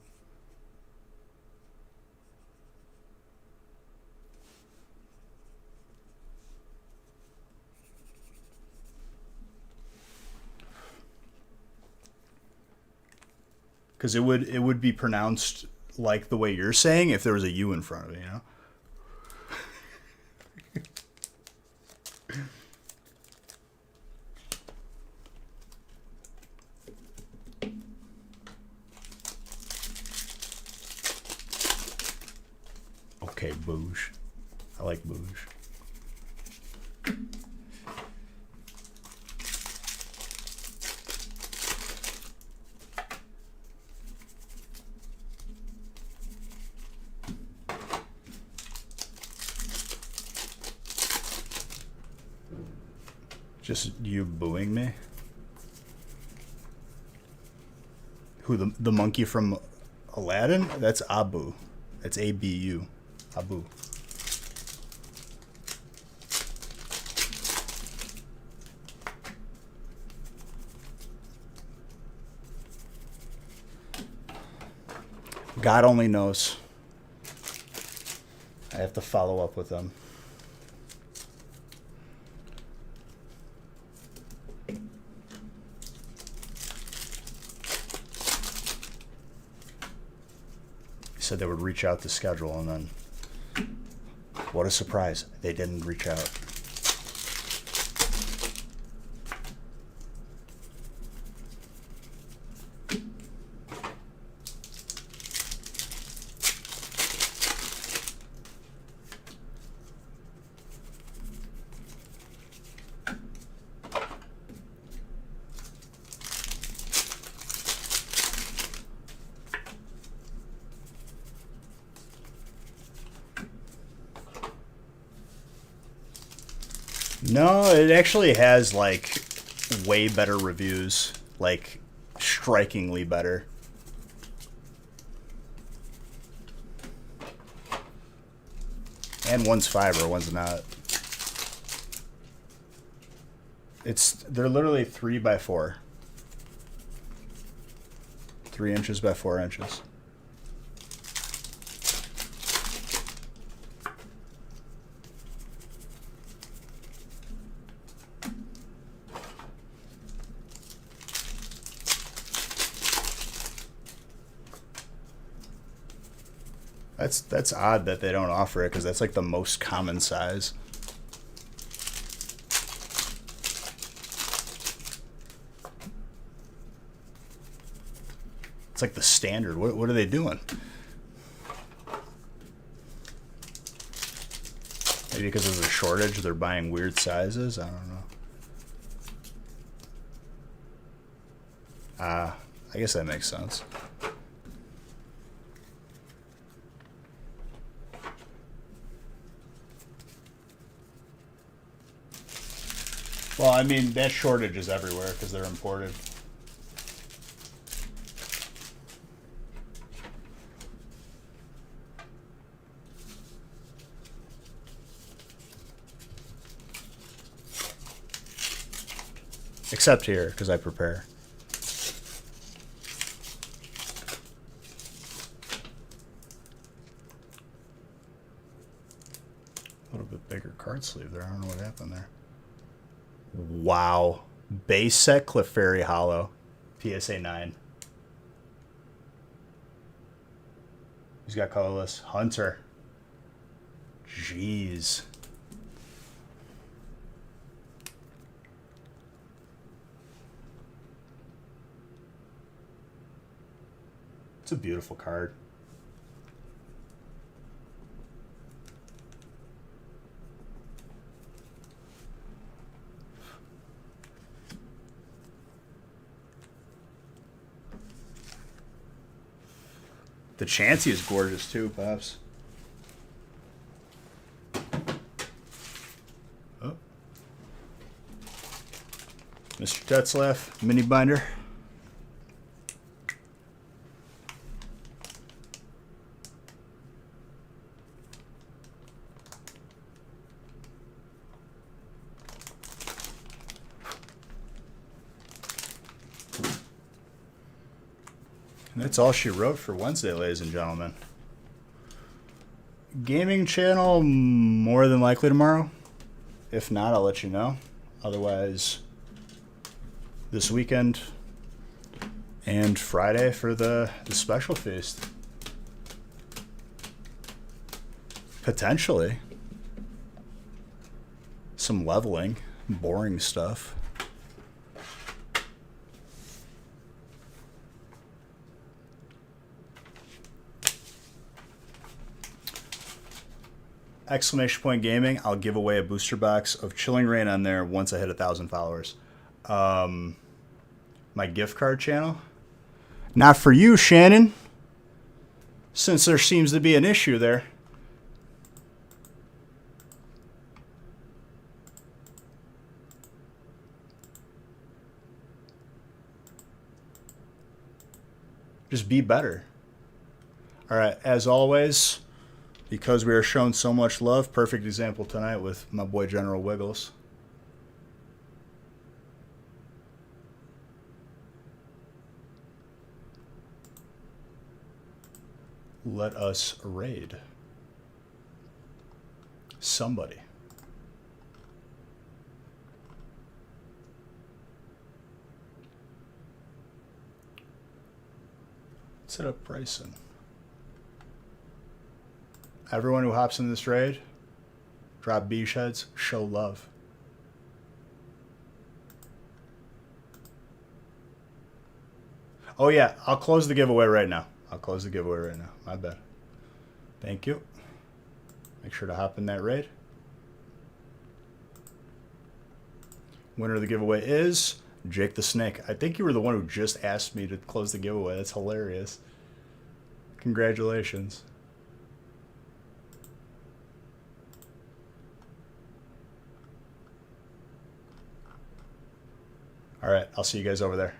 Because it would be pronounced like the way you're saying if there was a U in front of it, you know? Okay, Booge. I like Booge. Just you booing me? Who, the monkey from Aladdin? That's Abu. That's A-B-U. Abu. God only knows. I have to follow up with them. Said they would reach out to schedule, and then what a surprise, they didn't reach out. No, it actually has, like, way better reviews. Like, strikingly better. And one's fiber, one's not. They're literally 3x4. 3 inches by 4 inches. That's odd that they don't offer it, because that's like the most common size. It's like the standard. What are they doing? Maybe because there's a shortage, they're buying weird sizes? I don't know. I guess that makes sense. Well, I mean, that shortage is everywhere because they're imported. Except here, because I prepare. A little bit bigger card sleeve there. I don't know what happened there. Wow. Base set Clefairy Hollow. PSA 9. Who's got colorless? Hunter. Jeez. It's a beautiful card. The Chansey is gorgeous too, Pops. Oh. Mr. Tetzlaff, mini binder. And that's all she wrote for Wednesday, ladies and gentlemen. Gaming channel, more than likely tomorrow. If not, I'll let you know. Otherwise, this weekend and Friday for the special feast. Potentially. Some leveling, boring stuff. Exclamation Point Gaming, I'll give away a booster box of Chilling Reign on there once I hit 1,000 followers. My gift card channel. Not for you, Shannon. Since there seems to be an issue there. Just be better. All right, as always, because we are shown so much love, perfect example tonight with my boy General Wiggles. Let us raid somebody. Set up pricing. Everyone who hops in this raid, drop beachheads, show love. Oh yeah, I'll close the giveaway right now. My bad. Thank you. Make sure to hop in that raid. Winner of the giveaway is Jake the Snake. I think you were the one who just asked me to close the giveaway. That's hilarious. Congratulations. All right, I'll see you guys over there.